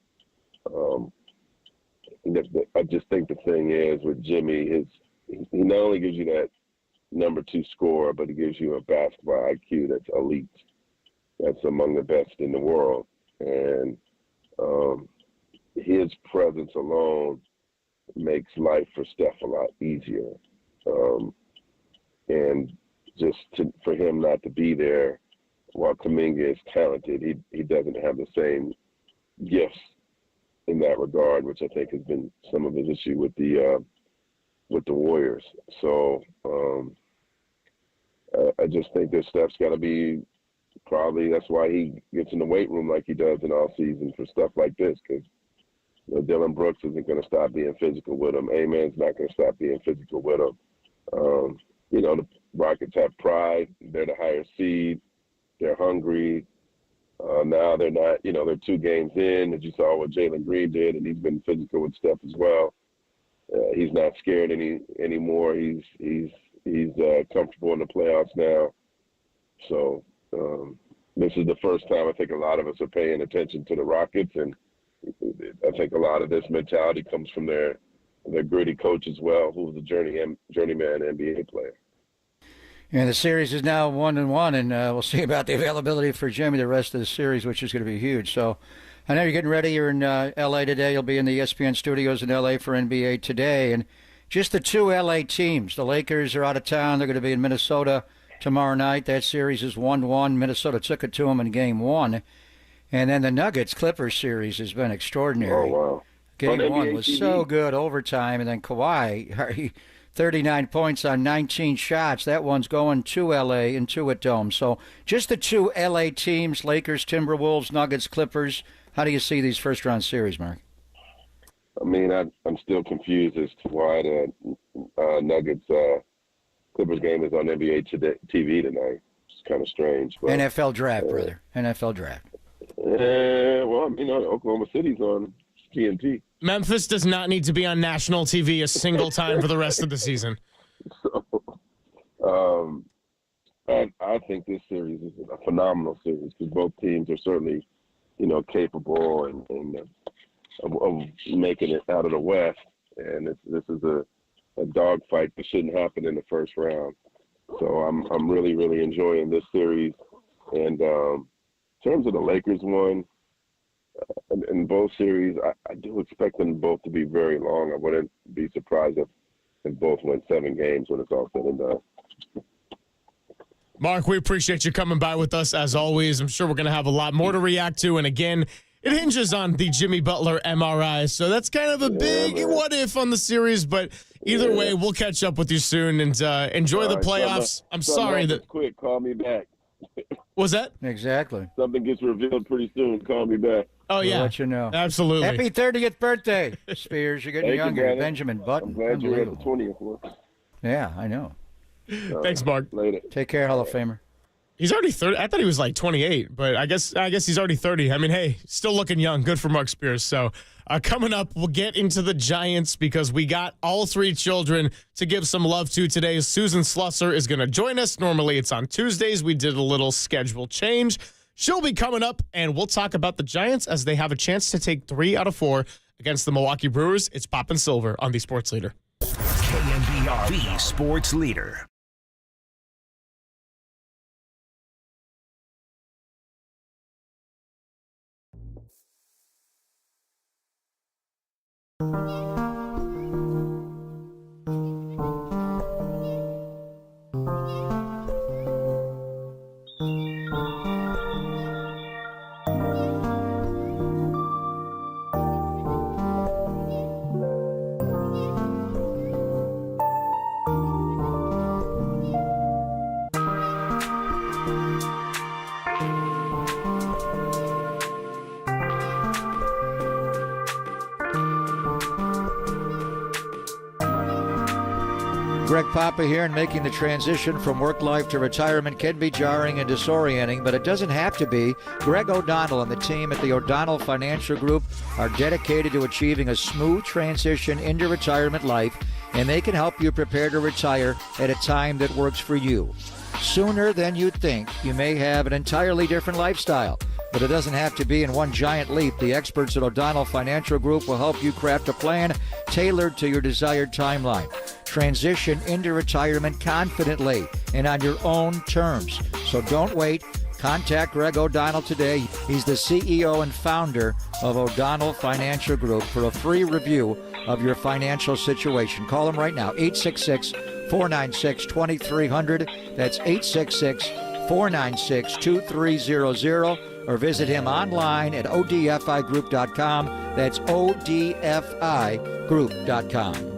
I just think the thing is with Jimmy, he not only gives you that number 2 scorer, but he gives you a basketball IQ that's elite. That's among the best in the world. And his presence alone makes life for Steph a lot easier. And just for him not to be there, while Kuminga is talented, he doesn't have the same gifts in that regard, which I think has been some of his issue with the Warriors. So I just think that Steph's got to be that's why he gets in the weight room like he does in all season for stuff like this, because Dylan Brooks isn't going to stop being physical with him. A-Man's not going to stop being physical with him. The Rockets have pride. They're the higher seed. They're hungry. Now they're not, they're 2 games in, as you saw what Jalen Green did, and he's been physical with Steph as well. He's not scared anymore. He's comfortable in the playoffs now. So this is the first time I think a lot of us are paying attention to the Rockets, and I think a lot of this mentality comes from their gritty coach as well, who's a journeyman NBA player. And the series is now 1-1, and we'll see about the availability for Jimmy the rest of the series, which is going to be huge. So I know you're getting ready. You're in L.A. today. You'll be in the ESPN studios in L.A. for NBA Today. And just the 2 L.A. teams. The Lakers are out of town. They're going to be in Minnesota tomorrow night. That series is 1-1. Minnesota took it to them in Game 1. And then the Nuggets-Clippers series has been extraordinary. Oh, wow. Game 1 was so good, overtime. And then Kawhi, 39 points on 19 shots. That one's going to L.A. and to a Dome. So just the 2 L.A. teams, Lakers, Timberwolves, Nuggets, Clippers. How do you see these first-round series, Mark? I mean, I'm still confused as to why the Nuggets Clippers game is on NBA TV tonight. It's kind of strange. But, NFL draft, brother. NFL draft. Oklahoma City's on TNT. Memphis does not need to be on national TV a single time for the rest of the season. So, I think this series is a phenomenal series because both teams are certainly, capable and of making it out of the West. And this is a dogfight that shouldn't happen in the first round. So I'm really, really enjoying this series. And in terms of the Lakers one, in both series, I do expect them both to be very long. I wouldn't be surprised if both went 7 games when it's all said and done. Mark, we appreciate you coming by with us as always. I'm sure we're going to have a lot more to react to. And again, it hinges on the Jimmy Butler MRI. So that's kind of a big what if on the series. But either way, we'll catch up with you soon and enjoy the playoffs. I'm sorry that. Quick, call me back. Was that? Exactly. Something gets revealed pretty soon. Call me back. Oh, yeah. We'll let you know. Absolutely. Happy 30th birthday, Spears. You're getting younger. You, Benjamin Button. I'm glad you're at the 20th one. Yeah, I know. Thanks, Mark. Later. Take care, Hall of Famer. He's already 30. I thought he was like 28, but I guess he's already 30. I mean, hey, still looking young. Good for Mark Spears. So coming up, we'll get into the Giants because we got all 3 children to give some love to today. Susan Slusser is going to join us. Normally it's on Tuesdays. We did a little schedule change. She'll be coming up, and we'll talk about the Giants as they have a chance to take 3 out of 4 against the Milwaukee Brewers. It's Poppin' Silver on the Sports Leader. KNBR, the Sports Leader. Greg Papa here, and making the transition from work life to retirement can be jarring and disorienting, but it doesn't have to be. Greg O'Donnell and the team at the O'Donnell Financial Group are dedicated to achieving a smooth transition into retirement life, and they can help you prepare to retire at a time that works for you. Sooner than you'd think, you may have an entirely different lifestyle, but it doesn't have to be in one giant leap. The experts at O'Donnell Financial Group will help you craft a plan tailored to your desired timeline. Transition into retirement confidently and on your own terms. So don't wait. Contact Greg O'Donnell today. He's the CEO and founder of O'Donnell Financial Group for a free review of your financial situation. Call him right now, 866-496-2300. That's 866-496-2300. Or visit him online at odfigroup.com. That's odfigroup.com.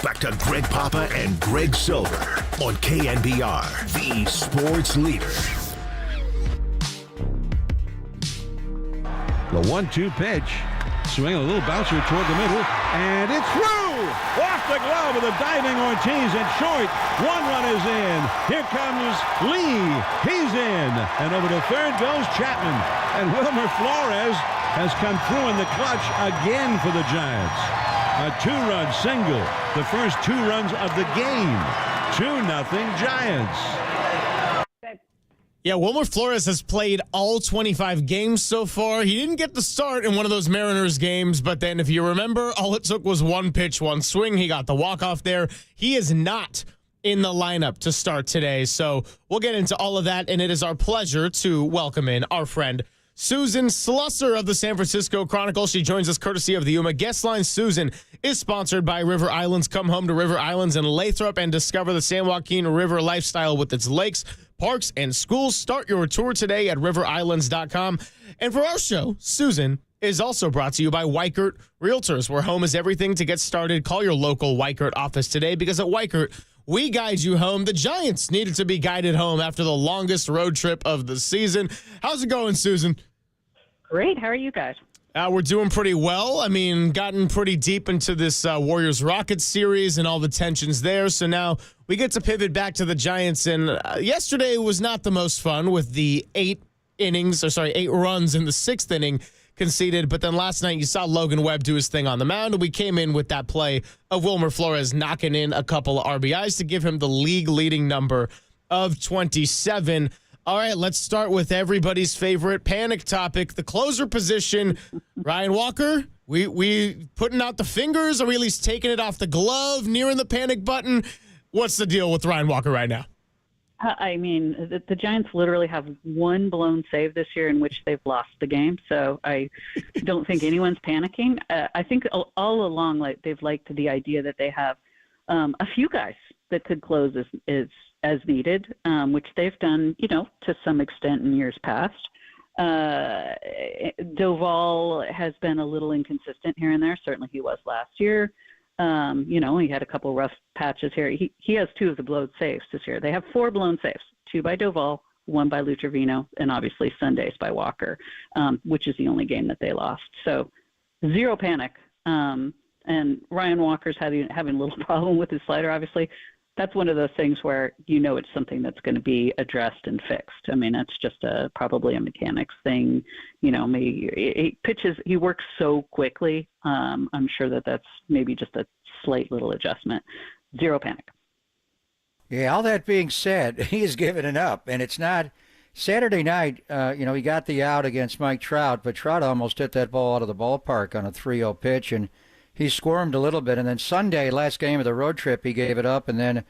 Back to Greg Papa and Greg Silver on KNBR, the sports leader. The 1-2 pitch. Swing a little bouncer toward the middle, and it's through! Off the glove of the diving Ortiz at short. One run is in. Here comes Lee. He's in. And over to third goes Chapman. And Wilmer Flores has come through in the clutch again for the Giants. A 2-run single. The first 2 runs of the game. 2-0 Giants. Yeah, Wilmer Flores has played all 25 games so far. He didn't get the start in one of those Mariners games, but then if you remember, all it took was 1 pitch, 1 swing. He got the walk-off there. He is not in the lineup to start today, so we'll get into all of that, and it is our pleasure to welcome in our friend Susan Slusser of the San Francisco Chronicle. She joins us courtesy of the Yuma Guest Line. Susan is sponsored by River Islands. Come home to River Islands in Lathrop and discover the San Joaquin River lifestyle with its lakes, parks, and schools. Start your tour today at riverislands.com. And for our show, Susan is also brought to you by Weichert Realtors, where home is everything to get started. Call your local Weichert office today, because at Weichert, we guide you home. The Giants needed to be guided home after the longest road trip of the season. How's it going, Susan? Great. How are you guys? We're doing pretty well. I mean, gotten pretty deep into this Warriors-Rockets series and all the tensions there. So now we get to pivot back to the Giants. And yesterday was not the most fun with the 8 runs in the 6th inning conceded. But then last night you saw Logan Webb do his thing on the mound. And we came in with that play of Wilmer Flores knocking in a couple of RBIs to give him the league-leading number of 27. All right, let's start with everybody's favorite panic topic, the closer position. Ryan Walker, we putting out the fingers? Are we at least taking it off the glove, nearing the panic button? What's the deal with Ryan Walker right now? I mean, the Giants literally have one blown save this year in which they've lost the game. So I don't think anyone's panicking. I think all along, like they've liked the idea that they have a few guys that could close as needed, which they've done, to some extent in years past. Doval has been a little inconsistent here and there. Certainly he was last year. He had a couple rough patches here. He has 2 of the blown saves this year. They have 4 blown saves, 2 by Doval, 1 by Lou Trevino, and obviously Sundays by Walker, which is the only game that they lost. So 0 panic. And Ryan Walker's having a little problem with his slider, obviously. That's one of those things where it's something that's going to be addressed and fixed. I mean, it's just probably a mechanics thing. Maybe he works so quickly. I'm sure that's maybe just a slight little adjustment. 0 panic. Yeah, all that being said, he has given it up, and it's not Saturday night. He got the out against Mike Trout, but Trout almost hit that ball out of the ballpark on a 3-0 pitch, and he squirmed a little bit. And then Sunday, last game of the road trip, he gave it up, and then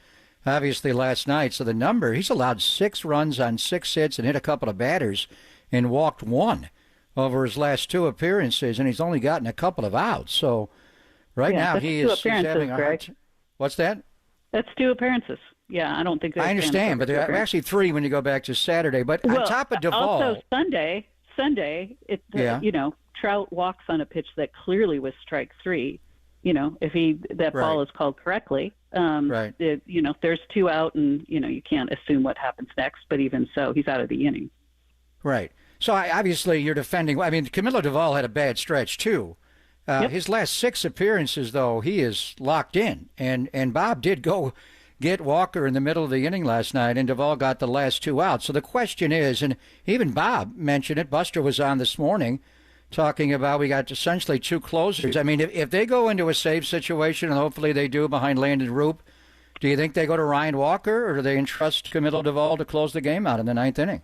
obviously last night. So the number, he's allowed 6 runs on 6 hits and hit a couple of batters and walked 1 over his last 2 appearances, and he's only gotten a couple of outs. So now he's having a hard time. What's that? That's 2 appearances. Yeah, I don't think I understand, but there are actually 3 when you go back to Saturday. But on top of Duvall. Also Sunday, Trout walks on a pitch that clearly was strike 3. If ball is called correctly, there's 2 out, and you can't assume what happens next. But even so, he's out of the inning. Right. So obviously you're defending. I mean, Camilo Duvall had a bad stretch too. His last 6 appearances, though, he is locked in. And Bob did go get Walker in the middle of the inning last night, and Duvall got the last 2 out. So the question is, and even Bob mentioned it, Buster was on this morning talking about we got essentially 2 closers. I mean, if they go into a save situation, and hopefully they do behind Landon Roop, do you think they go to Ryan Walker, or do they entrust Camilo Duvall to close the game out in the 9th inning?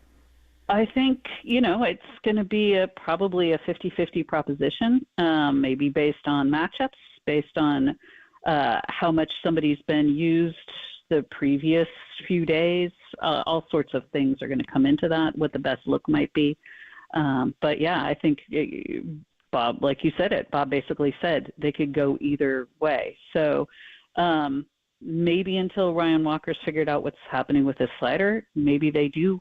I think, it's going to be probably a 50-50 proposition, maybe based on matchups, based on how much somebody's been used the previous few days. All sorts of things are going to come into that, what the best look might be. But yeah, I think Bob, like you said Bob basically said they could go either way. So maybe until Ryan Walker's figured out what's happening with his slider, maybe they do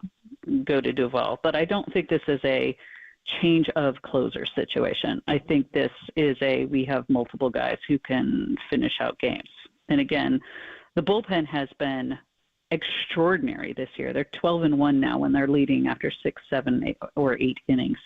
go to Duvall. But I don't think this is a change of closer situation. I think this is we have multiple guys who can finish out games. And again, the bullpen has been extraordinary this year. They're 12-1 now when they're leading after 6, 7, 8, or 8 innings.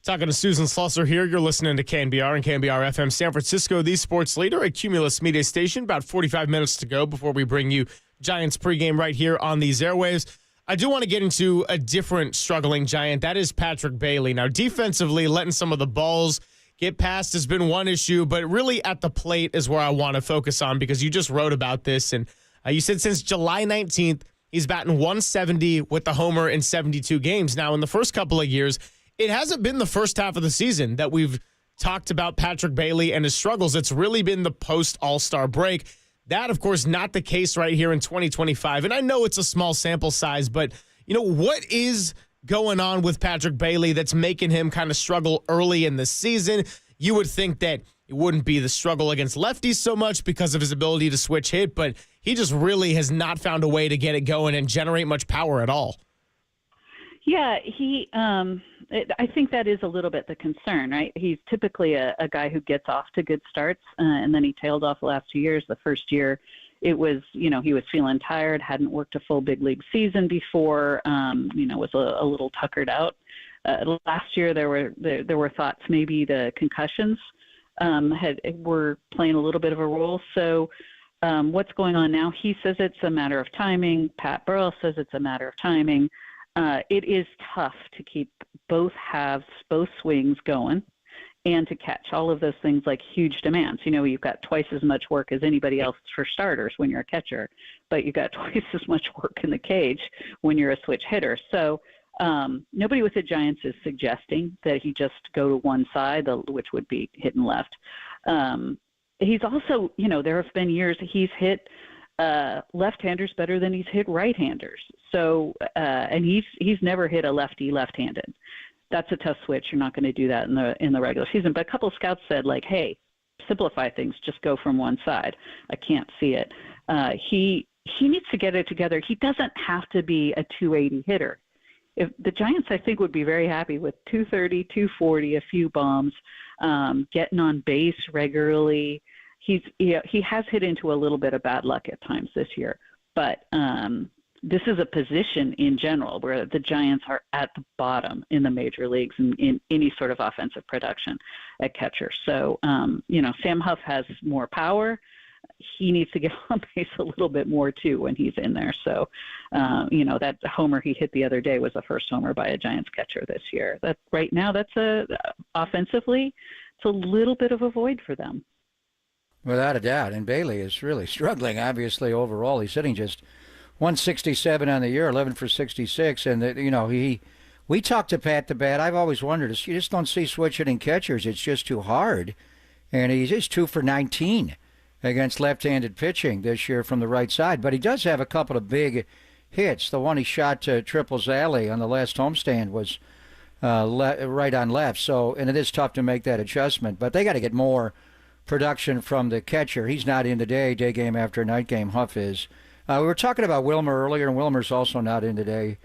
Talking to Susan Slusser here. You're listening to KNBR and KNBR FM San Francisco, the sports leader, a Cumulus media station. About 45 minutes to go before we bring you Giants pregame right here on these airwaves. I do want to get into a different struggling Giant. That is Patrick Bailey. Now, defensively, letting some of the balls get past has been one issue, but really at the plate is where I want to focus on, because you just wrote about this. And you said since July 19th, he's batting 170 with the homer in 72 games. Now, in the first couple of years, it hasn't been the first half of the season that we've talked about Patrick Bailey and his struggles. It's really been the post-All-Star break. That, of course, not the case right here in 2025. And I know it's a small sample size, but, what is going on with Patrick Bailey that's making him kind of struggle early in the season? You would think that it wouldn't be the struggle against lefties so much because of his ability to switch hit, but he just really has not found a way to get it going and generate much power at all. Yeah, I think that is a little bit the concern, right? He's typically a guy who gets off to good starts, and then he tailed off the last 2 years. The first year, it was, he was feeling tired, hadn't worked a full big league season before, was a little tuckered out. Last year there were thoughts maybe the concussions were playing a little bit of a role. So what's going on now? He says it's a matter of timing. Pat Burrell says it's a matter of timing. It is tough to keep both halves, both swings going, and to catch all of those things like huge demands. You've got twice as much work as anybody else for starters when you're a catcher, but you've got twice as much work in the cage when you're a switch hitter. So nobody with the Giants is suggesting that he just go to one side, which would be hitting left. He's also, there have been years he's hit left-handers better than he's hit right-handers. So, and he's never hit a lefty left-handed. That's a tough switch. You're not going to do that in the regular season. But a couple of scouts said, like, hey, simplify things. Just go from one side. I can't see it. He needs to get it together. He doesn't have to be a 280 hitter. If the Giants, I think, would be very happy with 230, 240, a few bombs, getting on base regularly. He has hit into a little bit of bad luck at times this year, but this is a position in general where the Giants are at the bottom in the major leagues in any sort of offensive production at catcher. So, Sam Huff has more power. He needs to get on base a little bit more too when he's in there. So, that homer he hit the other day was the first homer by a Giants catcher this year. That right now, offensively, it's a little bit of a void for them. Without a doubt. And Bailey is really struggling, obviously, overall. He's sitting just 167 on the year, 11 for 66. And, we talked to Pat the Bat. I've always wondered, you just don't see switch hitting catchers. It's just too hard. And he's just 2 for 19 against left-handed pitching this year from the right side. But he does have a couple of big hits. The one he shot to Triples Alley on the last homestand was right on left. So, and it is tough to make that adjustment. But they got to get more production from the catcher. He's not in today, day game after night game. Huff is. We were talking about Wilmer earlier, and Wilmer's also not in today.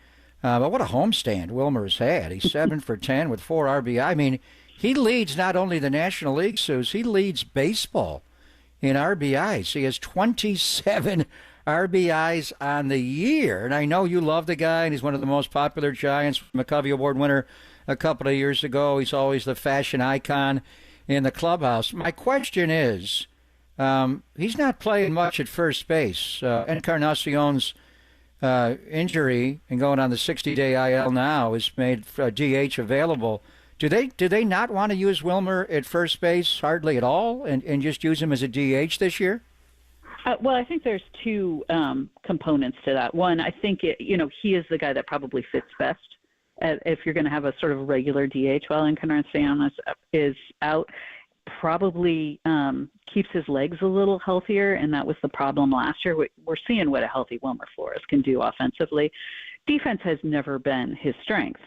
But what a homestand Wilmer's had. He's 7 for 10 with 4 RBI. I mean, he leads not only the National League, Suze, he leads baseball in RBIs. He has 27 RBIs on the year. And I know you love the guy, and he's one of the most popular Giants, McCovey Award winner a couple of years ago. He's always the fashion icon in the clubhouse. My question is, he's not playing much at first base. Encarnacion's injury and going on the 60-day IL now has made DH available. Do they not want to use Wilmer at first base hardly at all and just use him as a DH this year? Well, I think there's two components to that. One, I think he is the guy that probably fits best if you're going to have a sort of regular DH while Encarnacion is out. Probably keeps his legs a little healthier, and that was the problem last year. We're seeing what a healthy Wilmer Flores can do offensively. Defense has never been his strength.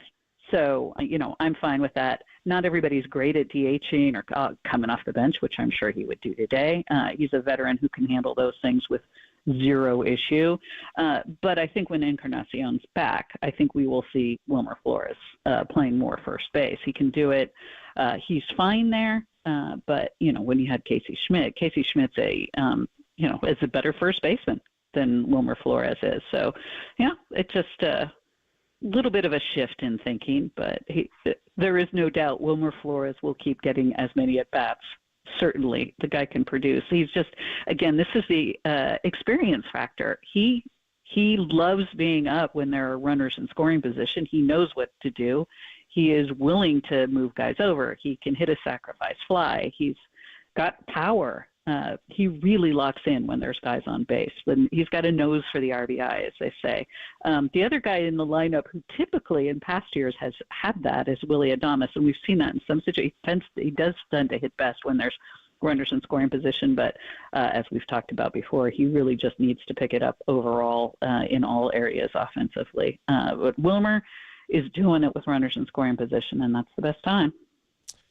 So, I'm fine with that. Not everybody's great at DHing or coming off the bench, which I'm sure he would do today. He's a veteran who can handle those things with zero issue. But I think when Encarnacion's back, I think we will see Wilmer Flores playing more first base. He can do it. He's fine there. But, when you had Casey Schmidt's is a better first baseman than Wilmer Flores is. So, it's just a little bit of a shift in thinking, but there is no doubt Wilmer Flores will keep getting as many at-bats. Certainly, the guy can produce. He's just, again, this is the experience factor. He loves being up when there are runners in scoring position. He knows what to do. He is willing to move guys over. He can hit a sacrifice fly. He's got power. He really locks in when there's guys on base. He's got a nose for the RBI, as they say. The other guy in the lineup who typically in past years has had that is Willy Adames, and we've seen that in some situations. He does tend to hit best when there's runners in scoring position, but as we've talked about before, he really just needs to pick it up overall in all areas offensively. But Wilmer is doing it with runners in scoring position, and that's the best time.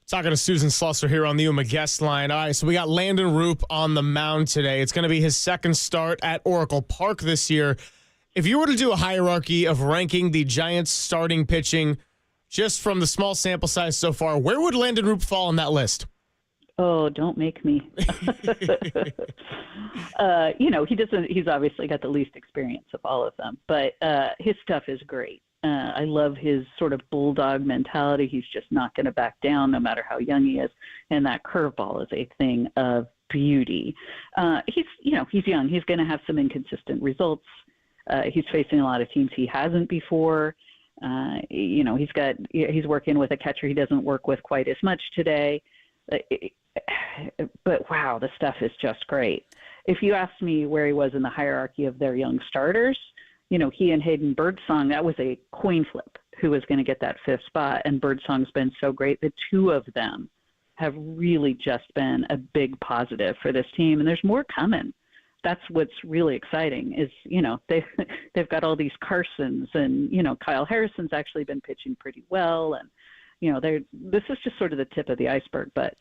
Talking to Susan Slusser here on the UMA guest line. All right, so we got Landon Roop on the mound today. It's going to be his second start at Oracle Park this year. If you were to do a hierarchy of ranking the Giants starting pitching just from the small sample size so far, where would Landon Roop fall on that list? Oh, don't make me. He's obviously got the least experience of all of them, but his stuff is great. I love his sort of bulldog mentality. He's just not going to back down no matter how young he is. And that curveball is a thing of beauty. He's young. He's going to have some inconsistent results. He's facing a lot of teams he hasn't before. He's working with a catcher he doesn't work with quite as much today. But wow, the stuff is just great. If you asked me where he was in the hierarchy of their young starters, he and Hayden Birdsong, that was a coin flip who was going to get that fifth spot. And Birdsong's been so great. The two of them have really just been a big positive for this team. And there's more coming. That's what's really exciting is, they've got all these Carsons and, Kyle Harrison's actually been pitching pretty well. And, this is just sort of the tip of the iceberg. But,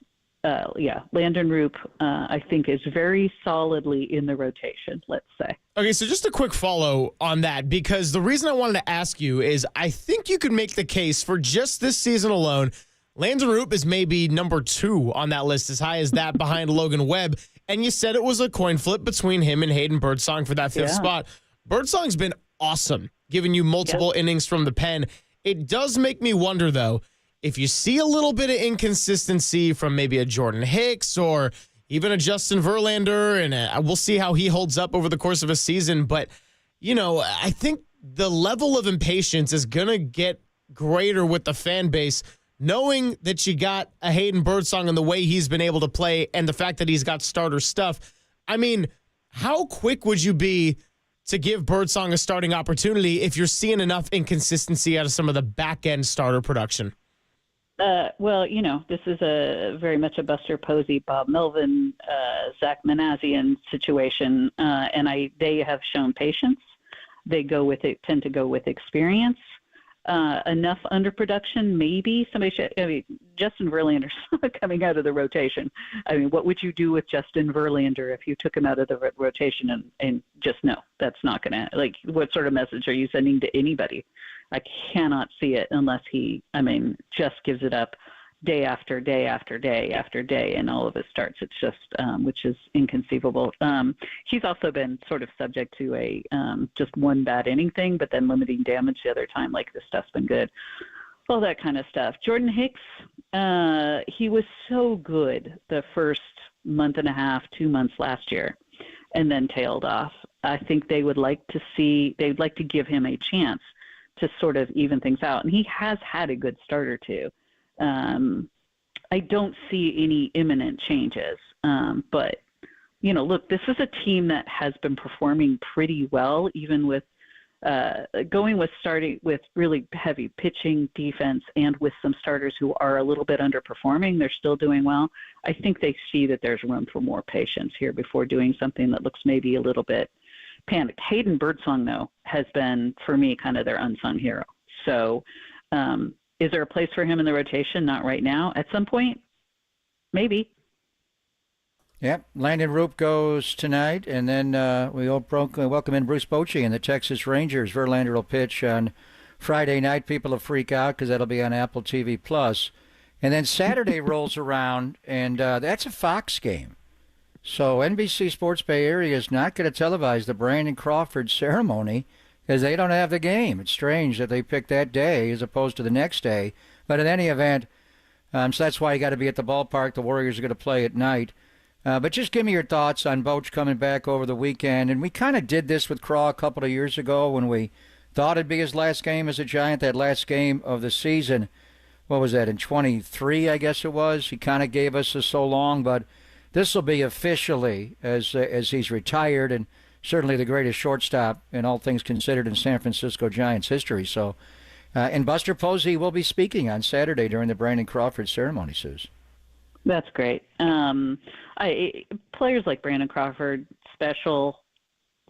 Landon Roop, I think, is very solidly in the rotation, let's say. Okay, so just a quick follow on that, because the reason I wanted to ask you is I think you could make the case for just this season alone, Landon Roop is maybe number 2 on that list, as high as that behind Logan Webb. And you said it was a coin flip between him and Hayden Birdsong for that fifth spot. Birdsong's been awesome, giving you multiple innings from the pen. It does make me wonder, though, if you see a little bit of inconsistency from maybe a Jordan Hicks or even a Justin Verlander, and we'll see how he holds up over the course of a season. But, I think the level of impatience is going to get greater with the fan base, knowing that you got a Hayden Birdsong and the way he's been able to play and the fact that he's got starter stuff. I mean, how quick would you be to give Birdsong a starting opportunity if you're seeing enough inconsistency out of some of the back-end starter production? This is very much a Buster Posey, Bob Melvin, Zach Manassian situation, and they have shown patience. They tend to go with experience. Enough underproduction, maybe somebody should. Justin Verlander coming out of the rotation. What would you do with Justin Verlander if you took him out of the rotation and just no, that's not going to, what sort of message are you sending to anybody? I cannot see it unless he, just gives it up day after day after day after day in all of his starts. It's just, which is inconceivable. He's also been sort of subject to a just one bad inning thing, but then limiting damage the other time. This stuff's been good. All that kind of stuff. Jordan Hicks, he was so good the first month and a half, 2 months last year, and then tailed off. I think they'd like to give him a chance to sort of even things out. And he has had a good starter too. I don't see any imminent changes. But, look, this is a team that has been performing pretty well, even with starting with really heavy pitching, defense, and with some starters who are a little bit underperforming. They're still doing well. I think they see that there's room for more patience here before doing something that looks maybe a little bit panicked. Hayden Birdsong, though, has been, for me, kind of their unsung hero. So is there a place for him in the rotation? Not right now. At some point, maybe. Yep, Landon Roop goes tonight, and then we welcome in Bruce Bochy and the Texas Rangers. Verlander will pitch on Friday night. People will freak out because that'll be on Apple TV+. And then Saturday rolls around, and that's a Fox game. So NBC Sports Bay Area is not going to televise the Brandon Crawford ceremony because they don't have the game. It's strange that they picked that day as opposed to the next day. But in any event, so that's why you got to be at the ballpark. The Warriors are going to play at night. But just give me your thoughts on Boch coming back over the weekend. And we kind of did this with Craw a couple of years ago when we thought it'd be his last game as a Giant, that last game of the season. What was that, in 23, I guess it was? He kind of gave us a so long, but this will be officially as he's retired, and certainly the greatest shortstop in all things considered in San Francisco Giants history. So, and Buster Posey will be speaking on Saturday during the Brandon Crawford ceremony, Suze. That's great. Players like Brandon Crawford, special,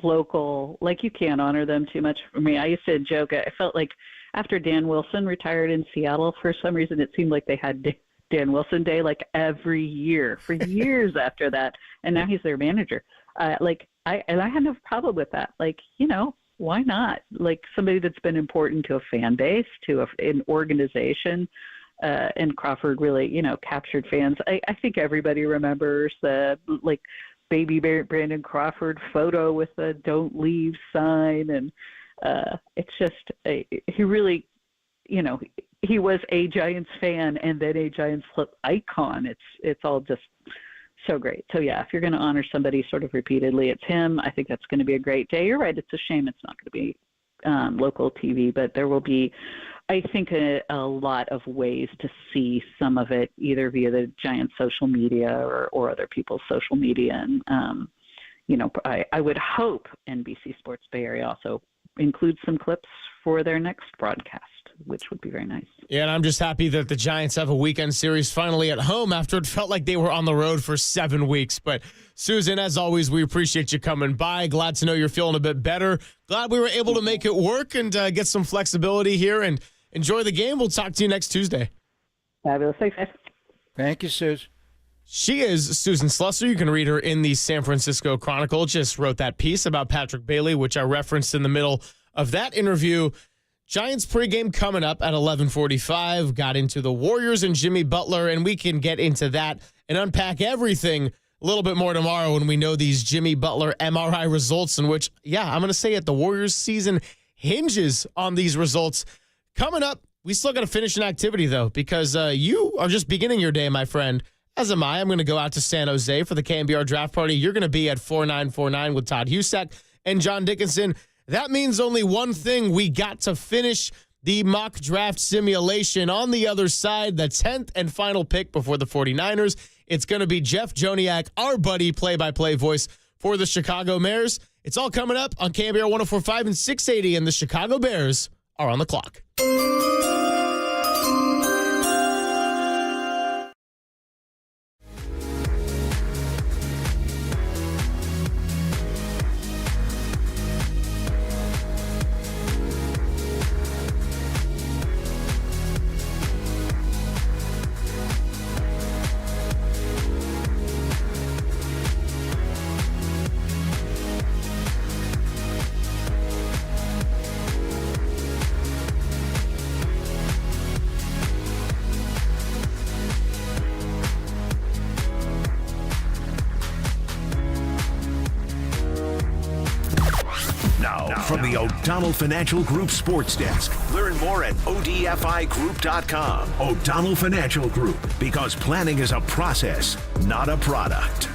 local, you can't honor them too much. For me, I used to joke. I felt like after Dan Wilson retired in Seattle, for some reason it seemed like they had Dan Wilson Day every year for years after that, and now he's their manager. I had no problem with that. Why not? Somebody that's been important to a fan base, to an organization, and Crawford really, captured fans. I think everybody remembers the baby Brandon Crawford photo with the "Don't Leave" sign, and it's just he really, he was a Giants fan and then a Giants icon. It's all just so great. So yeah, if you're going to honor somebody sort of repeatedly, it's him. I think that's going to be a great day. You're right. It's a shame it's not going to be local TV, but there will be, I think, a lot of ways to see some of it either via the Giants social media or other people's social media. And, I would hope NBC Sports Bay Area also includes some clips for their next broadcast, which would be very nice. Yeah, and I'm just happy that the Giants have a weekend series finally at home after it felt like they were on the road for 7 weeks. But Susan, as always, we appreciate you coming by. Glad to know you're feeling a bit better. Glad we were able to make it work and get some flexibility here, and enjoy the game. We'll talk to you next Tuesday. Fabulous. Thanks, guys. Thank you, Susan. She is Susan Slusser. You can read her in the San Francisco Chronicle. Just wrote that piece about Patrick Bailey, which I referenced in the middle of that interview. Giants pregame coming up at 11:45. Got into the Warriors and Jimmy Butler, and we can get into that and unpack everything a little bit more tomorrow when we know these Jimmy Butler MRI results, in which, I'm going to say it, the Warriors season hinges on these results. Coming up, we still got to finish an activity, though, because you are just beginning your day, my friend. As am I. I'm going to go out to San Jose for the KNBR draft party. You're going to be at 4949 with Todd Husak and John Dickinson. That means only one thing. We got to finish the mock draft simulation. On the other side, the 10th and final pick before the 49ers. It's going to be Jeff Joniak, our buddy play-by-play voice for the Chicago Bears. It's all coming up on KNBR 104.5 and 680, and the Chicago Bears are on the clock. From the O'Donnell Financial Group Sports Desk. Learn more at ODFIGroup.com. O'Donnell Financial Group, because planning is a process, not a product.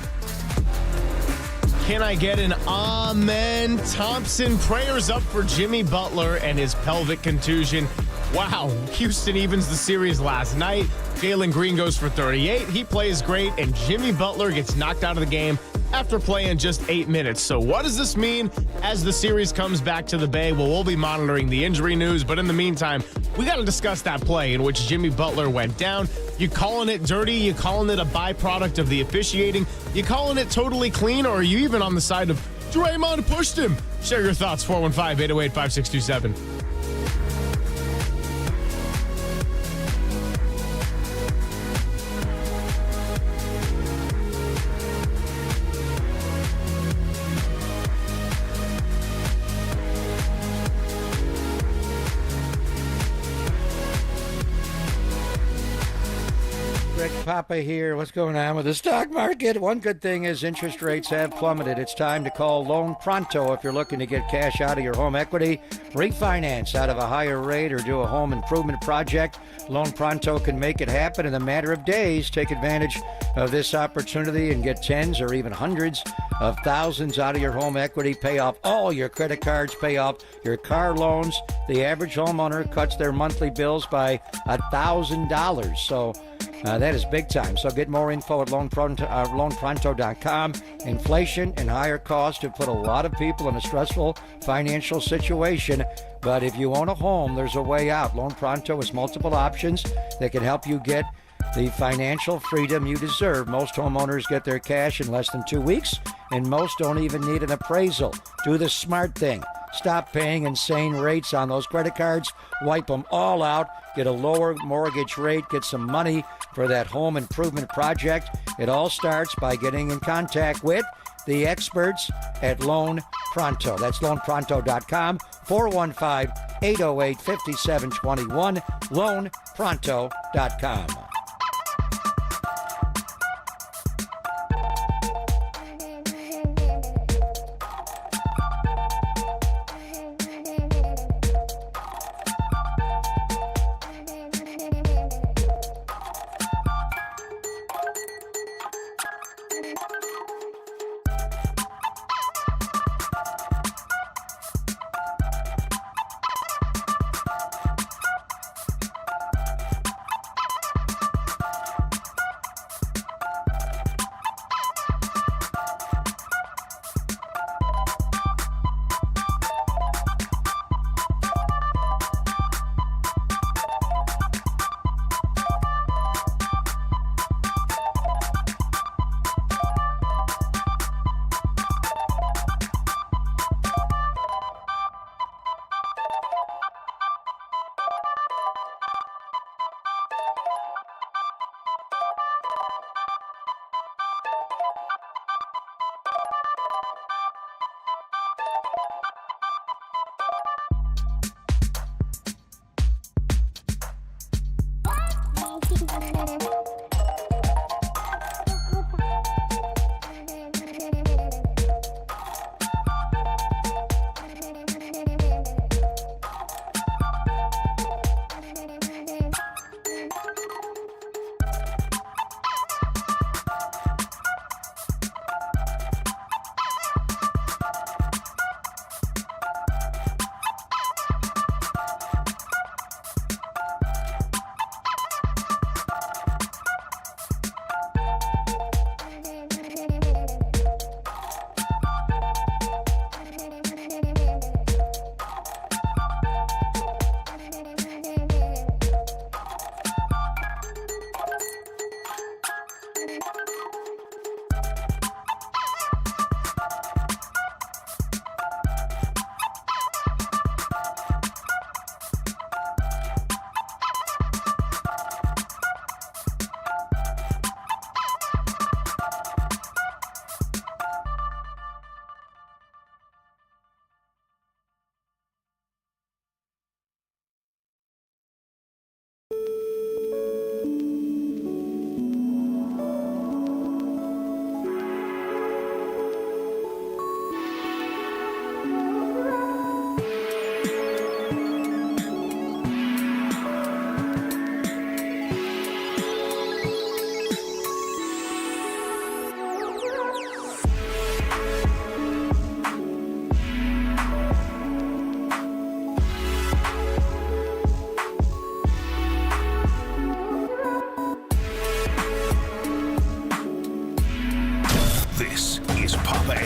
Can I get an amen? Thompson, prayers up for Jimmy Butler and his pelvic contusion. Wow, Houston evens the series last night. Jalen Green goes for 38. He plays great, and Jimmy Butler gets knocked out of the game after playing just 8 minutes. So what does this mean as the series comes back to the Bay? Well, we'll be monitoring the injury news, but in the meantime, we got to discuss that play in which Jimmy Butler went down. You calling it dirty? You calling it a byproduct of the officiating? You calling it totally clean, or are you even on the side of Draymond pushed him? Share your thoughts, 415-808-5627. Papa here. What's going on with the stock market? One good thing is interest rates have plummeted. It's time to call Loan Pronto if you're looking to get cash out of your home equity, refinance out of a higher rate, or do a home improvement project. Loan Pronto can make it happen in a matter of days. Take advantage of this opportunity and get tens or even hundreds of thousands out of your home equity. Pay off all your credit cards, pay off your car loans. The average homeowner cuts their monthly bills by $1,000. So that is big time. So get more info at loanpronto.com. Inflation and higher costs have put a lot of people in a stressful financial situation. But if you own a home, there's a way out. Loan Pronto has multiple options that can help you get the financial freedom you deserve. Most homeowners get their cash in less than 2 weeks, and most don't even need an appraisal. Do the smart thing. Stop paying insane rates on those credit cards. Wipe them all out. Get a lower mortgage rate. Get some money for that home improvement project. It all starts by getting in contact with the experts at Loan Pronto. That's loanpronto.com, 415-808-5721, Pronto.com.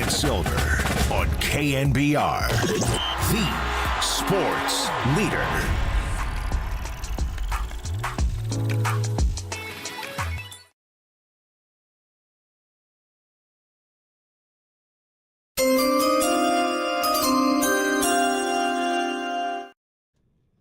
Silver on KNBR, the sports leader.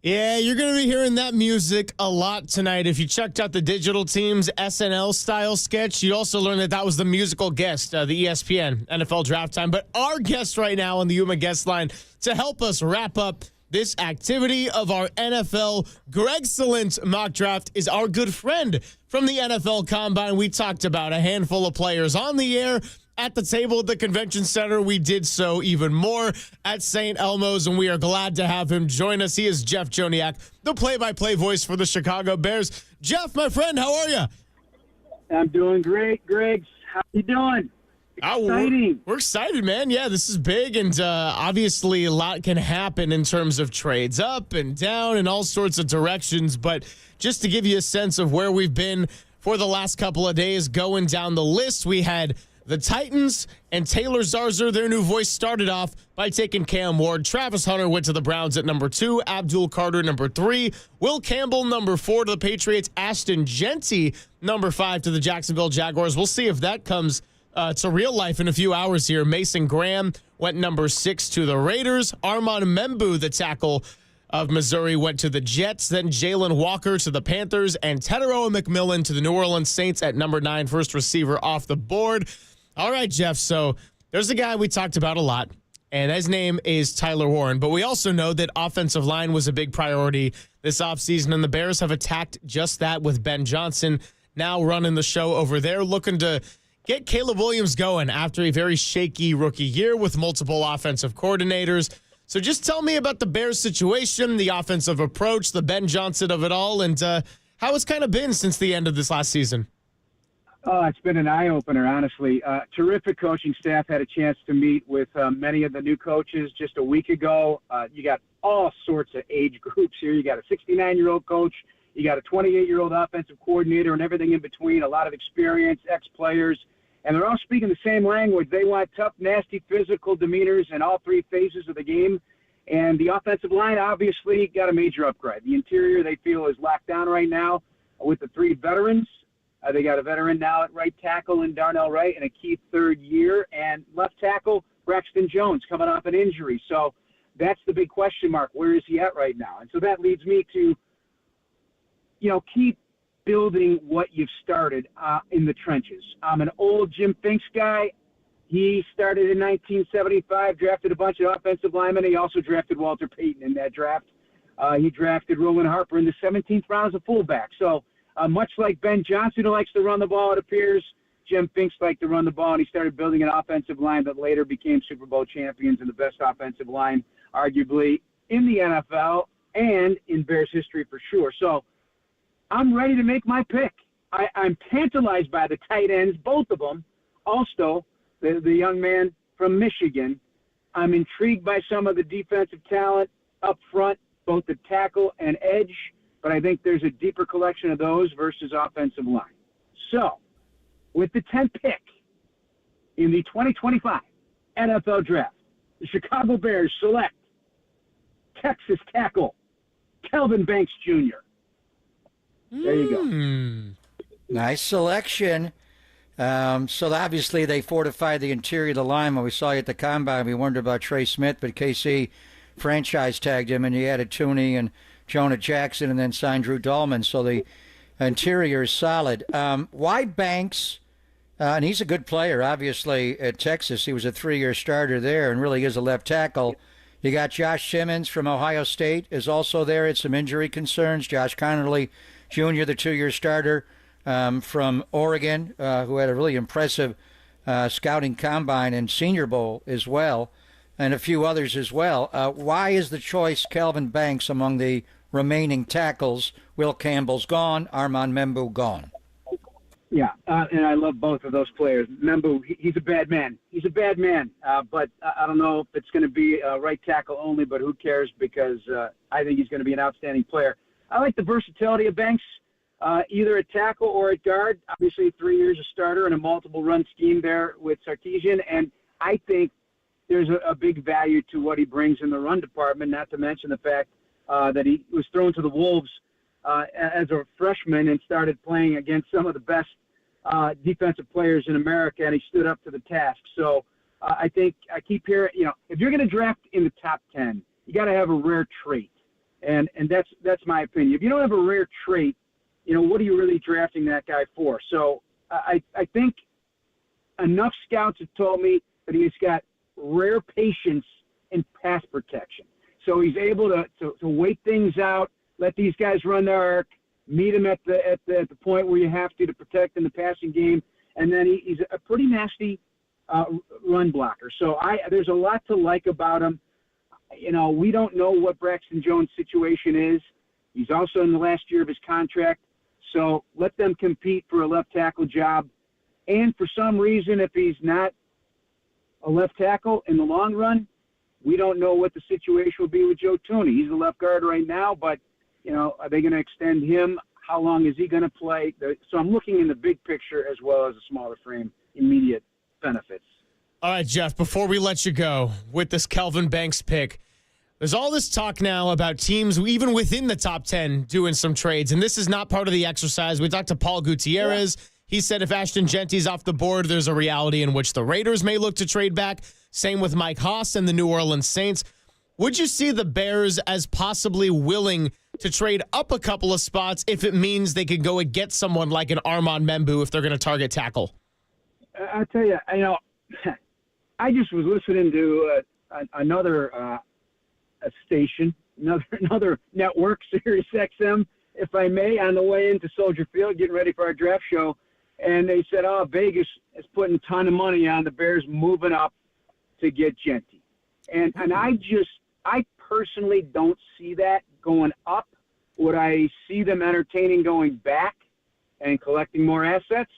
Yeah, you're going to be hearing that music a lot tonight. If you checked out the Digital Team's SNL-style sketch, you also learned that that was the musical guest, the ESPN NFL Draft Time. But our guest right now on the Yuma guest line to help us wrap up this activity of our NFL Greg's mock draft is our good friend from the NFL Combine. We talked about a handful of players on the air. At the table at the convention center, we did so even more at St. Elmo's, and we are glad to have him join us. He is Jeff Joniak, the play-by-play voice for the Chicago Bears. Jeff, my friend, how are you? I'm doing great, Greg. How you doing? Exciting. We're excited, man. Yeah, this is big, and obviously a lot can happen in terms of trades up and down and all sorts of directions. But just to give you a sense of where we've been for the last couple of days, going down the list, we had the Titans and Taylor Zarzour, their new voice, started off by taking Cam Ward. Travis Hunter went to the Browns at number 2. Abdul Carter, number 3. Will Campbell, number 4 to the Patriots. Ashton Genty, number 5 to the Jacksonville Jaguars. We'll see if that comes to real life in a few hours here. Mason Graham went number 6 to the Raiders. Armand Membu, the tackle of Missouri, went to the Jets. Then Jalen Walker to the Panthers. And Teteroa McMillan to the New Orleans Saints at number 9, first receiver off the board. All right, Jeff, so there's a guy we talked about a lot, and his name is Tyler Warren. But we also know that offensive line was a big priority this offseason, and the Bears have attacked just that with Ben Johnson now running the show over there, looking to get Caleb Williams going after a very shaky rookie year with multiple offensive coordinators. So just tell me about the Bears situation, the offensive approach, the Ben Johnson of it all, and how it's kind of been since the end of this last season. Oh, it's been an eye-opener, honestly. Terrific coaching staff. Had a chance to meet with many of the new coaches just a week ago. You got all sorts of age groups here. You got a 69-year-old coach. You got a 28-year-old offensive coordinator and everything in between, a lot of experience, ex-players. And they're all speaking the same language. They want tough, nasty, physical demeanors in all three phases of the game. And the offensive line obviously got a major upgrade. The interior, they feel, is locked down right now with the three veterans. They got a veteran now at right tackle in Darnell Wright and a key third year. And left tackle, Braxton Jones, coming off an injury. So that's the big question mark. Where is he at right now? And so that leads me to, keep building what you've started in the trenches. I'm an old Jim Finks guy. He started in 1975, drafted a bunch of offensive linemen. He also drafted Walter Payton in that draft. He drafted Roland Harper in the 17th round as a fullback. So much like Ben Johnson, who likes to run the ball, it appears, Jim Finks liked to run the ball, and he started building an offensive line that later became Super Bowl champions and the best offensive line, arguably, in the NFL and in Bears history for sure. So I'm ready to make my pick. I'm tantalized by the tight ends, both of them. Also, the young man from Michigan. I'm intrigued by some of the defensive talent up front, both the tackle and edge, but I think there's a deeper collection of those versus offensive line. So, with the 10th pick in the 2025 NFL Draft, the Chicago Bears select Texas tackle Kelvin Banks Jr. There you go. Nice selection. So obviously they fortified the interior of the line. When we saw you at the combine, we wondered about Trey Smith, but KC franchise tagged him, and he added Tooney and Jonah Jackson and then signed Drew Dahlman. So the interior is solid. Why Banks? And he's a good player, obviously, at Texas. He was a 3-year starter there and really is a left tackle. You got Josh Simmons from Ohio State is also there. Had some injury concerns. Josh Connerly Jr., the 2-year starter from Oregon, who had a really impressive scouting combine and Senior Bowl as well, and a few others as well. Why is the choice Kelvin Banks among the remaining tackles? Will Campbell's gone, Armand Membu gone. Yeah, and I love both of those players. Membu, he's a bad man. He's a bad man, but I don't know if it's going to be right tackle only, but who cares, because I think he's going to be an outstanding player. I like the versatility of Banks, either at tackle or at guard. Obviously, 3 years a starter and a multiple run scheme there with Sarkisian, and I think there's a big value to what he brings in the run department, not to mention the fact that he was thrown to the Wolves as a freshman and started playing against some of the best defensive players in America, and he stood up to the task. So I think I keep hearing, if you're going to draft in the top 10, you got to have a rare trait, and that's my opinion. If you don't have a rare trait, what are you really drafting that guy for? So I think enough scouts have told me that he's got rare patience in pass protection. So he's able to wait things out, let these guys run their arc, meet him at the point where you have to protect in the passing game, and then he's a pretty nasty run blocker. So there's a lot to like about him. We don't know what Braxton Jones' situation is. He's also in the last year of his contract. So let them compete for a left tackle job. And for some reason, if he's not a left tackle in the long run, we don't know what the situation will be with Joe Tooney. He's a left guard right now, but, are they going to extend him? How long is he going to play? So I'm looking in the big picture as well as a smaller frame, immediate benefits. All right, Jeff, before we let you go with this Kelvin Banks pick, there's all this talk now about teams, even within the top 10, doing some trades, and this is not part of the exercise. We talked to Paul Gutierrez. Yeah. He said if Ashton Genty's off the board, there's a reality in which the Raiders may look to trade back. Same with Mike Haas and the New Orleans Saints. Would you see the Bears as possibly willing to trade up a couple of spots if it means they could go and get someone like an Armand Membu if they're going to target tackle? I'll tell you, I just was listening to another a station another network, Sirius XM, if I may, on the way into Soldier Field, getting ready for our draft show. And they said, Vegas is putting a ton of money on the Bears moving up to get Genty. And I personally don't see that going up. Would I see them entertaining going back and collecting more assets?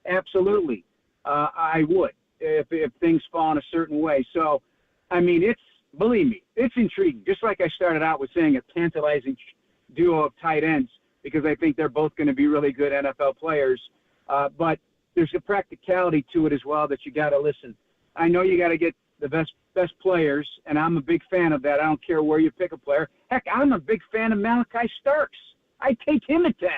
Absolutely. I would if things fall in a certain way. So, I mean, believe me, it's intriguing. Just like I started out with saying, a tantalizing duo of tight ends, because I think they're both going to be really good NFL players. But there's a practicality to it as well that you got to listen. I know you got to get the best players, and I'm a big fan of that. I don't care where you pick a player. Heck, I'm a big fan of Malachi Starks. I take him at 10.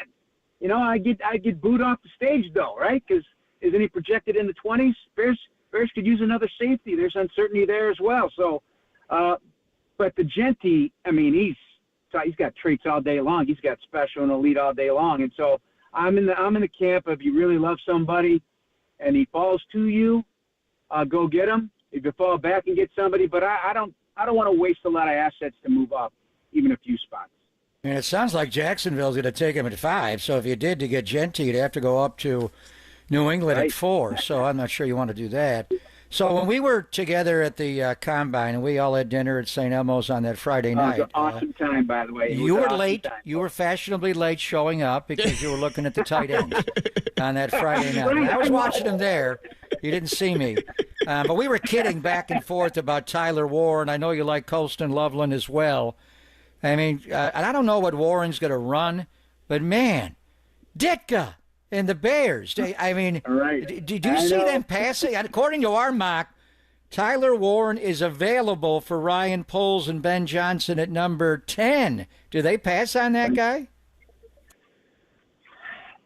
You know, I get booed off the stage though, right? Because isn't he projected in the 20s? Bears could use another safety. There's uncertainty there as well. So, but the Genty, I mean, he's got traits all day long. He's got special and elite all day long. And so I'm in the camp of, you really love somebody and he falls to you, go get him. If you fall back and get somebody, but I don't want to waste a lot of assets to move up, even a few spots. And it sounds like Jacksonville's going to take him at 5. So if you did to get Genty, you'd have to go up to New England at 4. So I'm not sure you want to do that. So when we were together at the Combine and we all had dinner at St. Elmo's on that Friday night. It was an awesome time, by the way. You were late. You were fashionably late showing up because you were looking at the tight ends on that Friday night. I was watching them there. You didn't see me. But we were kidding back and forth about Tyler Warren. I know you like Colston Loveland as well. I mean, and I don't know what Warren's going to run, but man, Ditka and the Bears. Did you see them passing? According to our mock, Tyler Warren is available for Ryan Poles and Ben Johnson at number 10. Do they pass on that guy?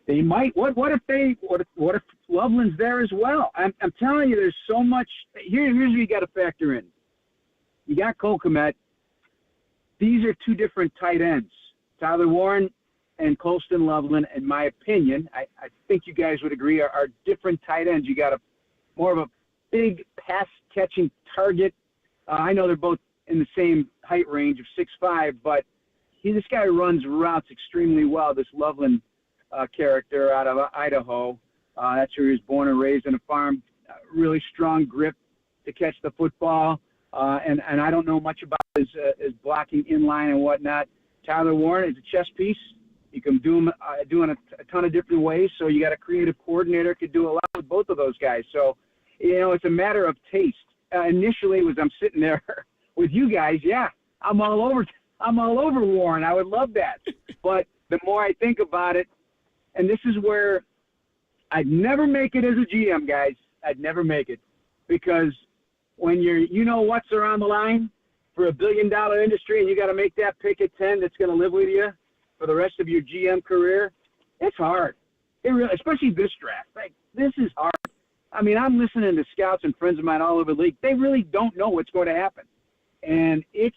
They might. What if Loveland's there as well? I'm telling you, there's so much. Here's what you got to factor in. You got Cole Kmet. These are two different tight ends, Tyler Warren and Colston Loveland. In my opinion, I think you guys would agree, are different tight ends. You got more of a big pass-catching target. I know they're both in the same height range of 6'5", but this guy runs routes extremely well, this Loveland character out of Idaho. That's where he was born and raised in a farm. Really strong grip to catch the football. And I don't know much about his blocking in line and whatnot. Tyler Warren is a chess piece. You can do him doing a ton of different ways. So you got a creative coordinator could do a lot with both of those guys. So, you know, it's a matter of taste. Initially, as I'm sitting there with you guys, yeah, I'm all over Warren. I would love that. But the more I think about it, and this is where I'd never make it as a GM, guys. I'd never make it, because when what's around the line for $1 billion industry, and you got to make that pick at 10 that's going to live with you for the rest of your GM career, it's hard. It really, especially this draft. Like, this is hard. I mean, I'm listening to scouts and friends of mine all over the league. They really don't know what's going to happen, and it's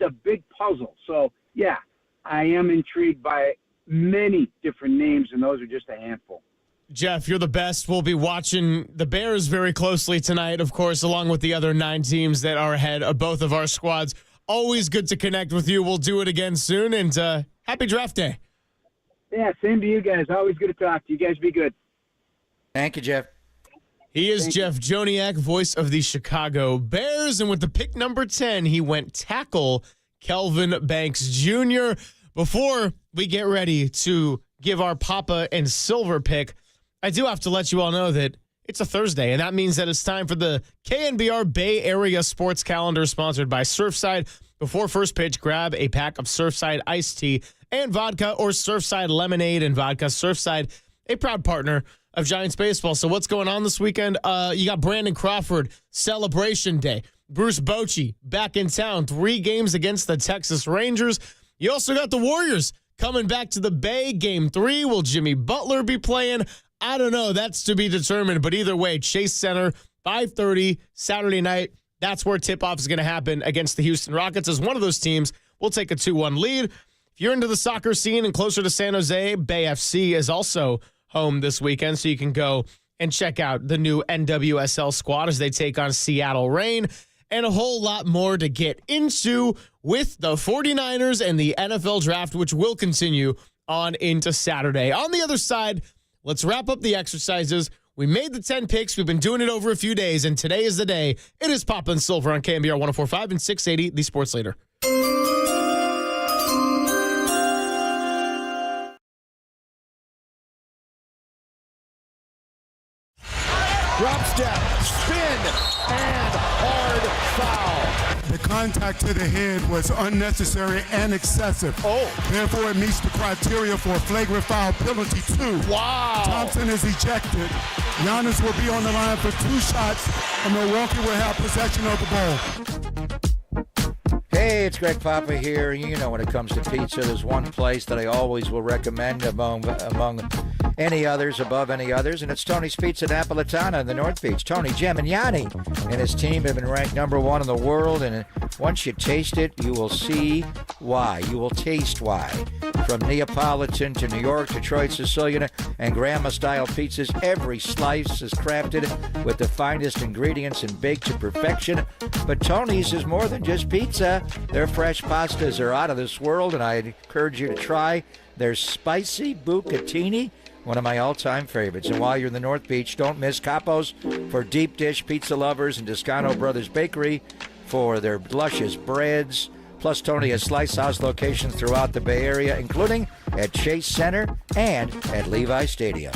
a big puzzle. So yeah, I am intrigued by many different names, and those are just a handful. Jeff, you're the best. We'll be watching the Bears very closely tonight, of course, along with the other 9 teams that are ahead of both of our squads. Always good to connect with you. We'll do it again soon, and happy draft day. Yeah, same to you guys. Always good to talk to you guys. Be good. Thank you, Jeff. He is Jeff Joniak, voice of the Chicago Bears, and with the pick number 10, he went tackle Kelvin Banks Jr. Before we get ready to give our Papa and Silver pick, I do have to let you all know that it's a Thursday, and that means that it's time for the KNBR Bay Area Sports Calendar, sponsored by Surfside. Before first pitch, grab a pack of Surfside iced tea and vodka, or Surfside lemonade and vodka. Surfside, a proud partner of Giants baseball. So what's going on this weekend? You got Brandon Crawford, Celebration Day. Bruce Bochy back in town, 3 games against the Texas Rangers. You also got the Warriors coming back to the Bay. Game 3, will Jimmy Butler be playing? I don't know. That's to be determined. But either way, Chase Center, 5:30 Saturday night. That's where tip-off is going to happen against the Houston Rockets. As one of those teams will take a 2-1 lead. If you're into the soccer scene and closer to San Jose, Bay FC is also home this weekend, so you can go and check out the new NWSL squad as they take on Seattle Reign. and a whole lot more to get into with the 49ers and the NFL draft, which will continue on into Saturday. On the other side, let's wrap up the exercises. We made the 10 picks. We've been doing it over a few days, and today is the day. It is Papa and Silver on KNBR 104.5 and 680, the Sports Leader. Drop step, spin, and hard foul. The contact to the head was unnecessary and excessive. Therefore, it meets the criteria for a flagrant foul penalty 2. Wow. Thompson is ejected. Giannis will be on the line for 2 shots, and Milwaukee will have possession of the ball. Hey, it's Greg Papa here. You know, when it comes to pizza, there's one place that I always will recommend among any others, above any others, and it's Tony's Pizza Napolitana in the North Beach. Tony Gemignani and his team have been ranked #1 in the world, and once you taste it, you will see why. You will taste why. From Neapolitan to New York, Detroit, Sicilian, and Grandma-style pizzas, every slice is crafted with the finest ingredients and baked to perfection. But Tony's is more than just pizza. Their fresh pastas are out of this world, and I encourage you to try their spicy bucatini, one of my all-time favorites. And while you're in the North Beach, don't miss Capo's for deep dish pizza lovers and Toscano Brothers Bakery for their luscious breads. Plus, Tony has Slice House locations throughout the Bay Area, including at Chase Center and at Levi Stadium.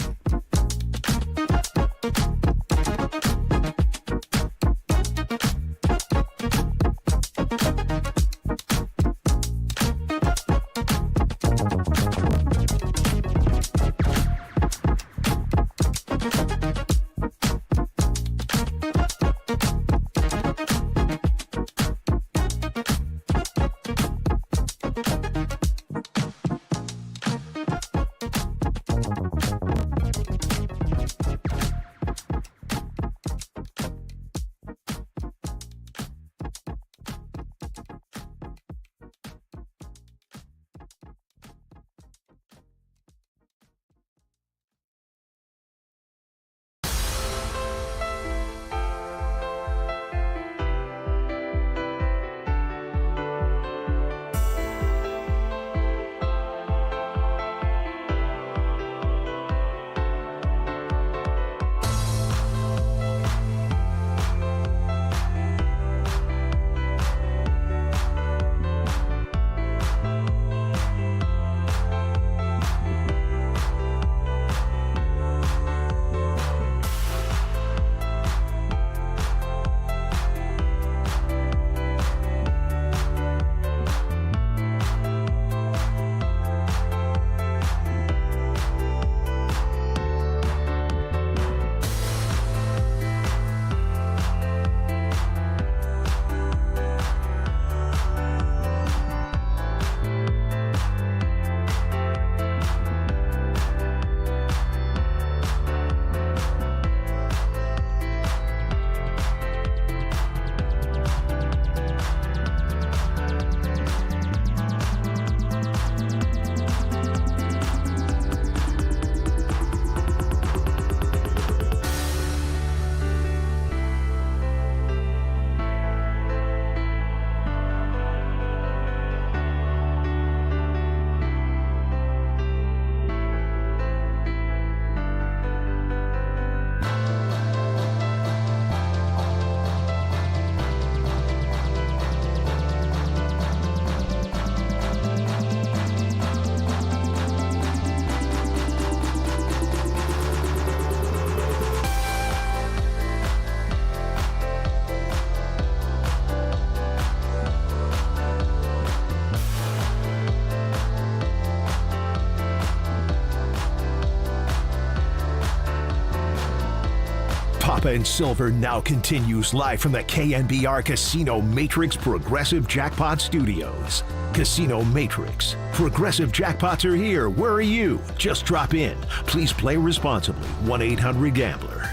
Papa and Silver now continues live from the KNBR Casino Matrix Progressive Jackpot Studios. Casino Matrix. Progressive jackpots are here. Where are you? Just drop in. Please play responsibly. 1-800-GAMBLER.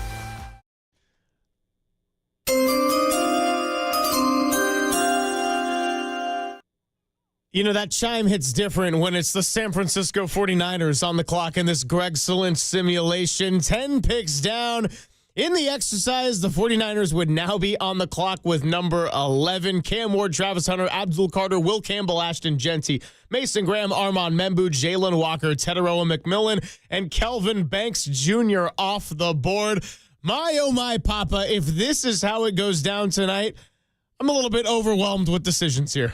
You know, that chime hits different when it's the San Francisco 49ers on the clock in this Greg Solent simulation. 10 picks down In the exercise, the 49ers would now be on the clock with number 11. Cam Ward, Travis Hunter, Abdul Carter, Will Campbell, Ashton Genty, Mason Graham, Armand Membu, Jalen Walker, Teteroa McMillan, and Kelvin Banks Jr. off the board. My, oh my, Papa, if this is how it goes down tonight, I'm a little bit overwhelmed with decisions here.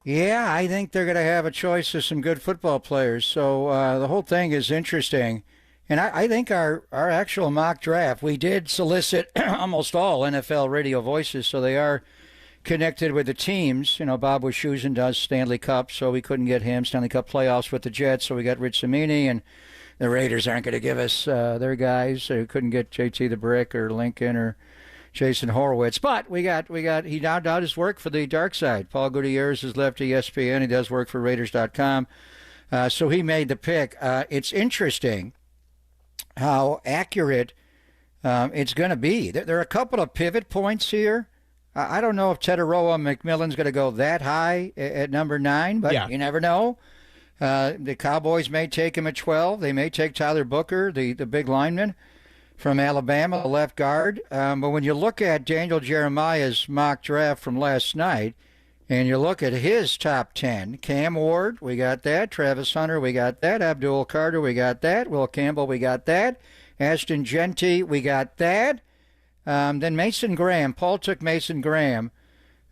Yeah, I think they're going to have a choice of some good football players. So the whole thing is interesting. And I think our actual mock draft, we did solicit almost all NFL radio voices, so they are connected with the teams. You know, Bob Wischusen does Stanley Cup, so we couldn't get him. Stanley Cup playoffs with the Jets, so we got Rich Cimini, and the Raiders aren't going to give us their guys. So we couldn't get JT the Brick or Lincoln or Jason Horowitz. But we got he now does work for the dark side. Paul Gutierrez has left ESPN. He does work for Raiders.com. So he made the pick. It's interesting how accurate it's going to be. There are a couple of pivot points here. I don't know if Teteroa McMillan's going to go that high at number 9, but you never know. The Cowboys may take him at 12. They may take Tyler Booker, the big lineman from Alabama, the left guard. But when you look at Daniel Jeremiah's mock draft from last night, and you look at his top 10, Cam Ward, we got that. Travis Hunter, we got that. Abdul Carter, we got that. Will Campbell, we got that. Ashton Genty, we got that. Then Mason Graham. Paul took Mason Graham.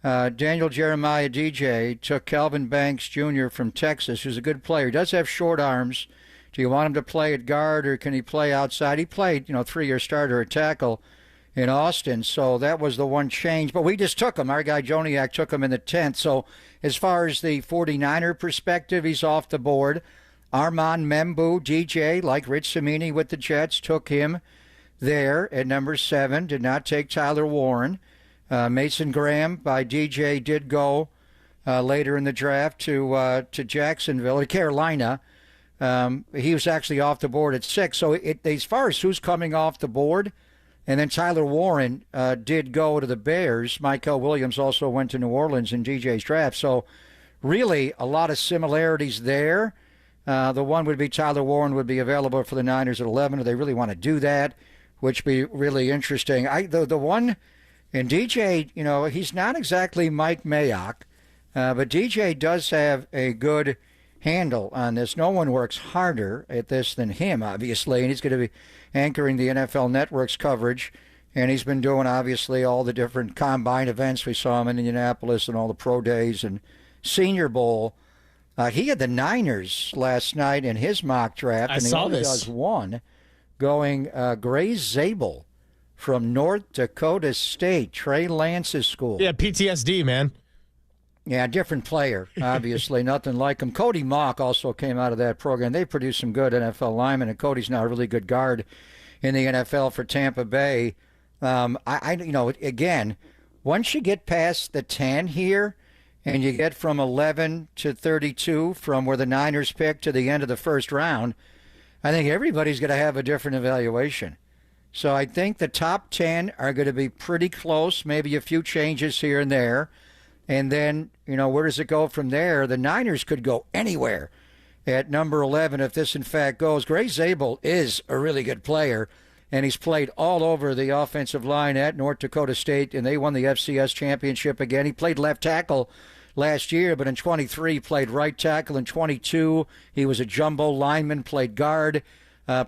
Daniel Jeremiah DJ took Calvin Banks Jr. from Texas, who's a good player. He does have short arms. Do you want him to play at guard or can he play outside? He played, 3-year starter at tackle in Austin, so that was the one change. But we just took him. Our guy Joniak took him in the 10th. So as far as the 49er perspective, he's off the board. Armand Membu, DJ, like Rich Cimini with the Jets, took him there at number 7. Did not take Tyler Warren. Mason Graham by DJ did go later in the draft to Jacksonville, Carolina. He was actually off the board at 6. So as far as who's coming off the board, and then Tyler Warren did go to the Bears. Michael Williams also went to New Orleans in DJ's draft. So really a lot of similarities there. The one would be Tyler Warren would be available for the Niners at 11 if they really want to do that, which would be really interesting. The one, and DJ, he's not exactly Mike Mayock, but DJ does have a good handle on this. No one works harder at this than him, obviously, and he's going to be anchoring the NFL Network's coverage, and he's been doing, obviously, all the different combine events. We saw him in Indianapolis and all the pro days and Senior Bowl. He had the Niners last night in his mock draft, and he only does one, going Grace Zabel from North Dakota State, Trey Lance's school. Yeah, PTSD, man. Yeah, different player, obviously. Nothing like him. Cody Mock also came out of that program. They produced some good NFL linemen, and Cody's now a really good guard in the NFL for Tampa Bay. Again, once you get past the 10 here, and you get from 11 to 32 from where the Niners pick to the end of the first round, I think everybody's going to have a different evaluation. So I think the top 10 are going to be pretty close, maybe a few changes here and there. And then, where does it go from there? The Niners could go anywhere at number 11 if this, in fact, goes. Grace Zabel is a really good player, and he's played all over the offensive line at North Dakota State, and they won the FCS championship again. He played left tackle last year, but in 23 played right tackle. In 22, he was a jumbo lineman, played guard,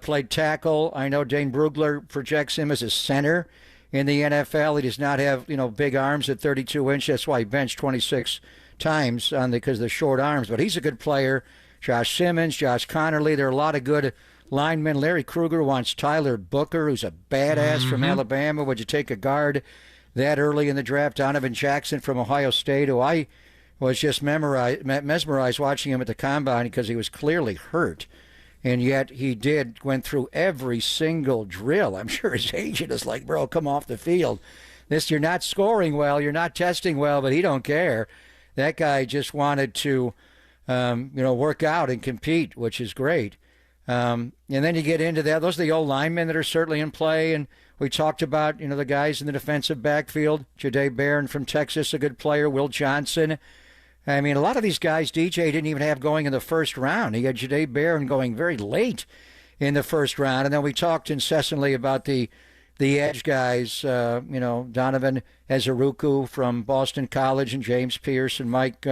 played tackle. I know Dane Brugler projects him as a center in the NFL. He does not have, big arms at 32 inches. That's why he benched 26 times because of the short arms. But he's a good player. Josh Simmons, Josh Connerly. There are a lot of good linemen. Larry Kruger wants Tyler Booker, who's a badass from Alabama. Would you take a guard that early in the draft? Donovan Jackson from Ohio State, who I was just mesmerized watching him at the Combine because he was clearly hurt. And yet he went through every single drill. I'm sure his agent is like, bro, come off the field. You're not scoring well, you're not testing well, but he don't care. That guy just wanted to, work out and compete, which is great. And then you get into that. Those are the old linemen that are certainly in play. And we talked about, the guys in the defensive backfield. Jahdae Barron from Texas, a good player. Will Johnson. I mean, a lot of these guys DJ didn't even have going in the first round. He had Jahdae Barron going very late in the first round. And then we talked incessantly about the the edge guys, Donovan Ezeruku from Boston College and James Pierce and Mike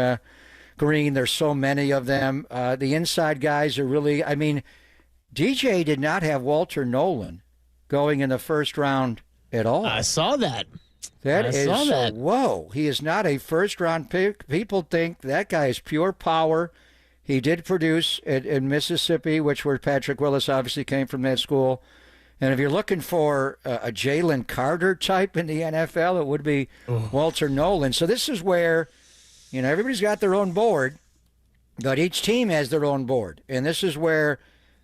Green. There's so many of them. The inside guys are really, DJ did not have Walter Nolan going in the first round at all. I saw that. I saw that. Whoa, he is not a first-round pick. People think that guy is pure power. He did produce in Mississippi, where Patrick Willis obviously came from that school. And if you're looking for a Jalen Carter type in the NFL, it would be Walter Nolan. So this is where, everybody's got their own board, but each team has their own board. And this is where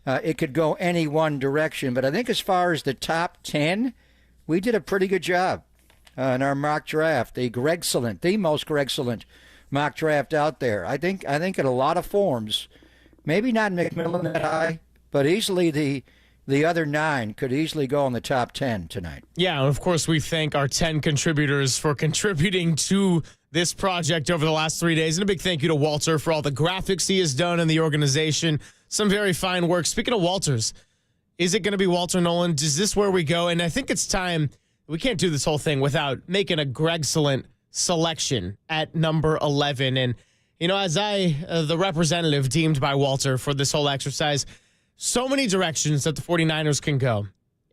it could go any one direction. But I think as far as the top 10, we did a pretty good job in our mock draft. The most Gregsolent mock draft out there. I think in a lot of forms, maybe not McMillan that high, but easily the other 9 could easily go in the top 10 tonight. Yeah, and of course we thank our 10 contributors for contributing to this project over the last 3 days. And a big thank you to Walter for all the graphics he has done in the organization. Some very fine work. Speaking of Walters, is it going to be Walter Nolan? Is this where we go? And I think it's time. We can't do this whole thing without making a Gregsolent selection at number 11. And, as the representative deemed by Walter for this whole exercise, so many directions that the 49ers can go,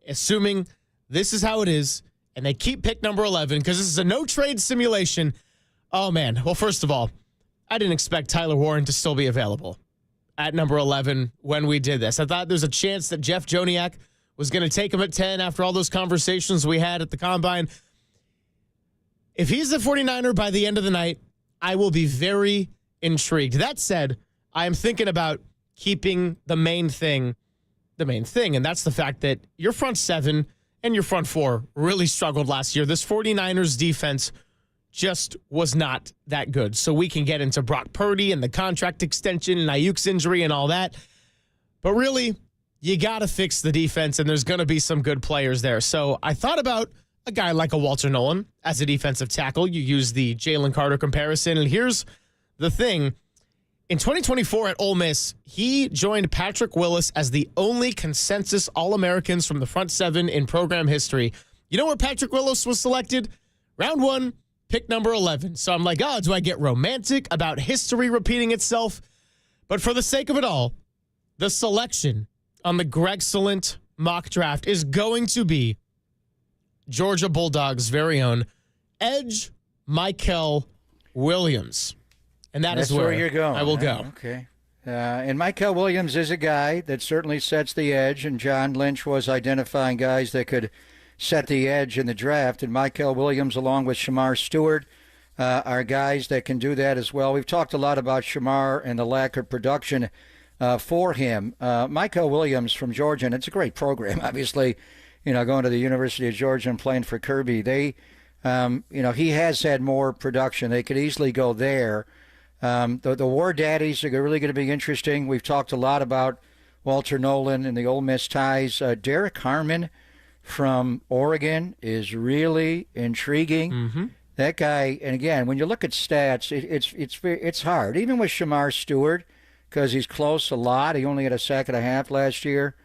assuming this is how it is, and they keep pick number 11 because this is a no-trade simulation. Oh, man. Well, first of all, I didn't expect Tyler Warren to still be available at number 11 when we did this. I thought there's a chance that Jeff Joniak was going to take him at 10 after all those conversations we had at the Combine. If he's the 49er by the end of the night, I will be very intrigued. That said, I am thinking about keeping the main thing, and that's the fact that your front 7 and your front 4 really struggled last year. This 49ers defense just was not that good. So we can get into Brock Purdy and the contract extension and Ayuk's injury and all that. But really, you got to fix the defense, and there's going to be some good players there. So I thought about a guy like a Walter Nolan as a defensive tackle. You use the Jalen Carter comparison, and here's the thing. In 2024 at Ole Miss, he joined Patrick Willis as the only consensus All-Americans from the front 7 in program history. You know where Patrick Willis was selected? Round 1, pick number 11. So I'm like, do I get romantic about history repeating itself? But for the sake of it all, the selection on the Gregsolent mock draft is going to be Georgia Bulldogs' very own edge Mykel Williams. And that's where you're going. I will go. Okay. And Mykel Williams is a guy that certainly sets the edge, and John Lynch was identifying guys that could set the edge in the draft. And Mykel Williams, along with Shamar Stewart, are guys that can do that as well. We've talked a lot about Shamar and the lack of production for him. Mykel Williams from Georgia, and it's a great program, obviously, going to the University of Georgia and playing for Kirby. He has had more production. They could easily go there. The War Daddies are really going to be interesting. We've talked a lot about Walter Nolan and the Ole Miss ties. Derek Harmon from Oregon is really intriguing. Mm-hmm. That guy, and again, when you look at stats, it's hard. Even with Shamar Stewart, because he's close a lot. He only had a sack and a half last year.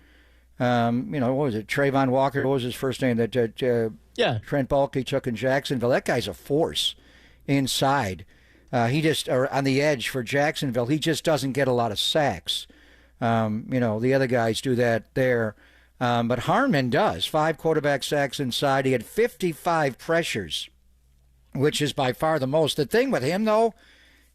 What was it? Trayvon Walker, what was his first name? That Trent Baalke took in Jacksonville. That guy's a force inside. He just, or on the edge for Jacksonville, he just doesn't get a lot of sacks. The other guys do that there. But Harmon does. 5 quarterback sacks inside. He had 55 pressures, which is by far the most. The thing with him, though,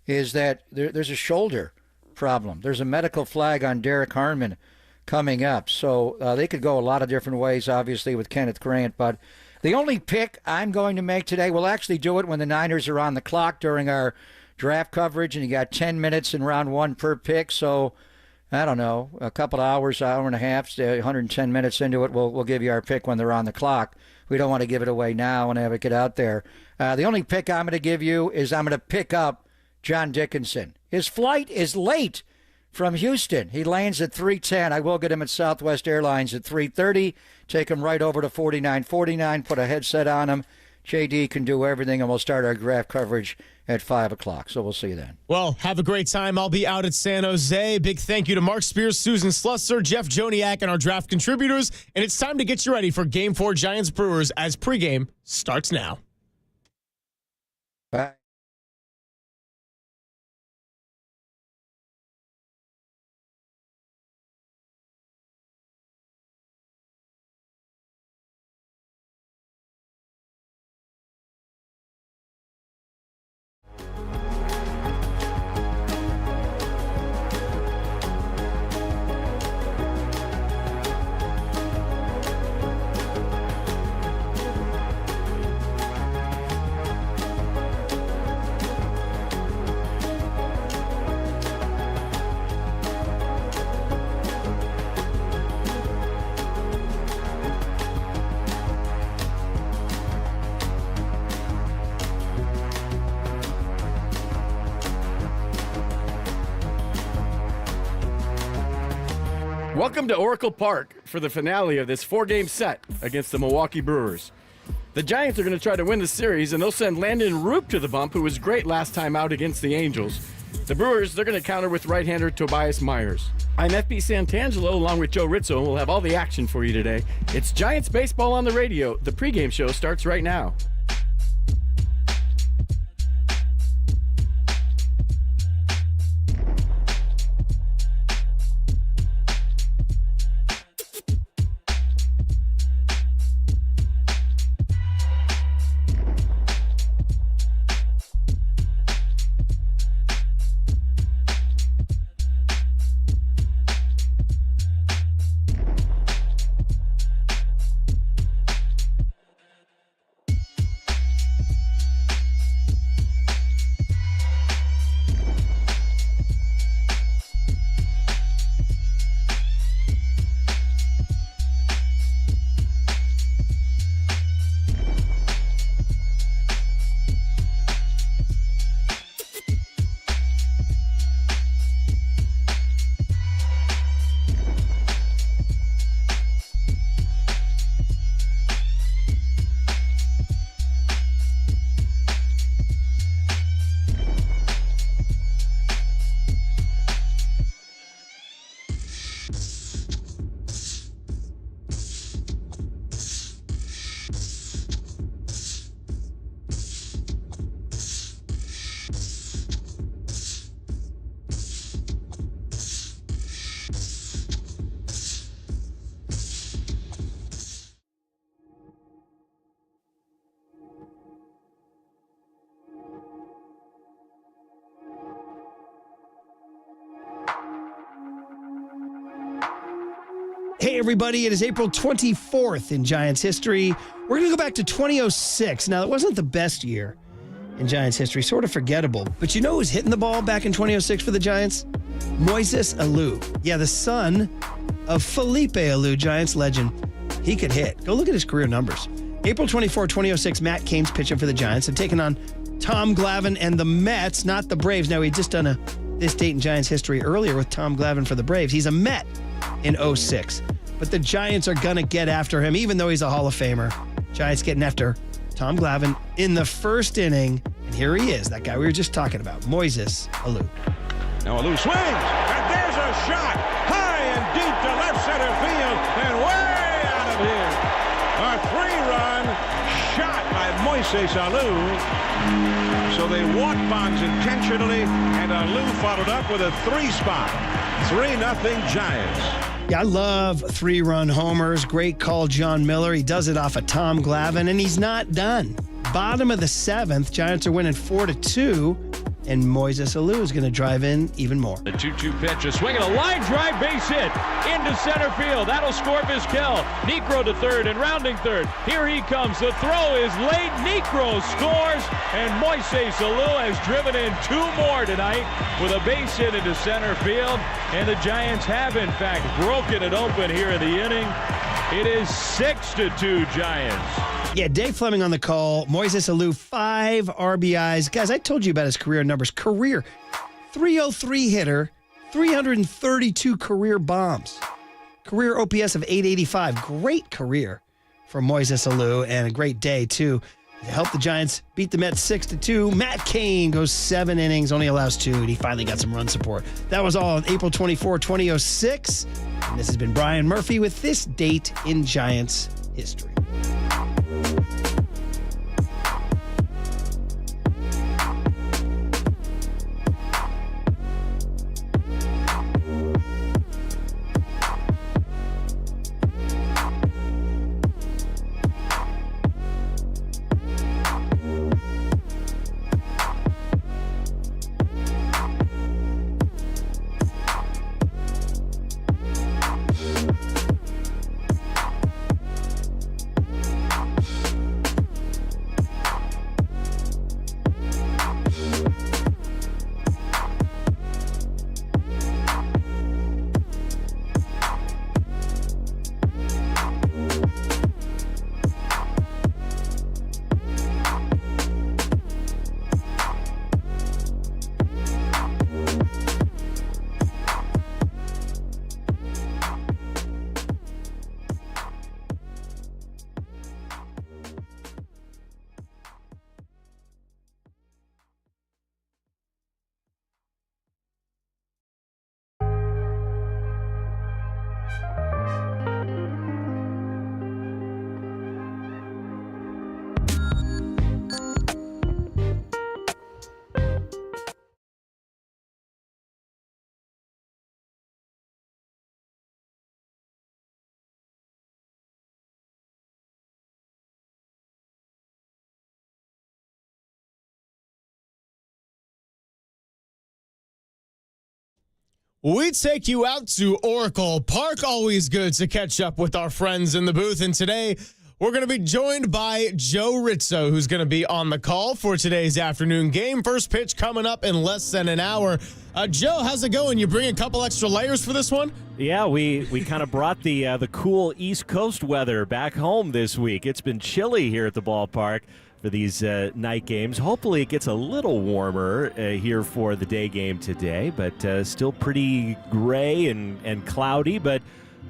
is that there's a shoulder problem. There's a medical flag on Derek Harmon coming up. So they could go a lot of different ways, obviously, with Kenneth Grant. But the only pick I'm going to make today, we'll actually do it when the Niners are on the clock during our draft coverage, and you got 10 minutes in round 1 per pick. So, I don't know, a couple of hours, hour and a half, 110 minutes into it, we'll give you our pick when they're on the clock. We don't want to give it away now and have it get out there. The only pick I'm going to give you is I'm going to pick up John Dickinson. His flight is late from Houston. He lands at 3:10. I will get him at Southwest Airlines at 3:30. Take him right over to 4949, put a headset on him, JD can do everything, and we'll start our draft coverage at 5 o'clock. So we'll see you then. Well, have a great time. I'll be out at San Jose. Big thank you to Mark Spears, Susan Slusser, Jeff Joniak, and our draft contributors. And it's time to get you ready for Game 4 Giants Brewers as pregame starts now. Bye. Welcome to Oracle Park for the finale of this 4-game set against the Milwaukee Brewers. The Giants are going to try to win the series, and they'll send Landon Roop to the bump, who was great last time out against the Angels. The Brewers, they're going to counter with right-hander Tobias Myers. I'm FP Santangelo along with Joe Ritzo, and we'll have all the action for you today. It's Giants baseball on the radio. The pregame show starts right now. Hey, everybody, it is April 24th in Giants history. We're going to go back to 2006. Now, it wasn't the best year in Giants history, sort of forgettable. But you know who's hitting the ball back in 2006 for the Giants? Moises Alou. Yeah, the son of Felipe Alou, Giants legend. He could hit. Go look at his career numbers. April 24, 2006, Matt Cain's pitching for the Giants and taking on Tom Glavine and the Mets, not the Braves. Now, he'd just done this date in Giants history earlier with Tom Glavine for the Braves. He's a Met in 06. But the Giants are going to get after him, even though he's a Hall of Famer. Giants getting after Tom Glavine in the first inning. And here he is, that guy we were just talking about, Moises Alou. Now Alou swings, and there's a shot high and deep to left center field and way out of here. A 3-run shot by Moises Alou. So they walked Bonds intentionally, and Alou followed up with a 3-spot. 3-0 Giants. Yeah, I love 3-run homers. Great call, John Miller. He does it off of Tom Glavine, and he's not done. Bottom of the 7th, Giants are winning 4-2, and Moises Alou is going to drive in even more. The 2-2 pitch, a swing and a line drive, base hit into center field. That'll score Vizquel. Necro to third and rounding third. Here he comes. The throw is late. Necro scores, and Moises Alou has driven in 2 more tonight with a base hit into center field. And the Giants have, in fact, broken it open here in the inning. It is 6-2 Giants. Yeah, Dave Fleming on the call. Moises Alou, 5 RBIs. Guys, I told you about his career numbers. Career 303 hitter, 332 career bombs. Career OPS of 885. Great career for Moises Alou, and a great day, too. helped the Giants beat the Mets 6-2. Matt Cain goes 7 innings, only allows 2, and he finally got some run support. That was all on April 24, 2006. And this has been Brian Murphy with this date in Giants history. We take you out to Oracle Park. Always good to catch up with our friends in the booth. And today, we're going to be joined by Joe Ritzo, who's going to be on the call for today's afternoon game. First pitch coming up in less than an hour. Joe, how's it going? You bring a couple extra layers for this one? Yeah, we kind of brought the cool East Coast weather back home this week. It's been chilly here at the ballpark for these night games. Hopefully it gets a little warmer here for the day game today, but still pretty gray and cloudy, but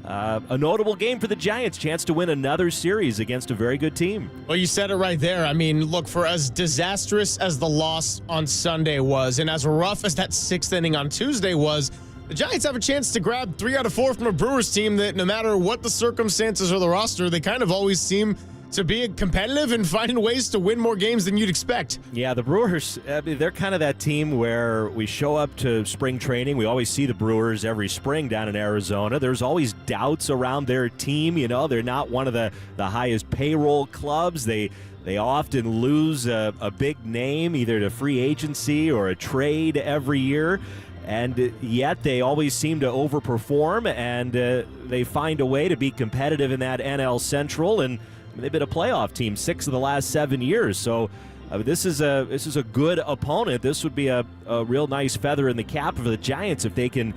a notable game for the Giants. Chance to win another series against a very good team. Well, you said it right there. I mean, look, for as disastrous as the loss on Sunday was, and as rough as that 6th inning on Tuesday was, the Giants have a chance to grab 3 out of 4 from a Brewers team that no matter what the circumstances or the roster, they kind of always seem to be competitive and finding ways to win more games than you'd expect. Yeah, the Brewers, they're kind of that team where we show up to spring training. We always see the Brewers every spring down in Arizona. There's always doubts around their team. You know, they're not one of the highest payroll clubs. They often lose a big name, either to free agency or a trade every year. And yet they always seem to overperform, and they find a way to be competitive in that NL Central. And they've been a playoff team 6 of the last 7 years. So this is a good opponent. This would be a real nice feather in the cap for the Giants if they can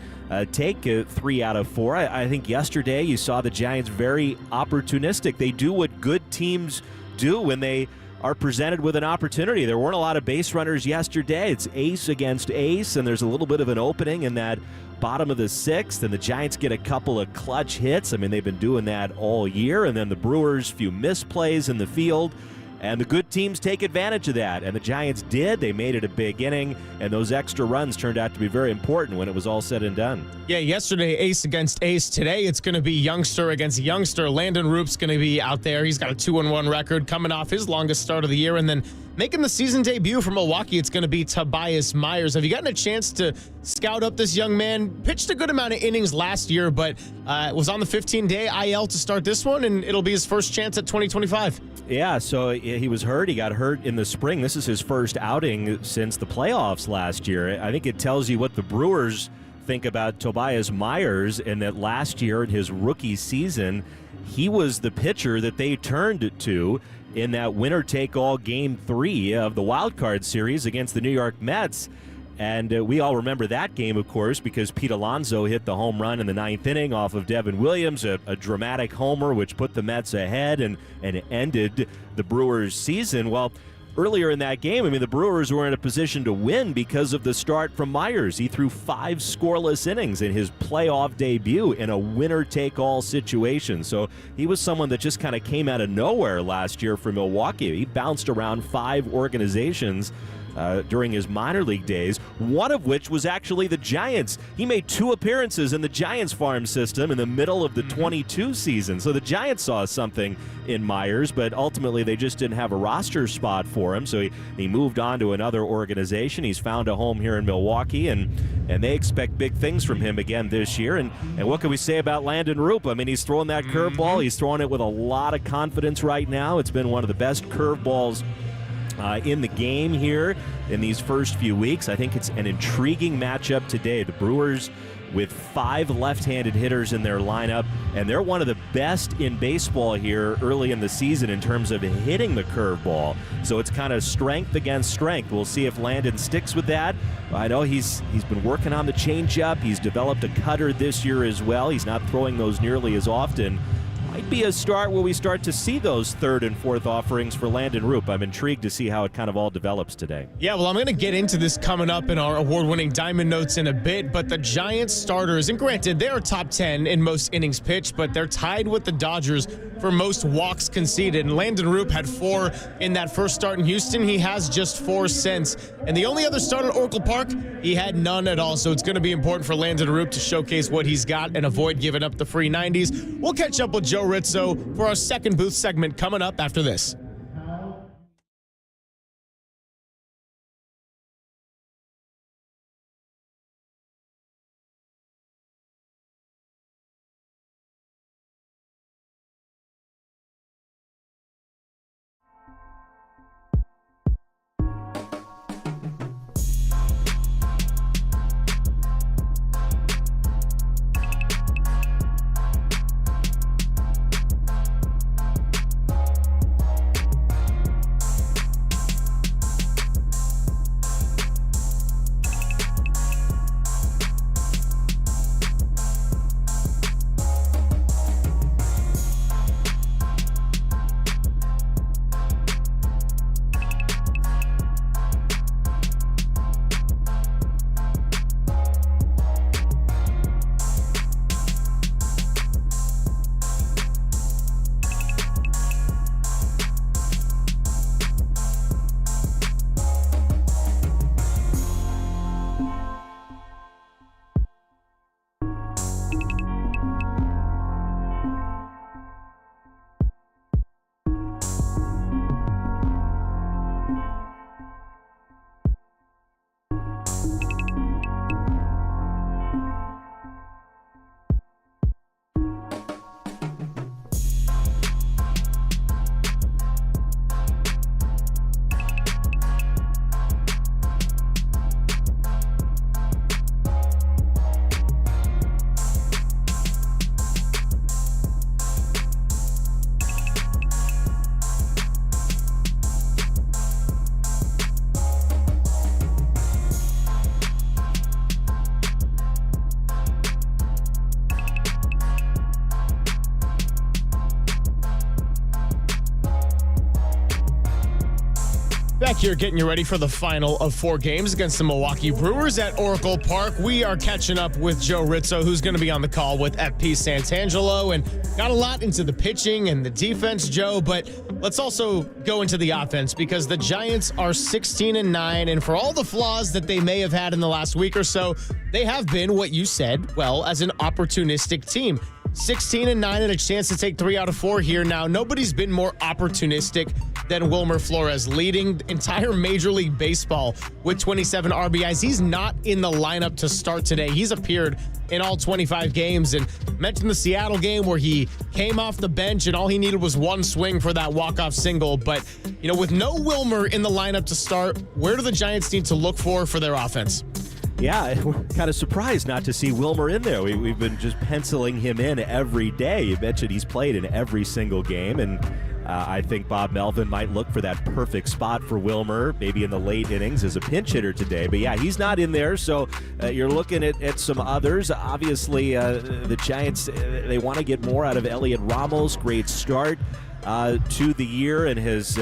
take 3 out of 4. I think yesterday you saw the Giants very opportunistic. They do what good teams do when they are presented with an opportunity. There weren't a lot of base runners yesterday. It's ace against ace, and there's a little bit of an opening in that bottom of the 6th, and the Giants get a couple of clutch hits. I mean, they've been doing that all year, and then the Brewers, few misplays in the field, and the good teams take advantage of that, and the Giants did. They made it a big inning, and those extra runs turned out to be very important when it was all said and done. Yeah, yesterday, ace against ace. Today, it's going to be youngster against youngster. Landon Roop's going to be out there. He's got a 2-1 record coming off his longest start of the year, and then making the season debut for Milwaukee, it's going to be Tobias Myers. Have you gotten a chance to scout up this young man? Pitched a good amount of innings last year, but was on the 15-day IL to start this one, and it'll be his first chance at 2025. Yeah, so he was hurt. He got hurt in the spring. This is his first outing since the playoffs last year. I think it tells you what the Brewers think about Tobias Myers, and that last year in his rookie season, he was the pitcher that they turned to in that winner-take-all Game 3 of the wild card series against the New York Mets. And we all remember that game, of course, because Pete Alonso hit the home run in the 9th inning off of Devin Williams, a dramatic homer which put the Mets ahead and ended the Brewers' season. Well, earlier in that game, I mean, the Brewers were in a position to win because of the start from Myers. He threw 5 scoreless innings in his playoff debut in a winner-take-all situation. So he was someone that just kind of came out of nowhere last year for Milwaukee. He bounced around 5 organizations during his minor league days, one of which was actually the Giants. He made 2 appearances in the Giants farm system in the middle of the 22 season. So the Giants saw something in Myers, but ultimately they just didn't have a roster spot for him. So he moved on to another organization. He's found a home here in Milwaukee, and they expect big things from him again this year. And what can we say about Landon Roop? I mean, he's throwing that curveball. He's throwing it with a lot of confidence right now. It's been one of the best curveballs in the game here in these first few weeks. I think it's an intriguing matchup today. The Brewers with 5 left-handed hitters in their lineup, and they're one of the best in baseball here early in the season in terms of hitting the curveball. So it's kind of strength against strength. We'll see if Landon sticks with that. I know he's been working on the changeup. He's developed a cutter this year as well. He's not throwing those nearly as often. Might be a start where we start to see those 3rd and 4th offerings for Landon Roop. I'm intrigued to see how it kind of all develops today. Yeah, well, I'm going to get into this coming up in our award-winning Diamond Notes in a bit, but the Giants starters, and granted, they're top 10 in most innings pitched, but they're tied with the Dodgers for most walks conceded. And Landon Roop had 4 in that first start in Houston. He has just 4 since. And the only other start at Oracle Park, he had none at all. So it's going to be important for Landon Roop to showcase what he's got and avoid giving up the free 90s. We'll catch up with Joe Ritzo for our second booth segment coming up after this. Back here getting you ready for the final of 4 games against the Milwaukee Brewers at Oracle Park. We are catching up with Joe Ritzo, who's going to be on the call with FP Santangelo, and got a lot into the pitching and the defense, Joe, but let's also go into the offense because the Giants are 16-9, and for all the flaws that they may have had in the last week or so, they have been what you said, well, as an opportunistic team. 16-9 and a chance to take 3 out of 4 here. Now, nobody's been more opportunistic than Wilmer Flores, leading entire Major League Baseball with 27 RBIs. He's not in the lineup to start today. He's appeared in all 25 games, and mentioned the Seattle game where he came off the bench and all he needed was one swing for that walk-off single. But, you know, with no Wilmer in the lineup to start, where do the Giants need to look for their offense? Yeah, we're kind of surprised not to see Wilmer in there. We've been just penciling him in every day. You mentioned he's played in every single game, and I think Bob Melvin might look for that perfect spot for Wilmer, maybe in the late innings as a pinch hitter today. But yeah, he's not in there, so you're looking at some others. Obviously, the Giants, they want to get more out of Elliot Ramos. Great start to the year, and has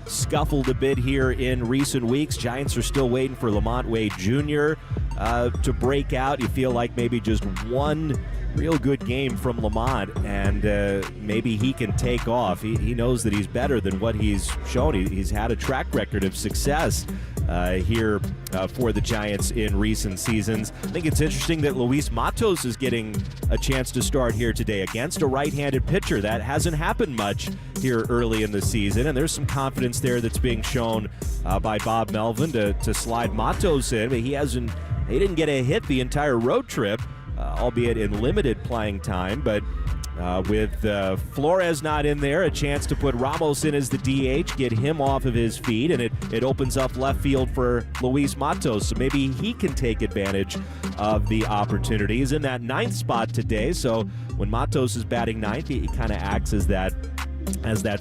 scuffled a bit here in recent weeks. Giants are still waiting for Lamont Wade Jr. To break out. You feel like maybe just one real good game from Lamont, and maybe he can take off. He knows that he's better than what he's shown. He's had a track record of success here for the Giants in recent seasons. I think it's interesting that Luis Matos is getting a chance to start here today against a right-handed pitcher. That hasn't happened much here early in the season, and there's some confidence there that's being shown by Bob Melvin to slide Matos in. But he didn't get a hit the entire road trip, albeit in limited playing time. But with Flores not in there, a chance to put Ramos in as the DH, get him off of his feet, and it opens up left field for Luis Matos. So maybe he can take advantage of the opportunity. He's in that ninth spot today, so when Matos is batting ninth, he kind of acts as that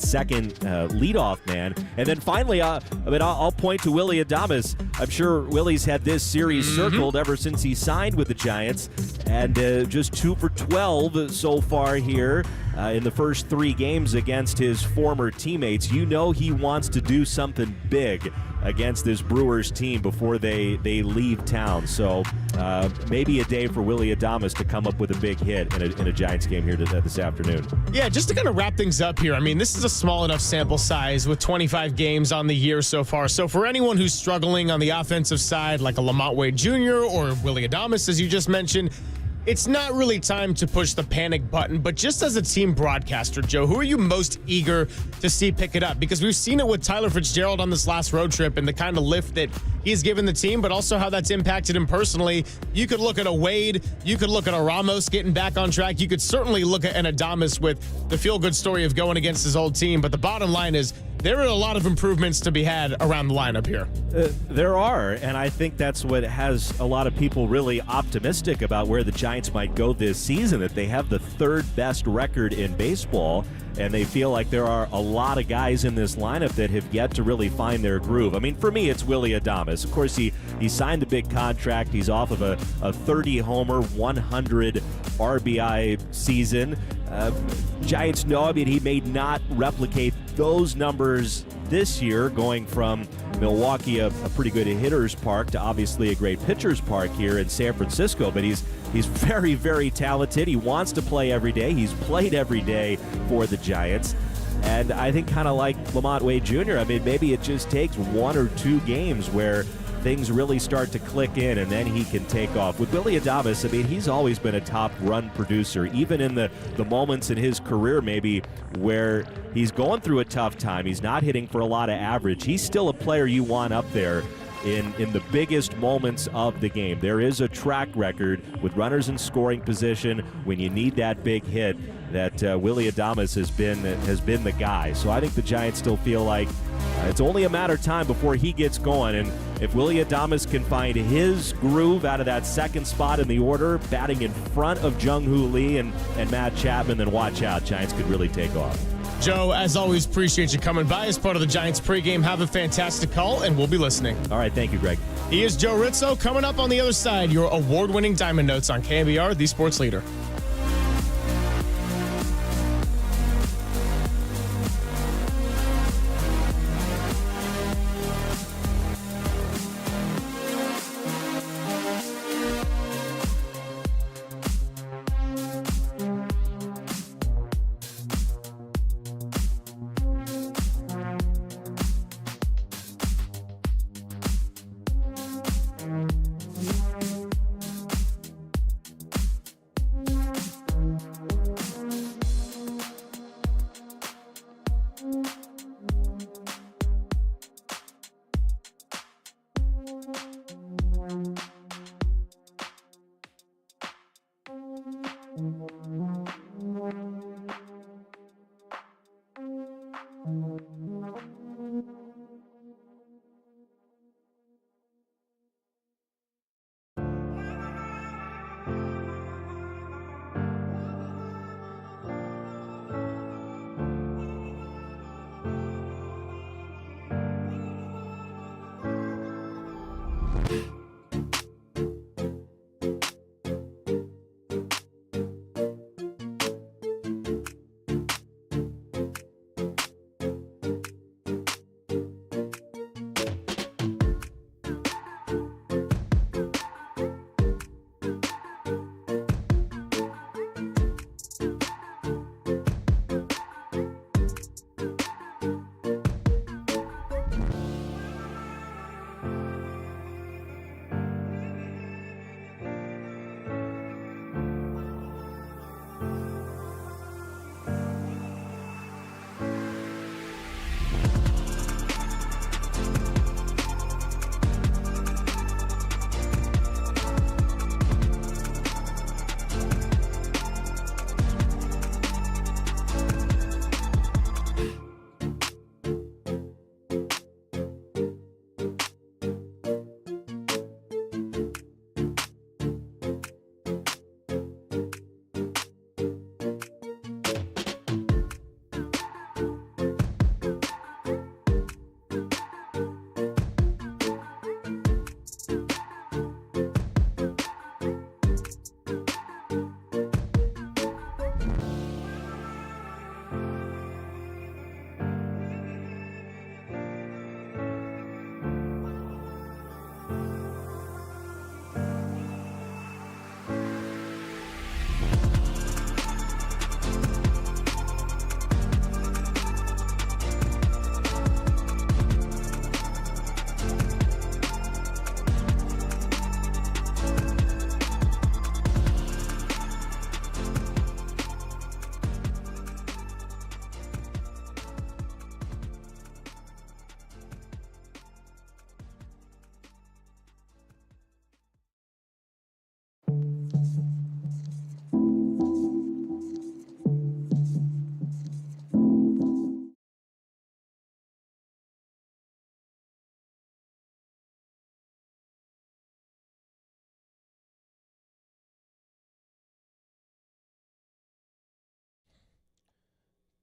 second leadoff man. And then finally, I'll point to Willy Adames. I'm sure Willie's had this series circled ever since he signed with the Giants, and just 2 for 12 so far here in the first 3 games against his former teammates. You know he wants to do something big against this Brewers team before they leave town. So maybe a day for Willy Adames to come up with a big hit in a Giants game here this afternoon. Yeah, just to kind of wrap things up here, I mean, this is a small enough sample size with 25 games on the year so far. So for anyone who's struggling on the offensive side, like a Lamont Wade Jr. or Willy Adames, as you just mentioned, it's not really time to push the panic button, but just as a team broadcaster, Joe, who are you most eager to see pick it up? Because we've seen it with Tyler Fitzgerald on this last road trip and the kind of lift that he's given the team, but also how that's impacted him personally. You could look at a Wade, you could look at a Ramos getting back on track. You could certainly look at an Adames with the feel-good story of going against his old team, but the bottom line is there are a lot of improvements to be had around the lineup here. There are, and I think that's what has a lot of people really optimistic about where the Giants might go this season, that they have the 3rd best record in baseball, and they feel like there are a lot of guys in this lineup that have yet to really find their groove. I mean, for me, it's Willy Adames. Of course, he signed the big contract. He's off of a 30-homer, 100 RBI season. Giants know, I mean, he may not replicate those numbers this year, going from Milwaukee, a pretty good hitter's park, to obviously a great pitcher's park here in San Francisco. But he's very, very talented. He wants to play every day. He's played every day for the Giants. And I think kind of like Lamont Wade Jr., I mean, maybe it just takes 1 or 2 games where things really start to click in, and then he can take off. With Willy Adames, I mean, he's always been a top run producer, even in the moments in his career maybe where he's going through a tough time. He's not hitting for a lot of average. He's still a player you want up there in the biggest moments of the game. There is a track record with runners in scoring position when you need that big hit that Willy Adames has been the guy. So I think the Giants still feel like it's only a matter of time before he gets going. And if Willy Adames can find his groove out of that 2nd spot in the order, batting in front of Jung-Hoo Lee and Matt Chapman, then watch out. Giants could really take off. Joe, as always, appreciate you coming by as part of the Giants pregame. Have a fantastic call, and we'll be listening. All right, thank you, Greg. He is Joe Ritzo. Coming up on the other side, your award-winning Diamond Notes on KNBR, the sports leader.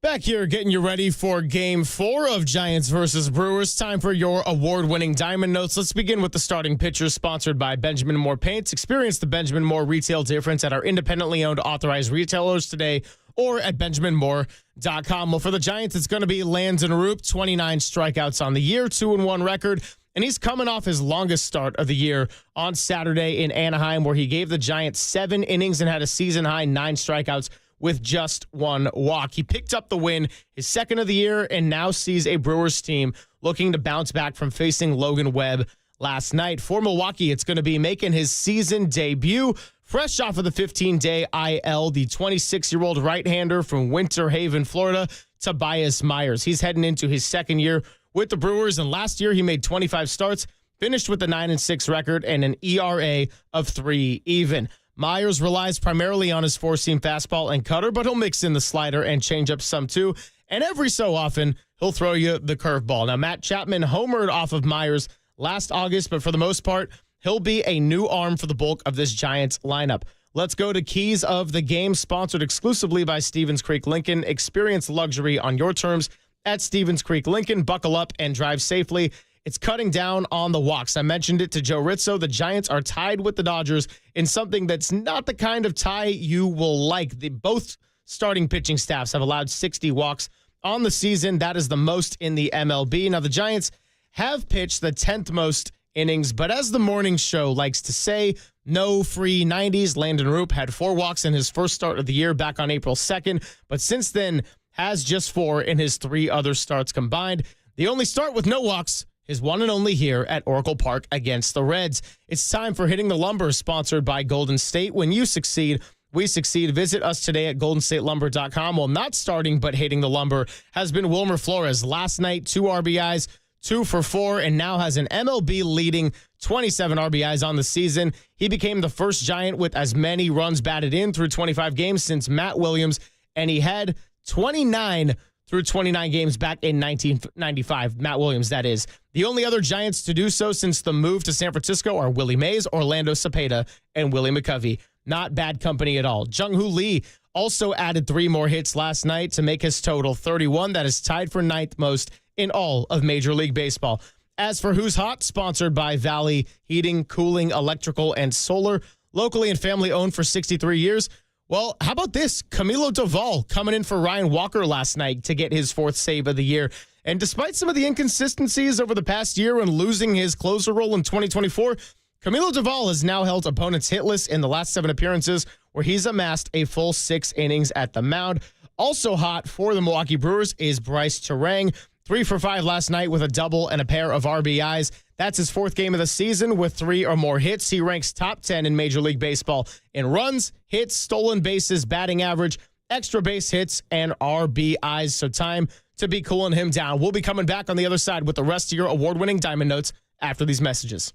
Back here getting you ready for Game 4 of Giants versus Brewers. Time for your award-winning Diamond Notes. Let's begin with the starting pitchers, sponsored by Benjamin Moore Paints. Experience the Benjamin Moore retail difference at our independently owned authorized retailers today or at benjaminmoore.com. Well, for the Giants, it's going to be Landon Roop, 29 strikeouts on the year, 2-1 record. And he's coming off his longest start of the year on Saturday in Anaheim, where he gave the Giants 7 innings and had a season-high 9 strikeouts with just 1 walk. He picked up the win, his second of the year, and now sees a Brewers team looking to bounce back from facing Logan Webb last night. For Milwaukee, it's going to be making his season debut. Fresh off of the 15-day IL, the 26-year-old right-hander from Winter Haven, Florida, Tobias Myers. He's heading into his second year with the Brewers, and last year he made 25 starts, finished with a 9-6 record and an ERA of 3 even. Myers relies primarily on his four-seam fastball and cutter, but he'll mix in the slider and changeup some too. And every so often, he'll throw you the curveball. Now, Matt Chapman homered off of Myers last August, but for the most part, he'll be a new arm for the bulk of this Giants lineup. Let's go to Keys of the Game, sponsored exclusively by Stevens Creek Lincoln. Experience luxury on your terms at Stevens Creek Lincoln. Buckle up and drive safely. It's cutting down on the walks. I mentioned it to Joe Ritzo. The Giants are tied with the Dodgers in something that's not the kind of tie you will like. Both starting pitching staffs have allowed 60 walks on the season. That is the most in the MLB. Now, the Giants have pitched the 10th most innings, but as the morning show likes to say, no free 90s. Landon Roop had 4 walks in his first start of the year back on April 2nd, but since then has just 4 in his 3 other starts combined. The only start with no walks, his one and only here at Oracle Park against the Reds. It's time for Hitting the Lumber, sponsored by Golden State. When you succeed, we succeed. Visit us today at goldenstatelumber.com. Well, not starting but hitting the lumber has been Wilmer Flores. Last night, 2 RBIs, 2 for 4, and now has an MLB leading 27 RBIs on the season. He became the first Giant with as many runs batted in through 25 games since Matt Williams, and he had 29 through 29 games back in 1995. Matt Williams, that is. The only other Giants to do so since the move to San Francisco are Willie Mays, Orlando Cepeda, and Willie McCovey. Not bad company at all. Jung-Hoo Lee also added 3 more hits last night to make his total 31. That is tied for 9th most in all of Major League Baseball. As for Who's Hot, sponsored by Valley Heating, Cooling, Electrical, and Solar, locally and family owned for 63 years. Well, how about this? Camilo Doval coming in for Ryan Walker last night to get his 4th save of the year. And despite some of the inconsistencies over the past year and losing his closer role in 2024, Camilo Doval has now held opponents hitless in the last 7 appearances, where he's amassed a full 6 innings at the mound. Also hot for the Milwaukee Brewers is Bryce Terang, 3 for 5 last night with a double and a pair of RBIs. That's his 4th game of the season with 3 or more hits. He ranks top 10 in Major League Baseball in runs, hits, stolen bases, batting average, extra base hits, and RBIs. So time to be cooling him down. We'll be coming back on the other side with the rest of your award-winning Diamond Notes after these messages.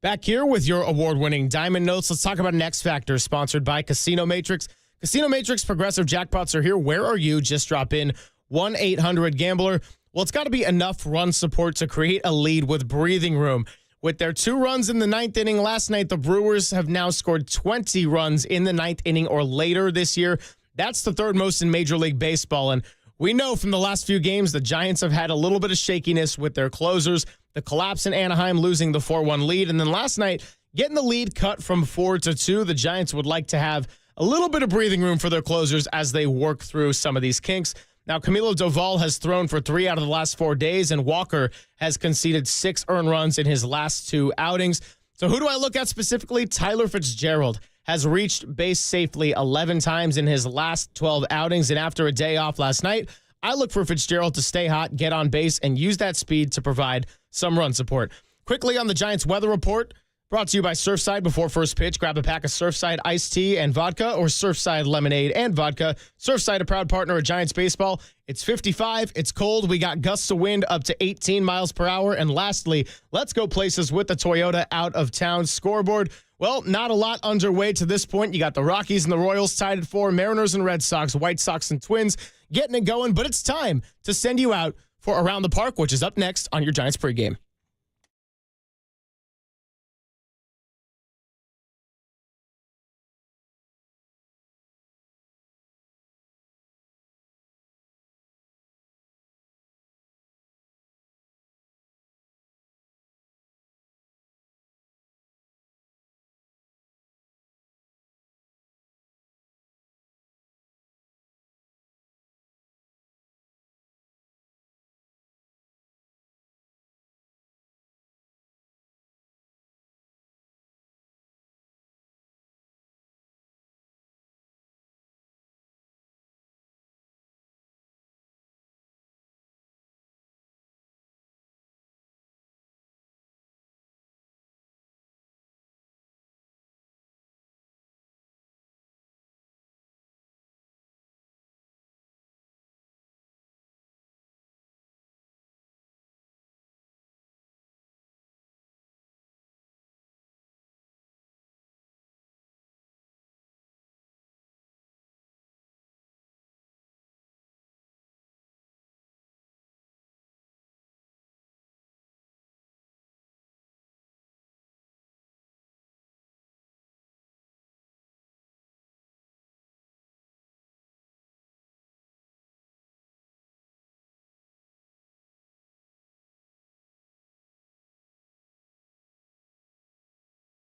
Back here with your award-winning Diamond Notes. Let's talk about an X Factor sponsored by Casino Matrix. Casino Matrix progressive jackpots are here. Where are you? Just drop in 1-800-GAMBLER. Well, it's got to be enough run support to create a lead with breathing room. With their 2 runs in the 9th inning last night, the Brewers have now scored 20 runs in the 9th inning or later this year. That's the 3rd most in Major League Baseball. And we know from the last few games, the Giants have had a little bit of shakiness with their closers. The collapse in Anaheim, losing the 4-1 lead. And then last night, getting the lead cut from 4-2. The Giants would like to have a little bit of breathing room for their closers as they work through some of these kinks. Now, Camilo Doval has thrown for 3 out of the last 4 days, and Walker has conceded 6 earned runs in his last 2 outings. So who do I look at specifically? Tyler Fitzgerald has reached base safely 11 times in his last 12 outings, and after a day off last night, I look for Fitzgerald to stay hot, get on base, and use that speed to provide some run support. Quickly on the Giants weather report, brought to you by Surfside. Before first pitch, grab a pack of Surfside iced tea and vodka or Surfside lemonade and vodka. Surfside, a proud partner of Giants baseball. It's 55. It's cold. We got gusts of wind up to 18 miles per hour. And lastly, let's go places with the Toyota out of town scoreboard. Well, not a lot underway to this point. You got the Rockies and the Royals tied at 4, Mariners and Red Sox, White Sox and Twins getting it going. But it's time to send you out for Around the Park, which is up next on your Giants pregame.